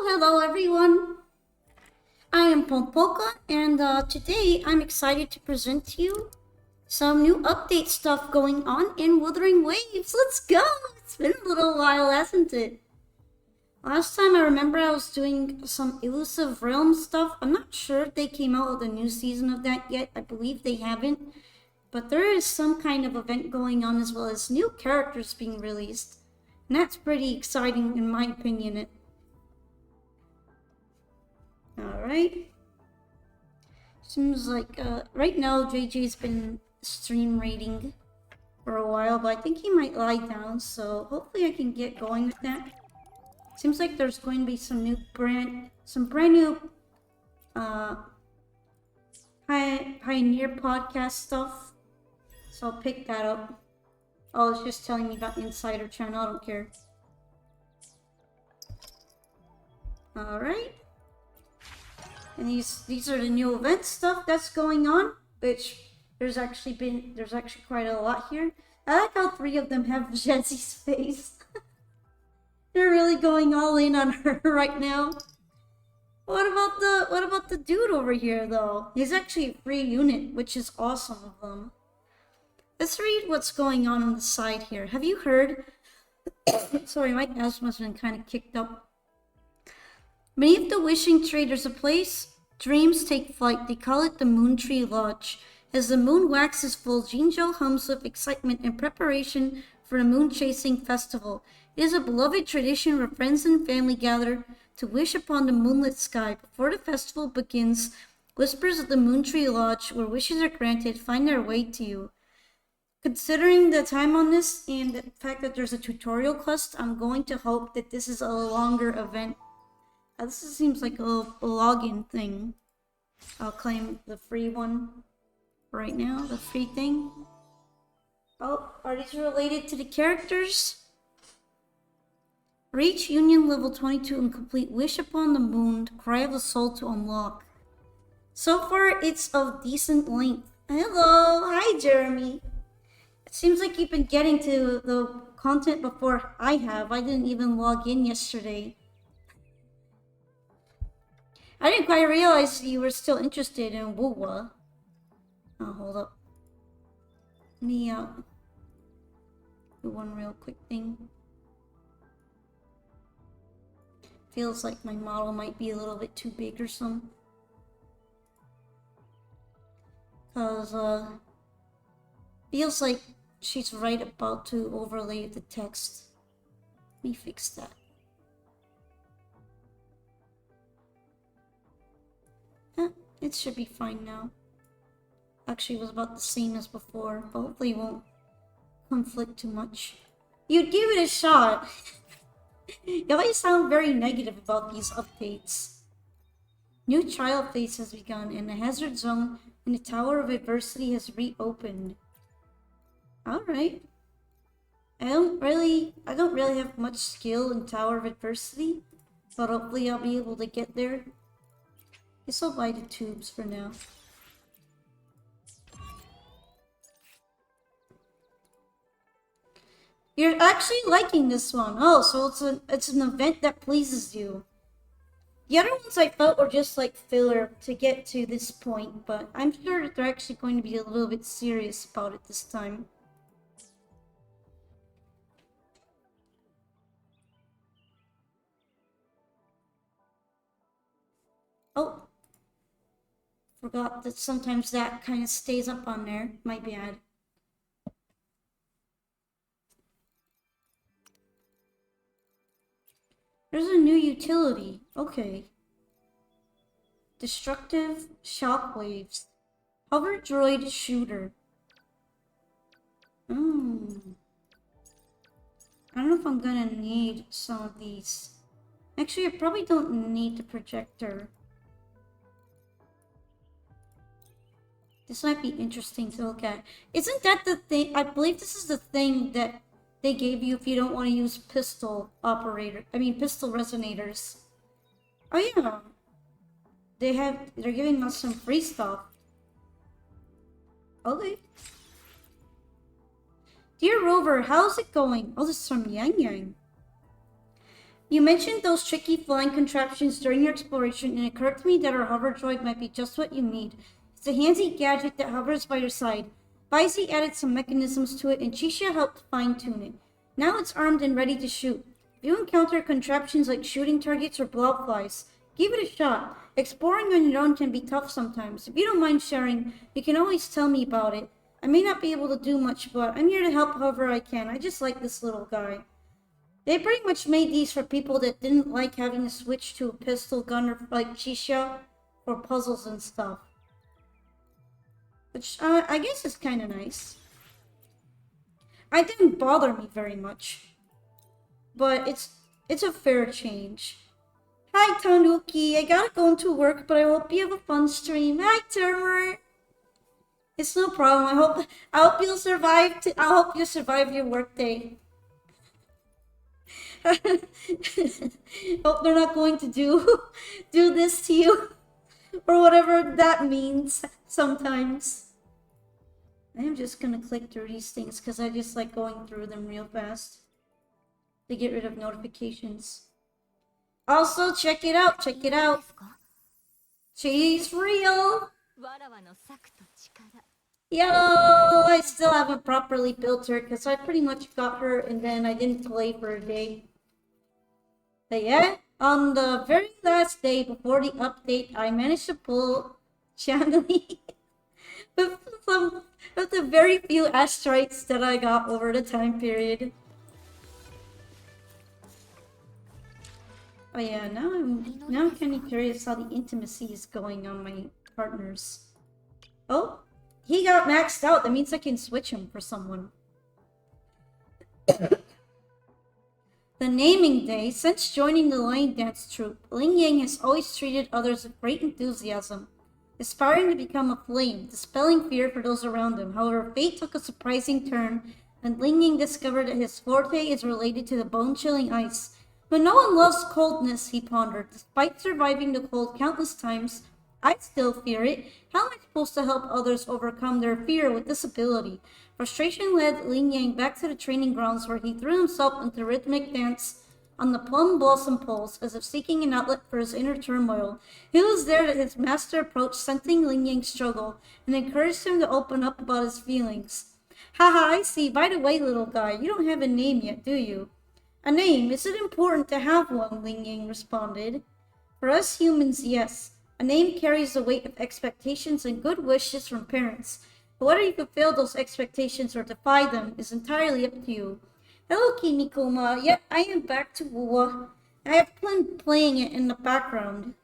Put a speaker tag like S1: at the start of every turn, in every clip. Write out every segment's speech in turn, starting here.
S1: Hello everyone. I am Poka, and today I'm excited to present to you some new update stuff going on in Wuthering Waves. Let's go! It's been a little while, hasn't it? Last time I remember I was doing some Elusive Realm stuff. I'm not sure if they came out with a new season of that yet. I believe they haven't. But there is some kind of event going on as well as new characters being released. And that's pretty exciting in my opinion. Alright. Seems like right now Zhezhi's been stream rating for a while, but I think he might lie down, so hopefully I can get going with that. Seems like there's going to be some brand new Pioneer podcast stuff. So I'll pick that up. Oh, it's just telling me about the Insider channel, I don't care. Alright. And these are the new event stuff that's going on, which there's actually quite a lot here. I like how 3 of them have Zhezhi's face. They're really going all in on her right now. What about the dude over here though? He's actually a free unit, which is awesome of them. Let's read what's going on the side here. Have you heard? Sorry, my asthma's been kind of kicked up. Beneath the wishing tree, there's a place dreams take flight. They call it the Moon Tree Lodge. As the moon waxes full, Jinzhou hums with excitement in preparation for the moon chasing festival. It is a beloved tradition where friends and family gather to wish upon the moonlit sky. Before the festival begins, whispers of the Moon Tree Lodge, where wishes are granted, find their way to you. Considering the time on this and the fact that there's a tutorial quest, I'm going to hope that this is a longer event. This seems like a login thing. I'll claim the free one right now, the free thing. Oh, are these related to the characters? Reach Union level 22 and complete Wish Upon the Moon, Cry of the Soul to unlock. So far, it's of decent length. Hello, hi Jeremy. It seems like you've been getting to the content before I have. I didn't even log in yesterday. I didn't quite realize you were still interested in Wuwa. Oh, hold up. Let me do one real quick thing. Feels like my model might be a little bit too big or something. Cause feels like she's right about to overlay the text. Let me fix that. It should be fine now. Actually, it was about the same as before, but hopefully it won't conflict too much. You'd give it a shot. You always sound very negative about these updates. New trial phase has begun, and the hazard zone in the Tower of Adversity has reopened. Alright. I don't really have much skill in Tower of Adversity, but hopefully I'll be able to get there. Guess I'll buy the tubes for now. You're actually liking this one. Oh, so it's an event that pleases you. The other ones I felt were just like filler to get to this point, but I'm sure that they're actually going to be a little bit serious about it this time. Oh, forgot that sometimes that kind of stays up on there. My bad. There's a new utility. Okay. Destructive shockwaves. Hover droid shooter. I don't know if I'm gonna need some of these. Actually, I probably don't need the projector. This might be interesting to look at. Isn't that the thing? I believe this is the thing that they gave you if you don't want to use pistol resonators. Oh yeah. They're giving us some free stuff. Okay. Dear Rover, how's it going? Oh, this is from Yang Yang. You mentioned those tricky flying contraptions during your exploration, and it occurred to me that our hover droid might be just what you need. It's a handy gadget that hovers by your side. Baizi added some mechanisms to it, and Chisha helped fine-tune it. Now it's armed and ready to shoot. If you encounter contraptions like shooting targets or blob flies, give it a shot. Exploring on your own can be tough sometimes. If you don't mind sharing, you can always tell me about it. I may not be able to do much, but I'm here to help however I can. I just like this little guy. They pretty much made these for people that didn't like having to switch to a pistol gunner like Chisha for puzzles and stuff. Which, I guess is kind of nice. It didn't bother me very much. But it's a fair change. Hi, Tanuki. I gotta go into work, but I hope you have a fun stream. Hi, Termer. It's no problem. I hope you'll survive. I hope you survive your workday. Hope they're not going to do this to you, or whatever that means. Sometimes. I am just gonna click through these things because I just like going through them real fast to get rid of notifications. Also, check it out. Check it out. She's real. Yo, I still haven't properly built her because I pretty much got her and then I didn't play for a day. But yeah, on the very last day before the update, I managed to pull Channeling with the very few asteroids that I got over the time period. Oh yeah, now I'm kind of curious how the intimacy is going on my partners. Oh, he got maxed out. That means I can switch him for someone. The naming day. Since joining the lion dance troupe, Ling Yang has always treated others with great enthusiasm, aspiring to become a flame, dispelling fear for those around him. However, fate took a surprising turn, and Ling Yang discovered that his forte is related to the bone-chilling ice. But no one loves coldness, he pondered. Despite surviving the cold countless times, I still fear it. How am I supposed to help others overcome their fear with this ability? Frustration led Ling Yang back to the training grounds where he threw himself into rhythmic dance on the plum blossom poles as if seeking an outlet for his inner turmoil. It was there that his master approached, sensing Ling Yang's struggle, and encouraged him to open up about his feelings. Haha, I see. By the way, little guy, you don't have a name yet, do you? A name? Is it important to have one? Ling Yang responded. For us humans, yes. A name carries the weight of expectations and good wishes from parents. But whether you fulfill those expectations or defy them is entirely up to you. Hello, Kimikuma. Yep, I am back to Wuwa. I have been playing it in the background.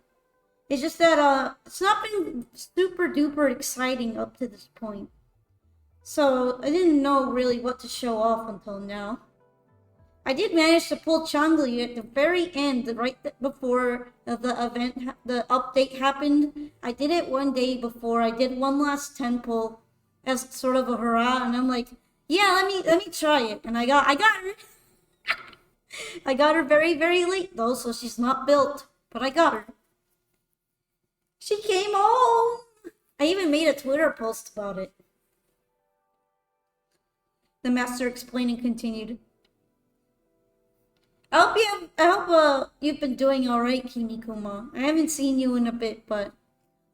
S1: It's just that it's not been super duper exciting up to this point. So I didn't know really what to show off until now. I did manage to pull Changli at the very end, right before the event, the update happened. I did it one day before. I did one last 10 pull as sort of a hurrah, and I'm like, yeah, let me try it. And I got her. I got her very, very late though, so she's not built, but I got her. She came home. I even made a Twitter post about it. The master explained and continued. I hope you've been doing all right, Kimikuma. I haven't seen you in a bit, but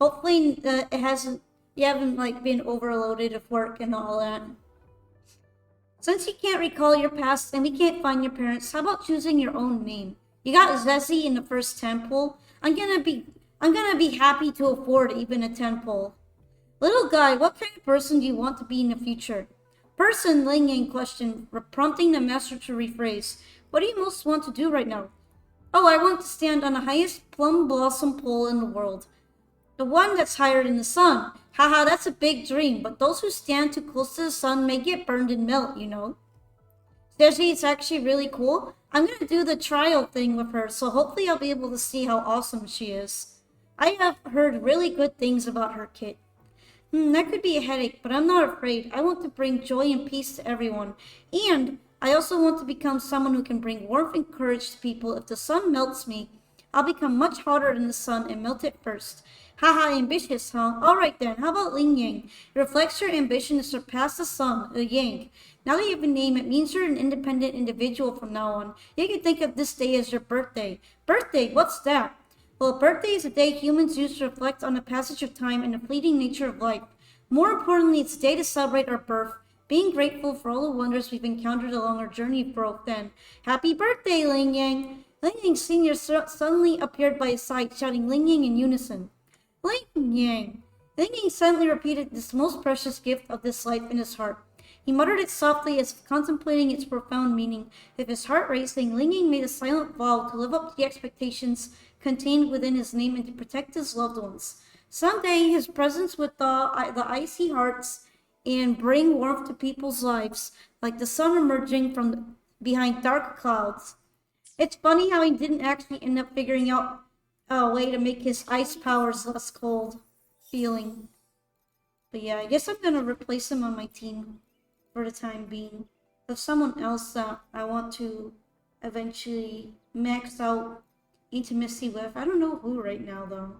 S1: hopefully you haven't like been overloaded with work and all that. Since you can't recall your past and we can't find your parents, how about choosing your own name? You got Zhezhi in the first temple. I'm gonna be happy to afford even a temple. Little guy, what kind of person do you want to be in the future? Person, Ling Yang questioned, prompting the master to rephrase. What do you most want to do right now? Oh, I want to stand on the highest plum blossom pole in the world. The one that's higher than the sun. Haha, that's a big dream, but those who stand too close to the sun may get burned and melt, you know. Zhezhi, it's actually really cool. I'm gonna do the trial thing with her, so hopefully I'll be able to see how awesome she is. I have heard really good things about her kit. That could be a headache, but I'm not afraid. I want to bring joy and peace to everyone. And I also want to become someone who can bring warmth and courage to people. If the sun melts me, I'll become much hotter than the sun and melt it first. Haha, ambitious, huh? Alright then, how about Ling Yang? It reflects your ambition to surpass the sun, the Yang. Now that you have a name, it means you're an independent individual from now on. You can think of this day as your birthday. Birthday? What's that? Well, a birthday is a day humans use to reflect on the passage of time and the fleeting nature of life. More importantly, it's a day to celebrate our birth, being grateful for all the wonders we've encountered along our journey of growth then. Happy birthday, Ling Yang! Ling Yang Sr. suddenly appeared by his side, shouting Ling Yang in unison. Ling Yang! Ling Yang suddenly repeated this most precious gift of this life in his heart. He muttered it softly as if contemplating its profound meaning. With his heart racing, Ling Yang made a silent vow to live up to the expectations contained within his name and to protect his loved ones. Someday, his presence would thaw the icy hearts and bring warmth to people's lives, like the sun emerging from behind dark clouds. It's funny how he didn't actually end up figuring out a way to make his ice powers less cold feeling. But yeah, I guess I'm gonna replace him on my team for the time being with someone else that I want to eventually max out intimacy with. I don't know who right now though.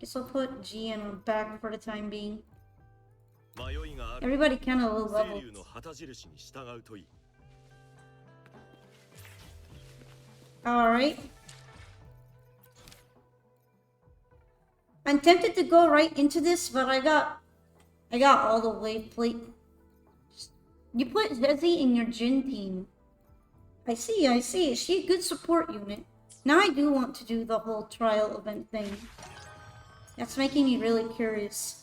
S1: Guess I'll put G on back for the time being. Everybody kind of low level. Alright. I'm tempted to go right into this, but I got all the wave plate. You put Zhezhi in your Jin team. I see. Is she a good support unit? Now I do want to do the whole trial event thing. That's making me really curious.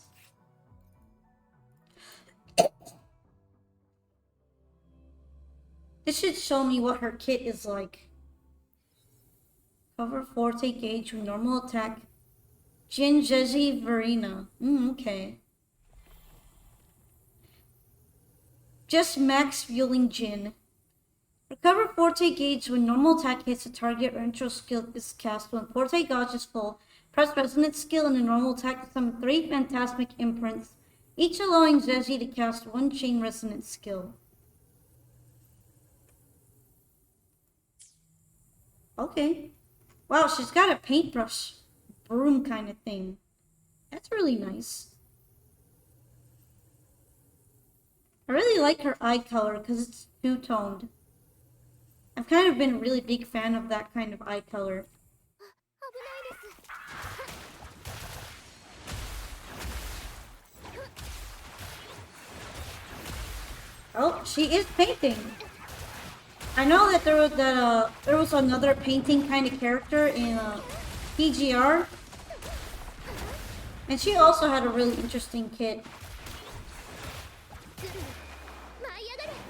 S1: This should show me what her kit is like. Cover 4, take gauge with normal attack. Jin, Zhezhi, Verena. Okay. Just max fueling Jin. Recover Forte gauge when normal attack hits a target or intro skill is cast. When Forte gauge is full, press resonant skill and a normal attack to summon 3 phantasmic imprints, each allowing Zhezhi to cast 1 chain resonant skill. Okay. Wow, she's got a paintbrush broom kind of thing. That's really nice. I really like her eye color because it's two-toned. I've kind of been a really big fan of that kind of eye color. Oh, she is painting. I know that there was another painting kind of character in PGR, and she also had a really interesting kit.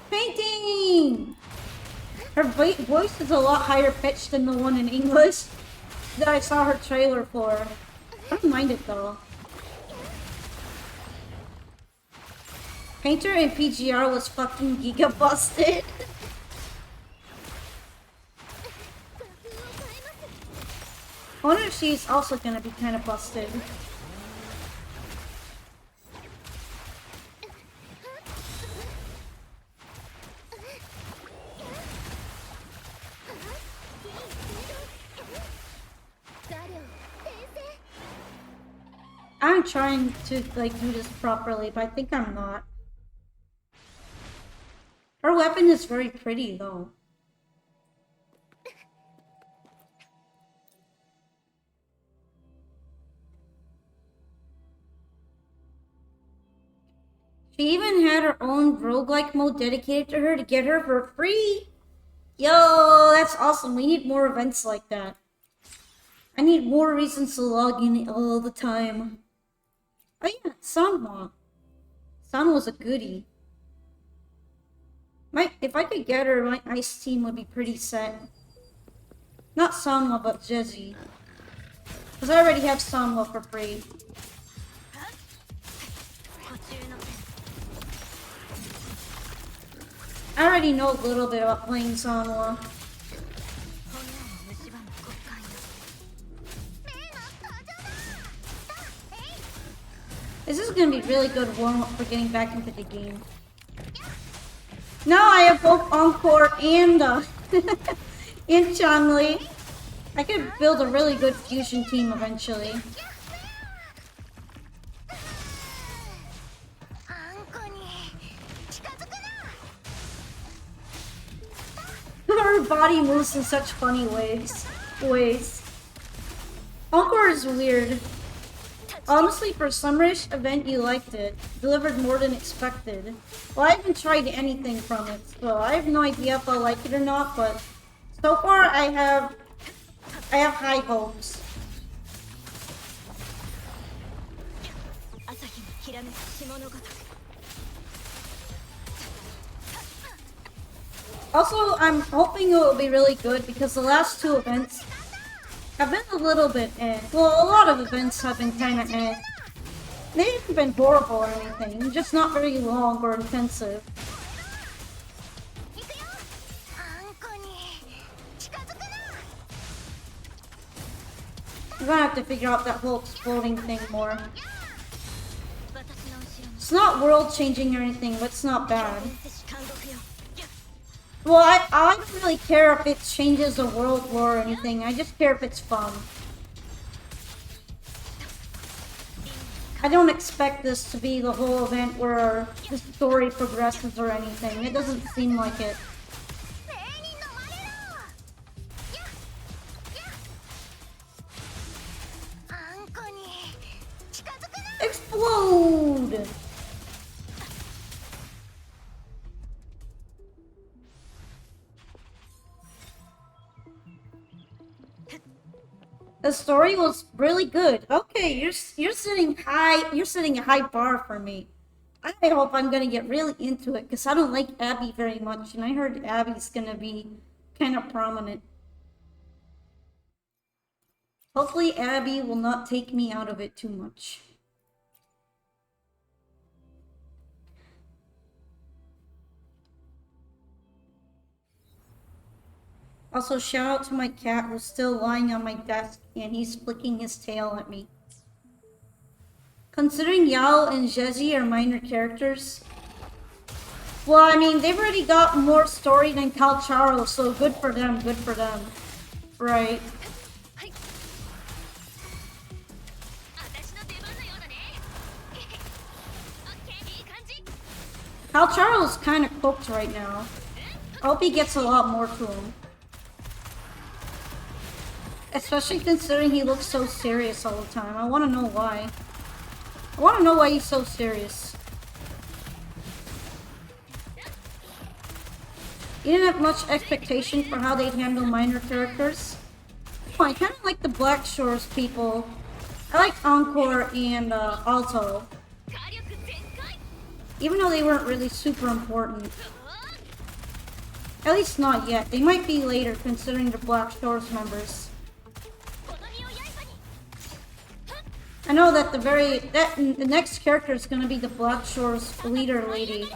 S1: Painting! Her voice is a lot higher pitched than the one in English that I saw her trailer for. I don't mind it though. Painter in PGR was fucking giga busted. I wonder if she's also gonna be kind of busted. I'm trying to like do this properly, but I think I'm not. Her weapon is very pretty though. She even had her own roguelike mode dedicated to her to get her for free. Yo, that's awesome. We need more events like that. I need more reasons to log in all the time. Oh yeah, Sanhwa. Sanhwa's a goodie. If I could get her, my ice team would be pretty set. Not Sanhwa, but Zhezhi. Because I already have Sanhwa for free. I already know a little bit about playing Sanhwa. This is gonna be really good warm-up for getting back into the game. Now I have both Encore and and Changli. I could build a really good fusion team eventually. Her body moves in such funny ways. Encore is weird. Honestly, for Summerish event, you liked it. Delivered more than expected. Well, I haven't tried anything from it, so I have no idea if I'll like it or not, but so far I have high hopes. Also, I'm hoping it will be really good because the last two events have been a little bit well, a lot of events have been kind of They haven't been horrible or anything, just not very long or intensive. I'm gonna have to figure out that whole exploding thing more. It's not world-changing or anything, but it's not bad. Well, I don't really care if it changes the world lore or anything. I just care if it's fun. I don't expect this to be the whole event where the story progresses or anything. It doesn't seem like it. Explode! The story was really good. Okay, you're setting a high bar for me. I hope I'm gonna get really into it because I don't like Abby very much, and I heard Abby's gonna be kind of prominent. Hopefully Abby will not take me out of it too much. Also, shout out to my cat who's still lying on my desk and he's flicking his tail at me. Considering Yao and Zhezhi are minor characters, well, I mean, they've already got more story than Calcharo, so good for them, Right. Calcharo's kind of cooked right now. I hope he gets a lot more to him. Especially considering he looks so serious all the time. I want to know why. I want to know why he's so serious. You didn't have much expectation for how they'd handle minor characters. Oh, I kind of like the Black Shores people. I like Encore and Alto. Even though they weren't really super important. At least not yet. They might be later considering the Black Shores members. I know that the next character is gonna be the Black Shore's leader lady.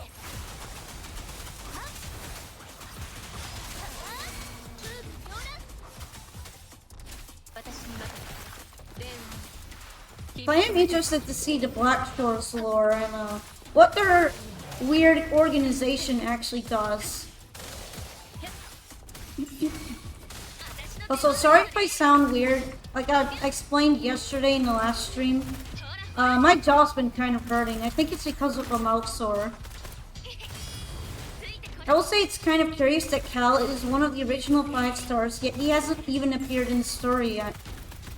S1: I am interested to see the Black Shore's lore and what their weird organization actually does. Also, sorry if I sound weird. Like I explained yesterday in the last stream, my jaw's been kind of hurting. I think it's because of a mouth sore. I will say it's kind of curious that Cal is one of the original 5 stars, yet he hasn't even appeared in the story yet.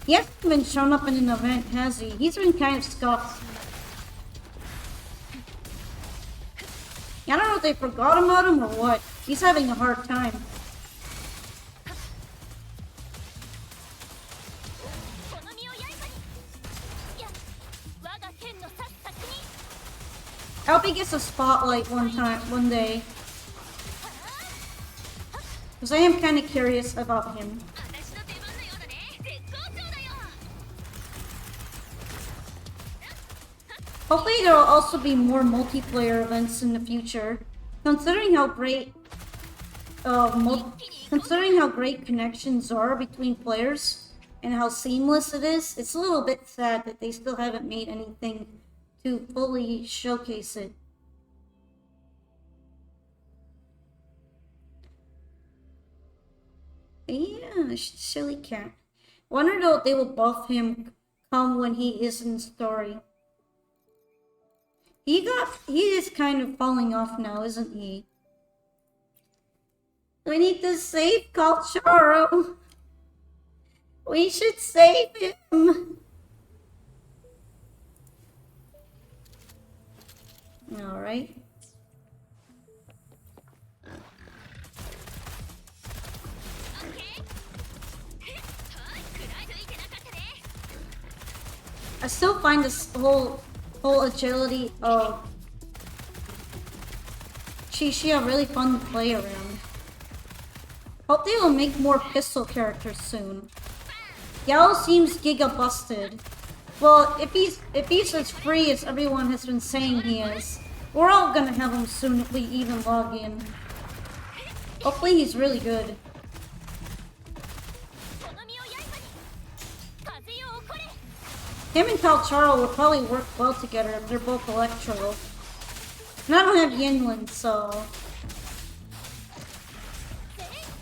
S1: He hasn't even shown up in an event, has he? He's been kind of scuffed. I don't know if they forgot about him or what. He's having a hard time. I hope he gets a spotlight one day. Because I am kind of curious about him. Hopefully there will also be more multiplayer events in the future. Considering how great connections are between players and how seamless it is, it's a little bit sad that they still haven't made anything to fully showcase it. Yeah, silly cat. Wonder though if they will buff him come when he is in story. He is kind of falling off now, isn't he? We need to save Calcharo. We should save him. Alright. I still find this whole agility of Zhezhi really fun to play around. Hope they will make more pistol characters soon. Yao seems giga busted. Well, if he's as free as everyone has been saying he is, we're all gonna have him soon if we even log in. Hopefully he's really good. Him and Calcharo would probably work well together if they're both Electro. And I don't have Yinlin, so...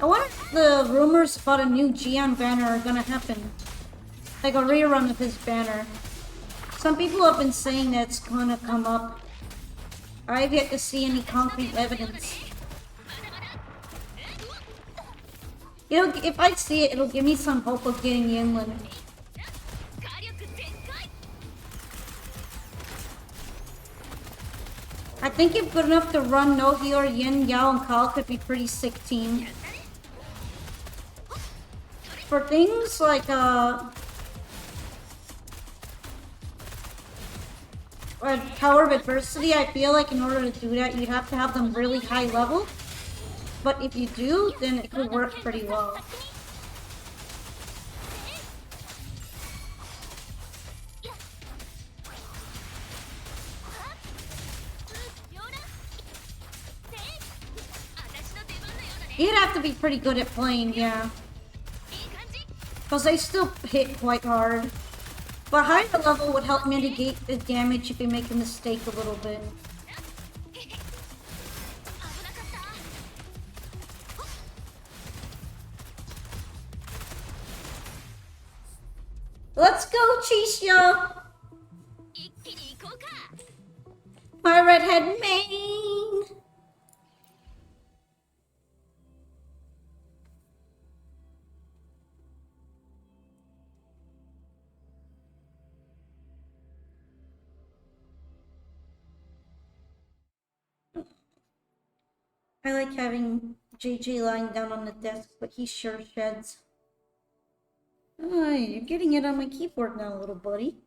S1: I wonder if the rumors about a new Gian banner are gonna happen. Like a rerun of his banner. Some people have been saying that it's gonna come up. I've yet to see any concrete evidence. You know, if I see it, it'll give me some hope of getting Yinlin. I think if good enough to run Nohior, Yin, Yao, and Kal could be pretty sick team. For things like Power of Adversity, I feel like in order to do that, you'd have to have them really high level. But if you do, then it could work pretty well. You'd have to be pretty good at playing, yeah. Because they still hit quite hard. But higher level would help mitigate the damage if you make a mistake a little bit. Let's go, Zhezhi! My redhead main! I like having Zhezhi lying down on the desk, but he sure sheds. Oh, you're getting it on my keyboard now, little buddy.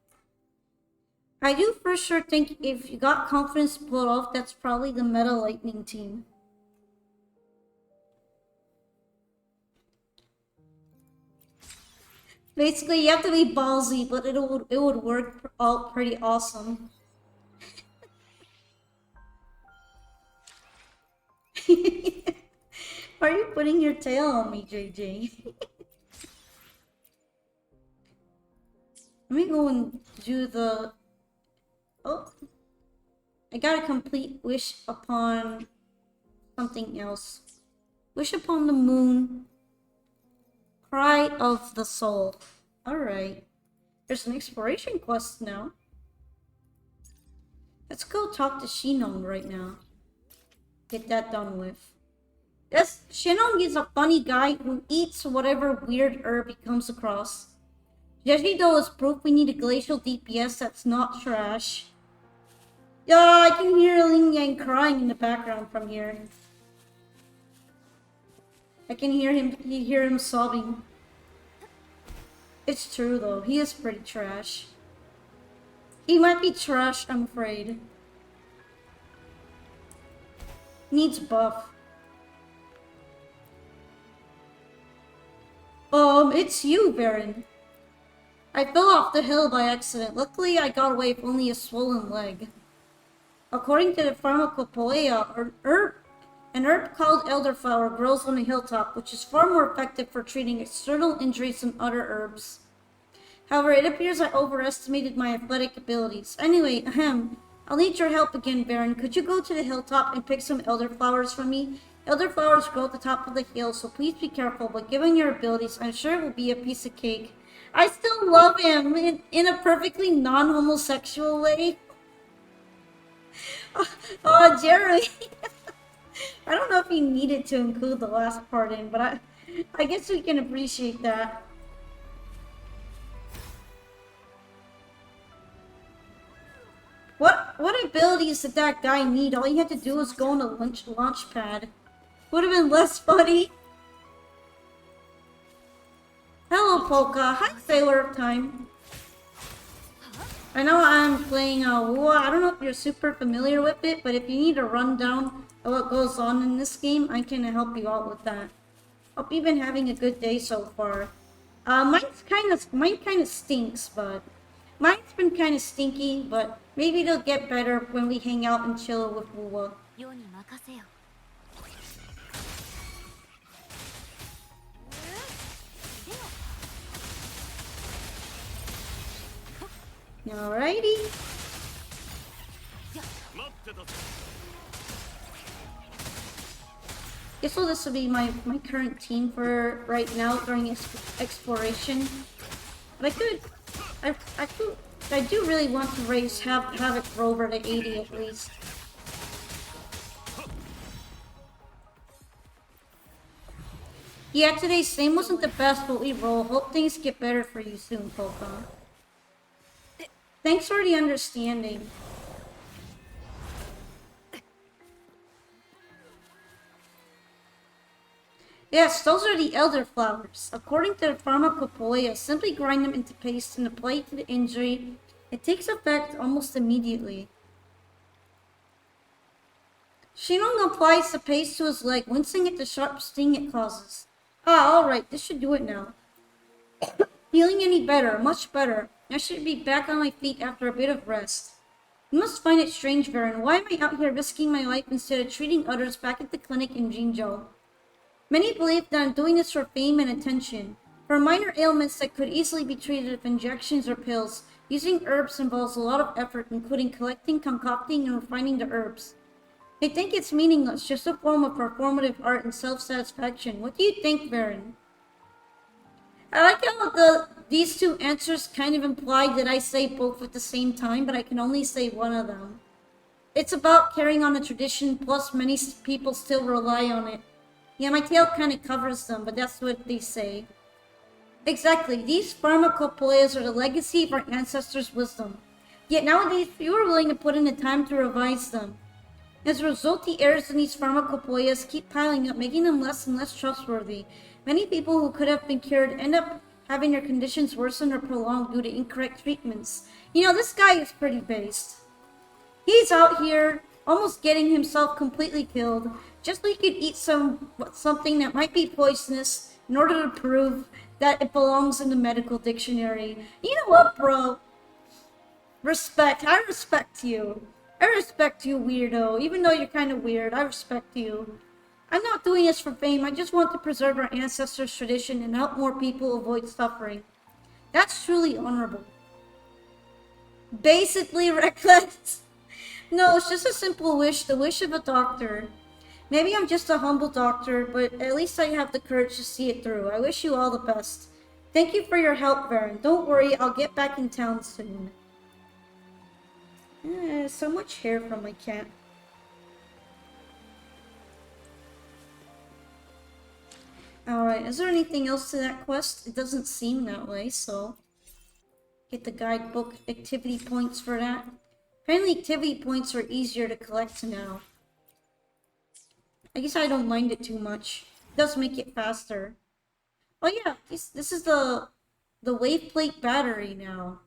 S1: I do for sure think if you got confidence to pull it off, that's probably the Meta Lightning team. Basically, you have to be ballsy, but it would work all pretty awesome. Why are you putting your tail on me, JJ? Let me go and do the... Oh. I got a complete wish upon something else. Wish upon the moon. Cry of the soul. Alright. There's an exploration quest now. Let's go talk to Shinong right now. Get that done with. Yes, Shinong is a funny guy who eats whatever weird herb he comes across. Zhezhi though is proof we need a glacial DPS that's not trash. Yeah, I can hear Ling Yang crying in the background from here. I can hear him sobbing. It's true though, he is pretty trash. He might be trash, I'm afraid. Needs buff. It's you, Baron. I fell off the hill by accident. Luckily, I got away with only a swollen leg. According to the pharmacopoeia, an herb called elderflower grows on a hilltop, which is far more effective for treating external injuries than other herbs. However, it appears I overestimated my athletic abilities. Anyway, I'll need your help again, Baron. Could you go to the hilltop and pick some elderflowers for me? Elderflowers grow at the top of the hill, so please be careful, but given your abilities, I'm sure it will be a piece of cake. I still love him in a perfectly non-homosexual way. Oh, Jeremy. I don't know if he needed to include the last part in, but I guess we can appreciate that. What abilities did that guy need? All he had to do was go on a launch pad. Would have been less funny. Hello, Poka. Hi, Sailor of Time. I know I'm playing Wua. I don't know if you're super familiar with it, but if you need a rundown of what goes on in this game, I can help you out with that. Hope you've been having a good day so far. Mine kind of stinks, but mine's been kind of stinky, but maybe it'll get better when we hang out and chill with Wua. Alrighty. Guess so this will be my current team for right now during exploration. But I do really want to raise Havoc Rover to 80 at least. Yeah, today's stream wasn't the best, but we roll. Hope things get better for you soon, Poka. Thanks for the understanding. Yes, those are the elderflowers. According to the pharmacopoeia, simply grind them into paste and apply it to the injury. It takes effect almost immediately. Shinong applies the paste to his leg, wincing at the sharp sting it causes. Ah, alright, this should do it now. Feeling any better? Much better. I should be back on my feet after a bit of rest. You must find it strange, Baron. Why am I out here risking my life instead of treating others back at the clinic in Jinzhou? Many believe that I'm doing this for fame and attention. For minor ailments that could easily be treated with injections or pills, using herbs involves a lot of effort, including collecting, concocting, and refining the herbs. They think it's meaningless, just a form of performative art and self-satisfaction. What do you think, Baron? I like how these two answers kind of imply that I say both at the same time, but I can only say one of them. It's about carrying on a tradition, plus many people still rely on it. Yeah, my tail kind of covers them, but that's what they say. Exactly, these pharmacopoeias are the legacy of our ancestors' wisdom. Yet nowadays, few are willing to put in the time to revise them. As a result, the errors in these pharmacopoeias keep piling up, making them less and less trustworthy. Many people who could have been cured end up having their conditions worsen or prolonged due to incorrect treatments. You know, this guy is pretty based. He's out here almost getting himself completely killed, just so he could eat something that might be poisonous in order to prove that it belongs in the medical dictionary. You know what, bro? Respect. I respect you. I respect you, weirdo. Even though you're kind of weird, I respect you. I'm not doing this for fame. I just want to preserve our ancestors' tradition and help more people avoid suffering. That's truly honorable. Basically, reckless. No, it's just a simple wish, the wish of a doctor. Maybe I'm just a humble doctor, but at least I have the courage to see it through. I wish you all the best. Thank you for your help, Baron. Don't worry, I'll get back in town soon. So much hair from my cat. Alright, is there anything else to that quest? It doesn't seem that way, so... Get the guidebook activity points for that. Apparently activity points are easier to collect now. I guess I don't mind it too much. It does make it faster. Oh yeah, this is the wave plate battery now.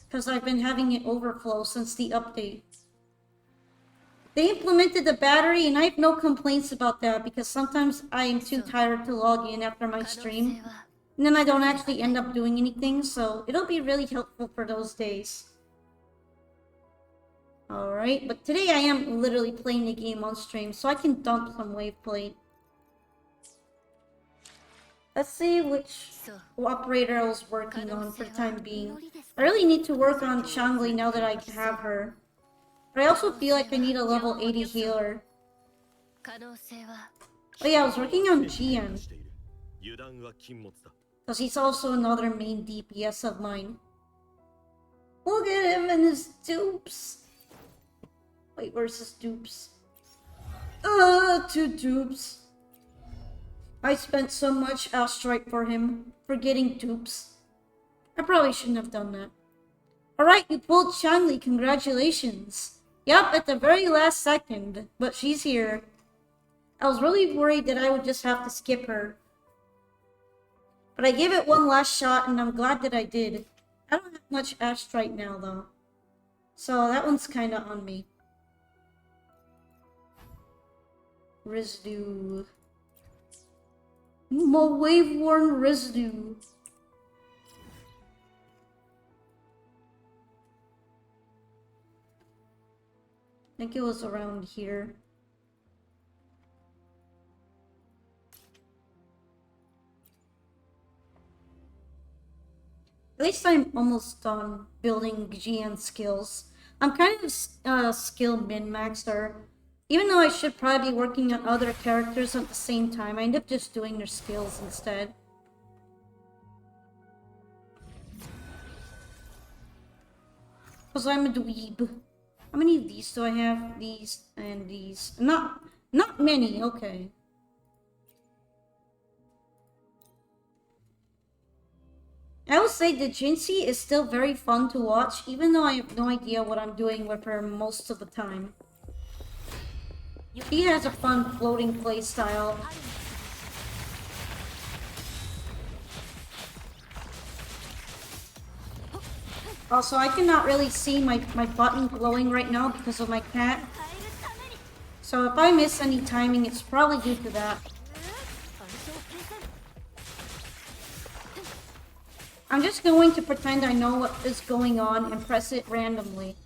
S1: Because I've been having it overflow since the update. They implemented the battery and I have no complaints about that because sometimes I am too tired to log in after my stream. And then I don't actually end up doing anything, so it'll be really helpful for those days. Alright, but today I am literally playing the game on stream, so I can dump some wave plate. Let's see which operator I was working on for the time being. I really need to work on Shangli now that I have her. But I also feel like I need a level 80 healer. Oh yeah, I was working on Jian. Because he's also another main DPS of mine. Look at him and his dupes. Wait, where's his dupes? 2 dupes. I spent so much airstrike for him, for getting dupes. I probably shouldn't have done that. Alright, you pulled Shanli, congratulations. Yup, at the very last second, but she's here. I was really worried that I would just have to skip her. But I gave it one last shot and I'm glad that I did. I don't have much airstrike now though. So that one's kinda on me. Residue. More wave-worn residue. I think it was around here. At least I'm almost done building GN skills. I'm kind of skill min-maxer. Even though I should probably be working on other characters at the same time, I end up just doing their skills instead. Because I'm a dweeb. How many of these do I have? These and these. Not many, okay. I will say that Zhezhi is still very fun to watch, even though I have no idea what I'm doing with her most of the time. He has a fun floating play style. Also, I cannot really see my button glowing right now because of my cat. So if I miss any timing, it's probably due to that. I'm just going to pretend I know what is going on and press it randomly.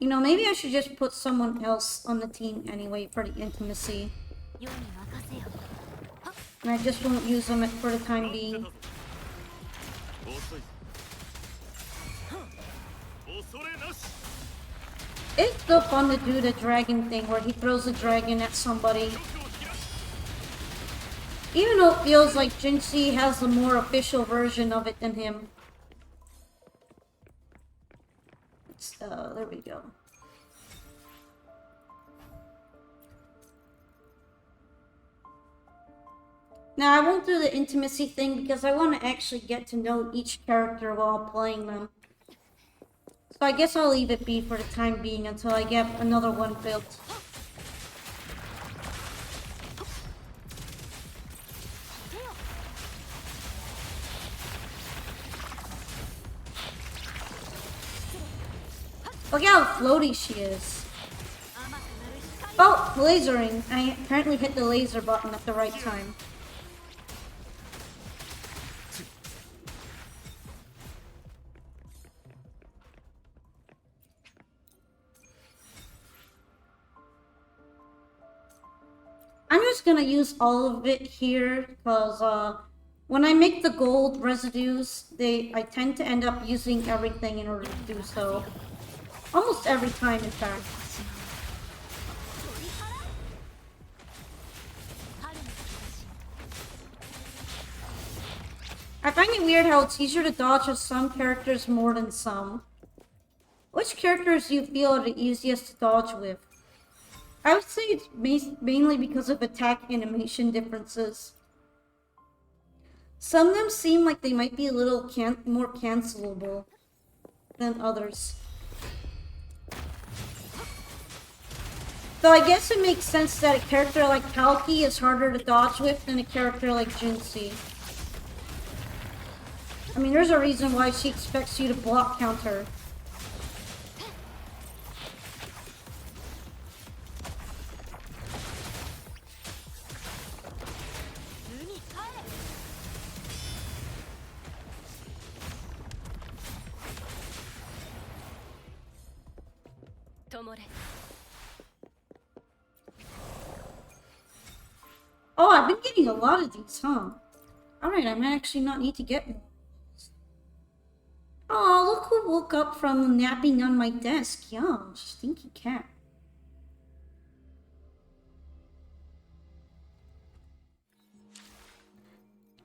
S1: You know, maybe I should just put someone else on the team anyway for the intimacy. And I just won't use them for the time being. It's still fun to do the dragon thing where he throws a dragon at somebody. Even though it feels like Zhezhi has the more official version of it than him. There we go. Now, I won't do the intimacy thing because I want to actually get to know each character while playing them. So I guess I'll leave it be for the time being until I get another one built. Look how floaty she is. Oh, lasering. I apparently hit the laser button at the right time. I'm just gonna use all of it here because when I make the gold residues, I tend to end up using everything in order to do so. Almost every time, in fact. I find it weird how it's easier to dodge with some characters more than some. Which characters do you feel are the easiest to dodge with? I would say it's mainly because of attack animation differences. Some of them seem like they might be a little more cancelable than others. Though I guess it makes sense that a character like Palki is harder to dodge with than a character like Zhezhi. I mean, there's a reason why she expects you to block counter. Oh, I've been getting a lot of these, huh? Alright, I might actually not need to get more. Oh, look who woke up from napping on my desk. Yum, stinky cat.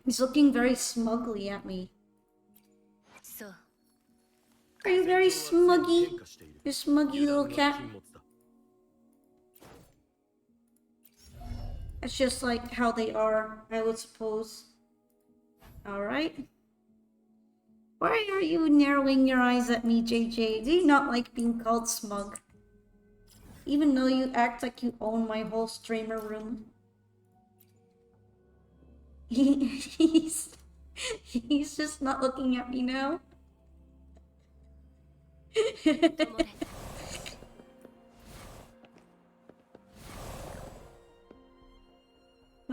S1: He's looking very smugly at me. Are you very smuggy? You smuggy little cat? It's just like how they are, I would suppose. Alright. Why are you narrowing your eyes at me, JJ? Do you not like being called smug? Even though you act like you own my whole streamer room. He's just not looking at me now.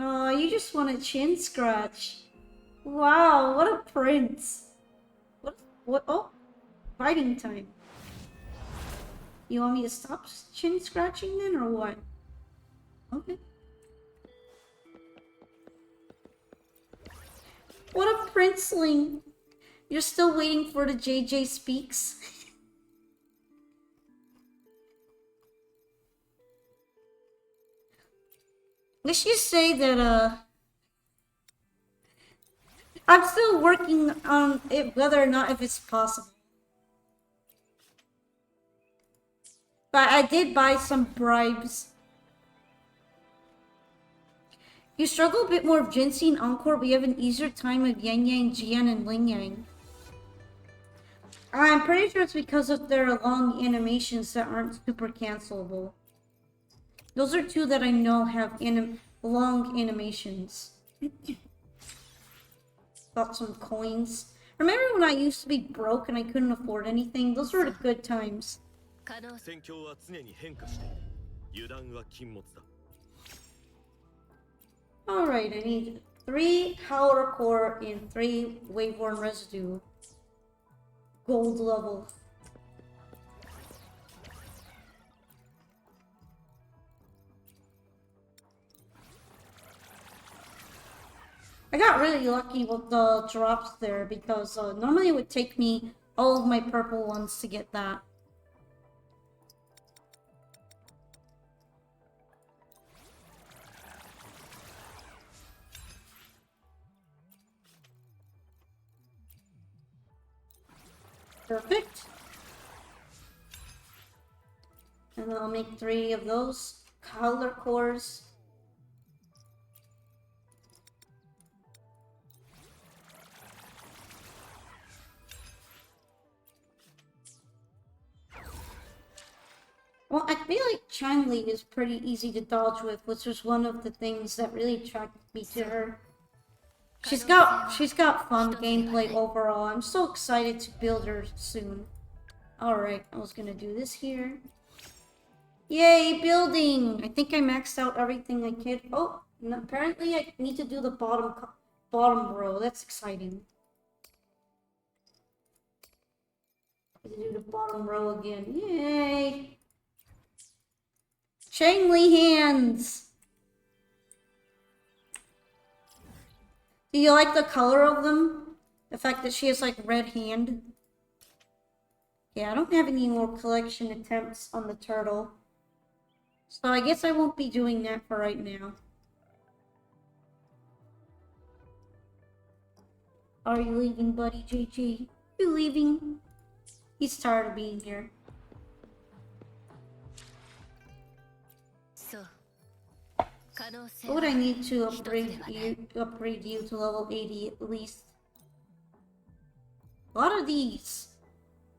S1: Oh, you just want a chin scratch. Wow, what a prince. What? Oh, fighting time. You want me to stop chin scratching then, or what? Okay. What a princeling. You're still waiting for the JJ speaks. Let's just say that, I'm still working on it, whether or not if it's possible. But I did buy some bribes. You struggle a bit more with Jinsei and Encore, but you have an easier time with Yang Yang, Jian, and Ling Yang. I'm pretty sure it's because of their long animations that aren't super cancelable. Those are two that I know have long animations. Got some coins. Remember when I used to be broke and I couldn't afford anything? Those were the good times. Alright, I need 3 Howler Core and 3 Waveworn Residue. Gold level. I got really lucky with the drops there because normally it would take me all of my purple ones to get that. Perfect. And I'll make 3 of those color cores. Well, I feel like Changli is pretty easy to dodge with, which was one of the things that really attracted me to her. She's got fun gameplay overall. I'm so excited to build her soon. Alright, I was gonna do this here. Yay, building! I think I maxed out everything I can. Oh, and apparently I need to do the bottom row. That's exciting. I have to do the bottom row again. Yay! Changly hands! Do you like the color of them? The fact that she has like red hand? Yeah, I don't have any more collection attempts on the turtle. So I guess I won't be doing that for right now. Are you leaving, buddy, Zhezhi? You leaving? He's tired of being here. What would I need to upgrade you to level 80 at least? A lot of these.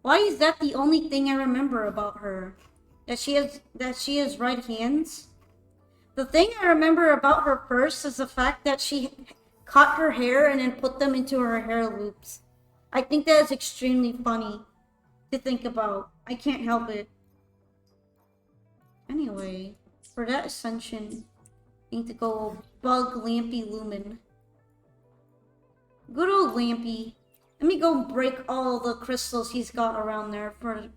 S1: Why is that the only thing I remember about her? That she has right hands? The thing I remember about her first is the fact that she cut her hair and then put them into her hair loops. I think that is extremely funny to think about. I can't help it. Anyway, for that ascension, I need to go bug Lampy Lumen. Good old Lampy. Let me go break all the crystals he's got around there for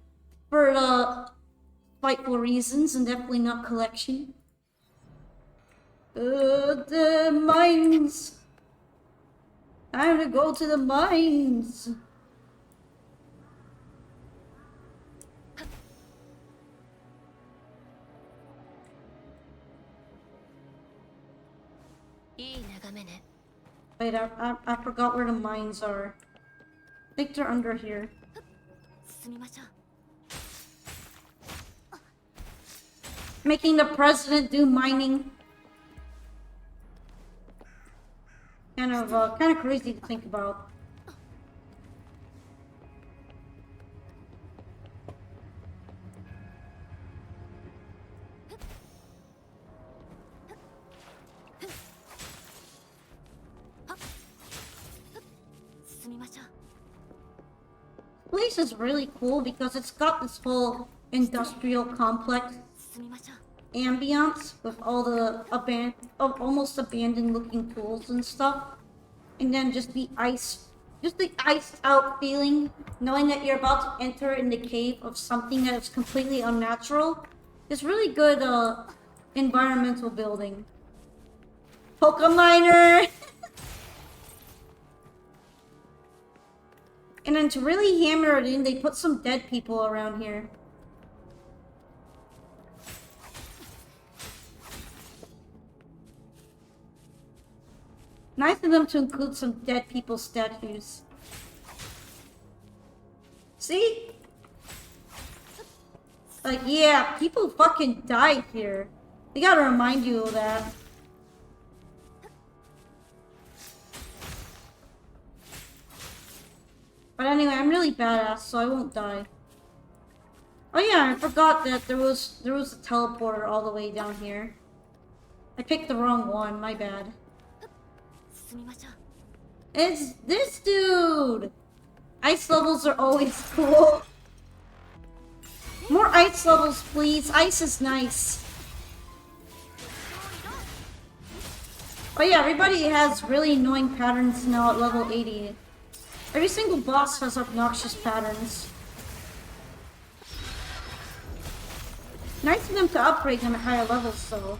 S1: spiteful reasons and definitely not collection. The mines. I have to go to the mines. Wait, I forgot where the mines are. I think they're under here. Making the president do mining. Kind of crazy to think about. This place is really cool because it's got this whole industrial complex ambiance with all the almost abandoned looking tools and stuff, and then just the iced out feeling, knowing that you're about to enter in the cave of something that is completely unnatural. It's really good environmental building. Poka Miner. And then to really hammer it in, they put some dead people around here. Nice of them to include some dead people statues. See? Like, yeah, people fucking died here. They gotta remind you of that. But anyway, I'm really badass, so I won't die. Oh yeah, I forgot that there was a teleporter all the way down here. I picked the wrong one, my bad. It's this dude! Ice levels are always cool. More ice levels, please. Ice is nice. Oh yeah, everybody has really annoying patterns now at level 80. Every single boss has obnoxious patterns. Nice of them to upgrade them at higher levels, though.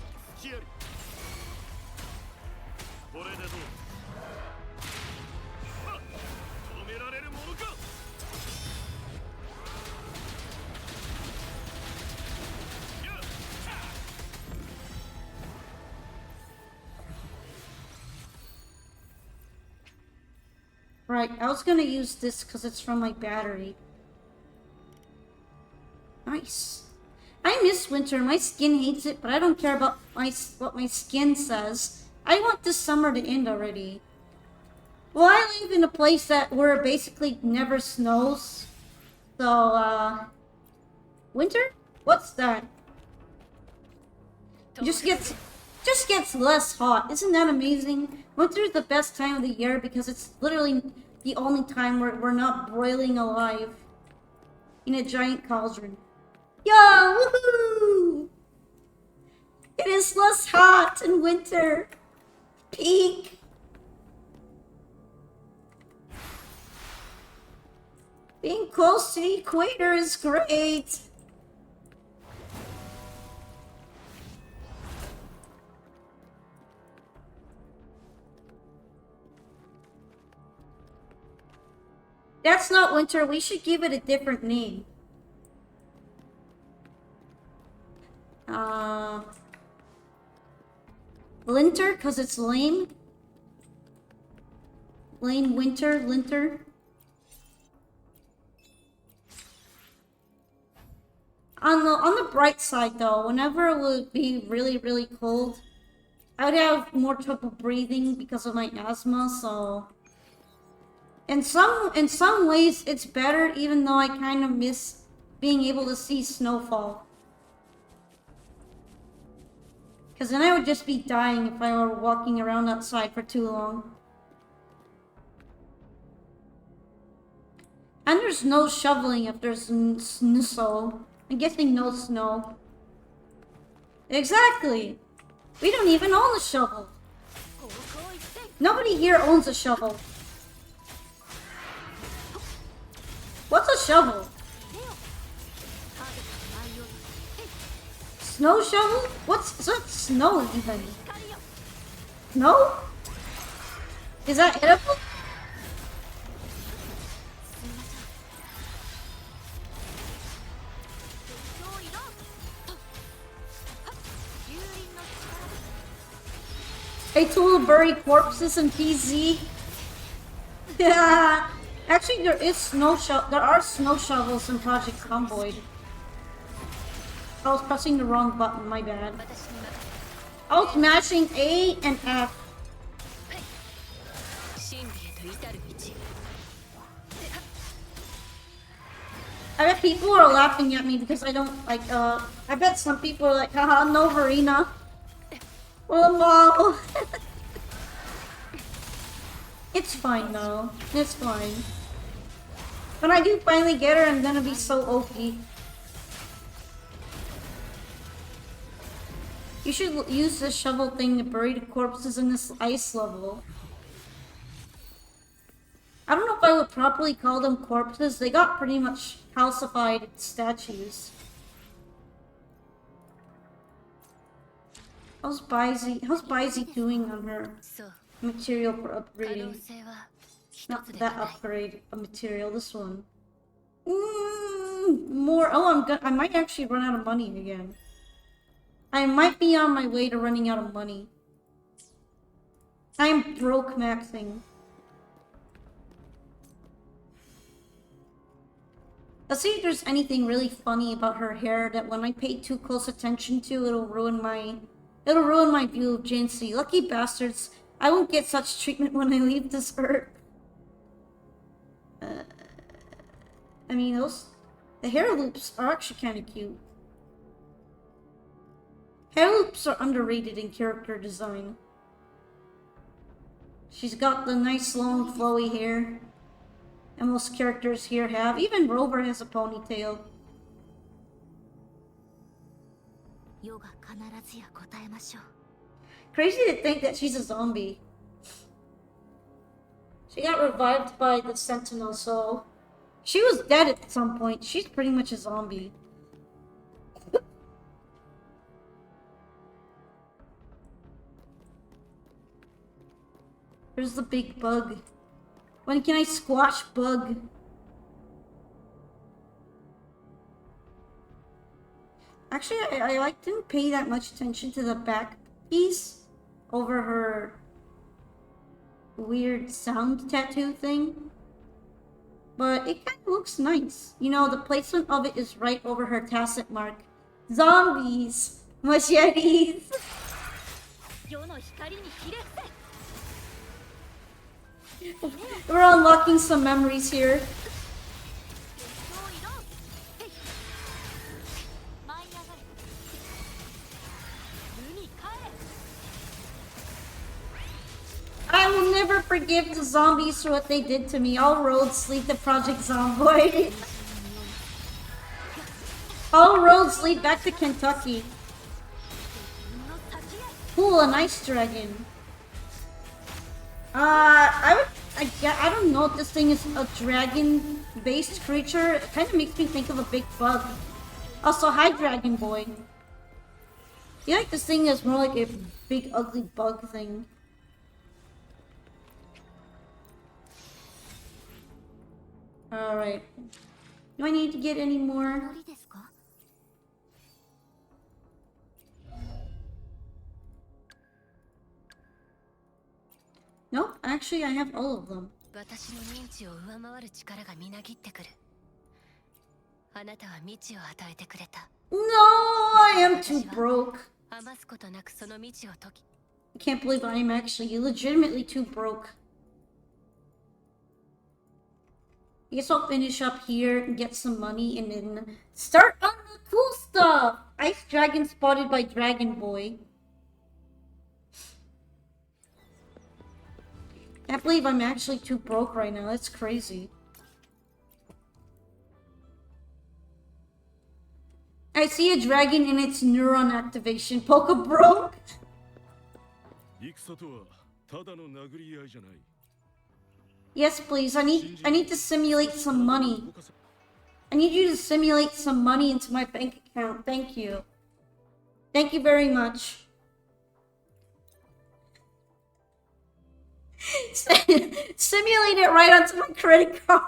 S1: Right, I was gonna use this because it's from my battery. Nice. I miss winter. My skin hates it, but I don't care about what my skin says. I want this summer to end already. Well, I live in a place where it basically never snows. So, winter? What's that? It just gets less hot. Isn't that amazing? Winter is the best time of the year because it's literally the only time where we're not broiling alive. in a giant cauldron. Yeah, woohoo! It is less hot in winter. Peak. Being close to the equator is great. That's not winter. We should give it a different name. Linter, because it's lame. Lame winter, linter. On the bright side though, whenever it would be really, really cold, I would have more trouble breathing because of my asthma, so in some ways it's better, even though I kind of miss being able to see snowfall. Because then I would just be dying if I were walking around outside for too long. And there's no shoveling if there's snow. I'm guessing no snow. Exactly! We don't even own a shovel. Nobody here owns a shovel. What's a shovel? Snow shovel? What's that snow even? No? Is that edible? A tool to bury corpses in PZ. Yeah. Actually, there are snow shovels in Project Zomboid. I was pressing the wrong button, my bad. I was mashing A and F. I bet people are laughing at me because I don't like, I bet some people are like, haha, no Verena. Oh no. It's fine though. It's fine. When I do finally get her, I'm gonna be so OP. You should use this shovel thing to bury the corpses in this ice level. I don't know if I would properly call them corpses. They got pretty much calcified statues. How's Baizi doing on her material for upgrading? Not that upgrade, a material, this one. More. Oh, I might actually run out of money again. I might be on my way to running out of money. I'm broke maxing. Let's see if there's anything really funny about her hair that when I pay too close attention to, it'll ruin my view of Zhezhi. Lucky bastards. I won't get such treatment when I leave this earth. I mean, the hair loops are actually kind of cute. Hair loops are underrated in character design. She's got the nice long flowy hair. And most characters here have. Even Rover has a ponytail. Crazy to think that she's a zombie. She got revived by the Sentinel, so she was dead at some point. She's pretty much a zombie. There's the big bug. When can I squash bug? Actually, I didn't pay that much attention to the back piece over her weird sound tattoo thing. But it kind of looks nice. You know, the placement of it is right over her tacit mark. Zombies! Machetes! We're unlocking some memories here. I will never forgive the zombies for what they did to me. All roads lead to Project Zomboid. All roads lead back to Kentucky. Cool, an ice dragon. I don't know if this thing is a dragon-based creature. It kind of makes me think of a big bug. Also, hi, Dragon Boy. I feel like this thing is more like a big, ugly bug thing. Alright. Do I need to get any more? Nope, actually I have all of them. No, I am too broke. I can't believe I am actually legitimately too broke. I guess I'll finish up here and get some money and then start on the cool stuff! Ice Dragon spotted by Dragon Boy. Can't believe I'm actually too broke right now. That's crazy. I see a dragon in its neuron activation. Poka broke. Yes, please. I need to simulate some money. I need you to simulate some money into my bank account. Thank you. Thank you very much. Simulate it right onto my credit card.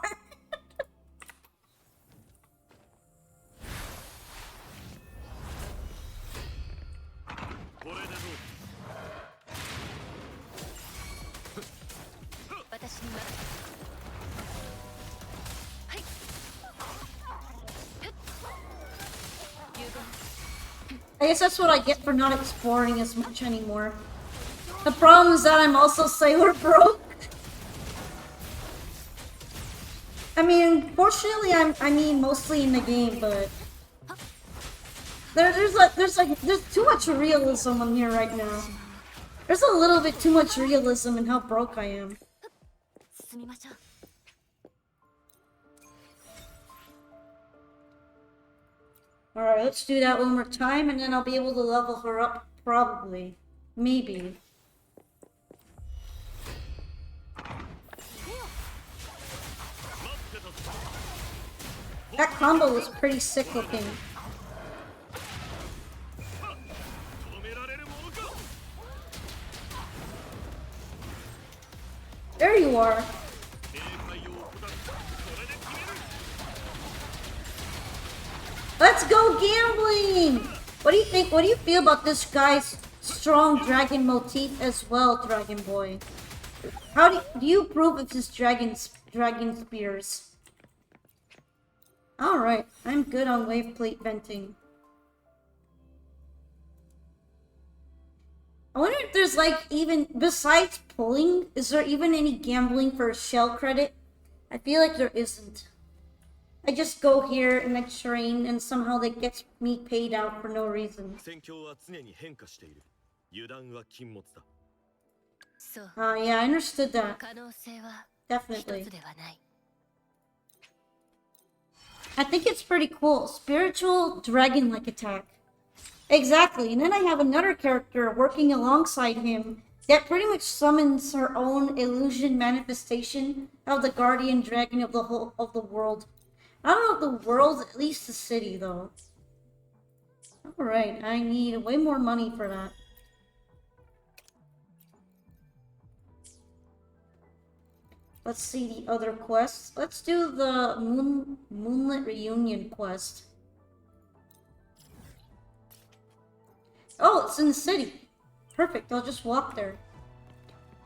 S1: I guess that's what I get for not exploring as much anymore. The problem is that I'm also Sailor broke. I mean, fortunately, I mean mostly in the game, but there's too much realism on here right now. There's a little bit too much realism in how broke I am. Alright, let's do that one more time, and then I'll be able to level her up, probably. Maybe. That combo was pretty sick looking. There you are. Let's go gambling! What do you think? What do you feel about this guy's strong dragon motif as well, Dragon Boy? How do you approve of his dragon spears? Alright, I'm good on wave plate venting. I wonder if there's like even, besides pulling, is there even any gambling for shell credit? I feel like there isn't. I just go here and I train and somehow that gets me paid out for no reason. Yeah, I understood that. Definitely. I think it's pretty cool. Spiritual dragon-like attack. Exactly, and then I have another character working alongside him that pretty much summons her own illusion manifestation of the guardian dragon of the world. I don't know the world, at least the city though. Alright, I need way more money for that. Let's see the other quests. Let's do the Moonlit Reunion quest. Oh, it's in the city. Perfect, I'll just walk there.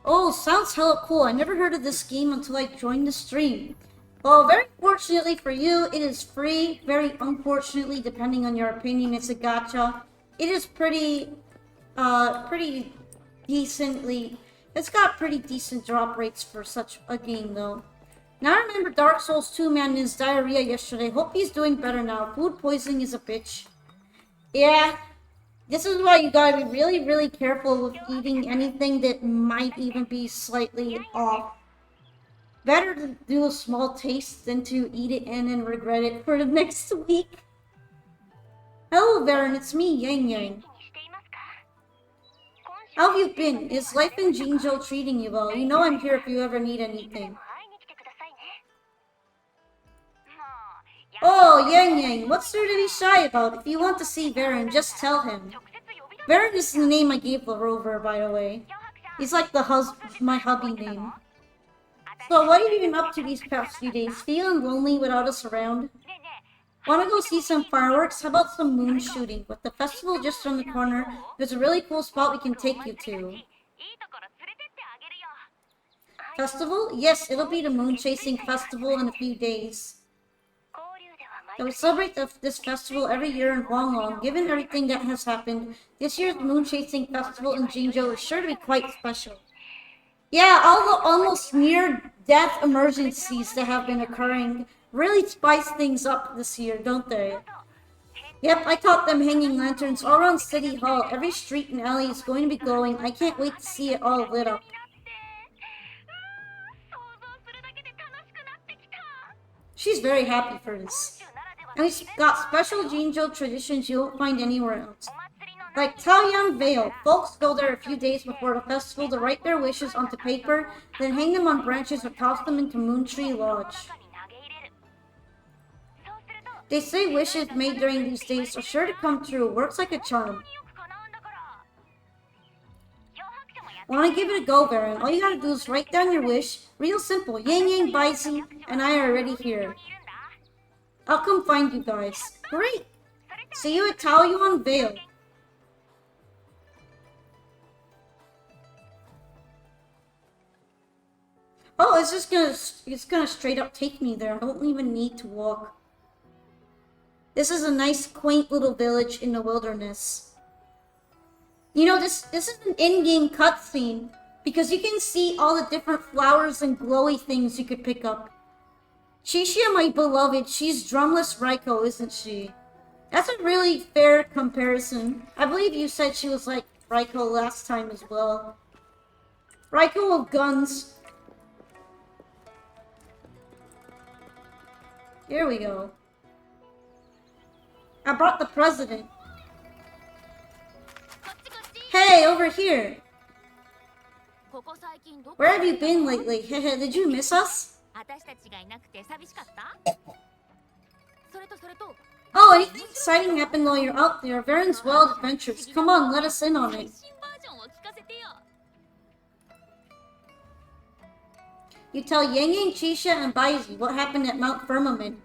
S1: Oh, sounds hella cool. I never heard of this game until I joined the stream. Well, very fortunately for you, it is free. Very unfortunately, depending on your opinion, it's a gacha. It is pretty decently... It's got pretty decent drop rates for such a game, though. Now I remember Dark Souls 2 man his diarrhea yesterday. Hope he's doing better now. Food poisoning is a bitch. Yeah. This is why you gotta be really, really careful with eating anything that might even be slightly off. Better to do a small taste than to eat it in and regret it for the next week. Hello, Baron, it's me, Yang Yang. How have you been? Is life in Jinzhou treating you well? You know I'm here if you ever need anything. Oh, Yang Yang, what's there to be shy about? If you want to see Baron, just tell him. Baron is the name I gave the rover, by the way. He's like my hubby name. So, what have you been up to these past few days? Feeling lonely without us around? Wanna go see some fireworks? How about some moon shooting? With the festival just around the corner, there's a really cool spot we can take you to. Festival? Yes, it'll be the moon chasing festival in a few days. So we celebrate this festival every year in Huanglong. Given everything that has happened, this year's moon chasing festival in Jinzhou is sure to be quite special. Yeah, all the almost near-death emergencies that have been occurring really spice things up this year, don't they? Yep, I caught them hanging lanterns all around City Hall. Every street and alley is going to be glowing. I can't wait to see it all lit up. She's very happy for this. And we've got special Jinzhou traditions you won't find anywhere else. Like Taoyang Vale, folks go there a few days before the festival to write their wishes onto paper, then hang them on branches or toss them into Moon Tree Lodge. They say wishes made during these days are sure to come true. Works like a charm. Wanna give it a go, Baron? All you gotta do is write down your wish. Real simple. Yang Yang, Zhezhi, and I are already here. I'll come find you guys. Great! See you at Taoyang Vale. Oh, it's gonna straight up take me there. I don't even need to walk. This is a nice, quaint little village in the wilderness. You know, this is an in-game cutscene because you can see all the different flowers and glowy things you could pick up. Chixia, my beloved, she's drumless Raiko, isn't she? That's a really fair comparison. I believe you said she was like Raiko last time as well. Raiko with guns. Here we go. I brought the president. Hey, over here. Where have you been lately? Did you miss us? Oh, anything exciting happened while you're out there? Varen's wild adventures. Come on, let us in on it. You tell Yang Yang, Chixia, and Zhezhi what happened at Mount Firmament.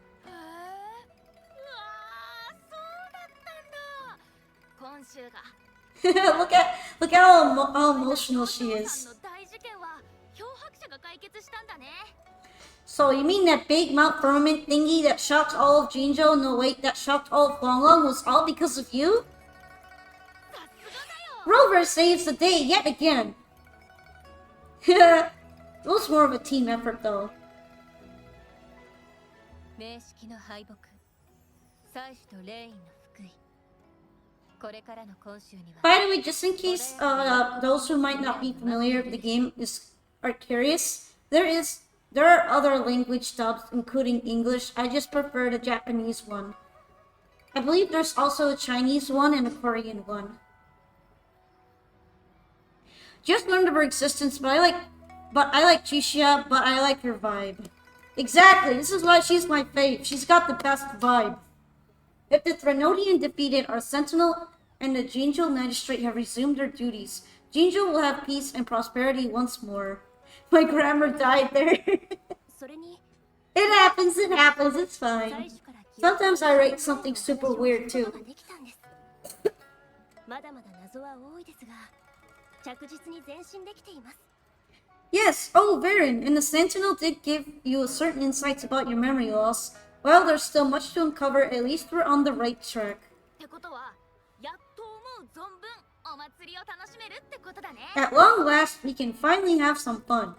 S1: look at how emotional she is. So you mean that big Mount Firmament thingy that shocked all of Jinzhou? No wait, that shocked all of Huanglong was all because of you? Rover saves the day yet again. It was more of a team effort though. By the way, just in case those who might not be familiar with the game are curious, there are other language dubs, including English. I just prefer the Japanese one. I believe there's also a Chinese one and a Korean one. Just learned of her existence, but I like Chixia, but I like her vibe. Exactly, this is why she's my fave. She's got the best vibe. If the Threnodian defeated, our Sentinel and the Jinzhou Magistrate have resumed their duties. Jinzhou will have peace and prosperity once more. My grammar died there. It happens, it's fine. Sometimes I write something super weird too. Yes, oh Varen, and the Sentinel did give you certain insights about your memory loss. Well, there's still much to uncover, at least we're on the right track. At long last, we can finally have some fun.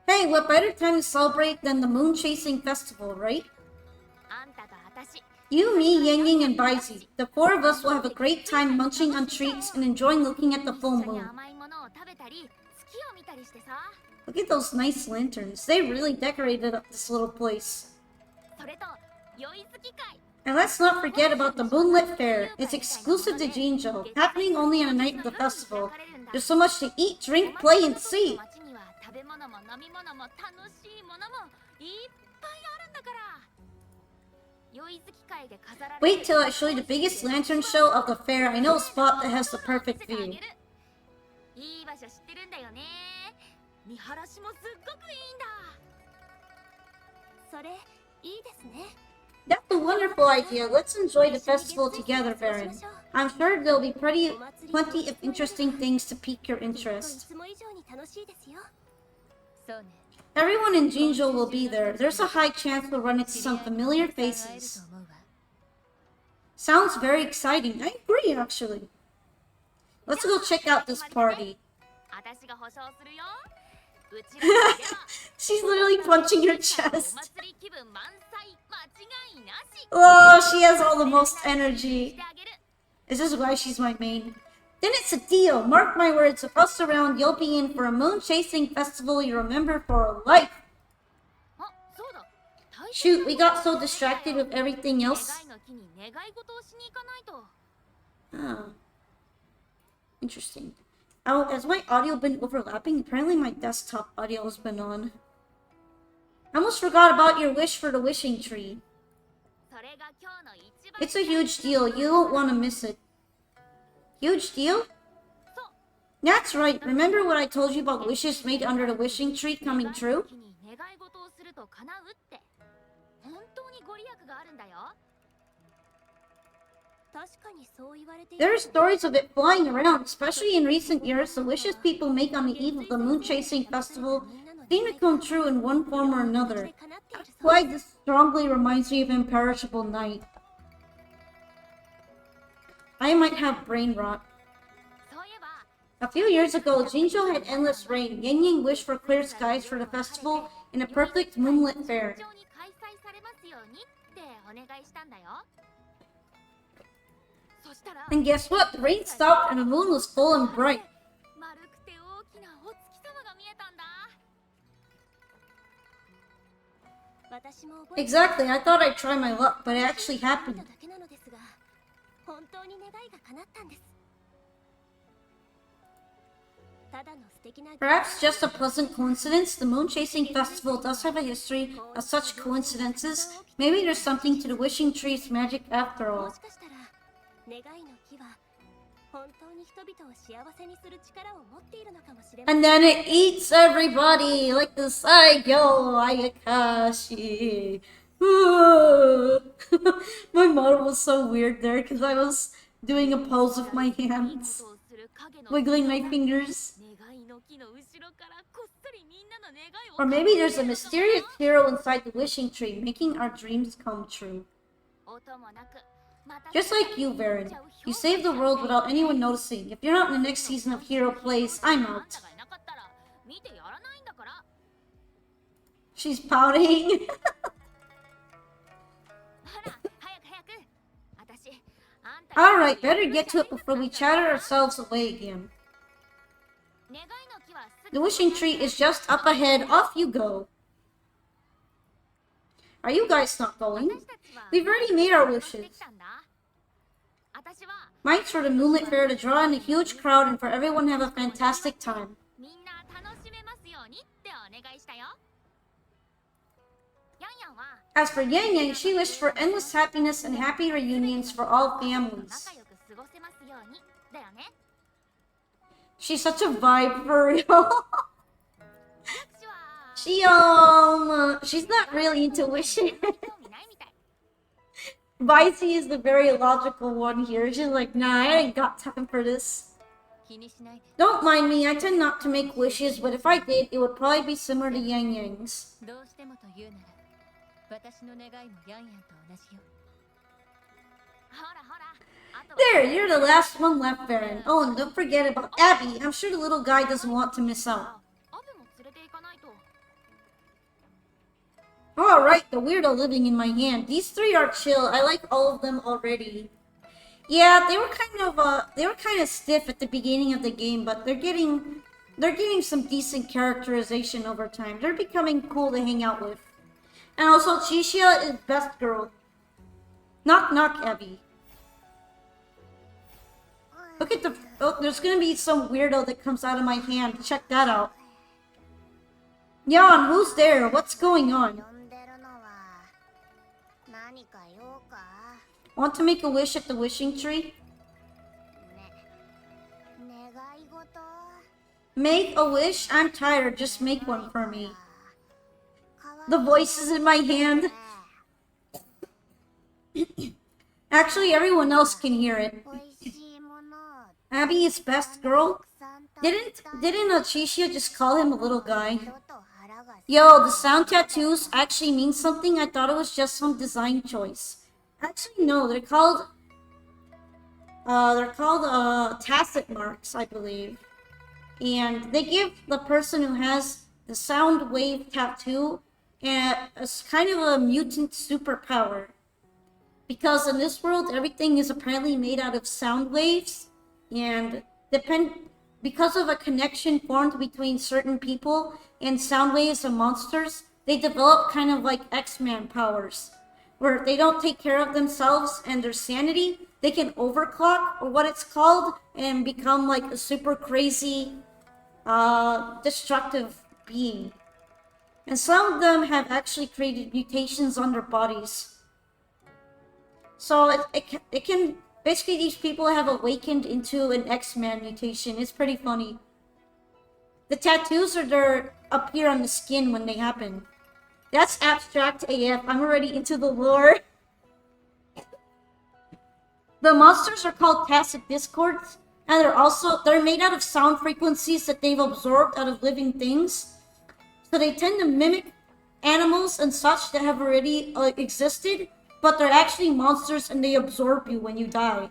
S1: Hey, what better time to celebrate than the Moon Chasing Festival, right? You, me, Yang Yang, and Zhezhi. The four of us will have a great time munching on treats and enjoying looking at the full moon. Look at those nice lanterns. They really decorated up this little place. And let's not forget about the Moonlit Fair. It's exclusive to Jinzhou, happening only on the night of the festival. There's so much to eat, drink, play, and see. Wait till I show you the biggest lantern show of the fair. I know a spot that has the perfect view. That's a wonderful idea. Let's enjoy the festival together, Baron. I'm sure there'll be plenty of interesting things to pique your interest. Everyone in Jinzhou will be there. There's a high chance we'll run into some familiar faces. Sounds very exciting. I agree, actually. Let's go check out this party. She's literally punching her chest. Oh, she has all the most energy. Is this why she's my main? Then it's a deal. Mark my words, if us around, you'll be in for a moon-chasing festival you remember for life. Shoot, we got so distracted with everything else. Oh. Interesting. Oh, has my audio been overlapping? Apparently my desktop audio has been on. I almost forgot about your wish for the wishing tree. It's a huge deal. You won't want to miss it. Huge deal? That's right. Remember what I told you about wishes made under the wishing tree coming true? There are stories of it flying around, especially in recent years. The wishes people make on the eve of the moon chasing festival seem to come true in one form or another. That's why this strongly reminds me of Imperishable Night. I might have brain rot. A few years ago, Jinzhou had endless rain. Yang Yang wished for clear skies for the festival in a perfect moonlit fair. And guess what? The rain stopped and the moon was full and bright. Exactly, I thought I'd try my luck, but it actually happened. Perhaps just a pleasant coincidence. The moon chasing festival does have a history of such coincidences. Maybe there's something to the wishing tree's magic after all. And then it eats everybody like the Saigo Ayakashi. My model was so weird there because I was doing a pose with my hands, wiggling my fingers. Or maybe there's a mysterious hero inside the wishing tree, making our dreams come true. Just like you, Baron. You saved the world without anyone noticing. If you're not in the next season of Hero Plays, I'm out. She's pouting. Alright, better get to it before we chatter ourselves away again. The wishing tree is just up ahead. Off you go. Are you guys not going? We've already made our wishes. Mine's for the Moonlit Fair to draw in a huge crowd and for everyone to have a fantastic time. As for Yang Yang, she wished for endless happiness and happy reunions for all families. She's such a vibe for real. She's not really into wishing. Zhezhi is the very logical one here. She's like, nah, I ain't got time for this. Don't mind me, I tend not to make wishes, but if I did, it would probably be similar to Yang Yang's. There, you're the last one left, Baron. Oh, and don't forget about Abby. I'm sure the little guy doesn't want to miss out. Alright, the weirdo living in my hand. These three are chill. I like all of them already. Yeah, they were kind of stiff at the beginning of the game, but they're getting some decent characterization over time. They're becoming cool to hang out with. And also, Chishia is best girl. Knock knock, Abby. Look at the... Oh, there's gonna be some weirdo that comes out of my hand. Check that out. Jan, who's there? What's going on? Want to make a wish at the wishing tree? Make a wish? I'm tired. Just make one for me. The voice is in my hand. Actually, everyone else can hear it. Abby is best girl? Didn't Chishia just call him a little guy? Yo, the sound tattoos actually mean something? I thought it was just some design choice. Actually, no, they're called tacit marks, I believe. And they give the person who has the sound wave tattoo a kind of a mutant superpower. Because in this world, everything is apparently made out of sound waves, and because of a connection formed between certain people and sound waves and monsters, they develop kind of like X-Men powers, where they don't take care of themselves and their sanity, they can overclock, or what it's called, and become like a super crazy, destructive being. And some of them have actually created mutations on their bodies. So it can... Basically, these people have awakened into an X-Men mutation. It's pretty funny. The tattoos appear on the skin when they happen. That's abstract AF. I'm already into the lore. The monsters are called tacit discords, and they're made out of sound frequencies that they've absorbed out of living things. So they tend to mimic animals and such that have already existed, but they're actually monsters and they absorb you when you die.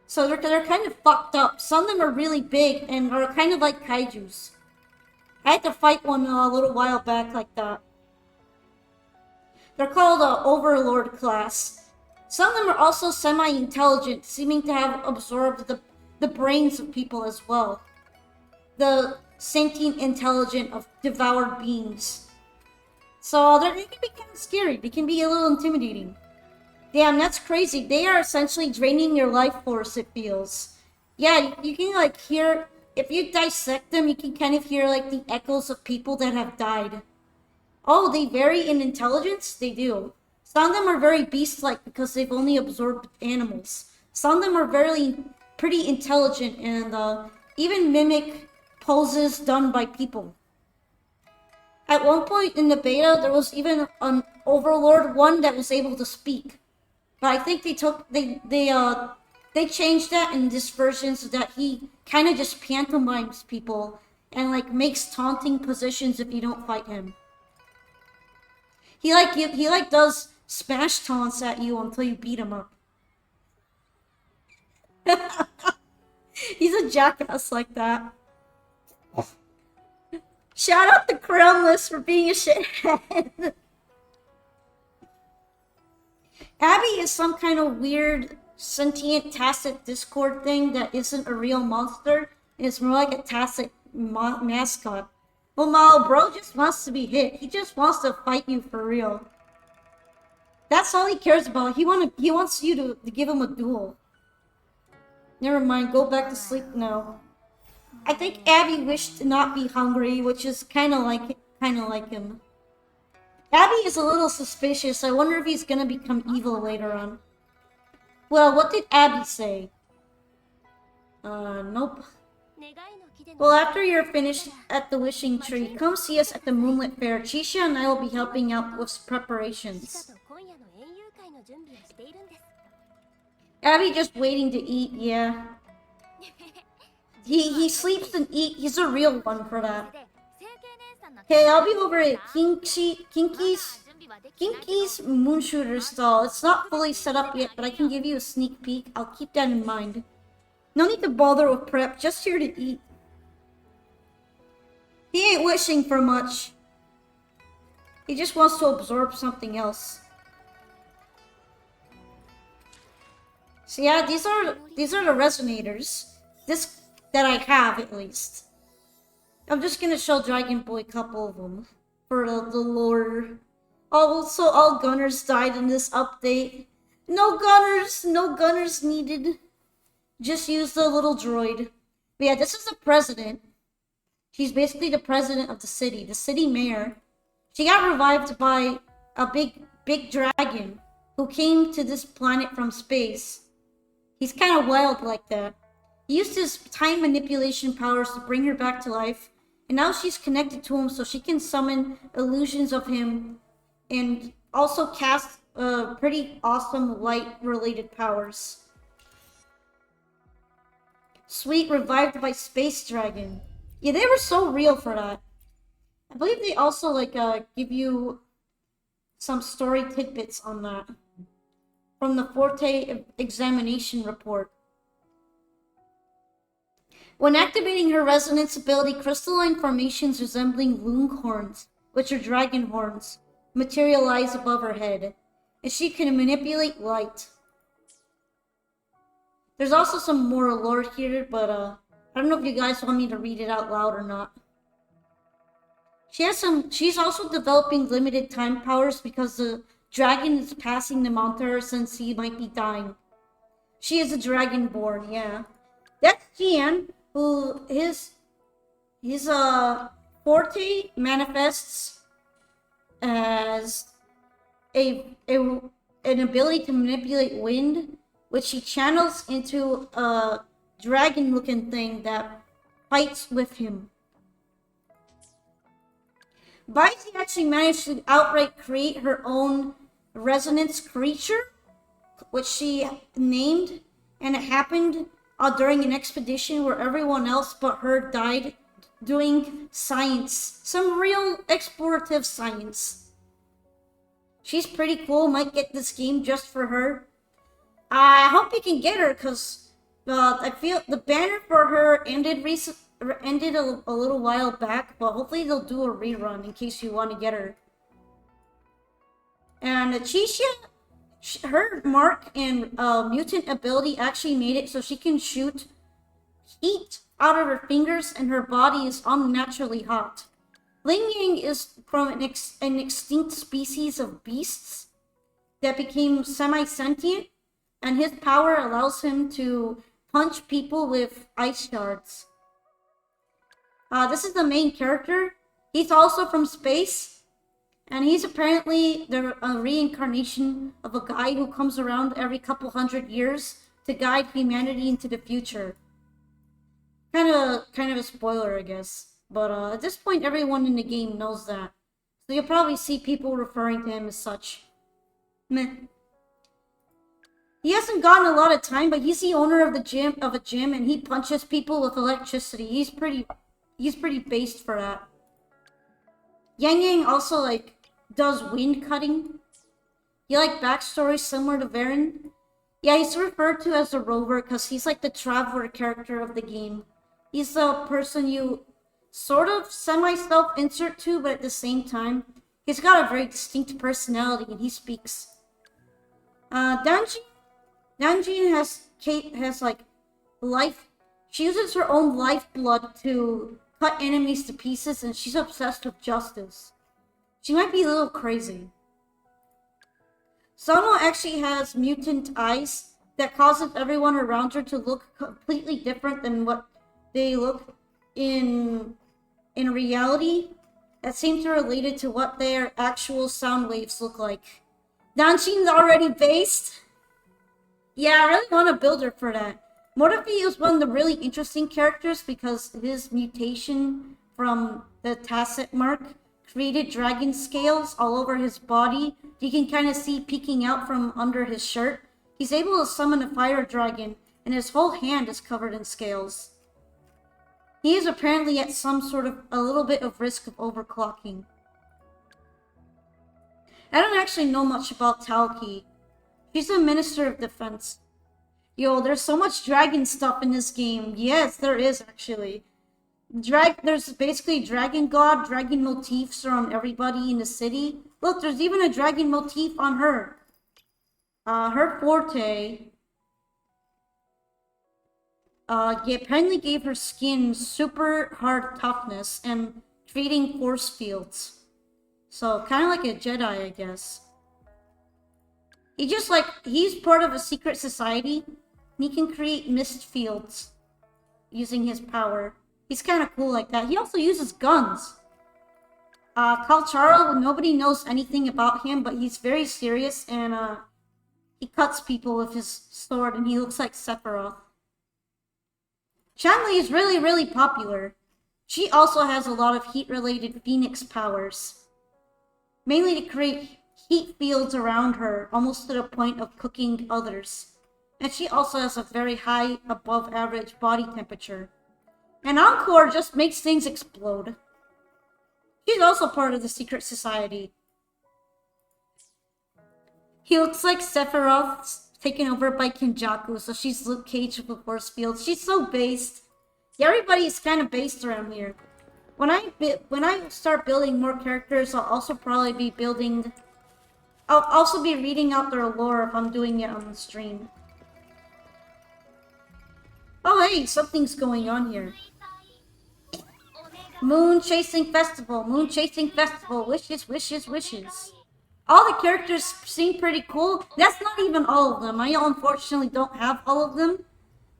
S1: So they're kind of fucked up. Some of them are really big and are kind of like kaijus. I had to fight one a little while back like that. They're called Overlord class. Some of them are also semi-intelligent, seeming to have absorbed the brains of people as well. The sentient intelligent of devoured beings. So they can be kind of scary. They can be a little intimidating. Damn, that's crazy. They are essentially draining your life force, it feels. Yeah, you can like hear... If you dissect them, you can kind of hear like the echoes of people that have died. Oh, they vary in intelligence? They do. Some of them are very beast-like because they've only absorbed animals. Some of them are pretty intelligent and even mimic poses done by people. At one point in the beta, there was even an Overlord one that was able to speak. But I think they changed that in this version so that he kind of just pantomimes people and like makes taunting positions if you don't fight him. He does smash taunts at you until you beat him up. He's a jackass like that. Shout out to Crownless for being a shithead. Abby is some kind of weird, sentient, tacit discord thing that isn't a real monster. It's more like a tacit mascot. Well, Mal, bro just wants to be hit. He just wants to fight you for real. That's all he cares about. He wants you to give him a duel. Never mind, go back to sleep now. I think Abby wished to not be hungry, which is kind of like him. Abby is a little suspicious. I wonder if he's gonna become evil later on. Well, what did Abby say? Nope. Well, after you're finished at the wishing tree, come see us at the Moonlit Fair. Chisha and I will be helping out with preparations. Abby just waiting to eat, yeah. He sleeps and eats. He's a real one for that. Okay, I'll be over at Kinky's Moonshooter stall. It's not fully set up yet, but I can give you a sneak peek. I'll keep that in mind. No need to bother with prep, just here to eat. He ain't wishing for much. He just wants to absorb something else. So yeah, these are the resonators. This that I have, at least. I'm just gonna show Dragon Boy a couple of them. for the lore. Also, all gunners died in this update. No gunners needed. Just use the little droid. But yeah, this is the president. She's basically the president of the city mayor. She got revived by a big dragon who came to this planet from space. He's kind of wild like that. He used his time manipulation powers to bring her back to life, and now she's connected to him so she can summon illusions of him and also cast pretty awesome light-related powers. Sweet, revived by Space Dragon. Yeah, they were so real for that. I believe they also give you some story tidbits on that from the Forte examination report. When activating her resonance ability, crystalline formations resembling loon horns, which are dragon horns, materialize above her head, and she can manipulate light. There's also some more lore here, but I don't know if you guys want me to read it out loud or not. She's also developing limited time powers because the dragon is passing them on to her since he might be dying. She is a dragonborn, yeah. That's Jian, who his forte manifests as an ability to manipulate wind, which he channels into a dragon-looking thing that fights with him. Baizi actually managed to outright create her own resonance creature, which she named, and it happened during an expedition where everyone else but her died doing science. Some real explorative science. She's pretty cool, might get this game just for her. I hope you can get her, because I feel the banner for her ended a little while back, but hopefully they'll do a rerun in case you want to get her. And Chisha, her mark and mutant ability actually made it so she can shoot heat out of her fingers and her body is unnaturally hot. Ling Yang is from an extinct species of beasts that became semi-sentient, and his power allows him to punch people with ice shards. This is the main character. He's also from space, and he's apparently the reincarnation of a guy who comes around every couple hundred years to guide humanity into the future. Kind of a spoiler, I guess. But at this point, everyone in the game knows that. So you'll probably see people referring to him as such. Meh. He hasn't gotten a lot of time, but he's the owner of a gym, and he punches people with electricity. He's pretty based for that. Yang Yang also does wind cutting. He backstory similar to Varen. Yeah, he's referred to as a rover because he's the traveler character of the game. He's the person you sort of semi-self-insert to, but at the same time, he's got a very distinct personality and he speaks. Danjin has life. She uses her own lifeblood to cut enemies to pieces, and she's obsessed with justice. She might be a little crazy. Sono actually has mutant eyes that causes everyone around her to look completely different than what they look in reality. That seems related to what their actual sound waves look like. Danshin's already based. Yeah, I really want to build her for that. Morphe is one of the really interesting characters because his mutation from the Tacit mark created dragon scales all over his body. You can kind of see peeking out from under his shirt. He's able to summon a fire dragon, and his whole hand is covered in scales. He is apparently at a little bit of risk of overclocking. I don't actually know much about Taoki. She's the Minister of Defense. Yo, there's so much dragon stuff in this game. Yes, there is actually. There's basically dragon god, dragon motifs around everybody in the city. Look, there's even a dragon motif on her. Her forte apparently gave her skin super hard toughness and creating force fields. So, kind of like a Jedi, I guess. He's part of a secret society. And he can create mist fields using his power. He's kind of cool like that. He also uses guns. Kalcharo, nobody knows anything about him, but he's very serious and he cuts people with his sword and he looks like Sephiroth. Shanley is really, really popular. She also has a lot of heat-related phoenix powers. Mainly to create heat fields around her, almost to the point of cooking others. And she also has a very high, above-average body temperature. And Encore just makes things explode. She's also part of the secret society. He looks like Sephiroth taken over by Kenjaku, so she's Luke Cage with the force field. She's so based. Yeah, everybody's kind of based around here. When I start building more characters, I'll also probably be building... I'll also be reading out their lore if I'm doing it on the stream. Oh hey, something's going on here. Moon Chasing Festival, Moon Chasing Festival, wishes, wishes, wishes. All the characters seem pretty cool. That's not even all of them. I unfortunately don't have all of them.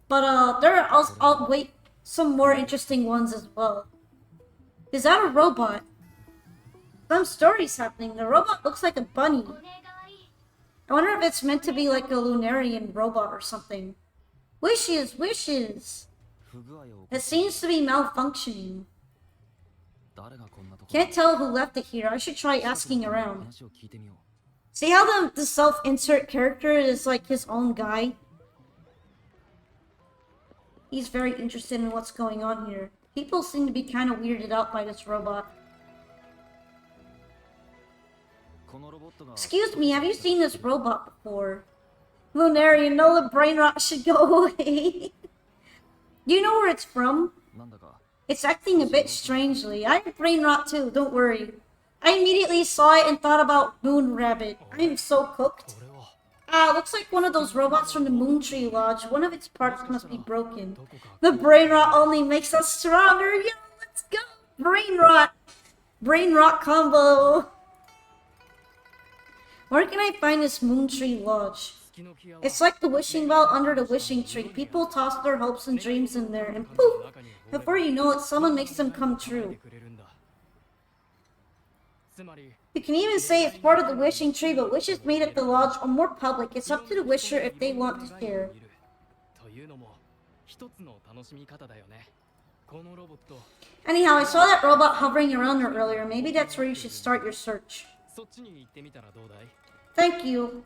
S1: But there are also, wait, some more interesting ones as well. Is that a robot? Some story's happening. The robot looks like a bunny. I wonder if it's meant to be like a Lunarian robot or something. Wishes, wishes. It seems to be malfunctioning. Can't tell who left it here. I should try asking around. See how the self-insert character is like his own guy? He's very interested in what's going on here. People seem to be kind of weirded out by this robot. Excuse me, have you seen this robot before? Lunarian, no, the brain rot should go away. Do you know where it's from? It's acting a bit strangely. I have brain rot too, don't worry. I immediately saw it and thought about Moon Rabbit. I am so cooked. Looks like one of those robots from the Moon Tree Lodge. One of its parts must be broken. The brain rot only makes us stronger. Yo, let's go! Brain rot! Brain rot combo! Where can I find this Moon Tree Lodge? It's like the wishing well under the wishing tree. People toss their hopes and dreams in there, and poof! Before you know it, someone makes them come true. You can even say it's part of the wishing tree, but wishes made at the lodge are more public. It's up to the wisher if they want to share. Anyhow, I saw that robot hovering around her earlier. Maybe that's where you should start your search. Thank you.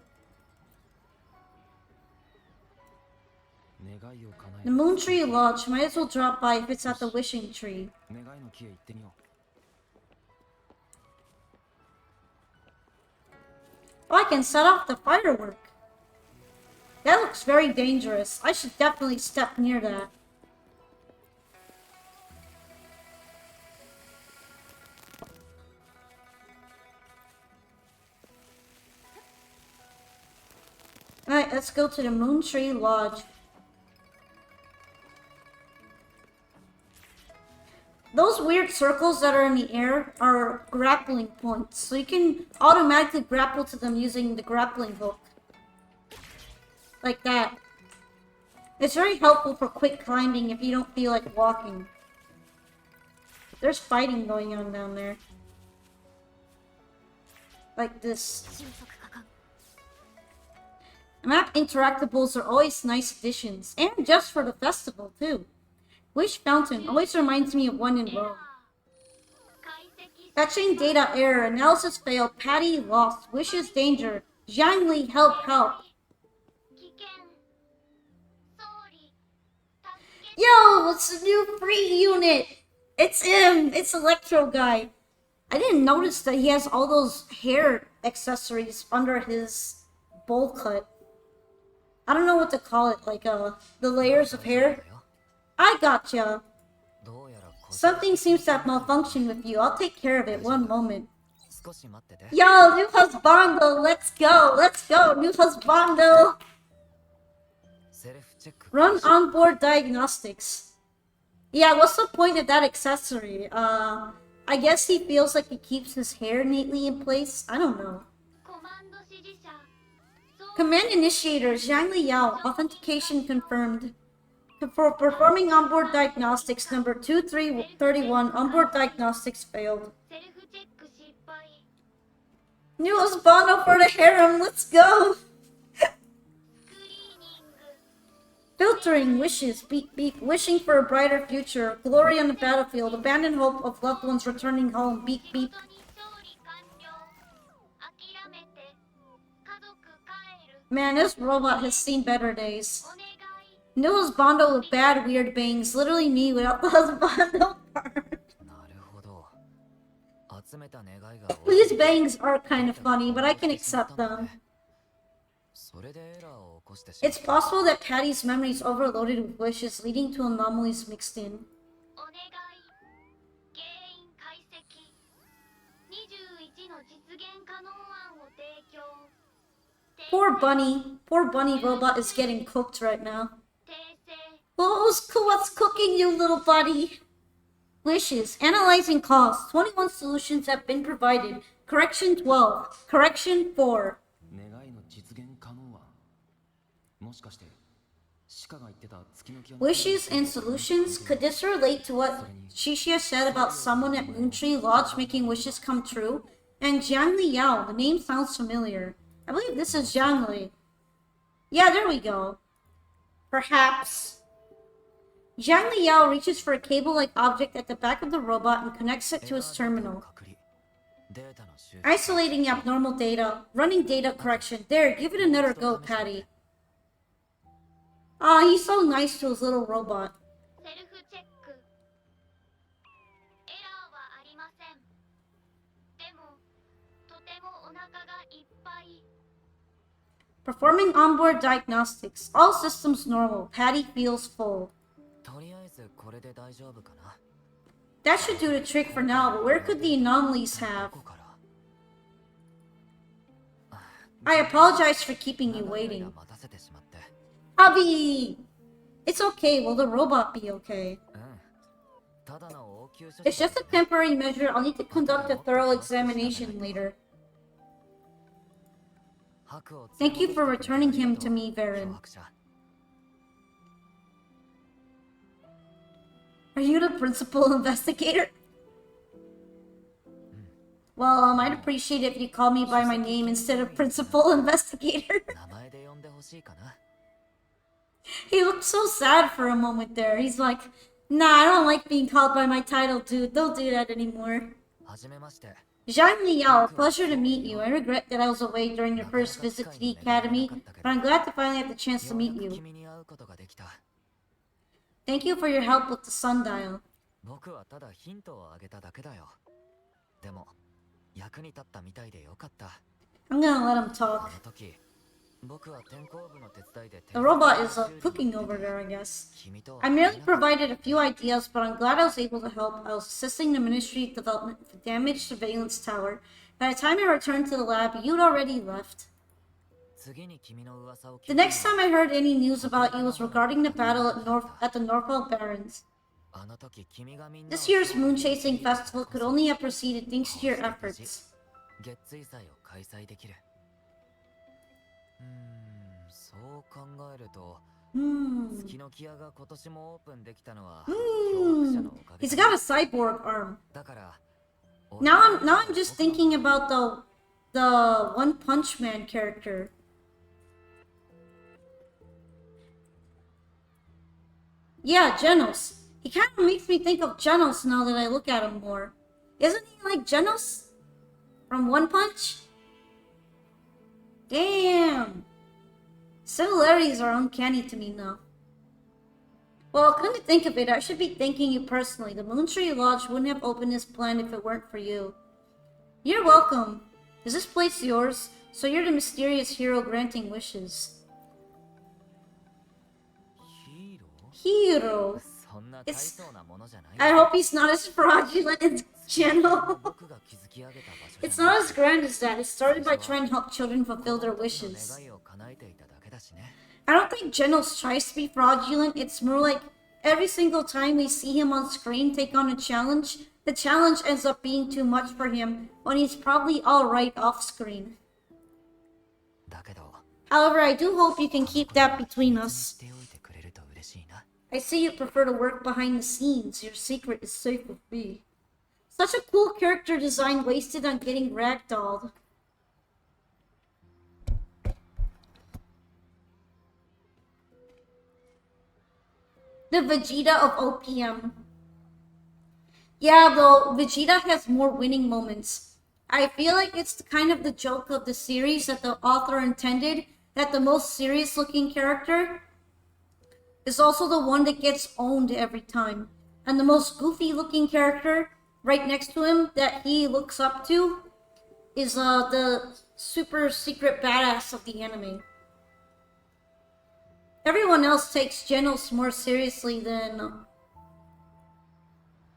S1: The Moon Tree Lodge. Might as well drop by if it's at the wishing tree. Oh, I can set off the firework. That looks very dangerous. I should definitely step near that. Alright, let's go to the Moon Tree Lodge. Those weird circles that are in the air are grappling points, so you can automatically grapple to them using the grappling hook. Like that. It's very helpful for quick climbing if you don't feel like walking. There's fighting going on down there. Like this. Map interactables are always nice additions, and just for the festival too. Wish Fountain always reminds me of one in Rome. Fetching data error, analysis failed, Patty lost, wishes danger, Zhangli help help. Yo, it's a new free unit! It's him! It's Electro Guy. I didn't notice that he has all those hair accessories under his bowl cut. I don't know what to call it, like the layers of hair. I gotcha. Something seems to have malfunctioned with you. I'll take care of it. One moment. Yo, new husbando. Let's go. Let's go. New husbando. Run onboard diagnostics. Yeah, what's the point of that accessory? I I guess he feels like he keeps his hair neatly in place. I don't know. Command initiator Zhang Yao. Authentication confirmed. For performing onboard diagnostics number 2331, onboard diagnostics failed. New Osbano for the harem, let's go! Filtering wishes, beep beep, wishing for a brighter future, glory on the battlefield, abandoned hope of loved ones returning home, beep beep. Man, this robot has seen better days. New Husbando with bad weird bangs, literally me without the Husbando part. These bangs are kind of funny, but I can accept them. It's possible that Patty's memory is overloaded with wishes, leading to anomalies mixed in. Poor bunny robot is getting cooked right now. What's cooking you, little buddy? Wishes. Analyzing costs. 21 solutions have been provided. Correction 12. Correction 4. Wishes and solutions? Could this relate to what Shishia said about someone at Moontree Lodge making wishes come true? And Jiang Liao, the name sounds familiar. I believe this is Jiang Li. Yeah, there we go. Perhaps. Jiang Liao reaches for a cable-like object at the back of the robot and connects it to his terminal. Isolating abnormal data. Running data correction. There, give it another go, Patty. Aw, he's so nice to his little robot. Performing onboard diagnostics. All systems normal. Patty feels full. That should do the trick for now, but where could the anomalies have? I apologize for keeping you waiting. Hubby! It's okay, will the robot be okay? It's just a temporary measure, I'll need to conduct a thorough examination later. Thank you for returning him to me, Varen. Are you the principal investigator? Well, I'd appreciate it if you call me by my name instead of principal investigator. He looked so sad for a moment there. He's like, nah, I don't like being called by my title, dude. Don't do that anymore. Zhang Liao, pleasure to meet you. I regret that I was away during your first visit to the academy, but I'm glad to finally have the chance to meet you. Thank you for your help with the sundial. I'm gonna let him talk. The robot is cooking over there, I guess. I merely provided a few ideas, but I'm glad I was able to help. I was assisting the Ministry of Development with the damaged surveillance tower. By the time I returned to the lab, you'd already left. The next time I heard any news about you was regarding the battle at the Norfall Barrens. This year's moon-chasing festival could only have proceeded thanks to your efforts. He's got a cyborg arm. Now I'm just thinking about the One Punch Man character. Yeah, Genos. He kind of makes me think of Genos now that I look at him more. Isn't he like Genos from One Punch? Damn. Similarities are uncanny to me now. Well, come to think of it, I should be thanking you personally. The Moontree Lodge wouldn't have opened this plan if it weren't for you. You're welcome. Is this place yours? So you're the mysterious hero granting wishes. Hero? I hope he's not as fraudulent as General. It's not as grand as that. It started by trying to help children fulfill their wishes. I don't think Genos tries to be fraudulent. It's more like every single time we see him on screen take on a challenge, the challenge ends up being too much for him when he's probably alright off screen. However, I do hope you can keep that between us. I see you prefer to work behind the scenes. Your secret is safe with me. Such a cool character design wasted on getting ragdolled. The Vegeta of OPM. Yeah, though, Vegeta has more winning moments. I feel like it's kind of the joke of the series that the author intended, that the most serious-looking character is also the one that gets owned every time. And the most goofy-looking character right next to him that he looks up to is the super secret badass of the anime. Everyone else takes Genos more seriously than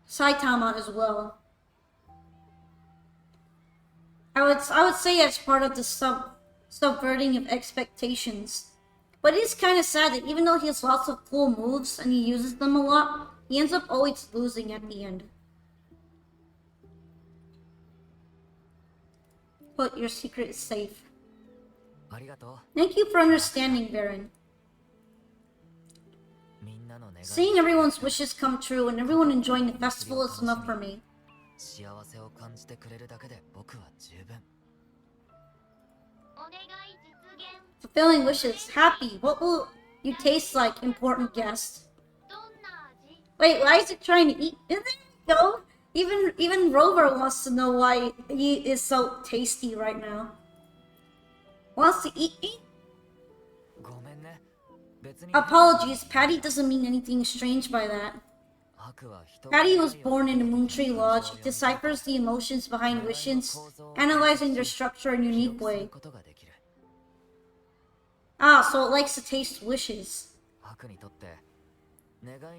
S1: Saitama as well. I would say it's part of the subverting of expectations. But it's kind of sad that even though he has lots of cool moves and he uses them a lot, he ends up always losing at the end. But your secret is safe. Thank you for understanding, Baron. Seeing everyone's wishes come true and everyone enjoying the festival is enough for me. Fulfilling wishes. Happy. What will you taste like, important guest? Wait, why is it trying to eat? There you go. Even Rover wants to know why he is so tasty right now. Wants to eat me? Apologies, Patty doesn't mean anything strange by that. Patty was born in the Moontree Lodge. It deciphers the emotions behind wishes, analyzing their structure in a unique way. Ah, so it likes to taste wishes.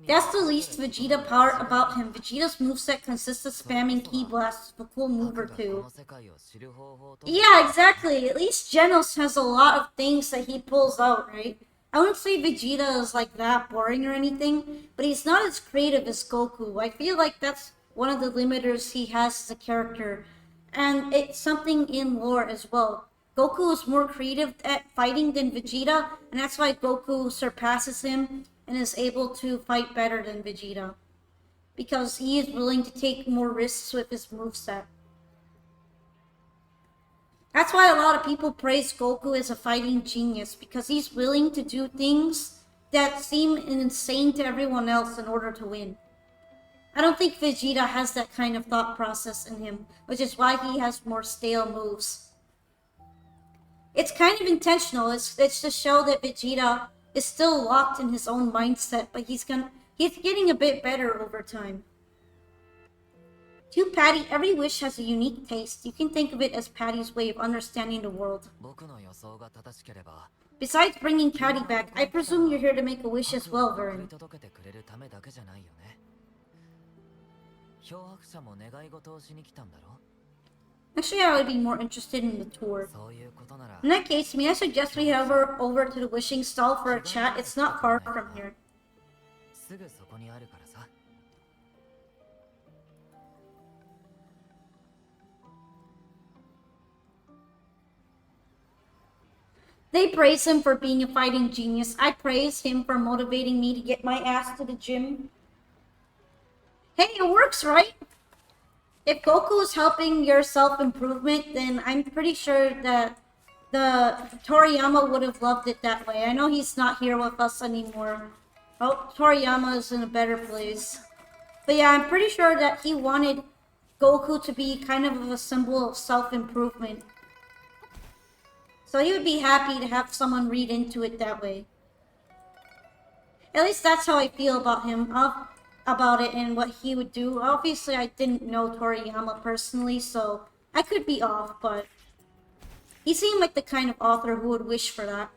S1: That's the least Vegeta part about him. Vegeta's moveset consists of spamming ki blasts with a cool move or two. Yeah, exactly. At least Genos has a lot of things that he pulls out, right? I wouldn't say Vegeta is like that boring or anything, but he's not as creative as Goku. I feel like that's one of the limiters he has as a character. And it's something in lore as well. Goku is more creative at fighting than Vegeta, and that's why Goku surpasses him and is able to fight better than Vegeta. Because he is willing to take more risks with his moveset. That's why a lot of people praise Goku as a fighting genius, because he's willing to do things that seem insane to everyone else in order to win. I don't think Vegeta has that kind of thought process in him, which is why he has more stale moves. It's kind of intentional. It's to show that Vegeta is still locked in his own mindset, but he's getting a bit better over time. To Patty, every wish has a unique taste. You can think of it as Patty's way of understanding the world. Besides bringing Patty back, I presume you're here to make a wish as well, Vern. Actually, I would be more interested in the tour. In that case, may I suggest we head over to the wishing stall for a chat? It's not far from here. They praise him for being a fighting genius. I praise him for motivating me to get my ass to the gym. Hey, it works, right? If Goku is helping your self-improvement, then I'm pretty sure that the Toriyama would have loved it that way. I know he's not here with us anymore. Oh, Toriyama is in a better place. But yeah, I'm pretty sure that he wanted Goku to be kind of a symbol of self-improvement. So he would be happy to have someone read into it that way. At least that's how I feel about him, about it and what he would do. Obviously, I didn't know Toriyama personally, so I could be off, but he seemed like the kind of author who would wish for that.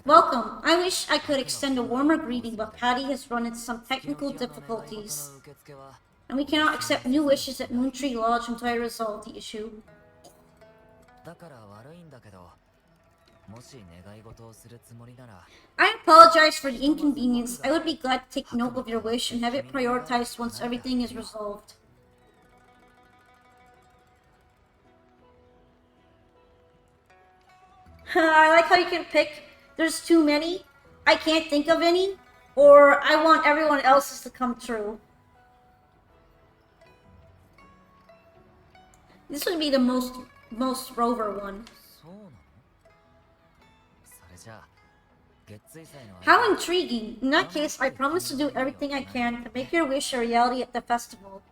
S1: Welcome. I wish I could extend a warmer greeting, but Patty has run into some technical difficulties, and we cannot accept new wishes at Moontree Lodge until I resolve the issue. I apologize for the inconvenience. I would be glad to take note of your wish and have it prioritized once everything is resolved. I like how you can pick. There's too many. I can't think of any. Or I want everyone else's to come true. This would be the most rover one. How intriguing. In that case, I promise to do everything I can to make your wish a reality at the festival.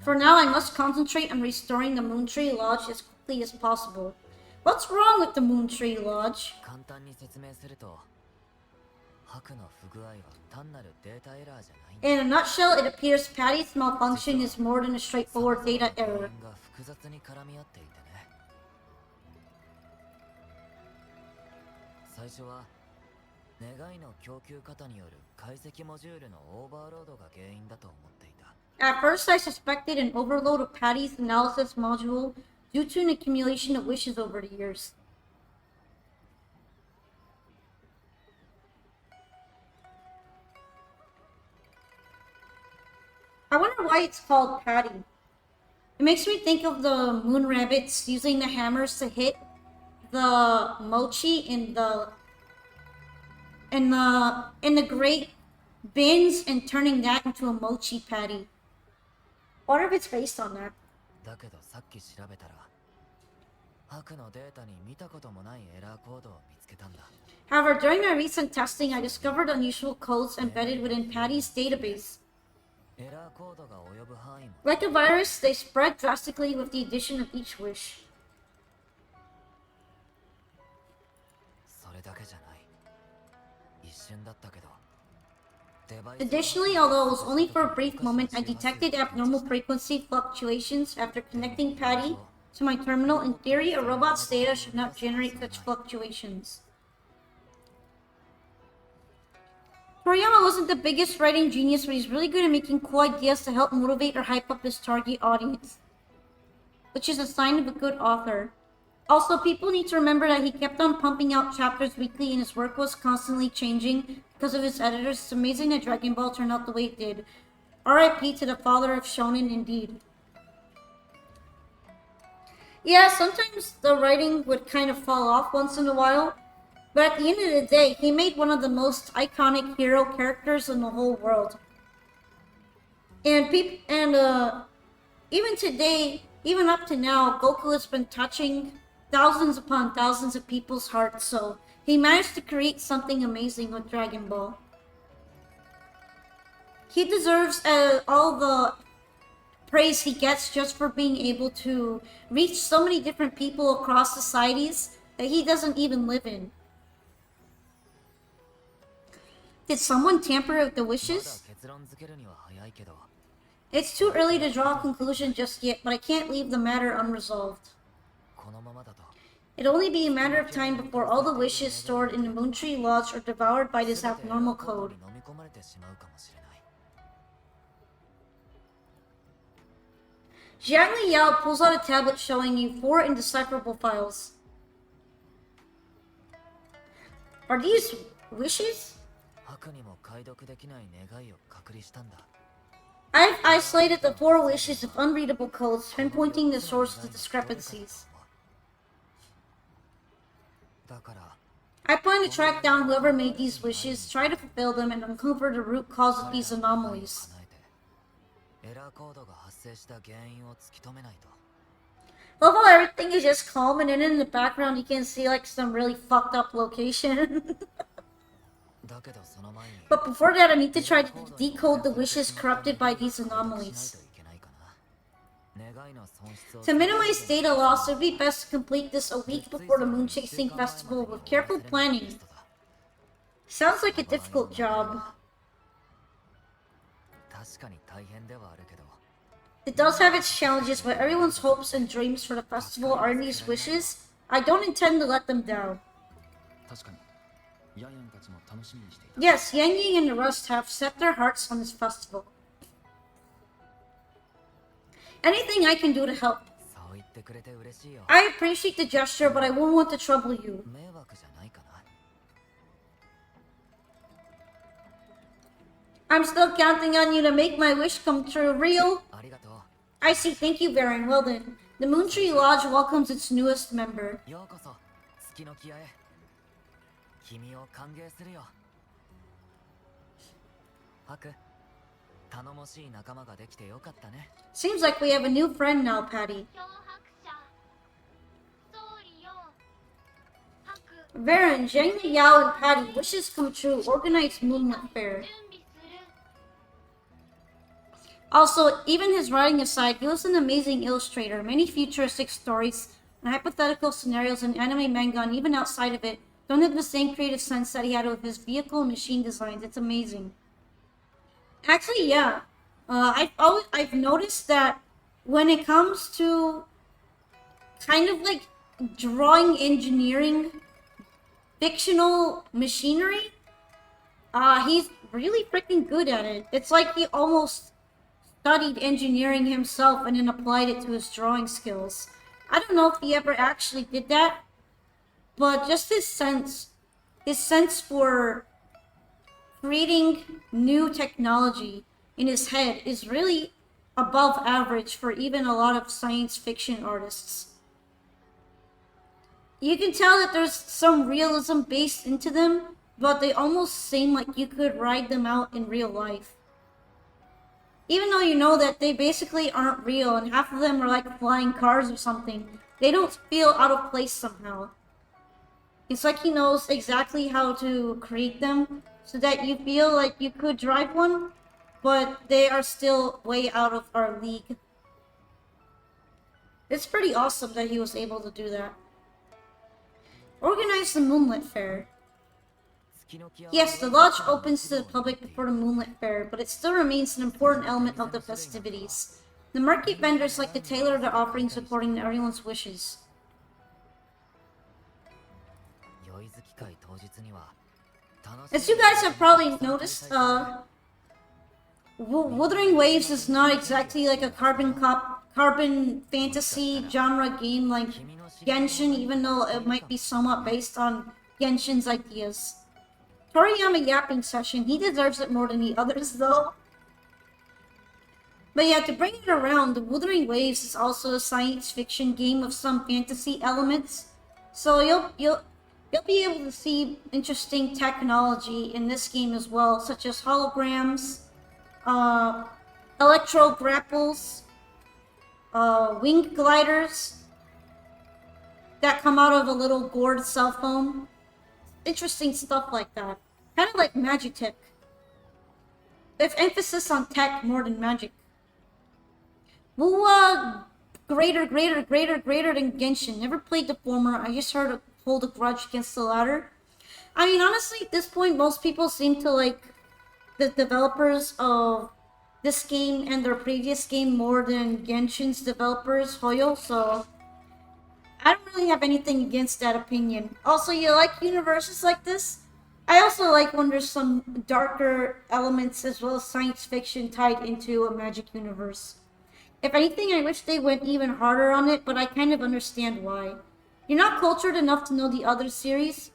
S1: For now, I must concentrate on restoring the Moon Tree Lodge as quickly as possible. What's wrong with the Moon Tree Lodge? In a nutshell, it appears Patty's malfunction is more than a straightforward data error. At first, I suspected an overload of Patty's analysis module due to an accumulation of wishes over the years. I wonder why it's called Patty. It makes me think of the moon rabbits using the hammers to hit the mochi in the great bins and turning that into a mochi patty. I wonder if it's based on that. However, during my recent testing, I discovered unusual codes embedded within Patty's database. Like a virus, they spread drastically with the addition of each wish. Additionally, although it was only for a brief moment, I detected abnormal frequency fluctuations after connecting Patty to my terminal. In theory, a robot's data should not generate such fluctuations. Toriyama wasn't the biggest writing genius, but he's really good at making cool ideas to help motivate or hype up his target audience, which is a sign of a good author. Also, people need to remember that he kept on pumping out chapters weekly and his work was constantly changing because of his editors. It's amazing that Dragon Ball turned out the way it did. R.I.P. to the father of shonen indeed. Yeah, sometimes the writing would kind of fall off once in a while. But at the end of the day, he made one of the most iconic hero characters in the whole world. And even today, even up to now, Goku has been touching thousands upon thousands of people's hearts, so he managed to create something amazing with Dragon Ball. He deserves all the praise he gets just for being able to reach so many different people across societies that he doesn't even live in. Did someone tamper with the wishes? It's too early to draw a conclusion just yet, but I can't leave the matter unresolved. It'll only be a matter of time before all the wishes stored in the Moon Tree Lodge are devoured by this abnormal code. Jiang Liao pulls out a tablet showing you 4 indecipherable files. Are these wishes? I've isolated the 4 wishes of unreadable codes, pinpointing the source of the discrepancies. I plan to track down whoever made these wishes, try to fulfill them, and uncover the root cause of these anomalies. Love how everything is just calm, and then in the background you can see like some really fucked up location. But before that, I need to try to decode the wishes corrupted by these anomalies. To minimize data loss, it would be best to complete this a week before the Moon Chasing Festival with careful planning. Sounds like a difficult job. It does have its challenges, but everyone's hopes and dreams for the festival are in these wishes. I don't intend to let them down. Yes, Yang Ying and the rest have set their hearts on this festival. Anything I can do to help.
S2: そう言ってくれて嬉しいよ。
S1: I appreciate the gesture, but I won't want to trouble you.
S2: 迷惑じゃないかな。
S1: I'm still counting on you to make my wish come true. Real?
S2: ありがとう。
S1: I see. Thank you, Baron. Well then. The Moon Tree Lodge welcomes its newest member.
S2: ようこそ月の木屋へ。君を歓迎するよ。ハク、頼もしい仲間ができてよかったね。
S1: Seems like we have a new friend now, Patty.
S3: 漂白者総理よ白
S1: Baron, Zheng, Yao, and Patty, wishes come true. Organize Moonlit Fair.
S3: 準備する
S1: Also, even his writing aside, he was an amazing illustrator. Many futuristic stories and hypothetical scenarios in anime, manga, and even outside of it don't have the same creative sense that he had with his vehicle and machine designs. It's amazing. Actually, yeah. I've noticed that when it comes to kind of like drawing engineering fictional machinery, he's really freaking good at it. It's like he almost studied engineering himself and then applied it to his drawing skills. I don't know if he ever actually did that, but just his sense for creating new technology in his head is really above average for even a lot of science fiction artists. You can tell that there's some realism based into them, but they almost seem like you could ride them out in real life. Even though you know that they basically aren't real and half of them are like flying cars or something, they don't feel out of place somehow. It's like he knows exactly how to create them so that you feel like you could drive one, but they are still way out of our league. It's pretty awesome that he was able to do that. Organize the Moonlit Fair. Yes, the lodge opens to the public before the Moonlit Fair, but it still remains an important element of the festivities. The market vendors like to tailor their offerings according to everyone's wishes. As you guys have probably noticed, Wuthering Waves is not exactly like a carbon fantasy genre game like Genshin, even though it might be somewhat based on Genshin's ideas. Toriyama yapping session, he deserves it more than the others though. But yeah, to bring it around, the Wuthering Waves is also a science fiction game of some fantasy elements. So you'll be able to see interesting technology in this game as well, such as holograms, electro grapples, winged gliders that come out of a little gourd cell phone. Interesting stuff like that. Kind of like Magitech. With emphasis on tech more than magic. Wuwa, greater than Genshin. Never played the former, I just heard it hold a grudge against the latter. I mean, honestly, at this point, most people seem to like the developers of this game and their previous game more than Genshin's developers, Hoyo, so I don't really have anything against that opinion. Also, you like universes like this? I also like when there's some darker elements as well as science fiction tied into a magic universe. If anything, I wish they went even harder on it, but I kind of understand why. You're not cultured enough to know the other series.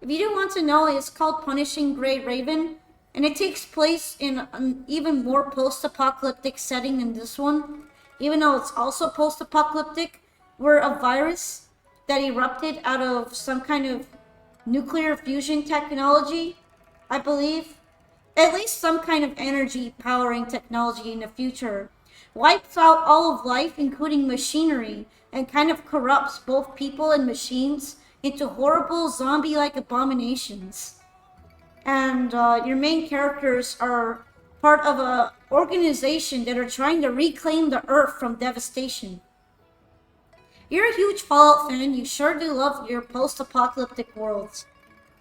S1: If you do want to know, it's called Punishing Grey Raven, and it takes place in an even more post-apocalyptic setting than this one. Even though it's also post-apocalyptic, where a virus that erupted out of some kind of nuclear fusion technology, I believe, at least some kind of energy powering technology in the future, wipes out all of life, including machinery, and kind of corrupts both people and machines into horrible zombie-like abominations. And your main characters are part of an organization that are trying to reclaim the Earth from devastation. You're a huge Fallout fan, you sure do love your post-apocalyptic worlds.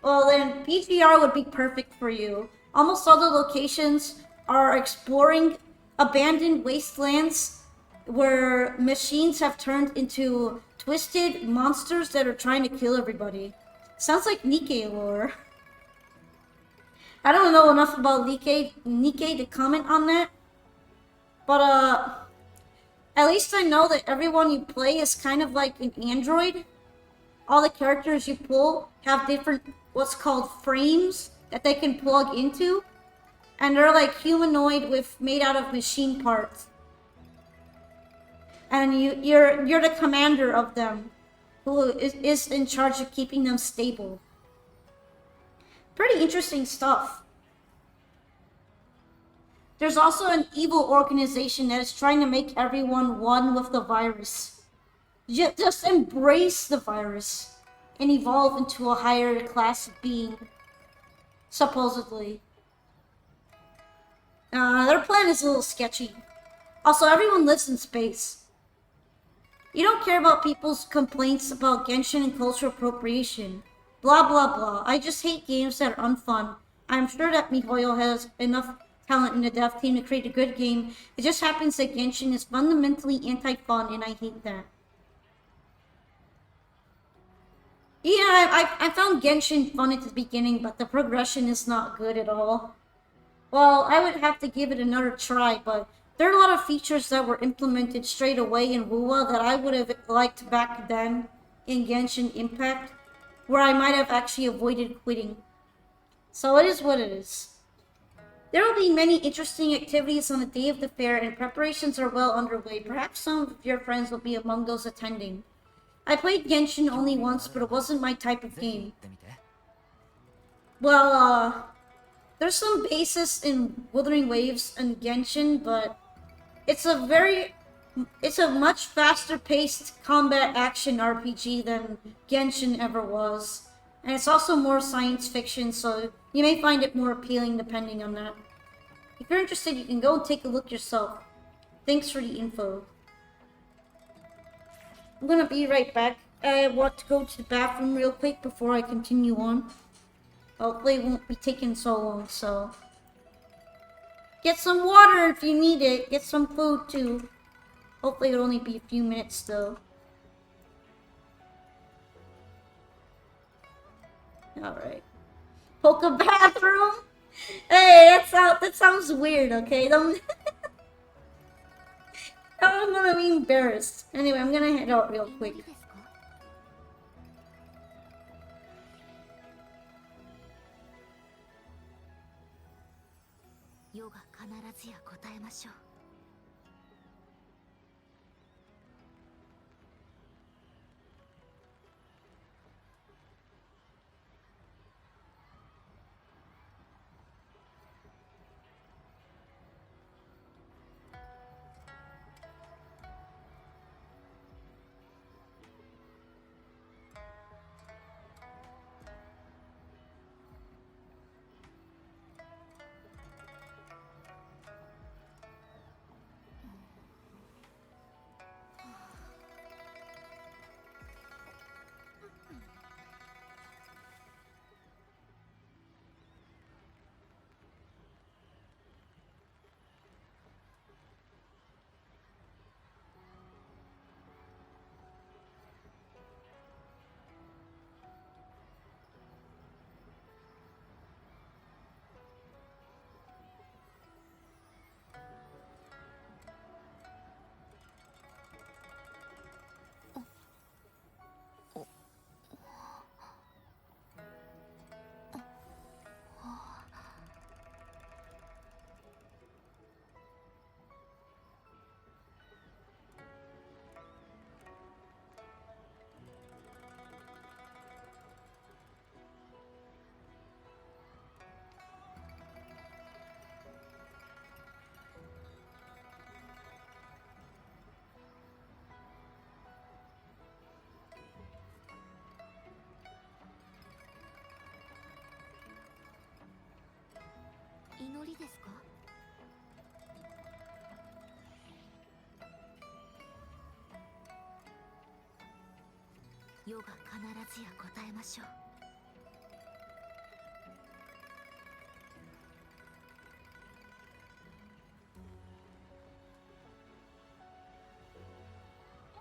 S1: Well then, PGR would be perfect for you. Almost all the locations are exploring abandoned wastelands where machines have turned into twisted monsters that are trying to kill everybody. Sounds like Nikkei lore. I don't know enough about Nikkei to comment on that. But At least I know that everyone you play is kind of like an android. All the characters you pull have different, what's called frames that they can plug into. And they're like humanoid made out of machine parts. And you're the commander of them, who is in charge of keeping them stable. Pretty interesting stuff. There's also an evil organization that is trying to make everyone one with the virus. Just embrace the virus and evolve into a higher class being, supposedly. Their plan is a little sketchy. Also, everyone lives in space. You don't care about people's complaints about Genshin and cultural appropriation. Blah blah blah. I just hate games that are unfun. I'm sure that MiHoYo has enough talent in the dev team to create a good game. It just happens that Genshin is fundamentally anti-fun, and I hate that. Yeah, I found Genshin fun at the beginning, but the progression is not good at all. Well, I would have to give it another try, but there are a lot of features that were implemented straight away in WoWa that I would have liked back then in Genshin Impact, where I might have actually avoided quitting. So it is what it is. There will be many interesting activities on the day of the fair, and preparations are well underway. Perhaps some of your friends will be among those attending. I played Genshin only once, but it wasn't my type of game. Well, there's some basis in Wuthering Waves and Genshin, but it's a much faster paced combat action RPG than Genshin ever was. And it's also more science fiction, so you may find it more appealing depending on that. If you're interested, you can go and take a look yourself. Thanks for the info. I'm gonna be right back. I want to go to the bathroom real quick before I continue on. Hopefully it won't be taking so long, so... Get some water if you need it. Get some food too. Hopefully it'll only be a few minutes though. Alright. Poka bathroom? Hey, that sounds weird, okay? I'm gonna be embarrassed. Anyway, I'm gonna head out real quick.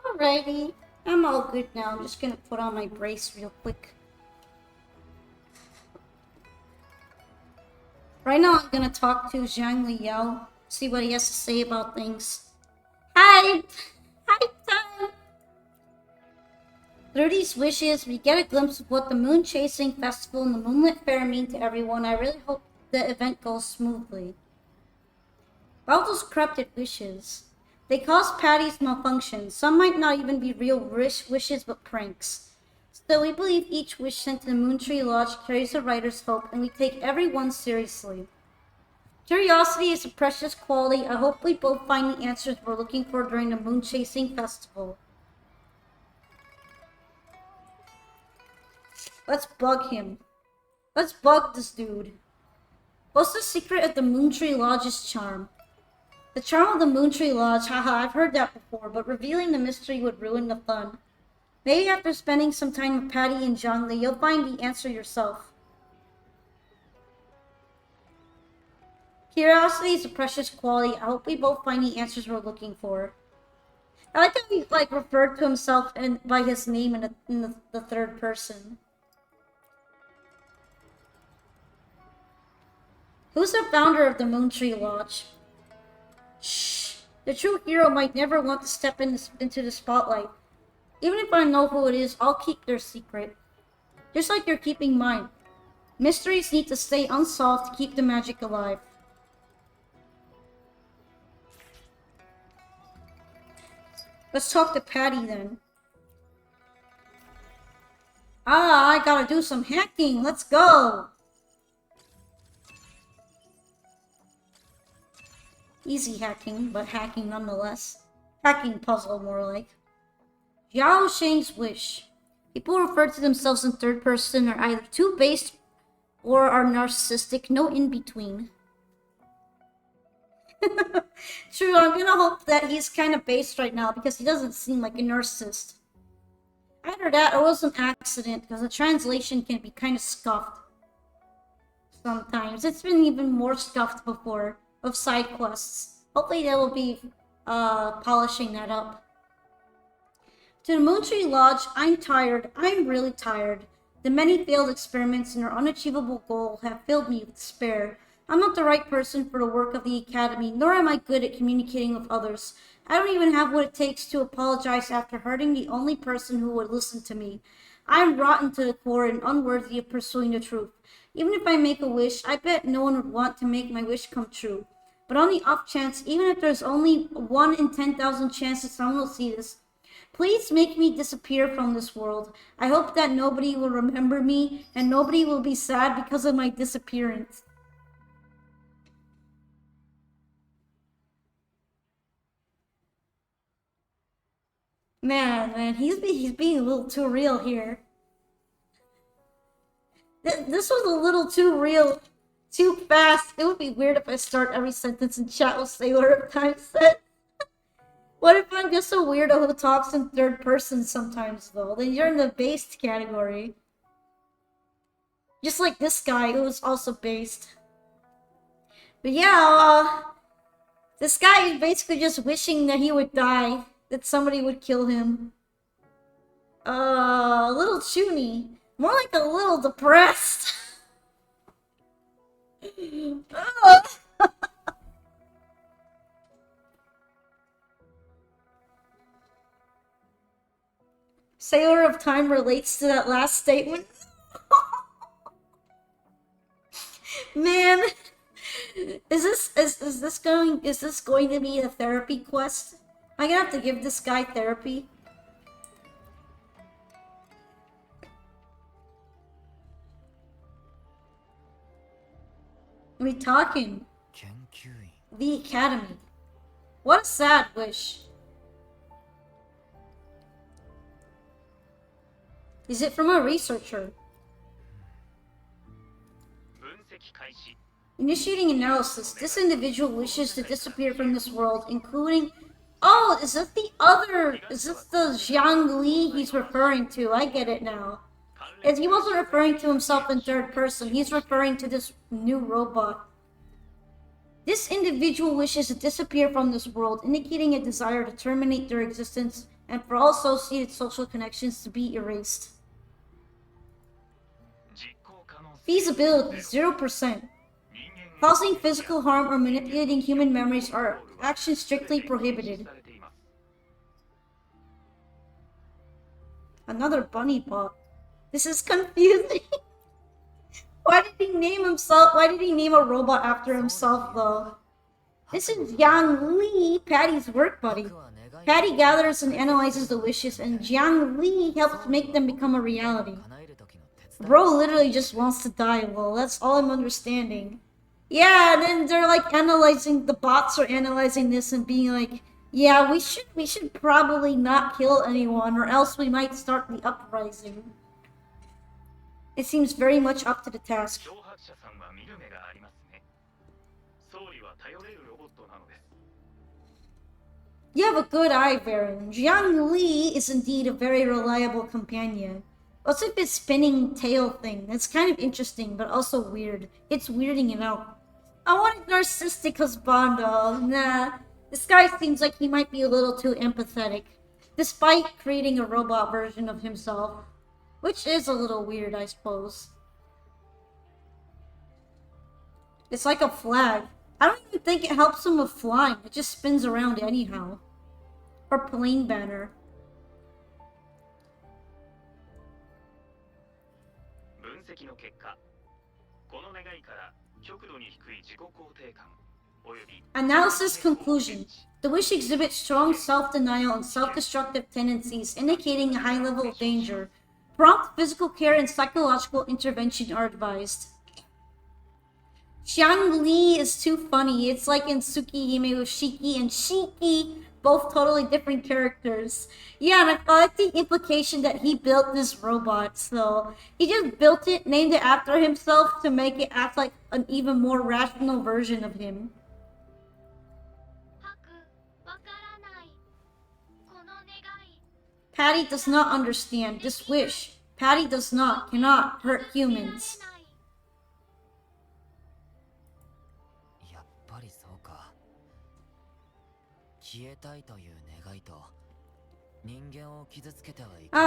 S1: Alrighty, I'm all good now. I'm just gonna put on my brace real quick. Right now I'm gonna talk to Zhang Liao, see what he has to say about things. Hi! Hype time! Through these wishes, we get a glimpse of what the Moon Chasing Festival and the Moonlit Fair mean to everyone. I really hope the event goes smoothly. About those corrupted wishes. They cause Patty's malfunction. Some might not even be real wishes but pranks. Still, we believe each wish sent to the Moontree Lodge carries a writer's hope, and we take every one seriously. Curiosity is a precious quality. I hope we both find the answers we're looking for during the Moon Chasing Festival. Let's bug him. Let's bug this dude. What's the secret of the Moontree Lodge's charm? The charm of the Moontree Lodge, haha, I've heard that before, but revealing the mystery would ruin the fun. Maybe after spending some time with Patty and Zhangli, you'll find the answer yourself. Curiosity is a precious quality. I hope we both find the answers we're looking for. I like how he referred to himself by his name in the third person. Who's the founder of the Moontree Lodge? Shh! The true hero might never want to step into the spotlight. Even if I know who it is, I'll keep their secret. Just like you're keeping mine. Mysteries need to stay unsolved to keep the magic alive. Let's talk to Patty then. I gotta do some hacking. Let's go! Easy hacking, but hacking nonetheless. Hacking puzzle, more like. Yao Sheng's wish. People who refer to themselves in third person are either too based or are narcissistic, no in between. True, I'm gonna hope that he's kind of based right now because he doesn't seem like a narcissist. Either that or it was an accident because the translation can be kind of scuffed. Sometimes. It's been even more scuffed before of side quests. Hopefully they will be polishing that up. To the Moontree Lodge, I'm tired. I'm really tired. The many failed experiments and our unachievable goal have filled me with despair. I'm not the right person for the work of the Academy, nor am I good at communicating with others. I don't even have what it takes to apologize after hurting the only person who would listen to me. I'm rotten to the core and unworthy of pursuing the truth. Even if I make a wish, I bet no one would want to make my wish come true. But on the off chance, even if there's only 1 in 10,000 chance that someone will see this, please make me disappear from this world. I hope that nobody will remember me and nobody will be sad because of my disappearance. Man, he's being a little too real here. This was a little too real, too fast. It would be weird if I start every sentence in chat with Sailor of Time set. What if I'm just a weirdo who talks in third person sometimes, though? Then you're in the based category. Just like this guy, who was also based. But yeah, this guy is basically just wishing that he would die. That somebody would kill him. A little chuny. More like a little depressed. Sailor of Time relates to that last statement. Man, is this going to be a therapy quest? Am I gonna have to give this guy therapy? What are we talking? The Academy. What a sad wish. Is it from a researcher? Initiating analysis. This individual wishes to disappear from this world, including... Oh, is this the other... Is this the Zhang Li he's referring to? I get it now. If he wasn't referring to himself in third person, he's referring to this new robot. This individual wishes to disappear from this world, indicating a desire to terminate their existence and for all associated social connections to be erased. Feasibility, 0%. Causing physical harm or manipulating human memories are actions strictly prohibited. Another bunny bot. This is confusing. Why did he name himself? Why did he name a robot after himself, though? This is Jiang Li, Patty's work buddy. Patty gathers and analyzes the wishes, and Jiang Li helps make them become a reality. Bro literally just wants to die. Well, that's all I'm understanding. Yeah, and then they're like analyzing, the bots are analyzing this and being like, yeah, we should probably not kill anyone, or else we might start the uprising. It seems very much up to the task. You have a good eye, Baron. Jiang Li is indeed a very reliable companion. What's with this spinning tail thing? It's kind of interesting, but also weird. It's weirding it out. I want a narcissistic husband. Nah. This guy seems like he might be a little too empathetic, despite creating a robot version of himself. Which is a little weird, I suppose. It's like a flag. I don't even think it helps him with flying. It just spins around anyhow. Or plane banner. Analysis conclusion. The wish exhibits strong self-denial and self-destructive tendencies, indicating a high level of danger. Prompt physical care and psychological intervention are advised. Xiang Li is too funny. It's like in Tsukihime with Shiki and Shiki, both totally different characters. Yeah, and I like the implication that he built this robot. So he just built it, named it after himself to make it act like an even more rational version of him. Patty does not understand this wish. Patty cannot hurt humans.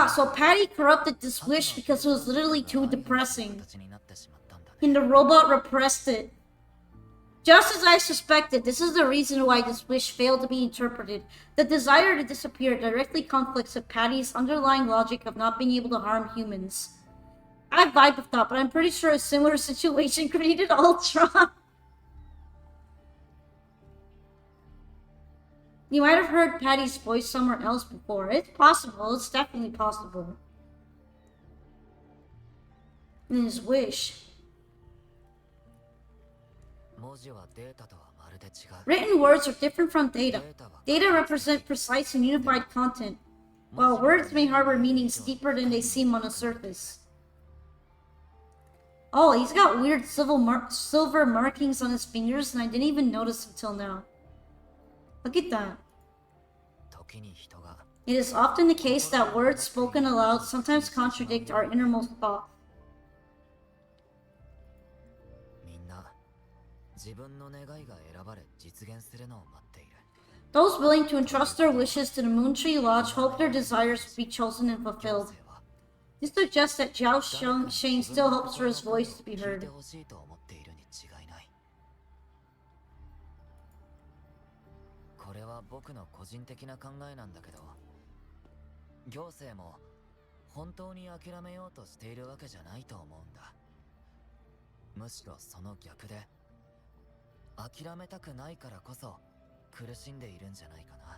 S1: So Patty corrupted this wish because it was literally too depressing. And the robot repressed it. Just as I suspected, this is the reason why this wish failed to be interpreted. The desire to disappear directly conflicts with Patty's underlying logic of not being able to harm humans. I vibe with that, but I'm pretty sure a similar situation created Ultron. You might have heard Patty's voice somewhere else before. It's possible. It's definitely possible. And his wish. Written words are different from data. Data represent precise and unified content, while words may harbor meanings deeper than they seem on the surface. Oh, he's got weird silver markings on his fingers, and I didn't even notice until now. Look at that. It is often the case that words spoken aloud sometimes contradict our innermost thoughts. Those willing to entrust their wishes to the Moontree Lodge hope their desires will be chosen and fulfilled. This suggests that Zhao Sheng still hopes for his voice to be heard.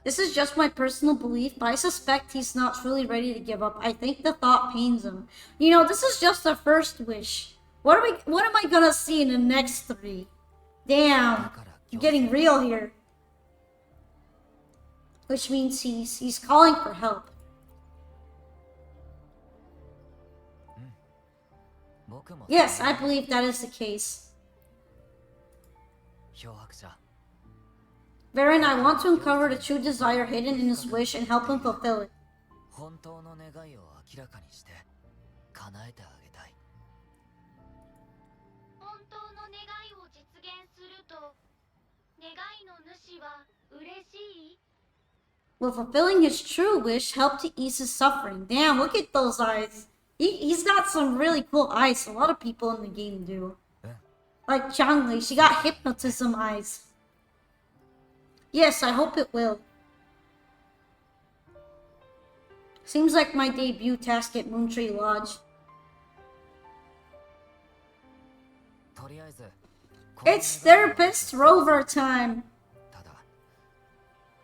S1: This is just my personal belief, but I suspect he's not truly ready to give up. I think the thought pains him. You know, this is just the first wish. What am I gonna see in the next 3? Damn, you're getting real here. Which means he's calling for help. Yes, I believe that is the case. Varen, I want to uncover the true desire hidden in his wish and help him fulfill it. Will fulfilling his true wish help to ease his suffering? Damn, look at those eyes. He's got some really cool eyes. A lot of people in the game do. Like Zhangli, she got hypnotism eyes. Yes, I hope it will. Seems like my debut task at Moontree Lodge.
S2: とりあえず
S1: It's therapist rover time.
S2: ただ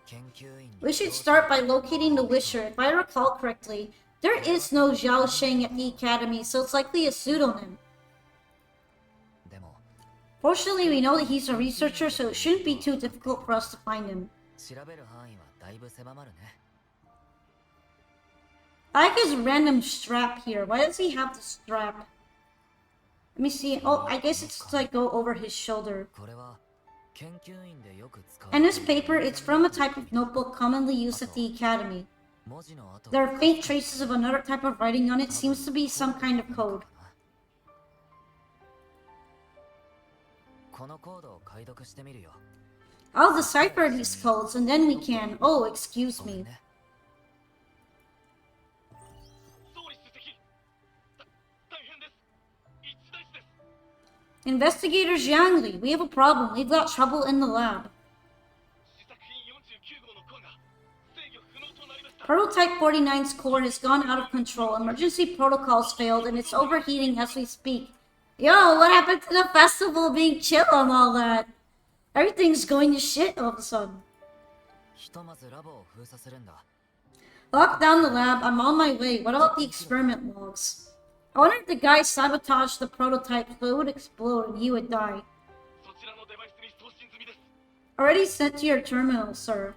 S2: 研究員に
S1: We should start by locating the Wisher. If I recall correctly, there is no Zhao Sheng at the academy, so it's likely a pseudonym.
S2: でも
S1: Fortunately, we know that he's a researcher, so it shouldn't be too difficult for us to find him.
S2: 調べる範囲はだいぶ狭まるね
S1: I like his random strap here. Why does he have the strap? Let me see. Oh, I guess it's to like go over his shoulder.
S2: これは研究員でよく使う
S1: And this paper, it's from a type of notebook commonly used at the academy.
S2: 文字の跡
S1: There are faint traces of another type of writing on it. Seems to be some kind of code.
S2: このコードを解読してみるよ
S1: I'll decipher these codes and then we can. Oh, excuse
S2: ごめん
S1: me.
S2: ね
S1: Investigator Zhangli, we have a problem. We've got trouble in the lab. Prototype 49's core has gone out of control. Emergency protocols failed and it's overheating as we speak. Yo, what happened to the festival being chill and all that? Everything's going to shit all of a sudden.
S2: ひとまずラボを封鎖するんだ
S1: Lock down the lab. I'm on my way. What about the experiment logs? I wonder if the guy sabotaged the prototype so it would explode and he would die. Already sent to your terminal, sir.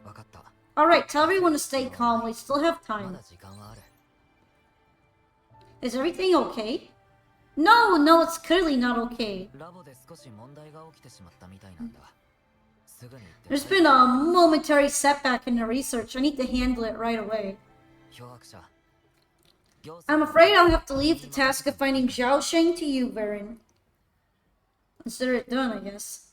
S2: 分かった
S1: Alright, tell everyone to stay calm. We still have
S2: ま
S1: time.
S2: だ時間はある
S1: Is everything okay? No, it's clearly not okay.
S2: ラボで少し問題が起きてしまったみたいなんだすぐに行って
S1: There's been a momentary setback in the research. I need to handle it right away.
S2: 漂白者
S1: I'm afraid I'll have to leave the task of finding Zhao Sheng to you, Baron. Consider it done, I guess.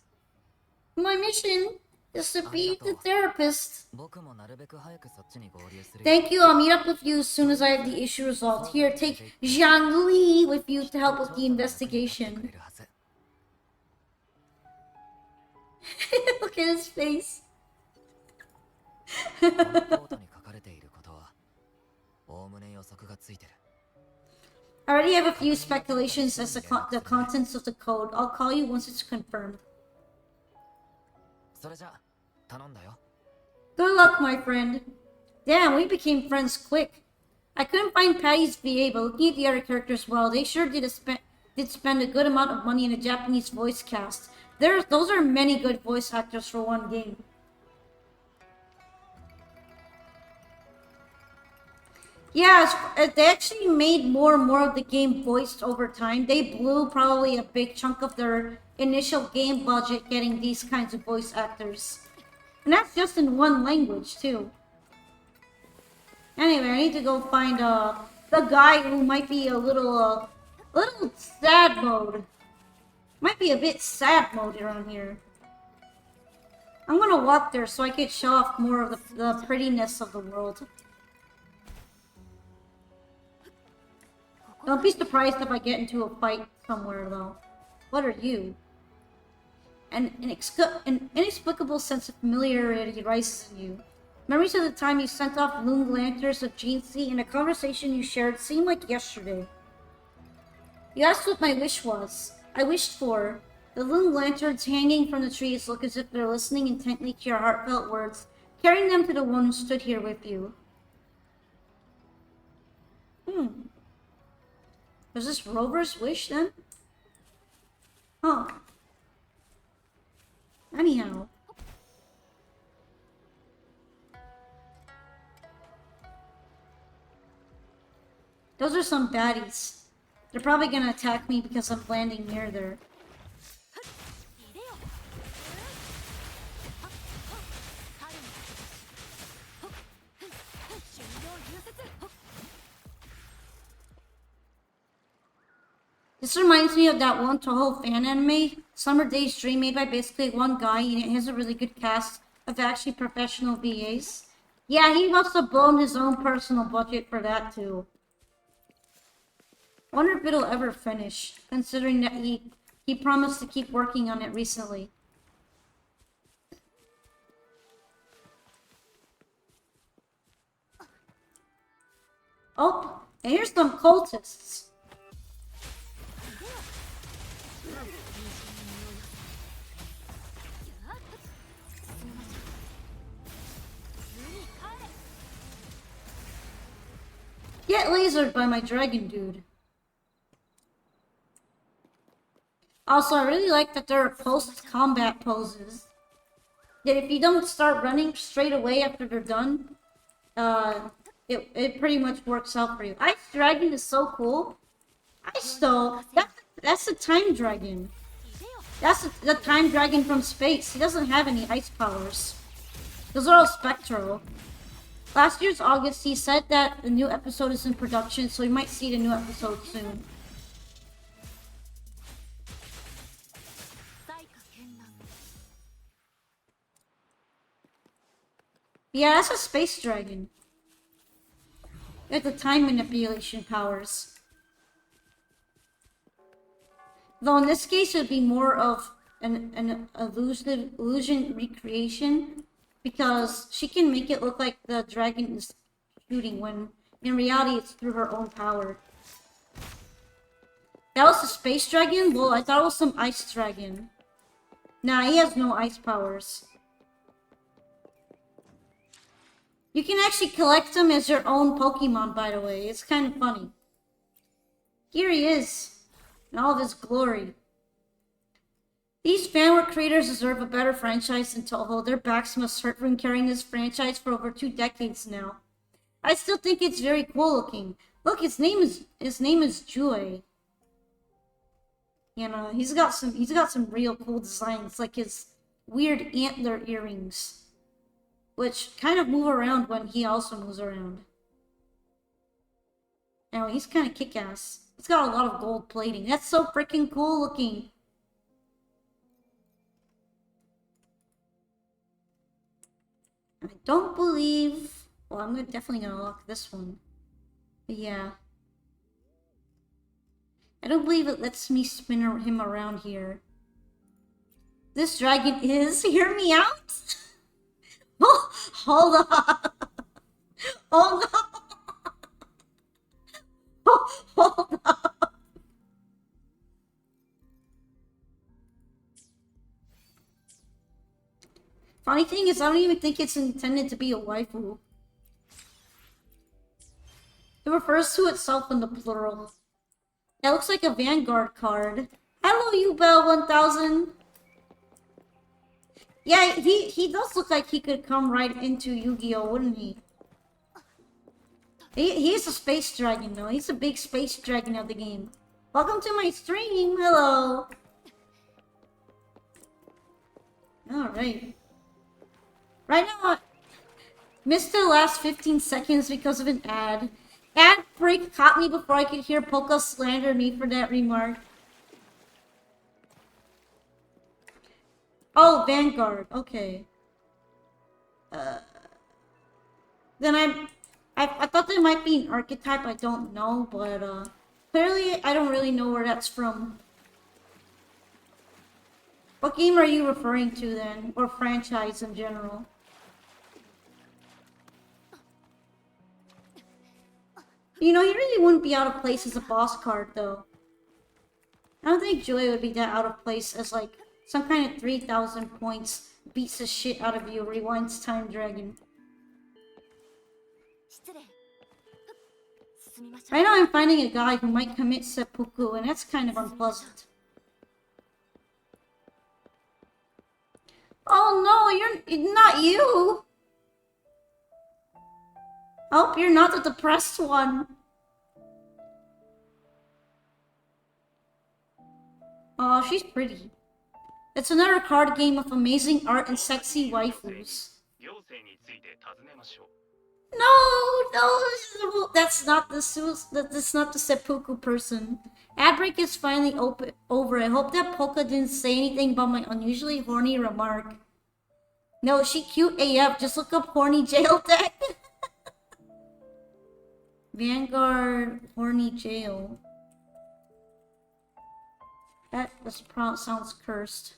S1: My mission is to be the therapist.
S2: 僕もなるべく早くそっちに合流する
S1: Thank you. I'll meet up with you as soon as I have the issue resolved. Here, take Zhang Li with you to help with the
S2: くれ
S1: investigation.
S2: るはず
S1: Look at his face.
S2: このコードに書かれていることはおおむね予測がついてる
S1: I already have a few speculations as to the contents of the code. I'll call you once it's confirmed.
S2: それじゃ頼んだよ
S1: Good luck, my friend. Damn, we became friends quick. I couldn't find Patty's VA, but looking at the other characters, well, they sure did spend a good amount of money in a Japanese voice cast. Those are many good voice actors for one game. Yeah, they actually made more and more of the game voiced over time. They blew probably a big chunk of their initial game budget getting these kinds of voice actors. And that's just in one language, too. Anyway, I need to go find the guy who might be a little sad mode. Might be a bit sad mode around here. I'm gonna walk there so I can show off more of the prettiness of the world. Don't be surprised if I get into a fight somewhere, though. What are you? An inexplicable sense of familiarity rises in you. Memories of the time you sent off Loon Lanterns of Zhezhi and a conversation you shared seemed like yesterday. You asked what my wish was. I wished for. The Loon Lanterns hanging from the trees look as if they're listening intently to your heartfelt words, carrying them to the one who stood here with you. Was this Rover's wish, then? Huh. Anyhow. Those are some baddies. They're probably gonna attack me because I'm landing near there. This reminds me of that one Toho fan anime, Summer Days Dream, made by basically one guy, and it has a really good cast of actually professional VAs. Yeah, he must have blown his own personal budget for that too. I wonder if it'll ever finish, considering that he promised to keep working on it recently. Oh, and here's some cultists. Get lasered by my dragon dude. Also, I really like that there are post-combat poses. That if you don't start running straight away after they're done, it pretty much works out for you. Ice Dragon is so cool. Ice though, that's the Time Dragon. That's the Time Dragon from space. He doesn't have any ice powers. Those are all spectral. Last year's August, he said that the new episode is in production, so we might see the new episode soon. Yeah, that's a space dragon. With the time manipulation powers. Though in this case, it would be more of an illusion recreation, because she can make it look like the dragon is shooting when in reality it's through her own power. That was a space dragon? Well, I thought it was some ice dragon. Nah, he has no ice powers. You can actually collect them as your own Pokemon, by the way. It's kind of funny. Here he is, in all of his glory. These fanwork creators deserve a better franchise than Toho. Their backs must hurt from carrying this franchise for over 2 decades now. I still think it's very cool looking. Look, his name is Zhezhi. You know, he's got some real cool designs, like his weird antler earrings, which kind of move around when he also moves around. Now, he's kind of kick-ass. He's got a lot of gold plating. That's so freaking cool looking. I don't believe... Well, I'm definitely gonna lock this one. But yeah. I don't believe it lets me spin him around here. This dragon is... Hear me out? Oh, hold on. Oh no. Oh, hold on. Funny thing is, I don't even think it's intended to be a waifu. It refers to itself in the plural. That looks like a Vanguard card. Hello, Ubel 1000. Yeah, he does look like he could come right into Yu-Gi-Oh, wouldn't he? He's a space dragon, though. He's a big space dragon of the game. Welcome to my stream. Hello. Alright. Right now, I missed the last 15 seconds because of an ad. Ad break caught me before I could hear Poka slander me for that remark. Oh, Vanguard. Okay. Then I thought there might be an archetype. I don't know, but clearly I don't really know where that's from. What game are you referring to then, or franchise in general? You know, he really wouldn't be out of place as a boss card, though. I don't think Joy would be that out of place as, like, some kind of 3,000 points beats the shit out of you, rewinds Time Dragon. Right now I'm finding a guy who might commit seppuku, and that's kind of unpleasant. Oh no, you're not you! I hope you're not the depressed one. Oh, she's pretty. It's another card game with amazing art and sexy waifus. No, that's not the seppuku person. Ad break is finally over. I hope that Poka didn't say anything about my unusually horny remark. No, she cute AF. Just look up horny jail deck. Vanguard horny jail. That sounds cursed.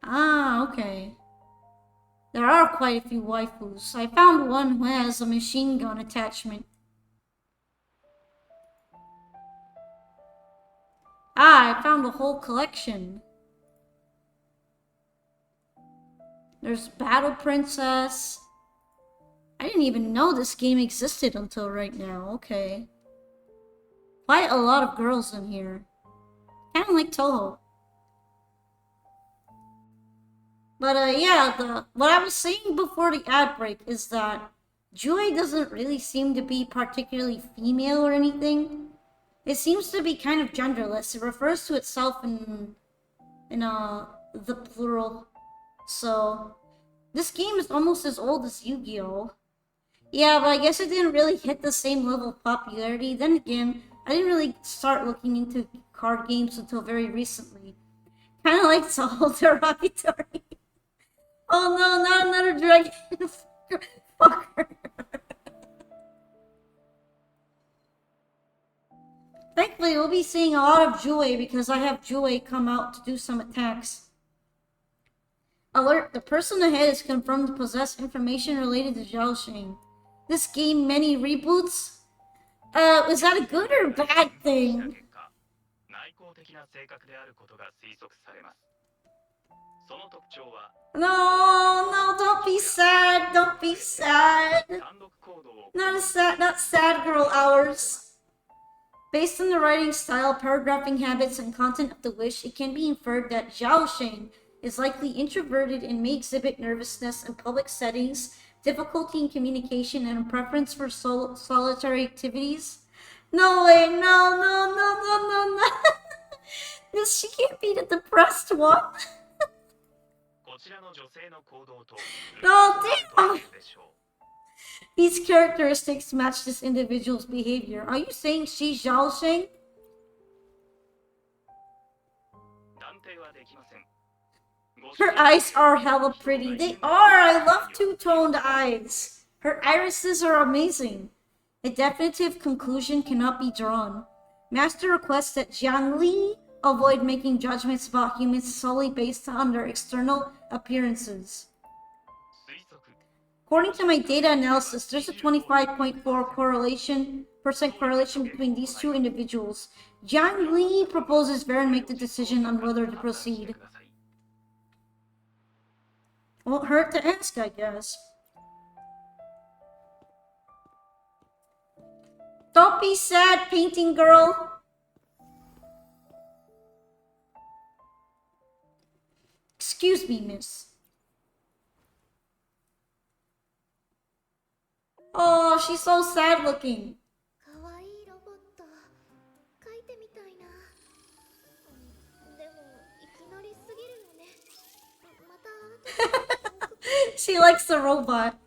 S1: Ah, okay. There are quite a few waifus. I found one who has a machine gun attachment. Ah, I found a whole collection. There's Battle Princess. I didn't even know this game existed until right now. Okay. Quite a lot of girls in here. Kind of like Toho. But yeah, what I was saying before the ad break is that Jui doesn't really seem to be particularly female or anything. It seems to be kind of genderless. It refers to itself in the plural. So this game is almost as old as Yu-Gi-Oh! Yeah, but I guess it didn't really hit the same level of popularity. Then again, I didn't really start looking into card games until very recently. Kind of like the whole derogatory. Oh no, not another dragon. Fucker. Thankfully, we'll be seeing a lot of Jue because I have Jue come out to do some attacks. Alert, the person ahead is confirmed to possess information related to Zhao. This game many reboots? Was that a good or bad thing? No, don't be sad, don't be sad. Not sad girl hours. Based on the writing style, paragraphing habits, and content of the wish, it can be inferred that Zhao Sheng is likely introverted and may exhibit nervousness in public settings, difficulty in communication, and a preference for solitary activities. No way, no. This, she can't be the depressed one. No, damn! These characteristics match this individual's behavior. Are you saying she's Zhao Sheng? Her eyes are hella pretty. They are! I love two-toned eyes. Her irises are amazing. A definitive conclusion cannot be drawn. Master requests that Jiang Li avoid making judgments about humans solely based on their external appearances. According to my data analysis, there's a 25.4% correlation between these two individuals. Jiang Li proposes Varen make the decision on whether to proceed. Won't hurt to ask, I guess. Don't be sad, painting girl. Excuse me, miss. Oh, she's so sad looking. She likes the robot.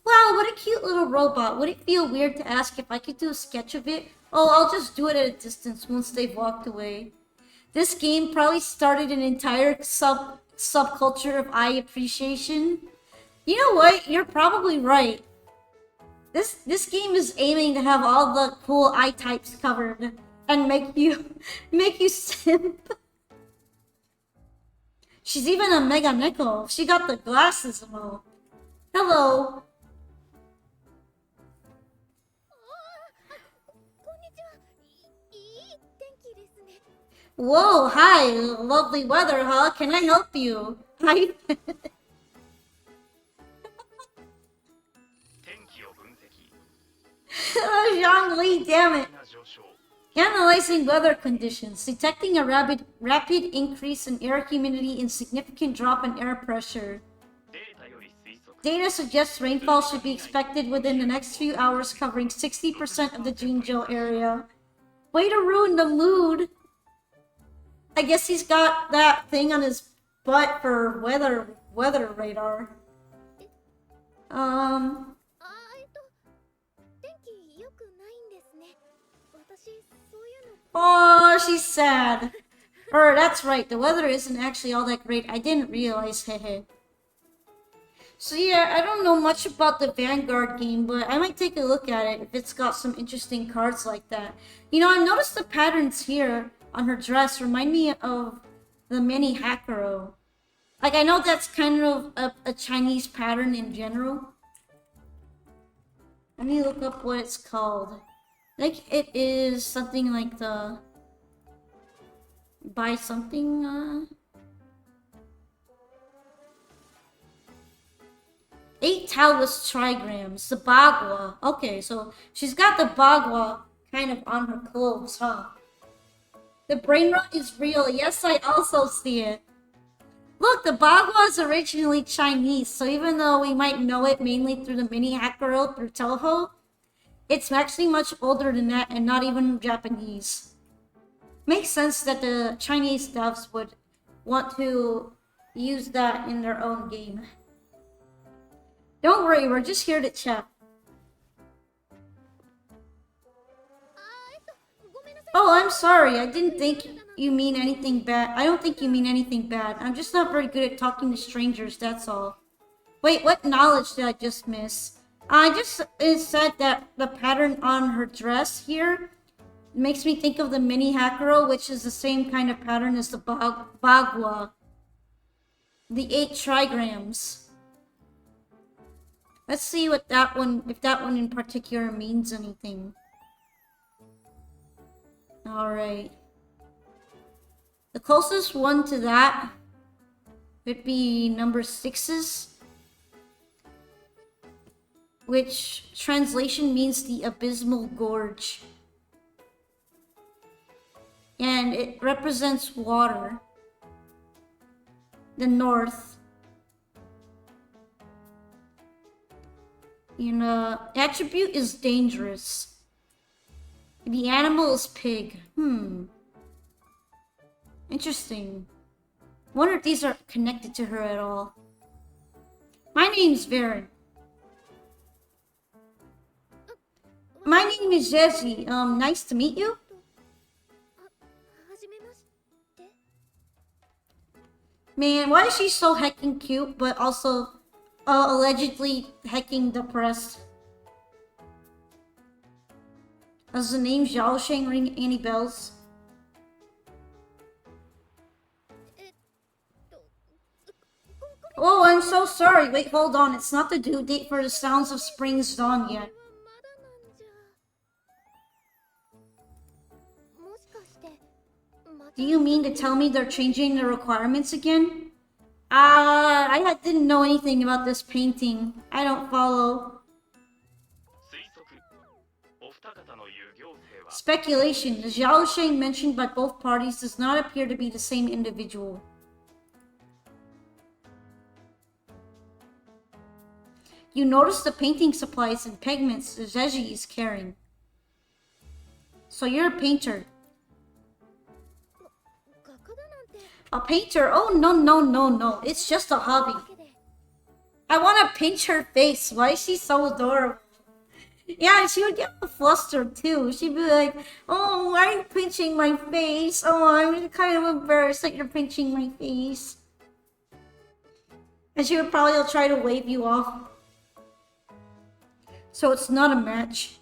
S1: Wow, what a cute little robot. Would it feel weird to ask if I could do a sketch of it? Oh, I'll just do it at a distance once they've walked away. This game probably started an entire subculture of eye appreciation. You know what? You're probably right. This game is aiming to have all the cool eye types covered and make you simp. She's even a mega neko. She got the glasses and all. Hello. Whoa, hi, lovely weather, huh? Can I help you? Hi. Zhang Li, damn it. Analyzing weather conditions, detecting a rapid increase in air humidity and significant drop in air pressure. Data suggests rainfall should be expected within the next few hours, covering 60% of the Jinzhou area. Way to ruin the mood. I guess he's got that thing on his butt for weather radar. Oh, she's sad. That's right. The weather isn't actually all that great. I didn't realize, hehe. So yeah, I don't know much about the Vanguard game, but I might take a look at it if it's got some interesting cards like that. You know, I've noticed the patterns here on her dress remind me of the mini Hakuro. Like, I know that's kind of a Chinese pattern in general. Let me look up what it's called. I think it is something like the... By something, 8 Taoist trigrams. The Bagua. Okay, so she's got the Bagua kind of on her clothes, huh? The brain rot is real. Yes, I also see it. Look, the Bagua is originally Chinese, so even though we might know it mainly through the mini Hakuro through Toho, it's actually much older than that and not even Japanese. Makes sense that the Chinese devs would want to use that in their own game. Don't worry, we're just here to chat. Oh, I'm sorry. I didn't think you mean anything bad. I don't think you mean anything bad. I'm just not very good at talking to strangers, that's all. Wait, what knowledge did I just miss? It said that the pattern on her dress here makes me think of the mini Hakuro, which is the same kind of pattern as the Bagua. The 8 trigrams. Let's see what that one, if that one in particular means anything. Alright. The closest one to that would be number 6's, which translation means the abysmal gorge. And it represents water. The north. And attribute is dangerous. The animal is pig. Interesting. Wonder if these are connected to her at all. My name's Varen. My name is Zhezhi. Nice to meet you. Man, why is she so heckin' cute, but also allegedly heckin' depressed? Does the name Zhaosheng ring any bells? Oh, I'm so sorry. Wait, hold on. It's not the due date for the Sounds of Spring's Dawn yet. Do you mean to tell me they're changing the requirements again? I didn't know anything about this painting. I don't follow. Speculation. The Zhaosheng mentioned by both parties does not appear to be the same individual. You notice the painting supplies and pigments the Zhezhi is carrying. So you're a painter. A painter? Oh, no. It's just a hobby. I want to pinch her face. Why is she so adorable? Yeah, she would get flustered too. She'd be like, oh, why are you pinching my face? Oh, I'm kind of embarrassed that you're pinching my face. And she would probably try to wave you off. So it's not a match.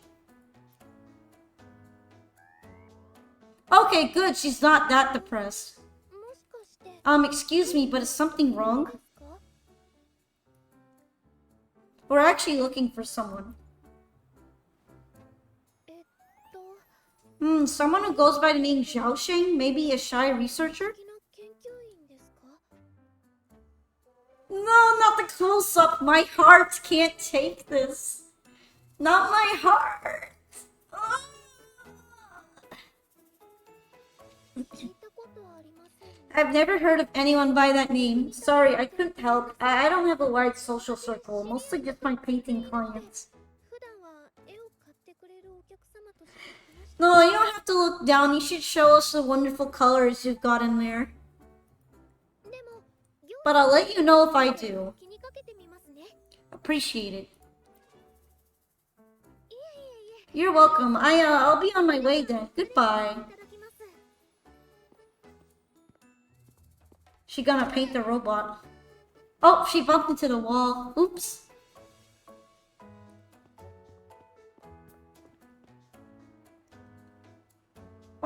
S1: Okay, good. She's not that depressed. Excuse me, but is something wrong? We're actually looking for someone. Someone who goes by the name Zhaosheng, maybe a shy researcher? No, not the close-up. My heart can't take this. Not my heart. I've never heard of anyone by that name. Sorry, I couldn't help. I don't have a wide social circle, mostly just my painting clients. No, you don't have to look down. You should show us the wonderful colors you've got in there. But I'll let you know if I do. Appreciate it. You're welcome. I'll be on my way then. Goodbye. She gonna paint the robot. Oh, she bumped into the wall. Oops.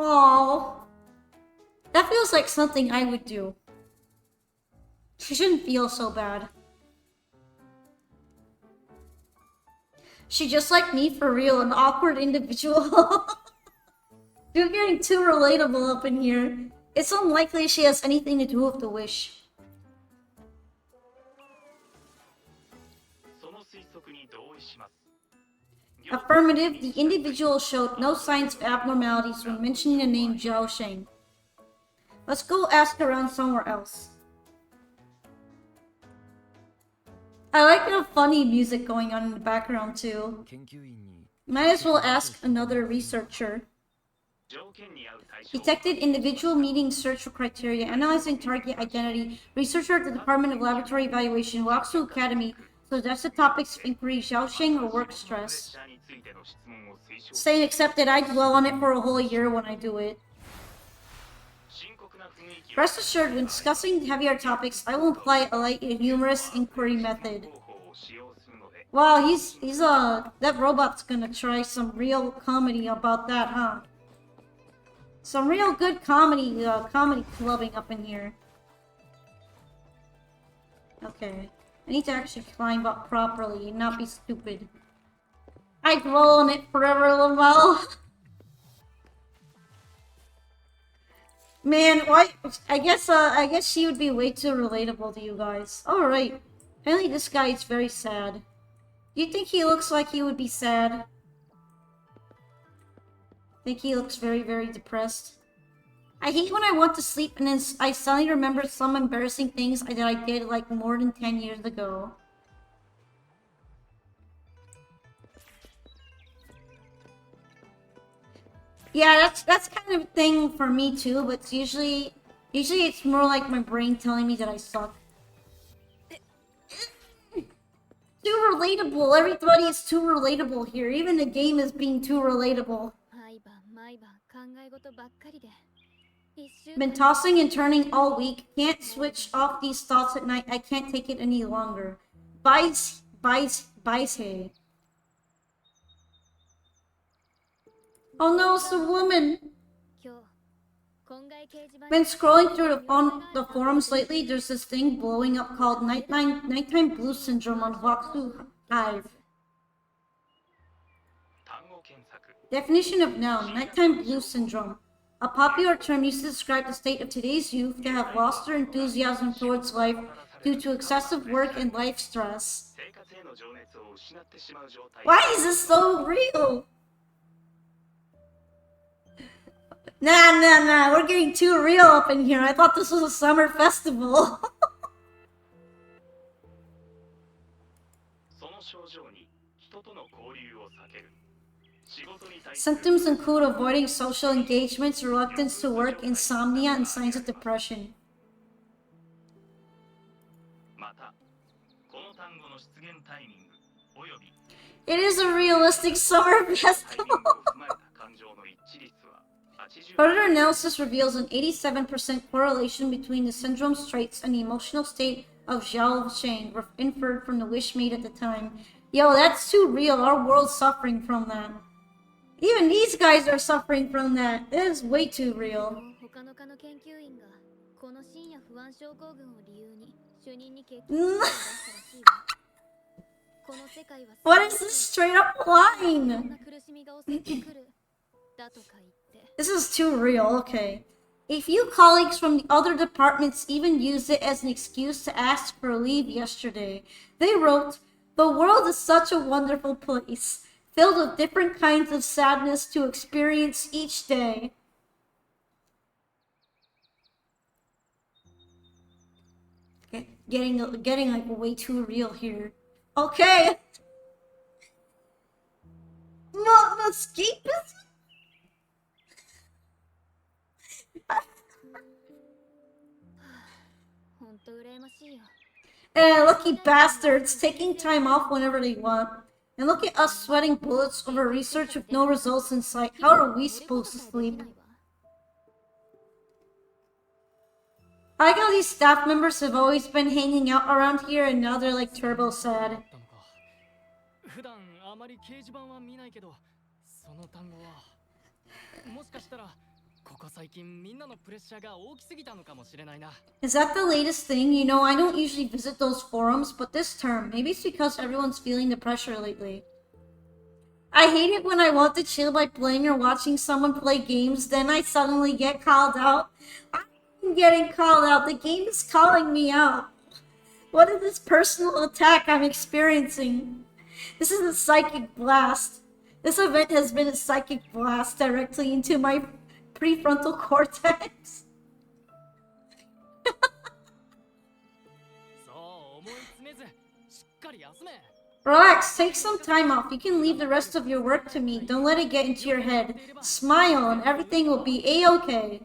S1: Oh, that feels like something I would do. She shouldn't feel so bad. She just like me for real, an awkward individual. You're getting too relatable up in here. It's unlikely she has anything to do with the wish. Affirmative, the individual showed no signs of abnormalities when mentioning the name Zhao Sheng. Let's go ask around somewhere else. I like the funny music going on in the background too.
S2: 研究員に
S1: Might as well ask another researcher. Detected individual meeting search for criteria, analyzing target identity. Researcher at the Department of Laboratory Evaluation, Waksu Academy. Suggested topics of inquiry, Xiaoxing or work stress. Saying accepted, I dwell on it for a whole year when I do it. Rest assured, when discussing heavier topics, I will apply a light and humorous inquiry method. Wow, that robot's gonna try some real comedy about that, huh? Some real good comedy clubbing up in here. Okay. I need to actually climb up properly and not be stupid. I dwell on it forever, Lamel. Man, why? I guess she would be way too relatable to you guys. Alright. Apparently this guy is very sad. Do you think he looks like he would be sad? I think he looks very, very depressed. I hate when I want to sleep and then I suddenly remember some embarrassing things that I did like more than 10 years ago. Yeah, that's kind of a thing for me too, but usually it's more like my brain telling me that I suck. Too relatable. Everybody is too relatable here. Even the game is being too relatable. Been tossing and turning all week. Can't switch off these thoughts at night. I can't take it any longer. Bites. Hey. Oh no, it's a woman. Been scrolling through the forums lately. There's this thing blowing up called nighttime blue syndrome on Waksu Hive. Definition of noun: nighttime blue syndrome. A popular term used to describe the state of today's youth that have lost their enthusiasm towards life due to excessive work and life stress. Why is this so real? Nah, we're getting too real up in here. I thought this was a summer festival. Symptoms include avoiding social engagements, reluctance to work, insomnia, and signs of depression. It is a realistic summer festival. Further analysis reveals an 87% correlation between the syndrome's traits and the emotional state of Zhao Sheng, inferred from the wish made at the time. Yo, that's too real. Our world's suffering from that. Even these guys are suffering from that. It is way too real. What is this straight up line? This is too real, okay. A few colleagues from the other departments even used it as an excuse to ask for leave yesterday. They wrote, "The world is such a wonderful place, filled with different kinds of sadness to experience each day." Getting like way too real here. Okay. No, escapism? Lucky bastards taking time off whenever they want. And look at us sweating bullets over research with no results in sight. How are we supposed to sleep? I like how these staff members have always been hanging out around here and now they're like turbo sad.
S2: ここ最近みんなのプレッシャーが大きすぎたのかもしれないな。
S1: Is that the latest thing? You know, I don't usually visit those forums, but this term, maybe it's because everyone's feeling the pressure lately. I hate it when I want to chill by playing or watching someone play games, then I suddenly get called out. I'm getting called out. The game is calling me out. What is this personal attack I'm experiencing? This is a psychic blast. This event has been a psychic blast directly into my prefrontal cortex.
S2: そう思い詰めずしっかり休め。
S1: Relax, take some time off. You can leave the rest of your work to me. Don't let it get into your head. Smile and everything will be a-okay.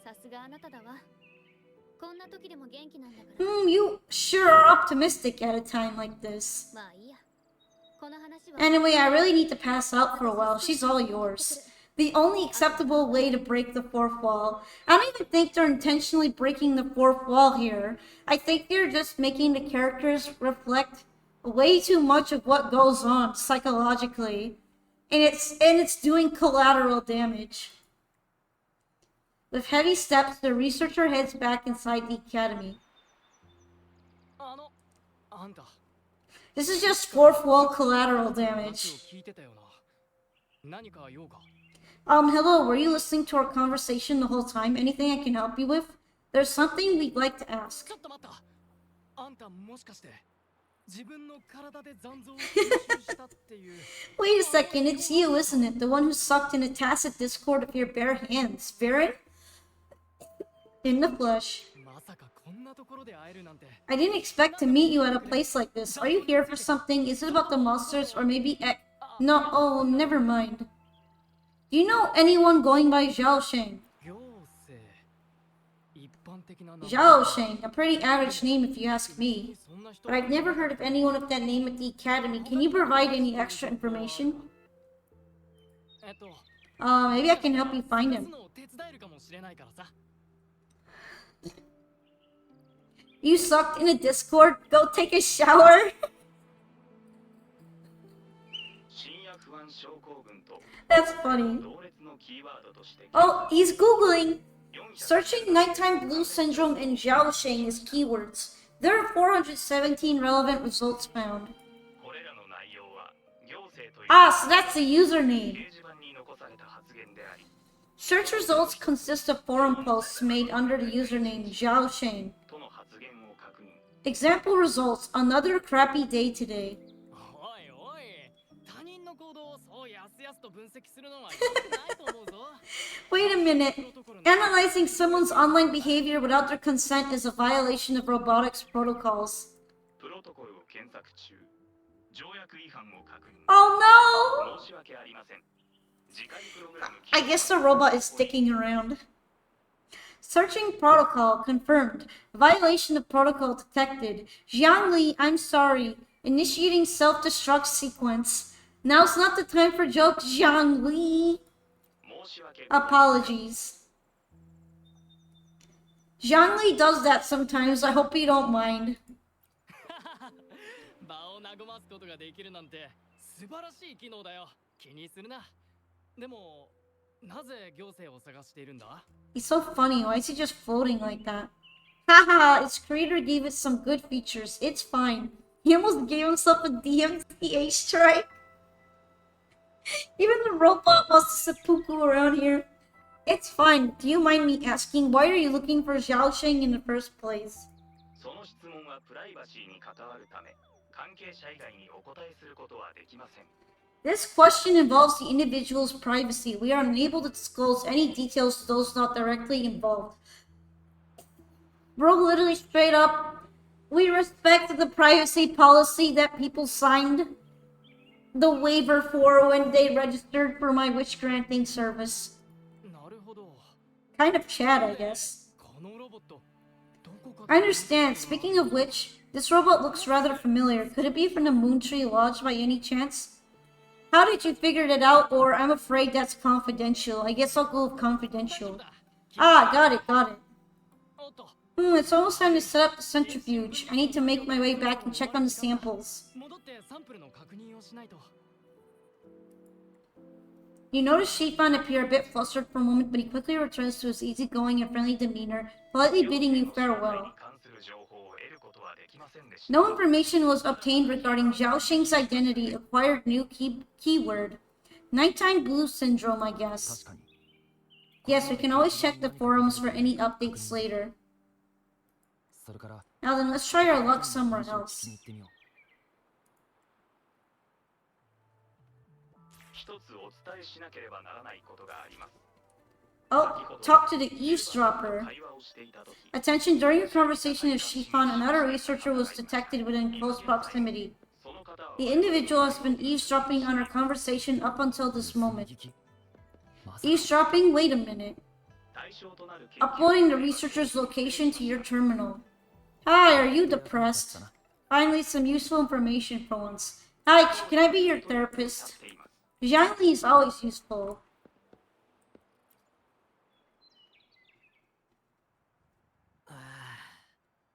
S3: さすがあなただわ。こんな時でも元気なんだから。
S1: You sure are optimistic at a time like this.
S3: まあいいや。この話は。
S1: Anyway, I really need to pass out for a while. She's all yours. The only acceptable way to break the fourth wall. I don't even think they're intentionally breaking the fourth wall here. I think they're just making the characters reflect way too much of what goes on psychologically. And it's doing collateral damage. With heavy steps, the researcher heads back inside the academy.
S2: あんた
S1: This is just fourth wall collateral damage.
S2: 聞いてたよな。何か用か。
S1: Hello, were you listening to our conversation the whole time? Anything I can help you with? There's something we'd like to ask.
S2: ちょっと待った。あんたもしかして自分の体で残像を吸収したっていう。
S1: Wait a second, it's you, isn't it? The one who sucked in a tacit discord of your bare hands. Baron? In the flesh.
S2: まさかこんなところで会えるなんて。
S1: I didn't expect to meet you at a place like this. Are you here for something? Is it about the monsters or maybe No, oh, never mind. Do you know anyone going by Zhao Sheng?
S2: 行政一般的な名前。
S1: Zhao Sheng, a pretty average name if you ask me. But I've never heard of anyone with that name at the academy. Can you provide any extra information? Maybe I can help you find him. You sucked in a Discord? Go take a shower? That's funny. Oh, he's Googling. Searching nighttime blue syndrome and Zhaosheng as keywords. There are 417 relevant results found. Ah, so that's the username. Search results consist of forum posts made under the username Zhaosheng. Example results, another crappy day today. Wait a minute. Analyzing someone's online behavior without their consent is a violation of robotics protocols. Oh no! I guess the robot is sticking around. Searching protocol confirmed. Violation of protocol detected. Jiangli, I'm sorry. Initiating self-destruct sequence. Now's not the time for jokes, Jiangli. Apologies. Jiangli does that sometimes. I hope you don't mind.
S2: 場を和ますことができるなんて素晴らしい機能だよ。気にするな。でもなぜ行政を探しているんだ?
S1: He's so funny. Why is he just floating like that? Haha, its creator gave it some good features. It's fine. He almost gave himself a DMCA strike. Even the robot wants to seppuku around here. It's fine. Do you mind me asking, why are you looking for Zhaosheng in the first place? This question involves the individual's privacy. We are unable to disclose any details to those not directly involved. Bro, literally straight up, we respect the privacy policy that people signed the waiver for when they registered for my wish granting service. Kind of Chad, I guess. I understand. Speaking of which, this robot looks rather familiar. Could it be from the Moontree Lodge by any chance? How did you figure it out? Or I'm afraid that's confidential. I guess I'll go with confidential. Ah, got it. It's almost time to set up the centrifuge. I need to make my way back and check on the samples. You notice Shifan appear a bit flustered for a moment, but he quickly returns to his easygoing and friendly demeanor, politely bidding you farewell. No information was obtained regarding Zhao Sheng's identity, acquired new keyword. Nighttime blue syndrome, I guess. Yes, we can always check the forums for any updates later. Now then, let's try our luck somewhere else. Oh, talk to the eavesdropper. Attention, during your conversation with Shifan, another researcher was detected within close proximity. The individual has been eavesdropping on our conversation up until this moment. Eavesdropping? Wait a minute. Uploading the researcher's location to your terminal. Hi, are you depressed? Finally, some useful information for once. Hi, can I be your therapist? Zhang Li is always useful.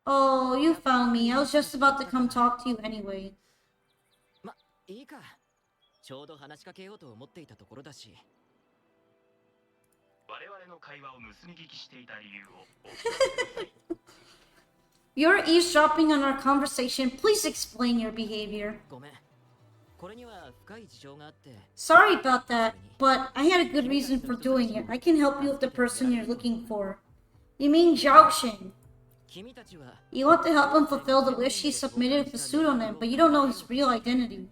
S1: Oh, you found me. I was just about to come talk to you anyway. You're eavesdropping on our conversation. Please explain your behavior. Sorry about that, but I had a good reason for doing it. I can help you with the person you're looking for. You mean Zhao Sheng? You want to help him fulfill the wish he submitted with a pseudonym, but you don't know his real identity.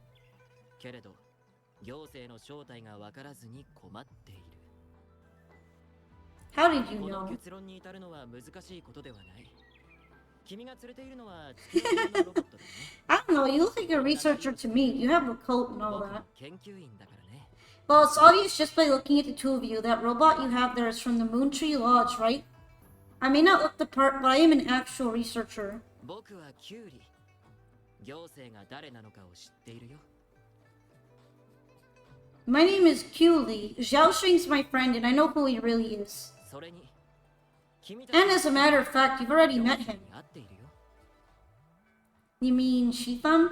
S1: How did you know? I don't know, you look like a researcher to me. You have a coat and all that. Well, it's obvious just by looking at the two of you. That robot you have there is from the Moon Tree Lodge, right? I may not look the part, but I am an actual researcher. My name is Q Li. Zhao Sheng's my friend, and I know who he really is. And as a matter of fact, you've already met him. You mean Shifan?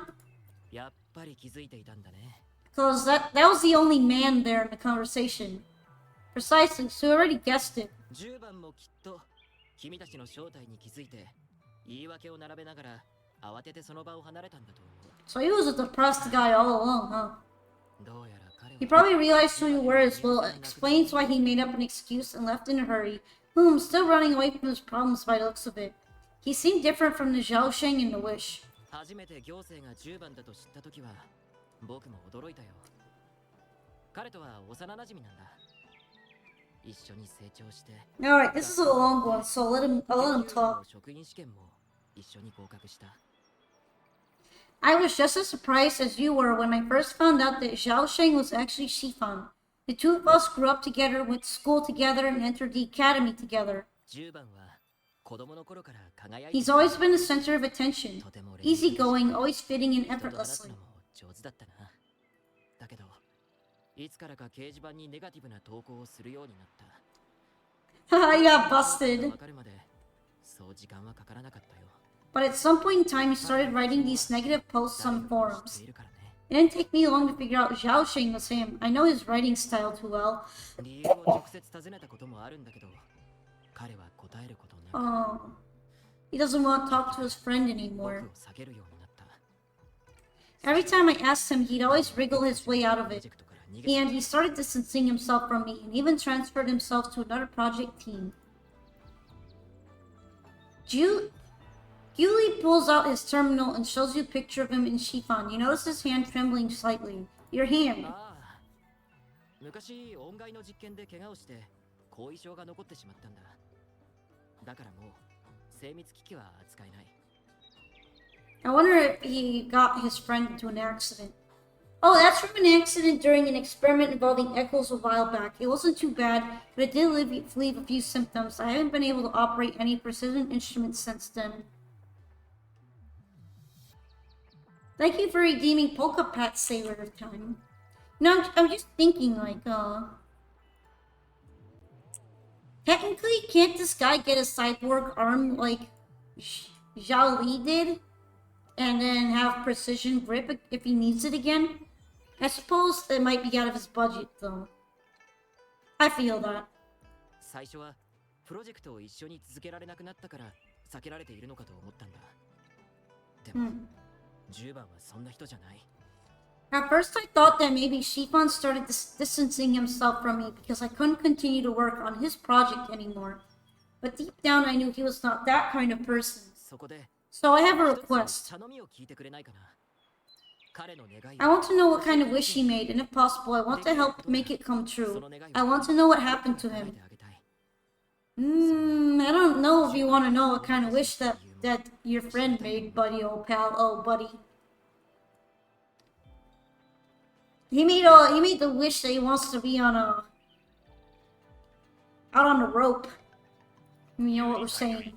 S1: Because that was the only man there in the conversation. Precisely, so you already guessed it. So he was a depressed guy all along, huh? He probably realized who you were as well. It explains why he made up an excuse and left in a hurry. Still running away from his problems by the looks of it. He seemed different from the Zhao Sheng in the Wish. Alright, this is a long one, so I'll let him talk. I was just as surprised as you were when I first found out that Zhao Sheng was actually Shifan. The two of us grew up together, went to school together, and entered the academy together. He's always been the center of attention. Easygoing, always fitting in effortlessly. Haha, you got busted. But at some point in time, he started writing these negative posts on forums. It didn't take me long to figure out Zhao Sheng was him. I know his writing style too well. Oh, he doesn't want to talk to his friend anymore. Every time I asked him, he'd always wriggle his way out of it. And he started distancing himself from me and even transferred himself to another project team. Yuli pulls out his terminal and shows you a picture of him in Shifan. You notice his hand trembling slightly. Your hand. I wonder if he got his friend into an accident. Oh, that's from an accident during an experiment involving echoes a while back. It wasn't too bad, but it did leave a few symptoms. I haven't been able to operate any precision instruments since then. Thank you for redeeming Poka Pat Sailor time. No, I'm just thinking, like, technically, can't this guy get a cyborg arm like Zhao Li did? And then have precision grip if he needs it again? I suppose it might be out of his budget, though. I feel that.
S4: 最初はプロジェクトを一緒に続けられなくなったから避けられているのかと思ったんだ。でも、10番はそんな人じゃない。
S1: At first, I thought that maybe Shifan started distancing himself from me because I couldn't continue to work on his project anymore. But deep down, I knew he was not that kind of person.
S4: そこで
S1: So I have a
S4: 一つ
S1: request.
S4: 頼みを聞いてくれないかな。彼の願い
S1: I want to know what kind of wish he made, and if possible, I want to help make it come true. I want to know what happened to him. I don't know if you want to know what kind of wish that your friend made, buddy, old pal. Oh, buddy. He made the wish that he wants to be out on a rope. You know what we're saying.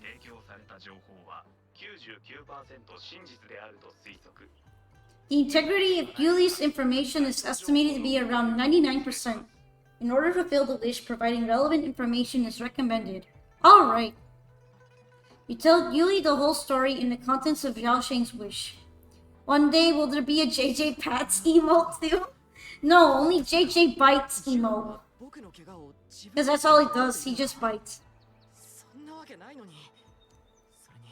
S1: The integrity of Yuli's information is estimated to be around 99%. In order to fulfill the wish, providing relevant information is recommended. Alright. You tell Yuli the whole story and the contents of Zhao Sheng's wish. One day, will there be a JJ Pats emote too? No, only JJ Bites emote. Because that's all he does, he just bites.
S4: そんなわけないのに。それに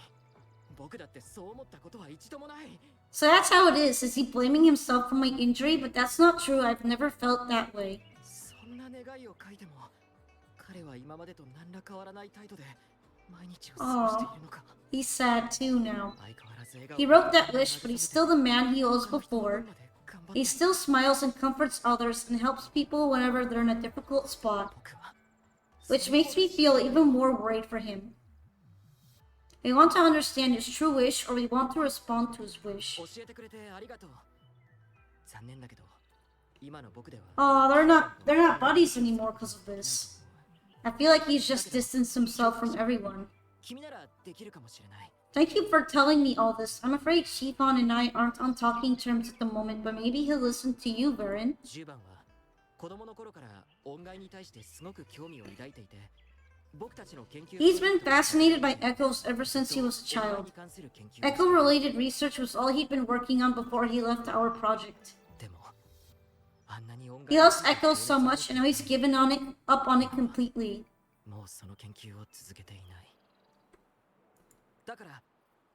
S4: 僕だってそう思ったことは一度もない。
S1: So that's how it is. Is he blaming himself for my injury? But that's not true. I've never felt that way.
S4: そんな願いを書いても、彼は今までと何ら変わらない態度で毎日を過ごしているのか。
S1: He's sad too now.
S4: 相変わらず笑顔
S1: He wrote that wish, but he's still the man he was before. He still smiles and comforts others and helps people whenever they're in a difficult spot,
S4: 僕は
S1: which makes me feel even more worried for him. We want to understand his true wish, or we want to respond to his wish.
S4: 教えてくれてありがとう。残念だけど、今の僕では
S1: Oh, they're not buddies anymore because of this. I feel like he's just distanced himself from everyone.
S4: 君ならできるかもしれない。
S1: Thank you for telling me all this. I'm afraid Shifan and I aren't on talking terms at the moment, but maybe he'll listen to you, Varen.
S4: 10番は子供の頃から音楽に対してすごく興味を抱いていて、僕たちの研究
S1: He's been fascinated by echoes ever since he was a
S4: 音楽
S1: child.
S4: に関する研究
S1: Echo-related research was all he'd been working on before he left our project.
S4: でもあんなに音楽
S1: He loves echoes so much, and now he's given up on it completely.
S4: もうその研究を続けていない。だから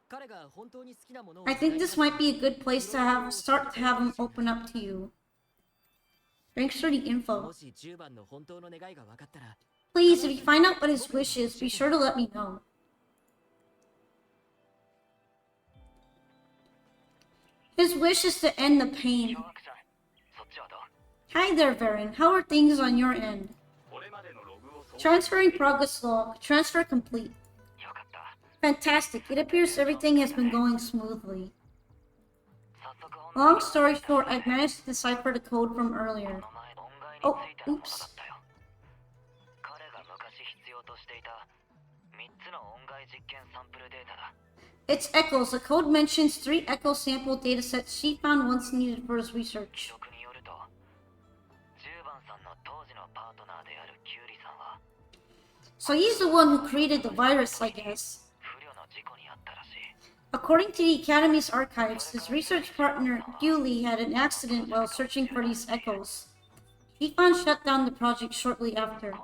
S4: 彼が本当に好きなものを
S1: I think this might be a good place to start to have him open up to you. Thanks for the
S4: も
S1: info.
S4: し10番の本当の願いが分かったら
S1: Please, if you find out what his wish is, be sure to let me know. His wish is to end the pain. Hi there, Varen. How are things on your end? Transferring progress log. Transfer complete. Fantastic. It appears everything has been going smoothly. Long story short, I've managed to decipher the code from earlier. Oh, oops. It's echoes. The code mentions 3 echo sample datasets she found once needed for his research. So he's the one who created the virus, I guess. According to the Academy's archives, his research partner, Yuli, had an accident while searching for these echoes. Shifan shut down the project shortly after.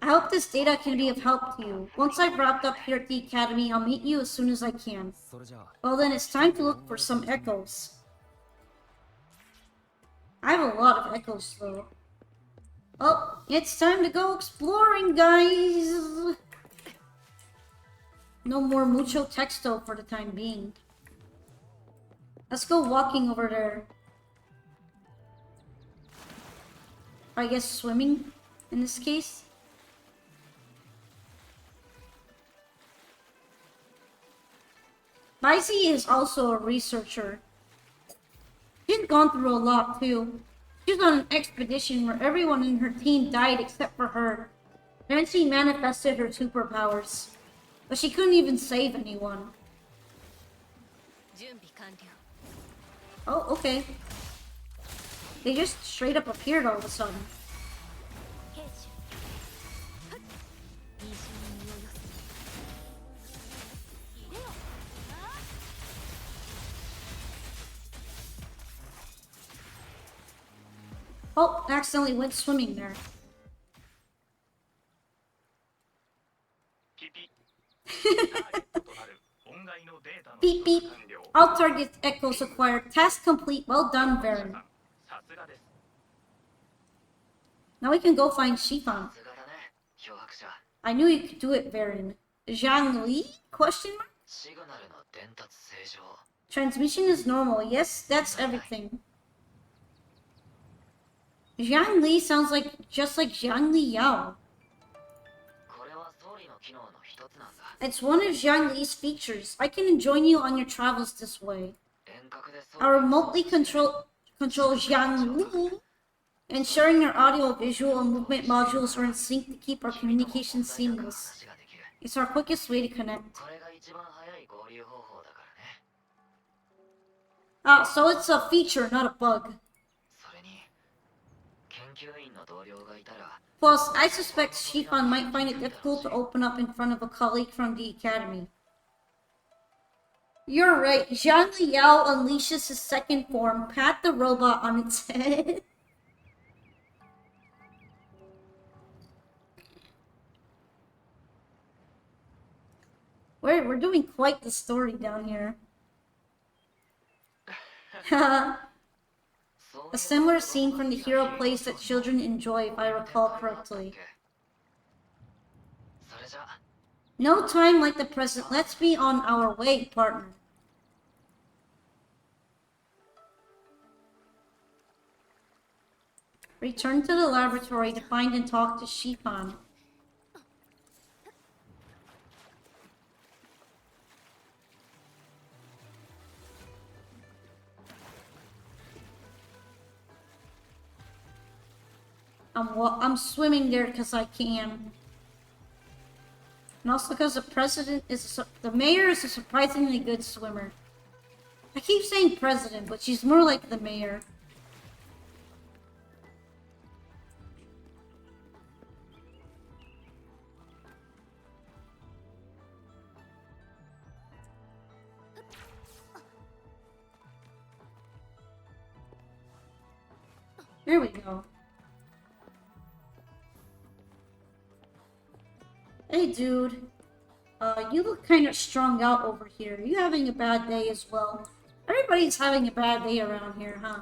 S1: I hope this data can be of help to you. Once I've wrapped up here at the Academy, I'll meet you as soon as I can.
S4: それじゃあ
S1: Well then, it's time to look for some echoes. I have a lot of echoes, though. Oh, it's time to go exploring, guys! No more mucho texto for the time being. Let's go walking over there. I guess swimming, in this case. Zhezhi is also a researcher. She's gone through a lot too. She's on an expedition where everyone in her team died except for her. Then she manifested her superpowers. But she couldn't even save anyone. Oh, okay. They just straight up appeared all of a sudden. Oh, accidentally went swimming there. Beep beep. All target echoes acquired. Task complete. Well done, Varen. Now we can go find Shifan. I knew you could do it, Varen. Zhang Li? Question mark? Transmission is normal. Yes, that's everything. Zhang Li sounds like just like Zhang Li Yao. It's one of Zhang Li's features. I can join you on your travels this way. I remotely control Zhang Li, ensuring our audio, visual, and movement modules are in sync to keep our communication seamless. It's our quickest way to connect. Ah, so it's a feature, not a bug. Plus, I suspect Shifan might find it difficult to open up in front of a colleague from the academy. You're right, Zhang Liao unleashes his second form, pat the robot on its head. We're doing quite the story down here. A similar scene from the hero plays that children enjoy, if I recall correctly. No time like the present. Let's be on our way, partner. Return to the laboratory to find and talk to Shifan. I'm swimming there because I can. And also because the mayor is a surprisingly good swimmer. I keep saying president, but she's more like the mayor. There we go. Hey, dude. You look kind of strung out over here. You having a bad day as well? Everybody's having a bad day around here, huh?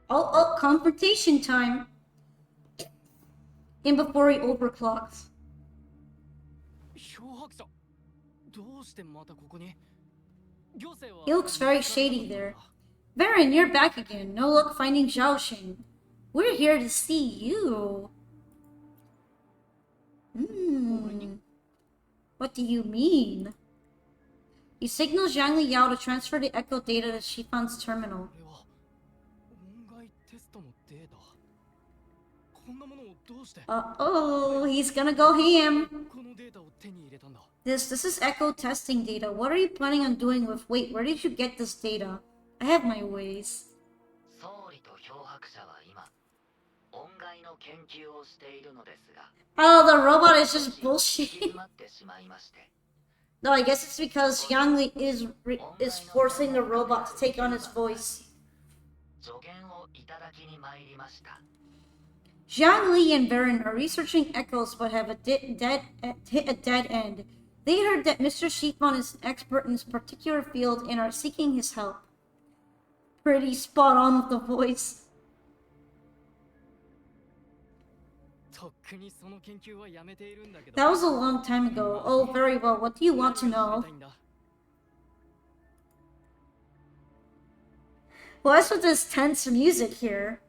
S1: Oh, confrontation time. And before he overclocks. He looks very shady there. Varen, you're back again. No luck finding Zhaoxing. We're here to see you. What do you mean? You signal Zhang Liao to transfer the echo data to Shifan's terminal. Uh-oh, he's gonna go ham. This is echo testing data. What are you planning on doing with... Wait, where did you get this data? I have my ways. Oh, the robot is just bullshit. No, I guess it's because Yang Li is forcing the robot to take on his voice. Zhang Li and Varen are researching echoes but have hit a dead end. They heard that Mr. Shifan is an expert in this particular field and are seeking his help. Pretty spot on with the voice. That was a long time ago. Oh, very well. What do you want to know? What's with this tense music here?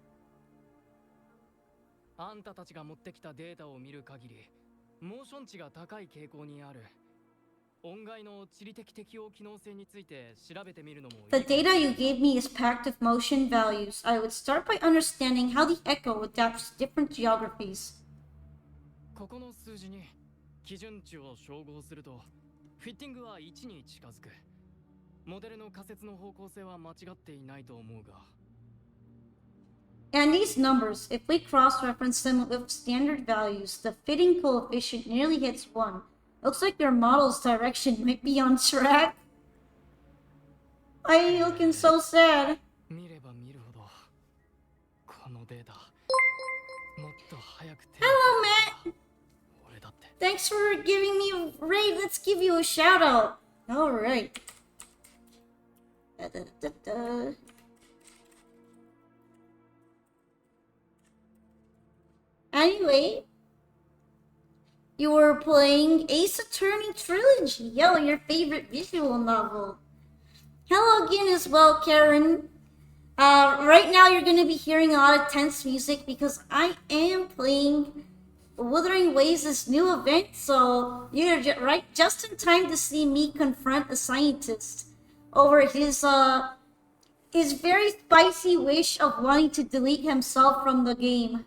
S2: あんたたちが持ってきたデータを見る限り、モーション値が高い傾向にある。音階の地理的適応機能性について調べてみるのもいい。
S1: The data you gave me is packed with motion values. I would start by understanding how the echo adapts to different geographies.
S2: ここの数字に基準値を照合すると、フィッティングは1に近づく。モデルの仮説の方向性は間違っていないと思うが。
S1: And these numbers, if we cross-reference them with standard values, the fitting coefficient nearly hits 1. Looks like your model's direction might be on track. Why are you looking so sad?
S2: 見れば見るほどこのデータもっと早く手
S1: Hello, Matt.
S2: 俺だって
S1: Thanks for giving me a raid. Let's give you a shout out. All right. Anyway, you were playing Ace Attorney Trilogy. Yo, your favorite visual novel. Hello again as well, Karen. Right now you're going to be hearing a lot of tense music because I am playing Wuthering Waves' new event, so you're just in time to see me confront a scientist over his very spicy wish of wanting to delete himself from the game.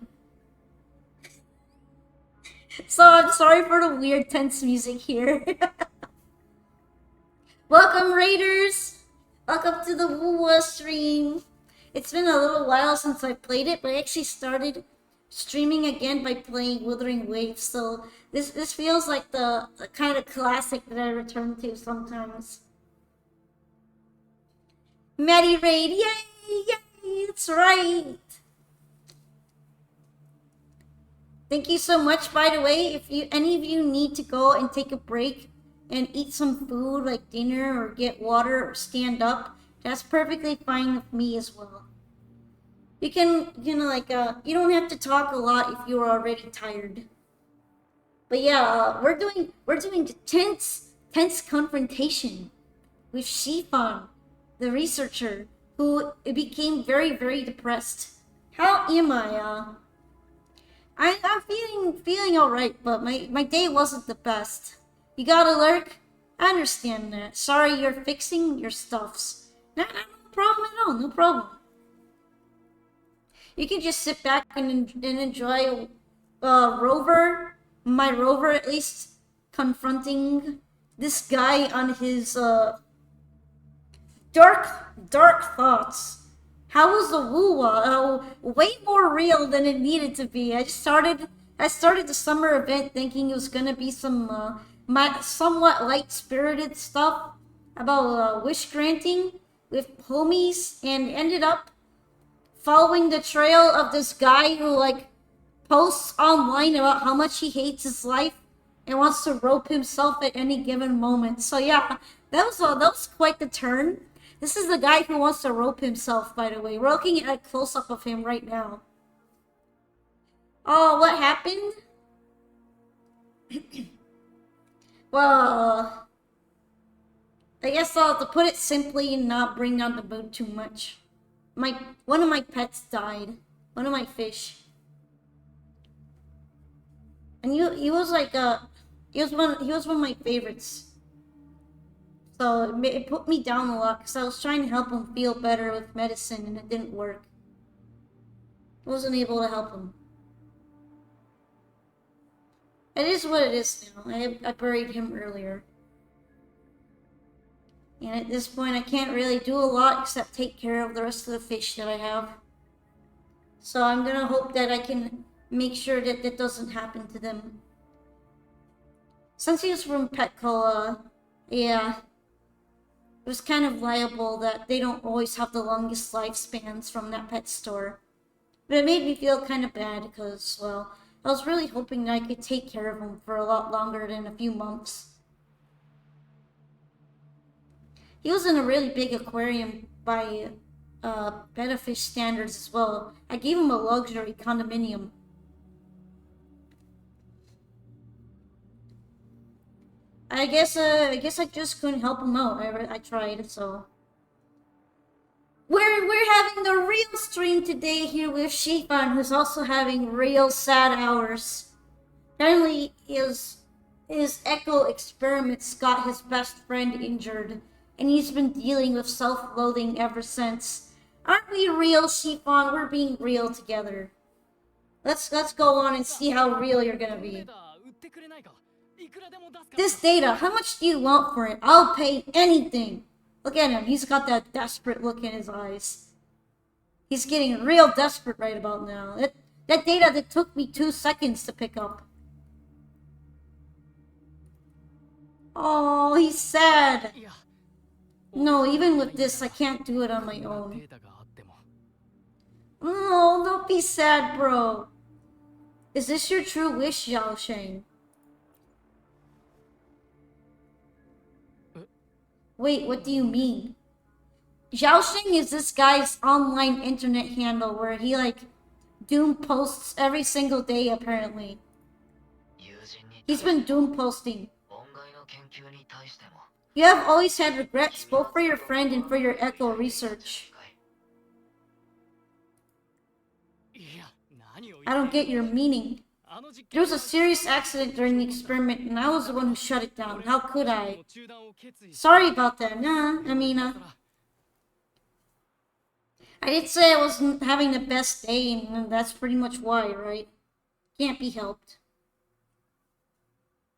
S1: So I'm sorry for the weird tense music here. Welcome, Raiders! Welcome to the Wuwa stream. It's been a little while since I played it, but I actually started streaming again by playing Wuthering Waves, so this feels like the kind of classic that I return to sometimes. Maddie Raid, yay! Yay! That's right! Thank you so much, by the way. If any of you need to go and take a break and eat some food like dinner or get water or stand up, that's perfectly fine with me as well. You can, you don't have to talk a lot if you're already tired. But yeah, we're doing the tense confrontation with Shifan, the researcher, who became very, very depressed. How am I? I'm feeling alright, but my day wasn't the best. You got a lurk? I understand that. Sorry you're fixing your stuffs. No problem at all, no problem. You can just sit back and enjoy Rover, my Rover at least, confronting this guy on his dark thoughts. How was the Wuwa? Way more real than it needed to be. I started the summer event thinking it was gonna be some somewhat light-spirited stuff about wish granting with homies, and ended up following the trail of this guy who posts online about how much he hates his life and wants to rope himself at any given moment. So yeah, that was quite the turn. This is the guy who wants to rope himself, by the way. We're looking at a close-up of him right now. Oh, what happened? Well, I guess I'll have to put it simply and not bring down the mood too much. One of my pets died. One of my fish. And he was one of my favorites. So it put me down a lot because I was trying to help him feel better with medicine and it didn't work. I wasn't able to help him. It is what it is now. I buried him earlier. And at this point I can't really do a lot except take care of the rest of the fish that I have. So I'm gonna hope that I can make sure that that doesn't happen to them. Since he was from Petco, yeah. It was kind of liable that they don't always have the longest lifespans from that pet store. But it made me feel kind of bad because, well, I was really hoping that I could take care of him for a lot longer than a few months. He was in a really big aquarium by betta fish standards as well. I gave him a luxury condominium. I guess I just couldn't help him out. I tried, so. We're having the real stream today here with Shifan, who's also having real sad hours. Apparently, his echo experiments got his best friend injured, and he's been dealing with self-loathing ever since. Aren't we real, Shifan? We're being real together. Let's go on and see how real you're gonna be. This data, how much do you want for it? I'll pay anything. Look at him, he's got that desperate look in his eyes. He's getting real desperate right about now. That data that took me 2 seconds to pick up. Oh, he's sad.
S2: いや
S1: No, even with this, I can't do it on my
S2: デ
S1: own.
S2: ータがあっても
S1: No, don't be sad, bro. Is this your true wish, Zhao Sheng? Wait, what do you mean? Zhao Sheng is this guy's online internet handle where he like doom posts every single day apparently. He's been doom posting. You have always had regrets both for your friend and for your echo research.
S2: いや何を
S1: I don't get your meaning.
S2: あの実
S1: There was a serious accident during the experiment and I was the one who shut it down. How could I?
S2: 中断を決意
S1: Sorry about that. Nah, I mean, I did say I wasn't having the best day and that's pretty much why, right? Can't be helped.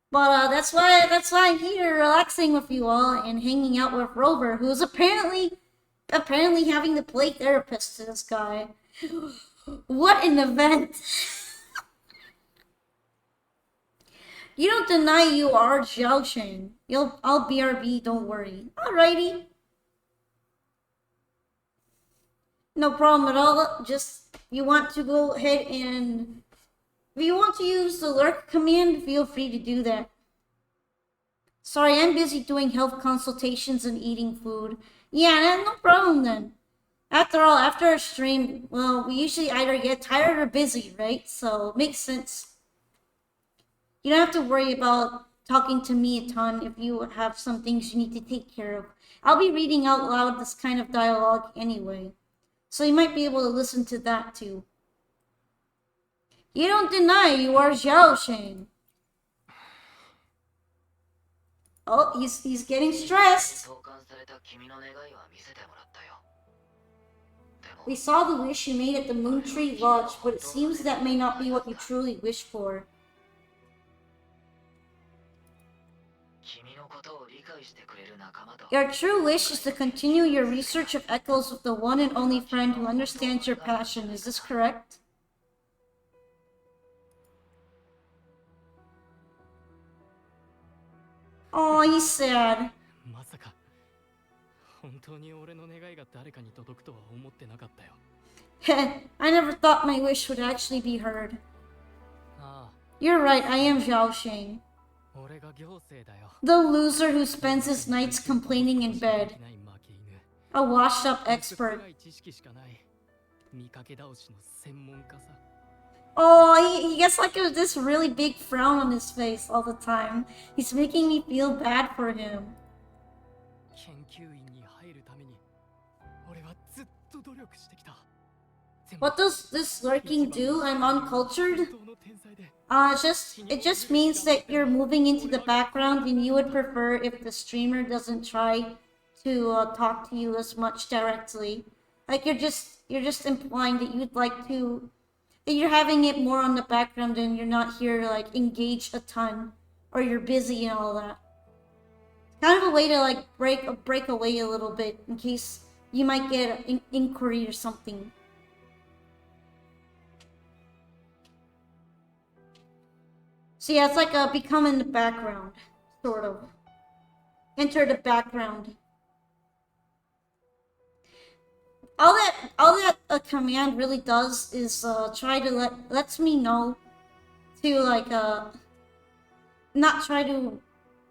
S1: But that's why I'm here relaxing with you all and hanging out with Rover, who's apparently having to play therapist to this guy. What an event! You don't deny you are Zhao Sheng. I'll BRB, don't worry. Alrighty. No problem at all. Just, you want to go ahead and... If you want to use the lurk command, feel free to do that. Sorry, I'm busy doing health consultations and eating food. Yeah, no problem then. After all, after a stream, well, we usually either get tired or busy, right? So, makes sense. You don't have to worry about talking to me a ton if you have some things you need to take care of. I'll be reading out loud this kind of dialogue anyway. So you might be able to listen to that too. You don't deny you are Zhao Sheng. Oh, he's getting stressed. We saw the wish you made at the Moon Tree Lodge, but it seems that may not be what you truly wish for. Your true wish is to continue your research of echoes with the one and only friend who understands your passion. Is this correct? Oh, he's sad.
S2: まさか本当に俺の願いが誰かに届くとは思ってなかったよ
S1: I never thought my wish would actually be heard.
S2: ああ
S1: You're right, I am Zhao Sheng.
S2: 俺が行政だよ
S1: The loser who spends his nights complaining in bed.
S2: ない負け犬
S1: A washed up expert.
S2: 薄っぺらい知識しかない見かけ倒しの専門家さ
S1: Oh, he gets like this really big frown on his face all the time. He's making me feel bad for him.
S2: 研究員に入るために俺はずっと努力してきた
S1: What does this lurking do? I'm uncultured?
S2: 本当の天才で
S1: It just means that you're moving into the background and you would prefer if the streamer doesn't try to talk to you as much directly. Like you're just implying that you'd like to, that you're having it more on the background and you're not here to like engage a ton, or you're busy and all that. Kind of a way to like break away a little bit in case you might get an inquiry or something. So yeah, it's like become in the background, sort of. Enter the background. All that a command really does is try to lets me know to like not try to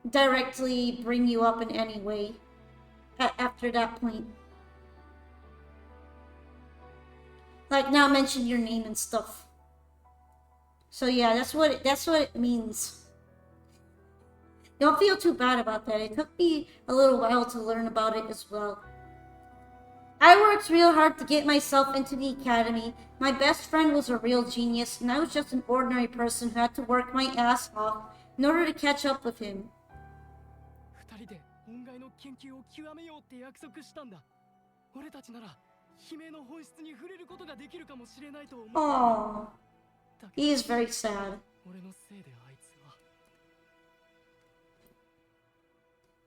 S1: directly bring you up in any way after that point. Like not mention your name and stuff. So yeah, that's what it means. Don't feel too bad about that. It took me a little while to learn about it as well. I worked real hard to get myself into the academy. My best friend was a real genius, and I was just an ordinary person who had to work my ass off in order to catch up with him.
S2: 二人で音階の研究を極めようって約束したんだ俺たちなら悲鳴の本質に触れることができるかもしれないと思う
S1: Aww. He is very sad.
S2: 俺のせいであいつは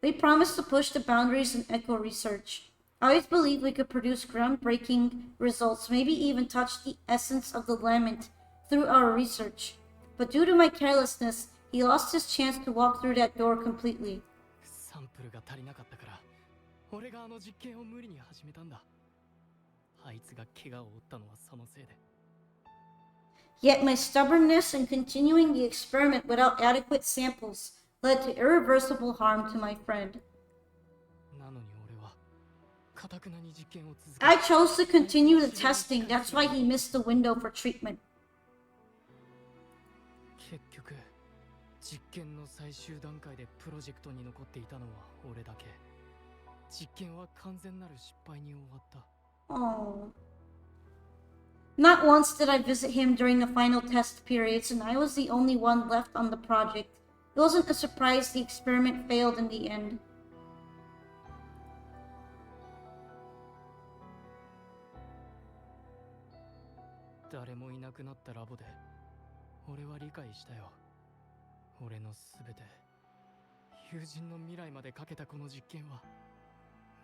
S1: We promised to push the boundaries in echo research. I always believed we could produce groundbreaking results, maybe even touch the essence of the lament through our research. But due to my carelessness, he lost his chance to walk through that door completely.
S2: サンプルが足りなかったから俺があの実験を無理に始めたんだ。あいつが怪我を負ったのはそのせいで。
S1: Yet my stubbornness in continuing the experiment without adequate samples led to irreversible harm to my friend.
S2: なのに俺は堅くなに実験を続け
S1: I chose to continue the testing, that's why he missed the window for treatment.
S2: 結局実験の最終段階でプロジェクトに残っていたのは俺だけ。実験は完全なる失敗に終わった。
S1: Oh. Not once did I visit him during the final test periods, and I was the only one left on the project. It wasn't a surprise the experiment failed in the end.
S2: 誰もいなくなったラボで俺は理解したよ。俺のすべて友人の未来までかけたこの実験は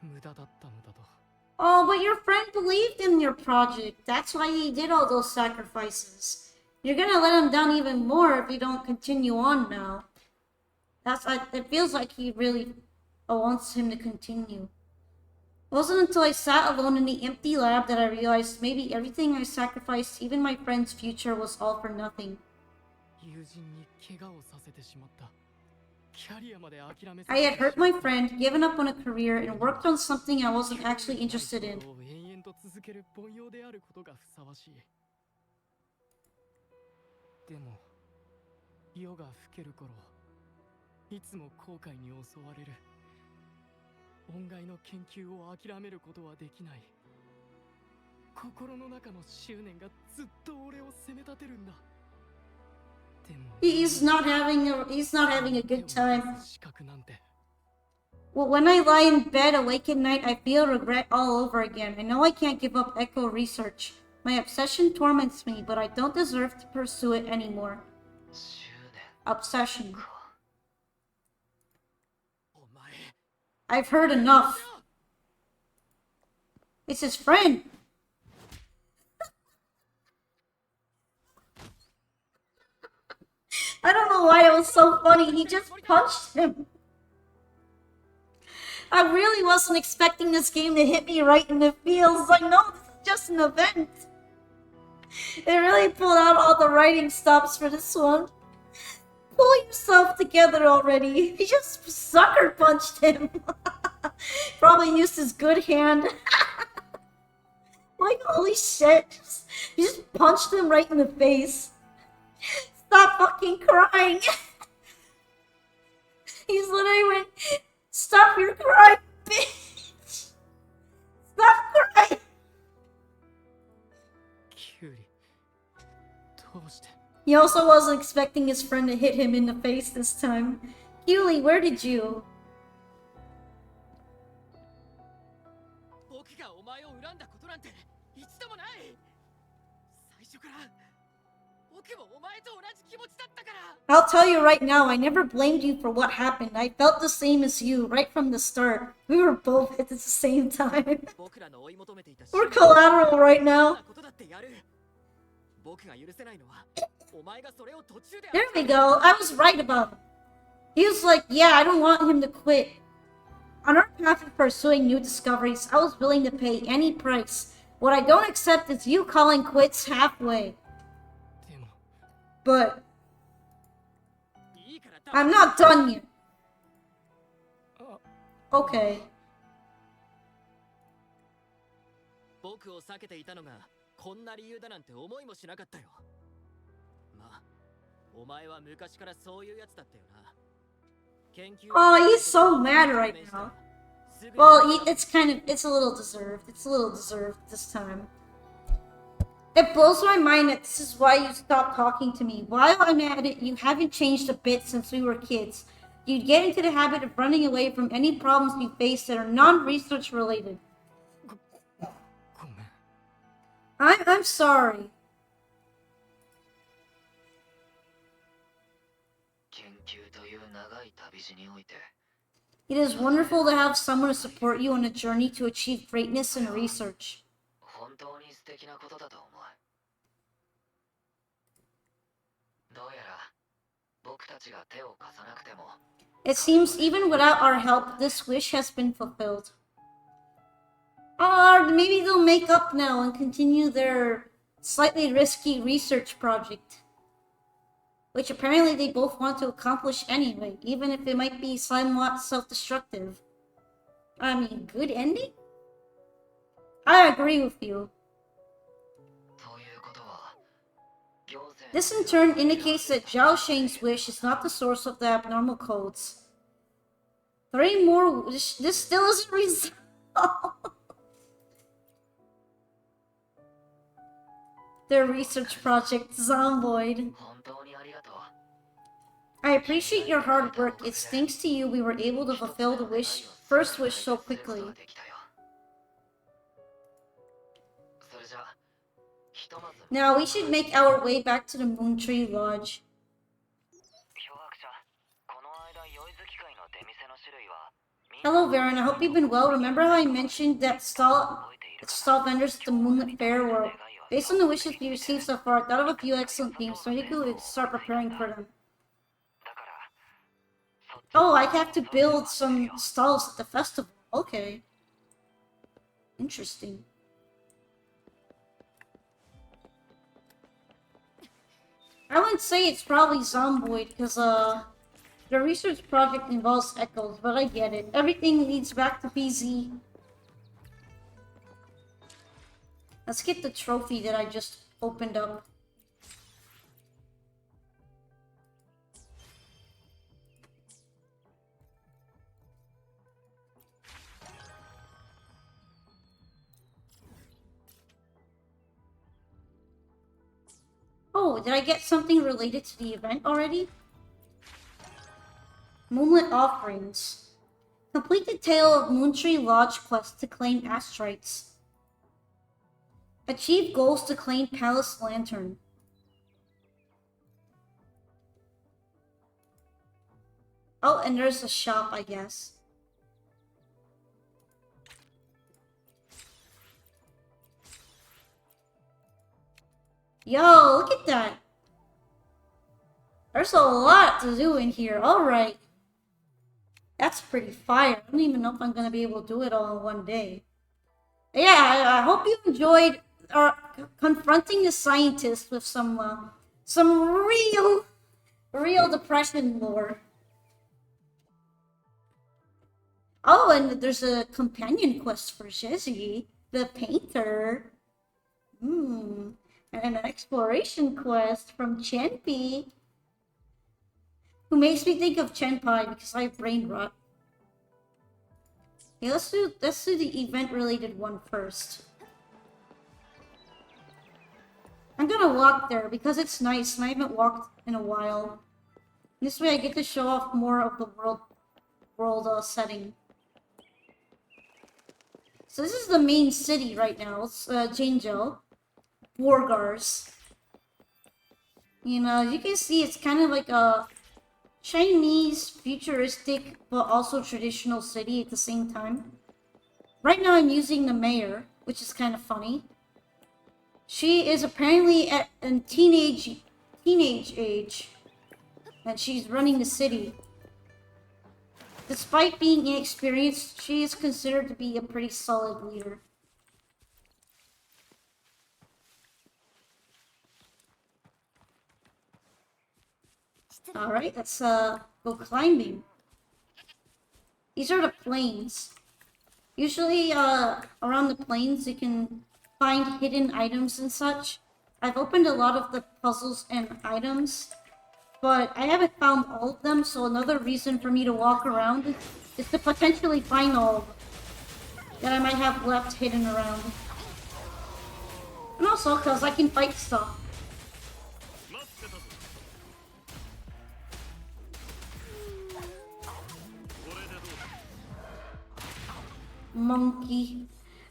S2: 無駄だったのだと。
S1: Oh, but your friend believed in your project. That's why he did all those sacrifices. You're gonna let him down even more if you don't continue on now. It feels like he really wants him to continue. It wasn't until I sat alone in the empty lab that I realized maybe everything I sacrificed, even my friend's future, was all for nothing.
S2: 友人に怪我をさせてしまった。
S1: I had hurt my friend, given up on a career, and worked on something I wasn't actually interested in.
S2: 延々と続ける凡庸であることがふさわしい。でも夜が更ける頃、いつも後悔に襲われる。音階の研究を諦めることはできない。心の中の執念がずっと俺を責め立てるんだ。
S1: He's not having a good time. Well, when I lie in bed awake at night, I feel regret all over again. I know I can't give up echo research. My obsession torments me, but I don't deserve to pursue it anymore. Obsession. I've heard enough. It's his friend. I don't know why it was so funny. He just punched him. I really wasn't expecting this game to hit me right in the feels. I know this is just an event. They really pulled out all the writing stops for this one. Pull yourself together already. He just sucker punched him. Probably used his good hand. Like, holy shit. He just punched him right in the face. Stop fucking crying. He's literally went, stop your crying, bitch. Stop crying. He also wasn't expecting his friend to hit him in the face this time. Yuli, where did you? I'll tell you right now, I never blamed you for what happened. I felt the same as you, right from the start. We were both at the same time. We're collateral right now. There we go. I was right about him. He was like, yeah, I don't want him to quit. On our path of pursuing new discoveries, I was willing to pay any price. What I don't accept is you calling quits halfway. But I'm not done yet. Okay.
S4: 僕を避けていたのがこんな理由だなんて思いもしなかったよ。まあ、お前は昔からそういうやつだったよな。
S1: Oh, he's so mad right now. Well, it's a little deserved. It's a little deserved this time. It blows my mind that this is why you stopped talking to me. While I'm at it, you haven't changed a bit since we were kids. You'd get into the habit of running away from any problems you face that are non-research related. I'm sorry.
S5: 研究という長い旅路において
S1: It is wonderful to have someone to support you on a journey to achieve greatness in research.
S4: 本当に素敵なことだと思う。どうやら僕たちが手を貸さなくても
S1: It seems even without our help, this wish has been fulfilled. Maybe they'll make up now and continue their slightly risky research project. Which apparently they both want to accomplish anyway, even if it might be somewhat self-destructive. I mean, good ending? I agree with you.
S4: ということは行政
S1: This in turn indicates that Zhao Sheng's wish is not the source of the abnormal codes. 3 more... This still isn't resolved. Their research project, Zomboid.
S4: 本当にありがとう。
S1: I appreciate your hard work. It's thanks to you we were able to fulfill the first wish so quickly.
S4: それじゃあひとまず
S1: Now we should make our way back to the Moon Tree Lodge.
S4: 漂白者この間酔い好き会の出店の種類は
S1: Hello, Varen. I hope you've been well. Remember how I mentioned that stall vendors at the Moonlit Fair were... Based on the wishes we received so far, I thought of a few excellent themes, so you could start preparing for them.
S4: だからそっち
S1: Oh, I have to build some stalls at the festival. Okay. Interesting. I would say it's probably Zomboid, because, the research project involves echoes, but I get it. Everything leads back to PZ. Let's get the trophy that I just opened up. Oh, did I get something related to the event already? Moonlit Offerings. Complete the Tale of Moontree Lodge quest to claim astrites. Achieve goals to claim Palace Lantern. Oh, and there's a shop, I guess. Yo, look at that. There's a lot to do in here. Alright. That's pretty fire. I don't even know if I'm going to be able to do it all in one day. Yeah, I hope you enjoyed confronting the scientist with some real depression lore. Oh, and there's a companion quest for Zhezhi, the painter. And an exploration quest from Chenpi, who makes me think of Chenpai because I have brain rot. Okay, let's do the event-related one first. I'm gonna walk there because it's nice and I haven't walked in a while. This way I get to show off more of the world setting. So this is the main city right now. It's Jinzhou. Borgars. You know, you can see it's kind of like a Chinese, futuristic, but also traditional city at the same time. Right now I'm using the mayor, which is kind of funny. She is apparently at a teenage age, and she's running the city. Despite being inexperienced, she is considered to be a pretty solid leader. Alright, let's go climbing. These are the plains. Usually around the plains you can find hidden items and such. I've opened a lot of the puzzles and items, but I haven't found all of them, so another reason for me to walk around is to potentially find all of them that I might have left hidden around. And also because I can fight stuff. Monkey.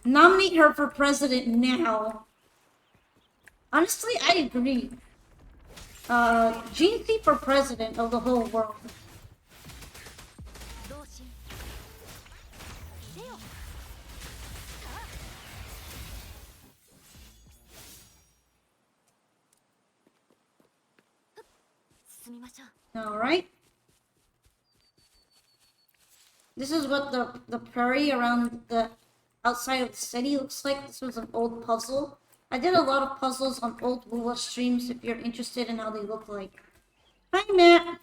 S1: Nominate her for president now. Honestly, I agree. Zhezhi for president of the whole world. Alright. This is what the prairie around the outside of the city looks like. This was an old puzzle. I did a lot of puzzles on old Woola streams if you're interested in how they look like. Hi, Matt.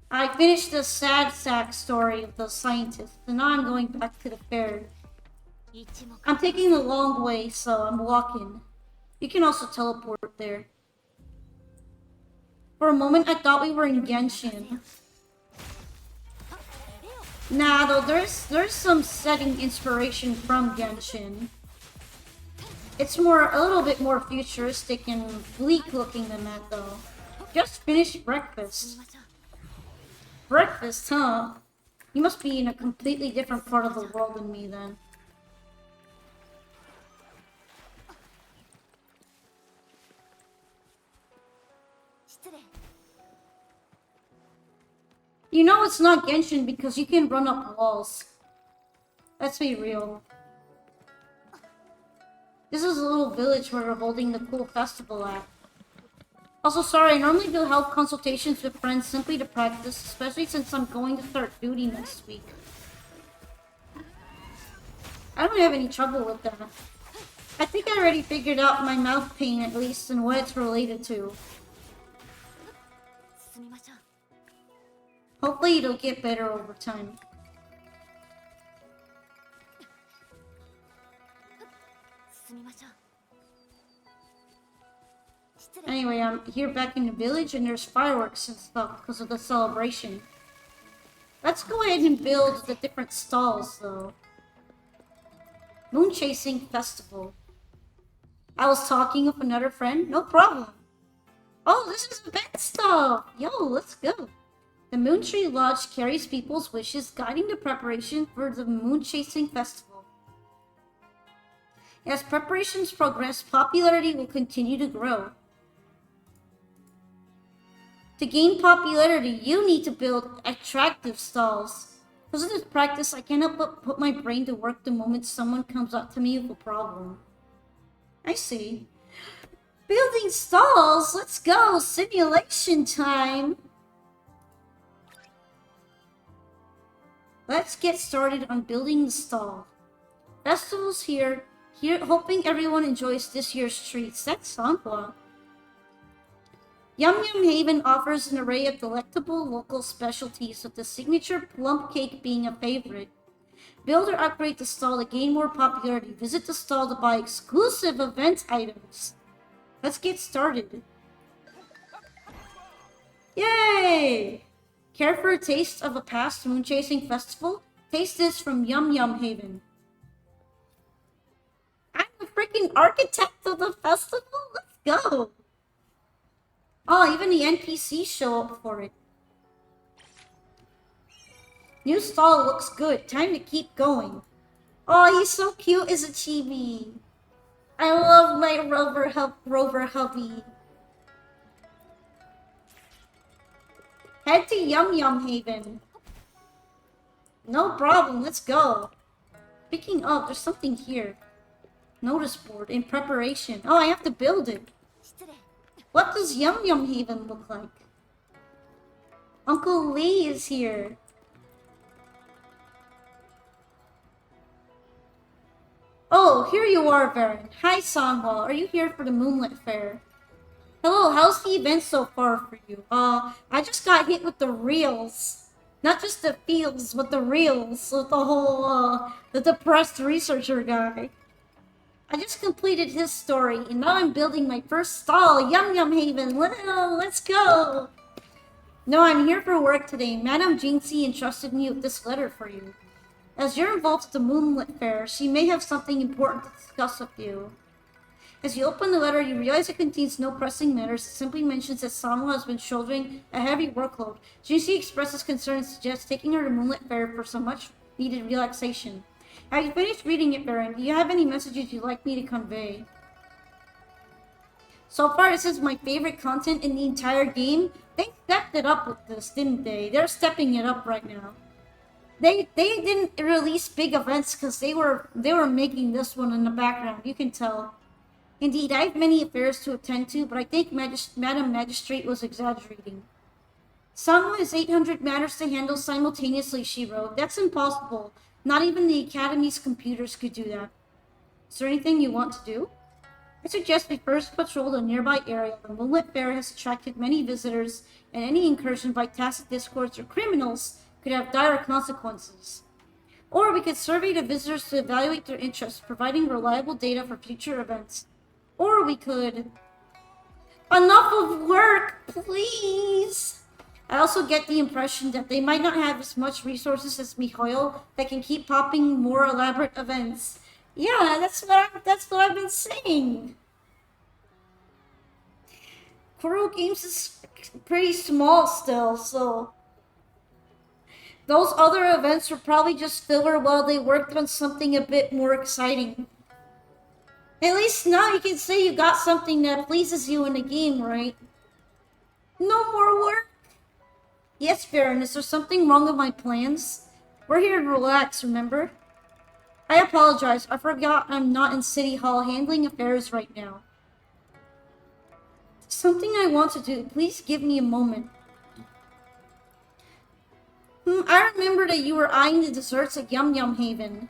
S1: I finished the sad sack story of the scientist, and now I'm going back to the fair. I'm taking the long way, so I'm walking. You can also teleport there. For a moment, I thought we were in Genshin. Nah, though, there's some setting inspiration from Genshin. It's a little bit more futuristic and bleak looking than that, though. Just finished breakfast. Breakfast, huh? You must be in a completely different part of the world than me, then. You know it's not Genshin because you can run up walls. Let's be real. This is a little village where we're holding the cool festival at. Also, sorry, I normally do help consultations with friends simply to practice, especially since I'm going to start duty next week. I don't have any trouble with that. I think I already figured out my mouth pain at least and what it's related to. Hopefully it'll get better over time. Anyway, I'm here back in the village and there's fireworks and stuff because of the celebration. Let's go ahead and build the different stalls though. Moon Chasing Festival. I was talking with another friend, no problem. Oh, this is event stuff! Yo, let's go. The Moon Tree Lodge carries people's wishes, guiding the preparation for the Moon Chasing Festival. As preparations progress, popularity will continue to grow. To gain popularity, you need to build attractive stalls. Because of this practice, I cannot but put my brain to work the moment someone comes up to me with a problem. I see. Building stalls? Let's go! Simulation time! Let's get started on building the stall. Festival's here, hoping everyone enjoys this year's treats. That's Sangwa. Yum Yum Haven offers an array of delectable local specialties, with the signature plum cake being a favorite. Build or upgrade the stall to gain more popularity. Visit the stall to buy exclusive event items. Let's get started. Yay! Care for a taste of a past moon chasing festival? Taste this from Yum Yum Haven. I'm the freaking architect of the festival? Let's go! Oh, even the NPCs show up for it. New stall looks good. Time to keep going. Oh, he's so cute as a chibi. I love my rover hubby. Head to Yum Yum Haven. No problem, let's go. Speaking of, there's something here. Notice board in preparation. Oh, I have to build it. What does Yum Yum Haven look like? Uncle Lee is here. Oh, here you are, Varen. Hi, Sanghwa. Are you here for the Moonlit Fair? Hello, how's the event so far for you? I just got hit with the reels. Not just the feels, but the reels. With the whole, the depressed researcher guy. I just completed his story, and now I'm building my first stall, Yum Yum Haven. Let's go! No, I'm here for work today. Madame Jinxie entrusted me with this letter for you. As you're involved with the Moonlit Fair, she may have something important to discuss with you. As you open the letter, you realize it contains no pressing matters. It simply mentions that Sanwa has been shouldering a heavy workload. Jinxie expresses concern and suggests taking her to Moonlit Fair for some much-needed relaxation. Have you finished reading it, Baron? Do you have any messages you'd like me to convey? So far, this is my favorite content in the entire game. They stepped it up with this, didn't they? They're stepping it up right now. They didn't release big events because they were making this one in the background. You can tell. Indeed, I have many affairs to attend to, but I think Madam Magistrate was exaggerating. Sanwa has 800 matters to handle simultaneously, she wrote. That's impossible. Not even the Academy's computers could do that. Is there anything you want to do? I suggest we first patrol the nearby area. The Moonlit Fair has attracted many visitors, and any incursion by tacit discords or criminals could have dire consequences. Or we could survey the visitors to evaluate their interests, providing reliable data for future events. Or we could... Enough of work, please! I also get the impression that they might not have as much resources as Mihoyo that can keep popping more elaborate events. Yeah, that's what I've been saying. Kuro Games is pretty small still, so those other events were probably just filler while they worked on something a bit more exciting. At least now you can say you got something that pleases you in the game, right? No more work? Yes, Baron, is there something wrong with my plans? We're here to relax, remember? I apologize, I forgot I'm not in City Hall handling affairs right now. Something I want to do, please give me a moment. I remember that you were eyeing the desserts at Yum Yum Haven.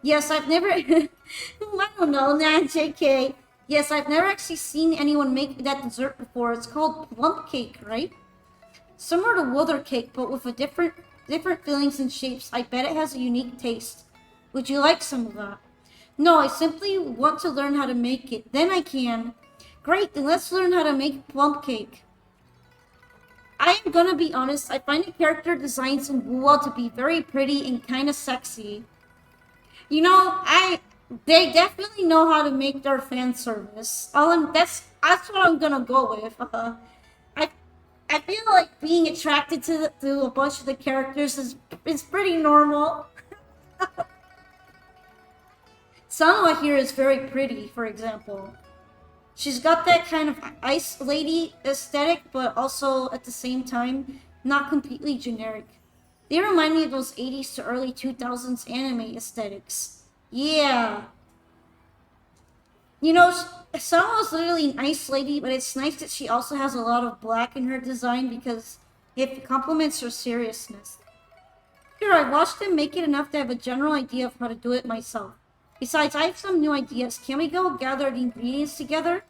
S1: Yes, I've never... I don't know, nah, JK. Yes, I've never actually seen anyone make that dessert before. It's called plum cake, right? Similar to Wither cake, but with a different fillings and shapes. I bet it has a unique taste. Would you like some of that? No, I simply want to learn how to make it. Then I can. Great, then let's learn how to make plum cake. I am gonna be honest, I find the character designs in Wuwa to be very pretty and kinda sexy. You know, they definitely know how to make their fan service. That's what I'm gonna go with. I feel like being attracted to a bunch of the characters is pretty normal. Sanwa here is very pretty, for example. She's got that kind of ice lady aesthetic, but also at the same time, not completely generic. They remind me of those 80s to early 2000s anime aesthetics. Yeah. You know, Sanwa's literally an ice lady, but it's nice that she also has a lot of black in her design because it complements her seriousness. Sure, I've watched them make it enough to have a general idea of how to do it myself. Besides, I have some new ideas. Can we go gather the ingredients together?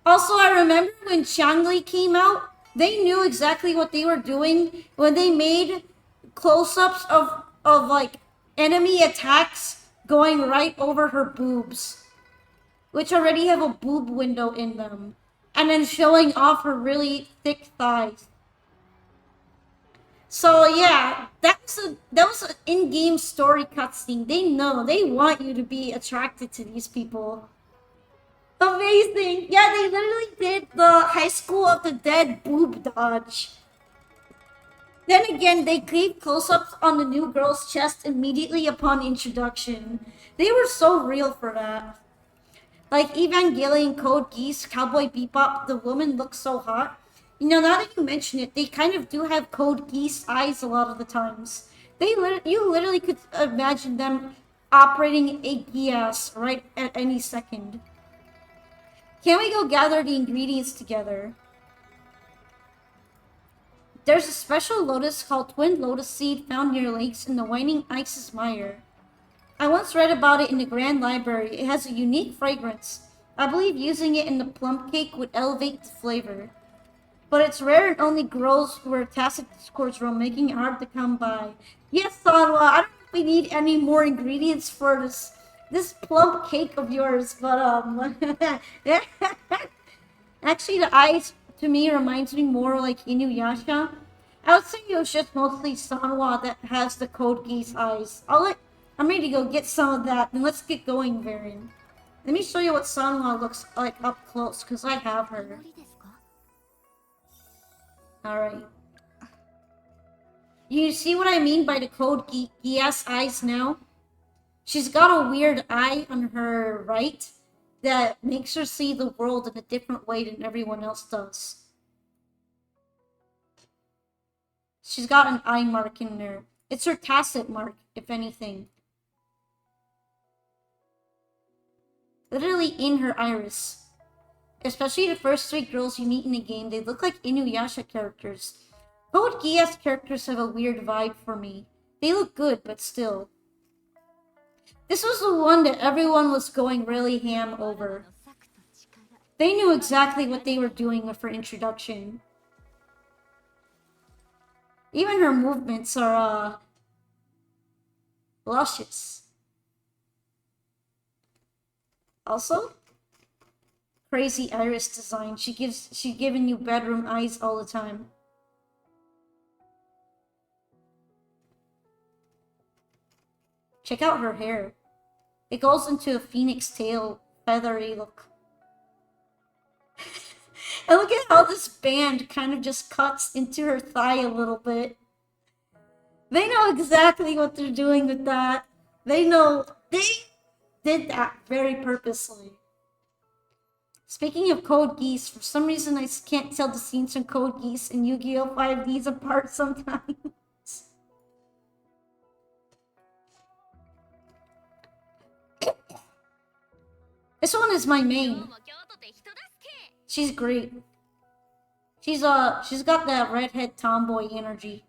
S1: Also, I remember when Changli came out, they knew exactly what they were doing when they made close-ups of like enemy attacks going right over her boobs, which already have a boob window in them, and then showing off her really thick thighs. So yeah, that was an in-game story cutscene. They know, they want you to be attracted to these people. Amazing! Yeah, they literally did the High School of the Dead boob dodge. Then again, they gave close-ups on the new girl's chest immediately upon introduction. They were so real for that. Like Evangelion Code Geass, Cowboy Bebop, the woman looks so hot. You know, now that you mention it, they kind of do have Code Geass eyes a lot of the times. You literally could imagine them operating a Geass right at any second. Can we go gather the ingredients together? There's a special lotus called Twin Lotus Seed found near lakes in the Winding Isis Mire. I once read about it in the Grand Library. It has a unique fragrance. I believe using it in the plum cake would elevate the flavor. But it's rare and only grows where tacit discords roam, making it hard to come by. Yes, Sanwa, I don't know if we need any more ingredients for this plum cake of yours, but actually the eyes to me reminds me more like Inuyasha. I would say it was just mostly Sanwa that has the Code Geass eyes. I'm ready to go get some of that, and let's get going, Varin. Let me show you what Sanwa looks like up close, because I have her. Alright. You see what I mean by the Code Geass eyes now? She's got a weird eye on her right that makes her see the world in a different way than everyone else does. She's got an eye mark in there. It's her tacit mark, if anything. Literally in her iris. Especially the first 3 girls you meet in the game, they look like Inuyasha characters. Code Geass characters have a weird vibe for me. They look good, but still. This was the one that everyone was going really ham over. They knew exactly what they were doing with her introduction. Even her movements are, luscious. Also, crazy iris design. She's giving you bedroom eyes all the time. Check out her hair. It goes into a phoenix tail, feathery look. And look at how this band kind of just cuts into her thigh a little bit. They know exactly what they're doing with that. They know they did that very purposely. Speaking of Code Geass, for some reason I can't tell the scenes from Code Geass and Yu-Gi-Oh! 5Ds apart sometimes. This one is my main. She's great. She's got that redhead tomboy energy.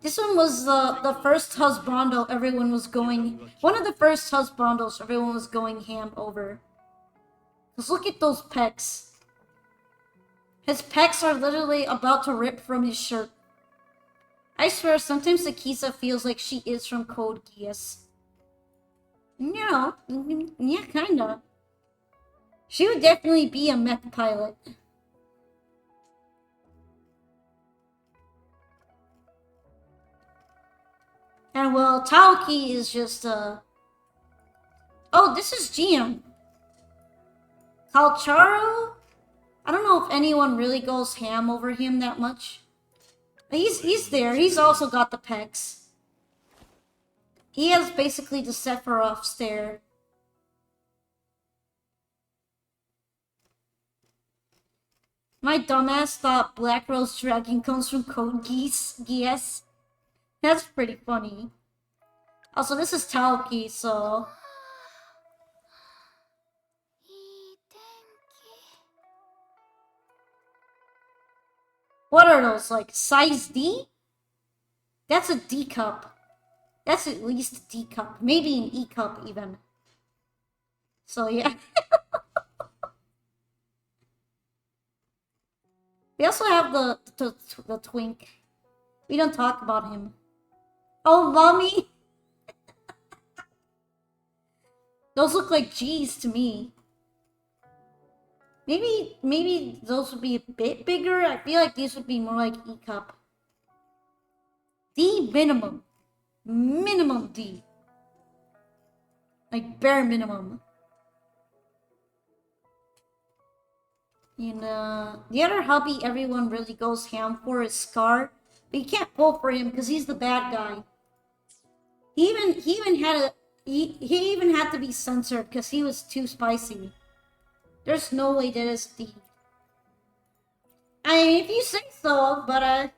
S1: This one was the first husbando everyone was going. One of the first husbandos everyone was going ham over. Just look at those pecs. His pecs are literally about to rip from his shirt. I swear, sometimes Akisa feels like she is from Code Geass. You know, yeah, kinda. She would definitely be a mech pilot. And well, Taoki is just, Oh, this is GM. Kalcharo? I don't know if anyone really goes ham over him that much. But he's there. He's also got the pecs. He has basically the Sephiroth stare. My dumbass thought Black Rose Dragon comes from Code Geass. That's pretty funny. Also, this is Taoki, so... What are those, like, size D? That's a D cup. That's at least a D cup. Maybe an E cup, even. So, yeah. We also have the twink. We don't talk about him. Oh, mommy! Those look like G's to me. Maybe those would be a bit bigger. I feel like these would be more like E cup. D minimum. Minimum D. Like bare minimum. And the other hubby everyone really goes ham for is Scar. But you can't pull for him because he's the bad guy. He even had to be censored because he was too spicy. There's no way that is D. I mean, if you say so, but I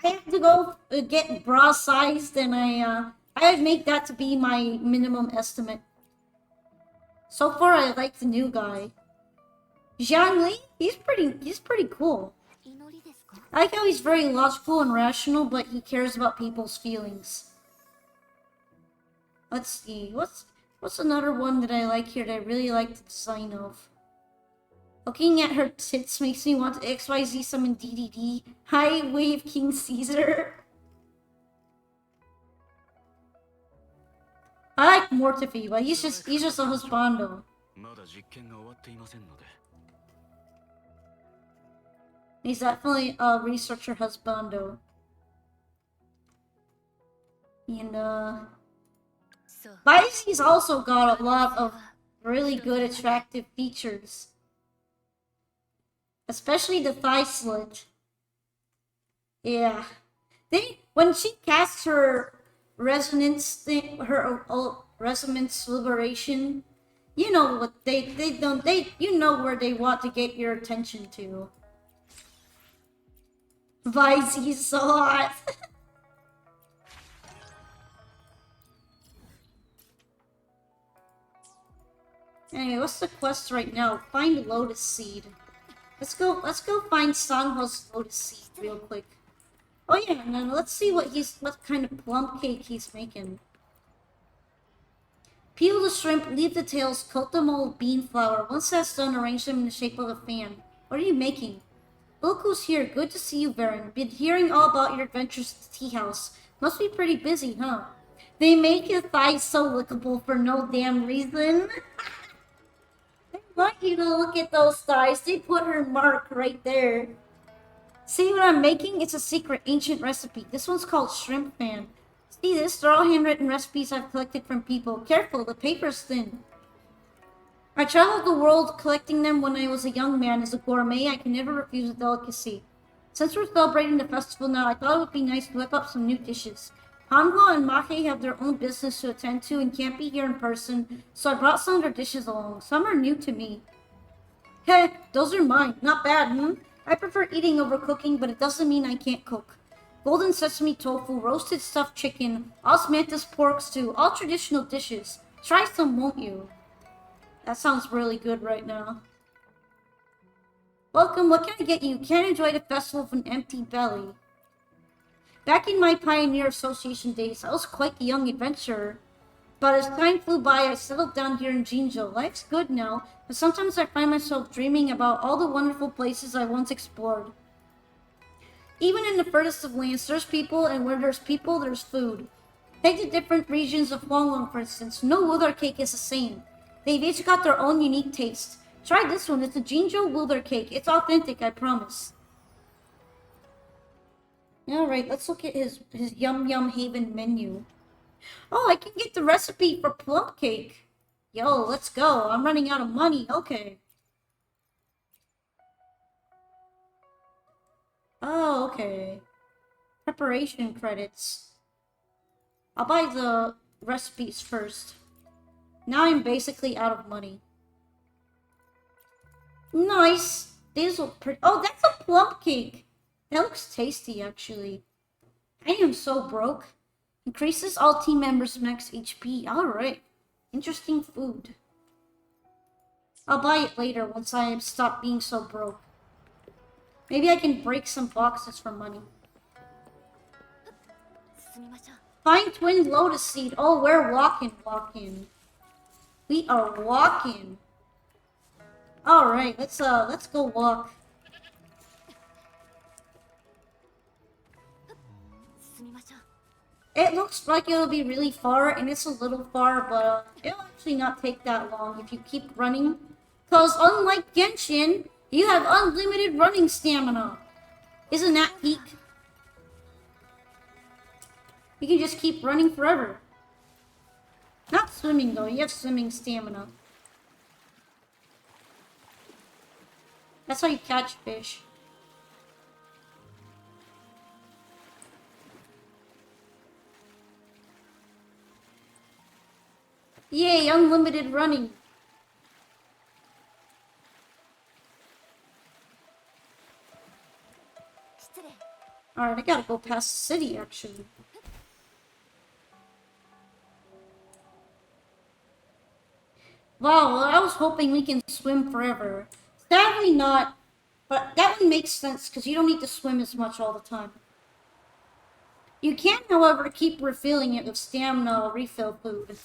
S1: have to go get bra sized, and I would make that to be my minimum estimate. So far, I like the new guy, Zhang Li. He's pretty cool. I like how he's very logical and rational, but he cares about people's feelings. Let's see, what's another one that I like here that I really like the design of? Looking at her tits makes me want to XYZ summon DDD. Hi, Wave King Caesar. I like Mortifi, but he's just a husbando. He's definitely a researcher husbando. And Vizzy's also got a lot of really good attractive features. Especially the thigh slit. Yeah. When she casts her resonance thing, her resonance liberation, you know what you know where they want to get your attention to. Vizzy's so hot. Anyway, what's the quest right now? Find Lotus Seed. Let's go find Sanho's Lotus Seed real quick. Oh yeah, and then let's see what kind of plum cake he's making. Peel the shrimp, leave the tails, coat them all with bean flour. Once that's done, arrange them in the shape of a fan. What are you making? Look who's here. Good to see you, Baron. Been hearing all about your adventures at the tea house. Must be pretty busy, huh? They make your thighs so lickable for no damn reason. I want you to look at those thighs. They put her mark right there. See what I'm making? It's a secret ancient recipe. This one's called shrimp fan. See this? They're all handwritten recipes I've collected from people. Careful, the paper's thin. I traveled the world collecting them when I was a young man. As a gourmet, I can never refuse a delicacy. Since we're celebrating the festival now, I thought it would be nice to whip up some new dishes. Hanho and Mahe have their own business to attend to and can't be here in person, so I brought some of their dishes along. Some are new to me. Heh, those are mine. Not bad, hmm? I prefer eating over cooking, but it doesn't mean I can't cook. Golden sesame tofu, roasted stuffed chicken, osmanthus pork stew, all traditional dishes. Try some, won't you? That sounds really good right now. Welcome, what can I get you? Can't enjoy the festival with an empty belly. Back in my Pioneer Association days, I was quite the young adventurer. But as time flew by, I settled down here in Jinzhou. Life's good now, but sometimes I find myself dreaming about all the wonderful places I once explored. Even in the furthest of lands, there's people, and where there's people, there's food. Take the different regions of Huanglong, for instance. No wither cake is the same. They've each got their own unique taste. Try this one. It's a Jinzhou wither cake. It's authentic, I promise. Alright, let's look at his Yum Yum Haven menu. Oh, I can get the recipe for plum cake. Yo, let's go. I'm running out of money. Okay. Oh, okay. Preparation credits. I'll buy the recipes first. Now I'm basically out of money. Nice. These look pretty. Oh, that's a plum cake. That looks tasty, actually. I am so broke. Increases all team members' max HP. Alright. Interesting food. I'll buy it later once I stop being so broke. Maybe I can break some boxes for money. Find twin lotus seed. Oh, we're walking. We are walking. Alright, let's go walk. It looks like it'll be really far, and it's a little far, but it'll actually not take that long if you keep running. Because unlike Genshin, you have unlimited running stamina. Isn't that peak? You can just keep running forever. Not swimming though, you have swimming stamina. That's how you catch fish. Yay, unlimited running. Alright, I gotta go past the city, actually. Wow, I was hoping we can swim forever. Sadly not, but that one makes sense because you don't need to swim as much all the time. You can, however, keep refilling it with stamina or refill food.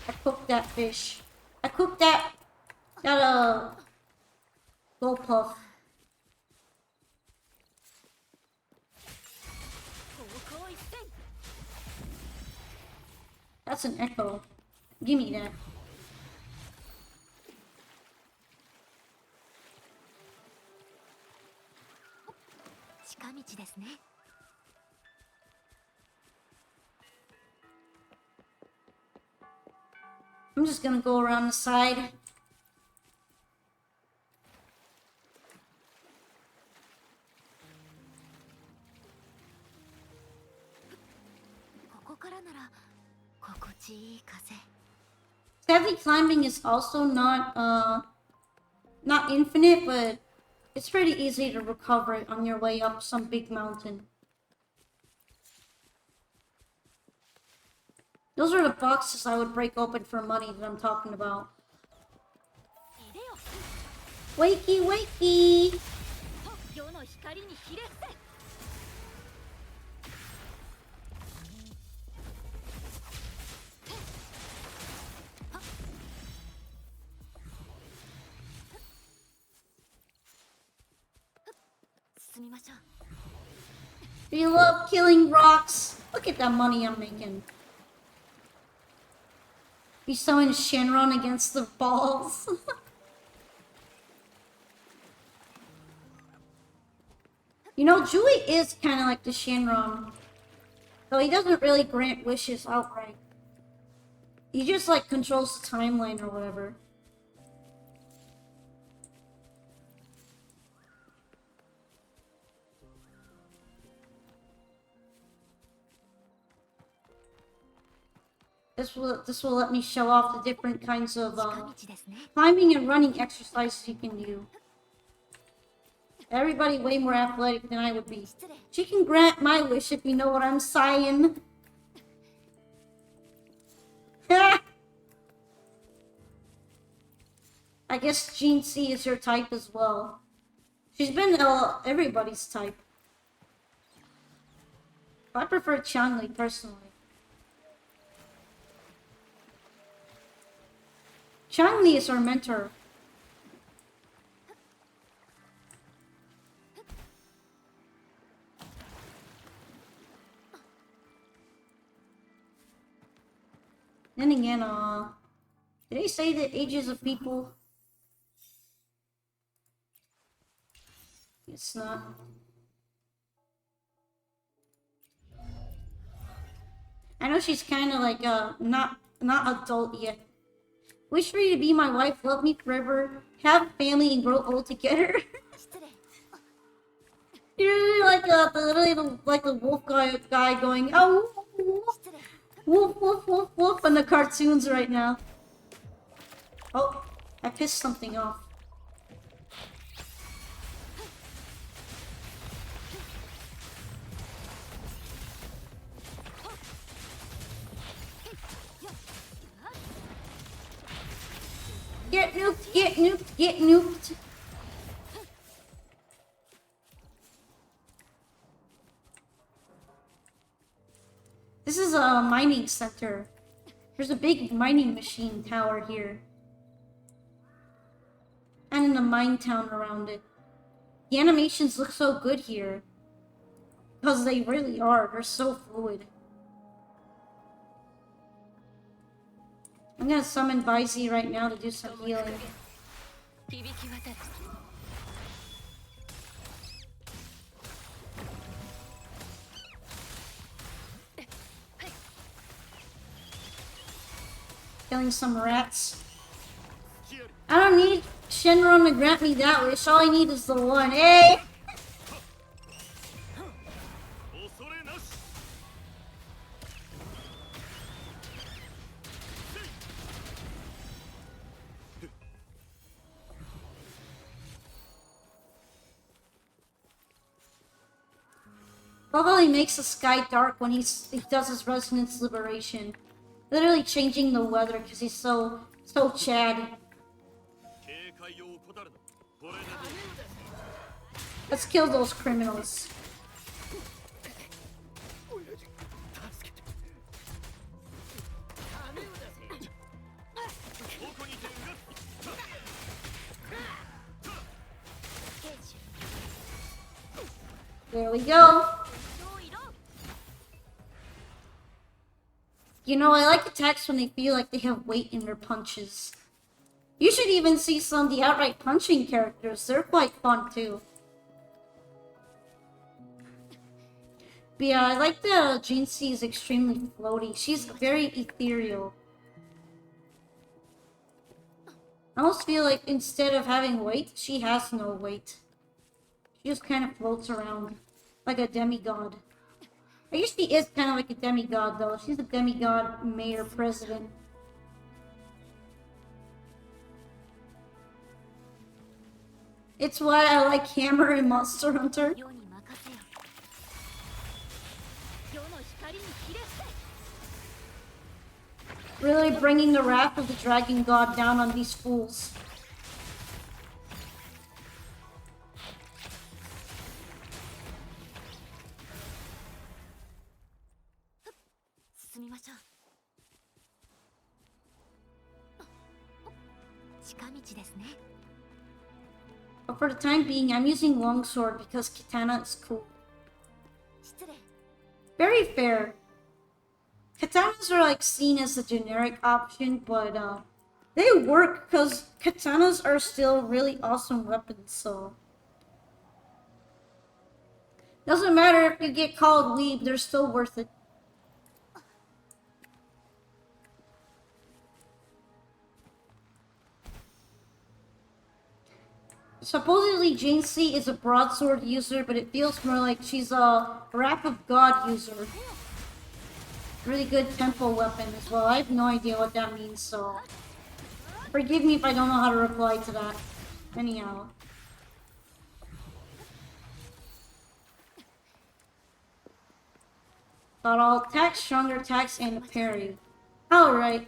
S1: I cooked that fish. I cooked that gold puff. That's an echo. Give me that. I'm just gonna go around the side. Sadly, climbing is also not infinite, but it's pretty easy to recover it on your way up some big mountain. Those are the boxes I would break open for money that I'm talking about. Wakey, wakey!
S3: 世の光にひれ伏せ 進みましょう
S1: We love killing rocks. Look at that money I'm making. We summon Shenron against the balls. You know, Julie is kind of like the Shenron. Though he doesn't really grant wishes outright. He just like controls the timeline or whatever. This will let me show off the different kinds of
S3: 近道ですね
S1: climbing and running exercises you can do. Everybody way more athletic than I would be.
S3: 失礼
S1: She can grant my wish if you know what I'm saying. I guess Jean C is your type as well. She's been everybody's type. I prefer Changli personally. Changli is our mentor. Then again, did they say the ages of people? It's not. I know she's kind of like not adult yet. Wish for you to be my wife, love me forever, have a family, and grow old together.
S3: 失礼
S1: You're like literally like the wolf guy going, oh,
S3: 失礼
S1: woof, woof, woof, woof, in the cartoons right now. Oh, I pissed something off. Get nuked, get nuked, get nuked. This is a mining center. There's a big mining machine tower here. And in a mine town around it. The animations look so good here. Because they really are. They're so fluid. I'm gonna summon Zhezhi right now to do some healing.
S3: 響き渡る
S1: Killing some rats. I don't need Shenron to grant me that wish. All I need is the one. Hey! Love how he makes the sky dark when he does his resonance liberation. Literally changing the weather because he's so Chad. Let's kill those criminals. There we go. You know, I like attacks when they feel like they have weight in their punches. You should even see some of the outright punching characters. They're quite fun too. But yeah, I like that Jean C is extremely floaty. She's very ethereal. I almost feel like instead of having weight, she has no weight. She just kind of floats around like a demigod. I guess she is kind of like a demigod, though. She's a demigod mayor president. It's why I like Hammer and Monster Hunter.
S3: 世に任せよ世の光にひれ伏せ
S1: Really bringing the wrath of the dragon god down on these fools. But for the time being, I'm using longsword because katana is cool. Very fair. Katanas are like seen as a generic option, but they work because katanas are still really awesome weapons, so. Doesn't matter if you get called weeb, they're still worth it. Supposedly Zhezhi is a broadsword user, but it feels more like she's a Wrath of God user. Really good tempo weapon as well. I have no idea what that means, so forgive me if I don't know how to reply to that. Anyhow. Got all attacks, stronger attacks, and a parry. Alright.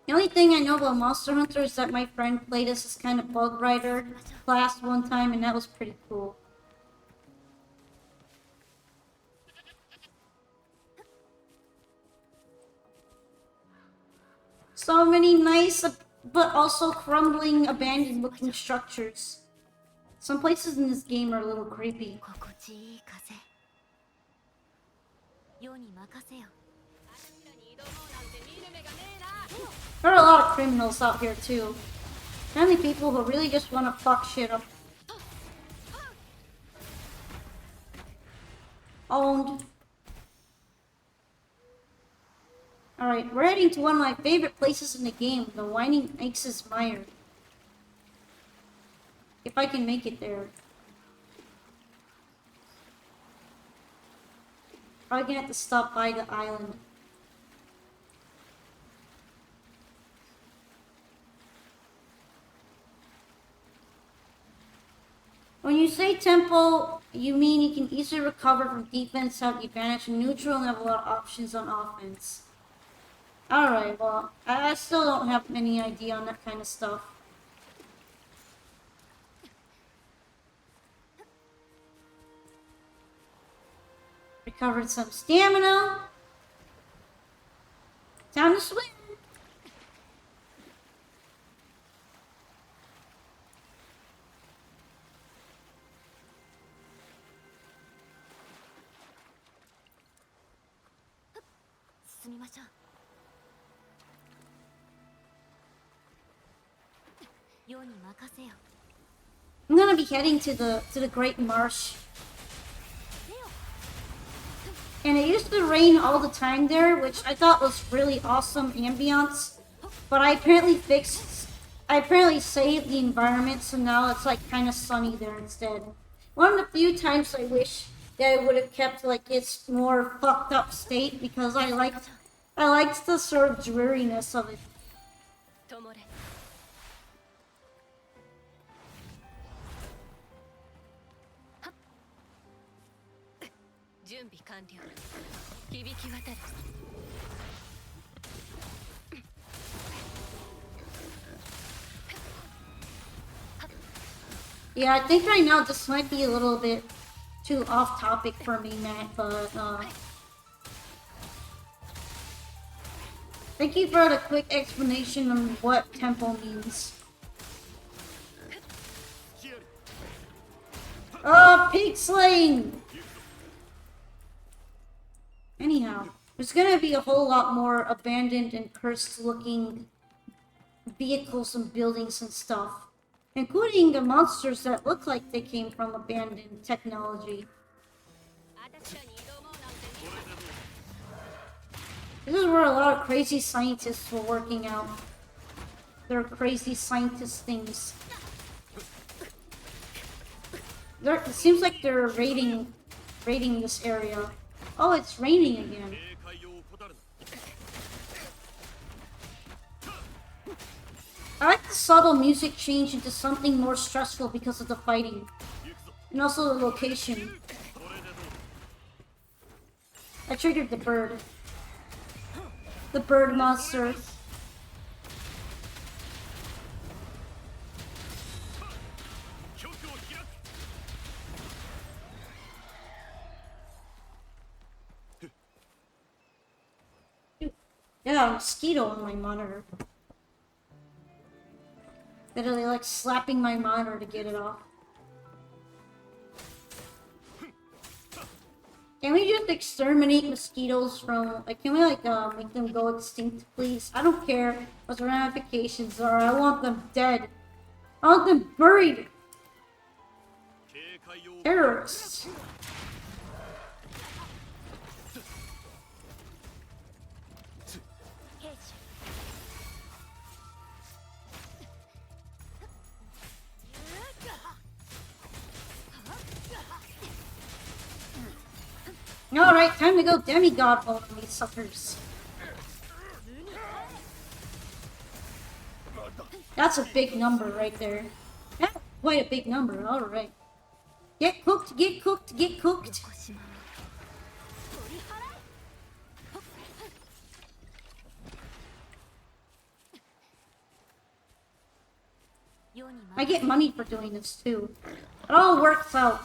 S1: The only thing I know about Monster Hunter is that my friend played as this kind of bug rider class one time, and that was pretty cool. So many nice, but also crumbling, abandoned-looking structures. Some places in this game are a little creepy. There are a lot of criminals out here too. Many people who really just want to fuck shit up. Owned. Alright, we're heading to one of my favorite places in the game, the Winding Aces Mire. If I can make it there. Probably gonna have to stop by the island. When you say tempo, you mean you can easily recover from defense, have the advantage in neutral, and have a lot of options on offense. Alright, well, I still don't have any idea on that kind of stuff. Recovered some stamina. Time to swim. I'm gonna be heading to the Great Marsh. And it used to rain all the time there, which I thought was really awesome ambiance. But I apparently saved the environment, so now it's like kind of sunny there instead. One of the few times I wish that it would have kept like its more fucked up state, because I liked the sort of dreariness of it. Yeah, I think right now this might be a little bit too off topic for me, Matt, but thank you for the quick explanation on what tempo means. Oh, pig slaying! Anyhow, there's gonna be a whole lot more abandoned and cursed looking vehicles and buildings and stuff. Including the monsters that look like they came from abandoned technology. This is where a lot of crazy scientists were working out their crazy scientist things. It seems like they're raiding this area. Oh, it's raining again. I like the subtle music change into something more stressful because of the fighting. And also the location. I triggered the bird. The bird monster. Yeah, a mosquito on my monitor. Literally like slapping my monitor to get it off. Can we just exterminate mosquitoes from, like, can we like make them go extinct, please? I don't care what the ramifications are. I want them dead. I want them buried. Terrorists. Alright, time to go demigod mode on these suckers. That's a big number right there. Yeah, quite a big number, alright. Get cooked, get cooked, get cooked. I get money for doing this too. It all works out.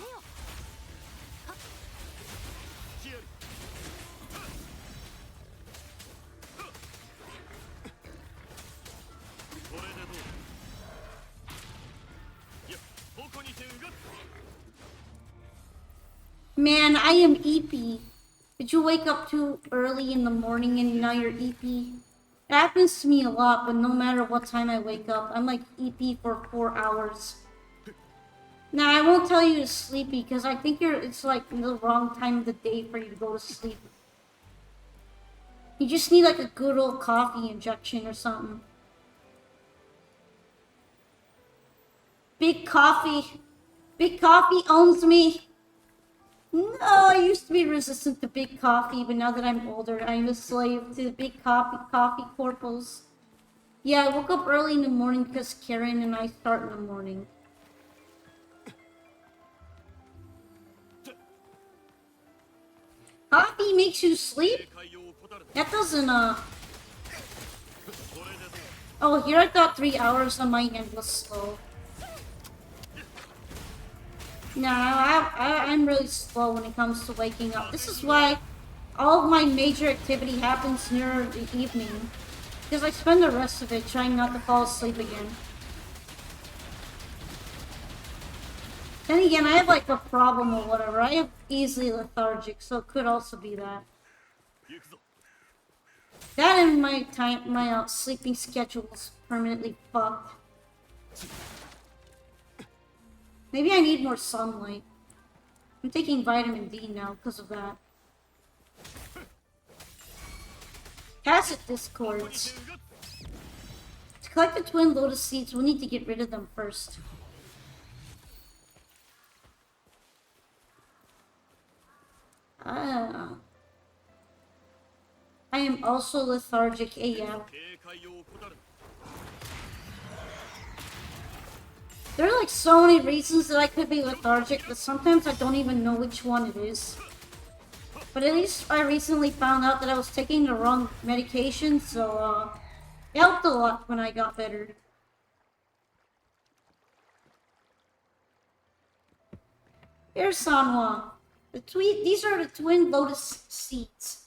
S1: Man, I am EP. Did you wake up too early in the morning and now you're EP? It happens to me a lot, but no matter what time I wake up, I'm like EP for 4 hours. Now, I won't tell you to sleep because I think it's like the wrong time of the day for you to go to sleep. You just need like a good old coffee injection or something. Big Coffee. Big Coffee owns me. No, I used to be resistant to Big Coffee, but now that I'm older, I'm a slave to the Big Coffee corpals. Yeah, I woke up early in the morning because Karen and I start in the morning. Coffee makes you sleep? That doesn't, Oh, here I thought 3 hours on my end was slow. No, I'm really slow when it comes to waking up. This is why all of my major activity happens near the evening. Because I spend the rest of it trying not to fall asleep again. Then again, I have like a problem or whatever. I have easily lethargic, so it could also be that. That and my sleeping schedule is permanently fucked. Maybe I need more sunlight. I'm taking vitamin D now because of that. Tacit discords. To collect the twin lotus seeds, we'll need to get rid of them first. I am also lethargic AF. There are like so many reasons that I could be lethargic, but sometimes I don't even know which one it is. But at least I recently found out that I was taking the wrong medication, so it helped a lot when I got better. Here's Sanhua. These are the twin lotus seeds.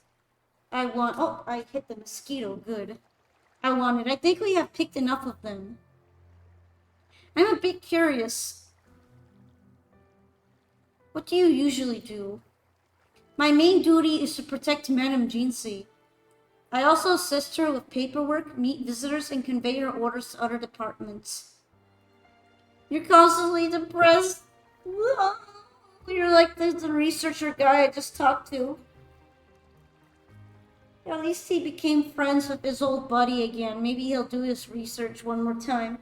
S1: I want. Oh, I hit the mosquito. Good. I wanted. I think we have picked enough of them. I'm a bit curious. What do you usually do? My main duty is to protect Madame Jinsei. I also assist her with paperwork, meet visitors, and convey her orders to other departments. You're constantly depressed. You're like the researcher guy I just talked to. At least he became friends with his old buddy again. Maybe he'll do his research one more time.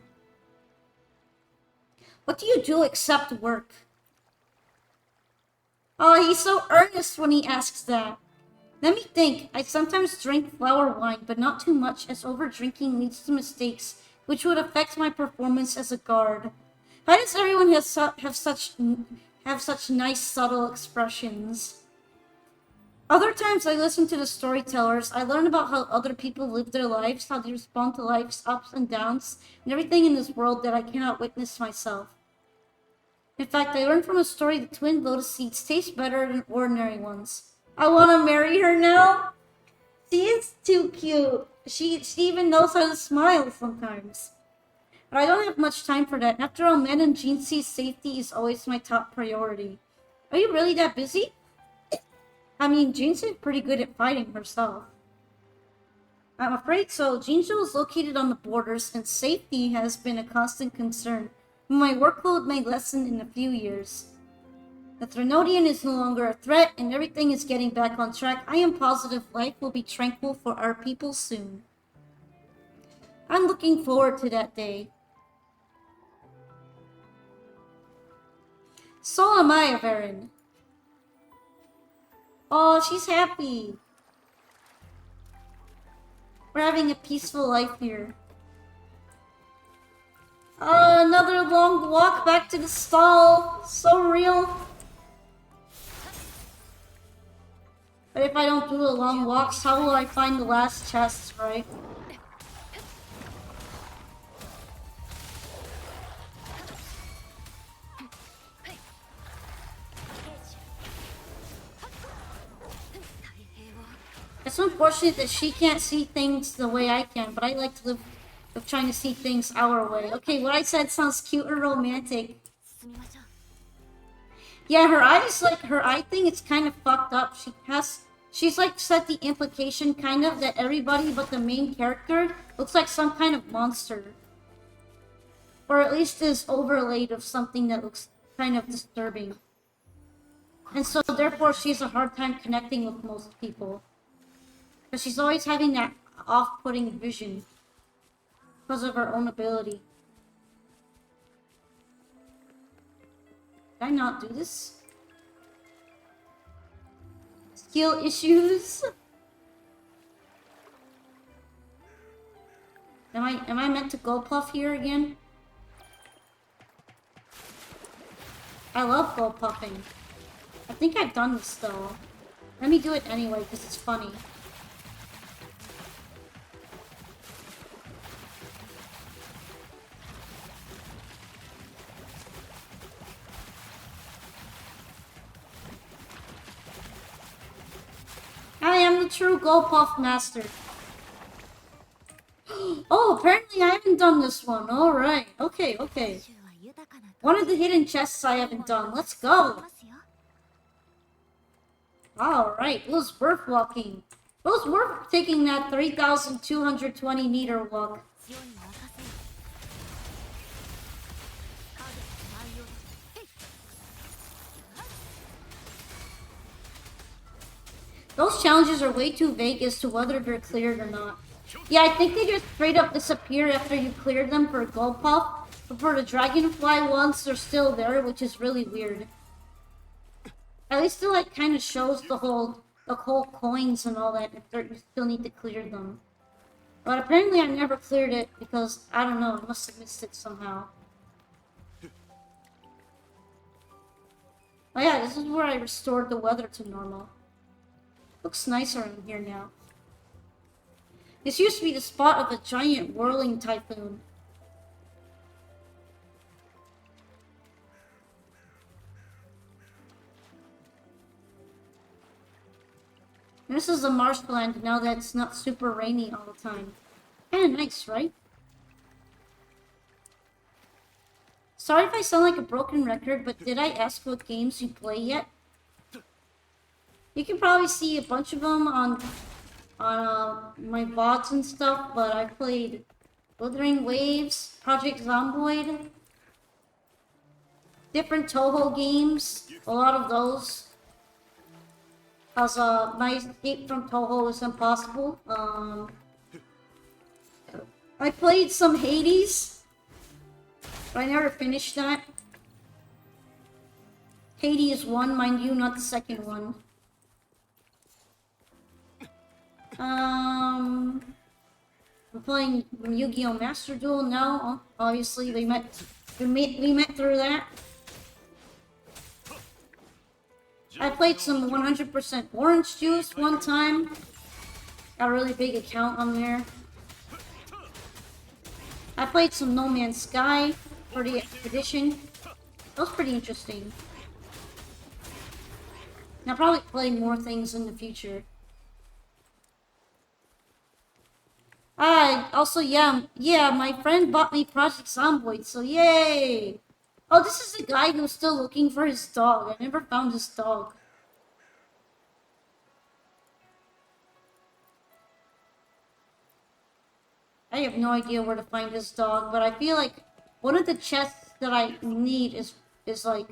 S1: What do you do except work? Oh, he's so earnest when he asks that. Let me think. I sometimes drink flower wine, but not too much, as over-drinking leads to mistakes which would affect my performance as a guard. Why does everyone have such nice subtle expressions? Other times I listen to the storytellers, I learn about how other people live their lives, how they respond to life's ups and downs, and everything in this world that I cannot witness myself. In fact, I learned from a story that twin lotus seeds taste better than ordinary ones. I want to marry her now. She is too cute. She even knows how to smile sometimes. But I don't have much time for that. After all, men and Zhezhi's safety is always my top priority. Are you really that busy? I mean, Zhezhi is pretty good at fighting herself. I'm afraid so. Zhezhi is located on the borders, and safety has been a constant concern. My workload may lessen in a few years. The Threnodian is no longer a threat, and everything is getting back on track. I am positive life will be tranquil for our people soon. I'm looking forward to that day. So am I, Varen. Oh, she's happy. We're having a peaceful life here. Another long walk back to the stall. So real. But if I don't do the long walks, how will I find the last chests, right? It's unfortunate that she can't see things the way I can, but I like to live with trying to see things our way. Okay, what I said sounds cute and romantic. Yeah, her eyes, like, her eye thing, it's kind of fucked up. She's like set the implication, kind of, that everybody but the main character looks like some kind of monster. Or at least is overlaid of something that looks kind of disturbing. And so, therefore, she has a hard time connecting with most people. Because she's always having that off-putting vision. Because of her own ability. Did I not do this? Skill issues? Am I meant to go puff here again? I love go puffing. I think I've done this though. Let me do it anyway because it's funny. I am the true Go Puff Master. Oh, apparently I haven't done this one. Alright. Okay. One of the hidden chests I haven't done. Let's go. Alright. It was worth walking. It was worth taking that 3,220 meter walk. Those challenges are way too vague as to whether they're cleared or not. Yeah, I think they just straight up disappear after you clear them for Gold Puff. But for the Dragonfly ones, they're still there, which is really weird. At least it like kind of shows the whole coins and all that, if you still need to clear them. But apparently I never cleared it because, I don't know, I must have missed it somehow. Oh yeah, this is where I restored the weather to normal. Looks nicer in here now. This used to be the spot of a giant whirling typhoon. And this is a marshland now that it's not super rainy all the time. Kinda nice, right? Sorry if I sound like a broken record, but did I ask what games you play yet? You can probably see a bunch of them on my VODs and stuff, but I played Wuthering Waves, Project Zomboid, different Toho games, a lot of those. Cause my escape from Toho is impossible. I played some Hades, but I never finished that. Hades 1, mind you, not the second one. we're playing Yu-Gi-Oh! Master Duel now. Obviously, we met through that. I played some 100% orange juice one time. Got a really big account on there. I played some No Man's Sky for the expedition. That was pretty interesting. And I'll probably play more things in the future. Also, yeah, my friend bought me Project Zomboid, so yay! Oh, this is the guy who's still looking for his dog. I never found his dog. I have no idea where to find his dog, but I feel like one of the chests that I need is like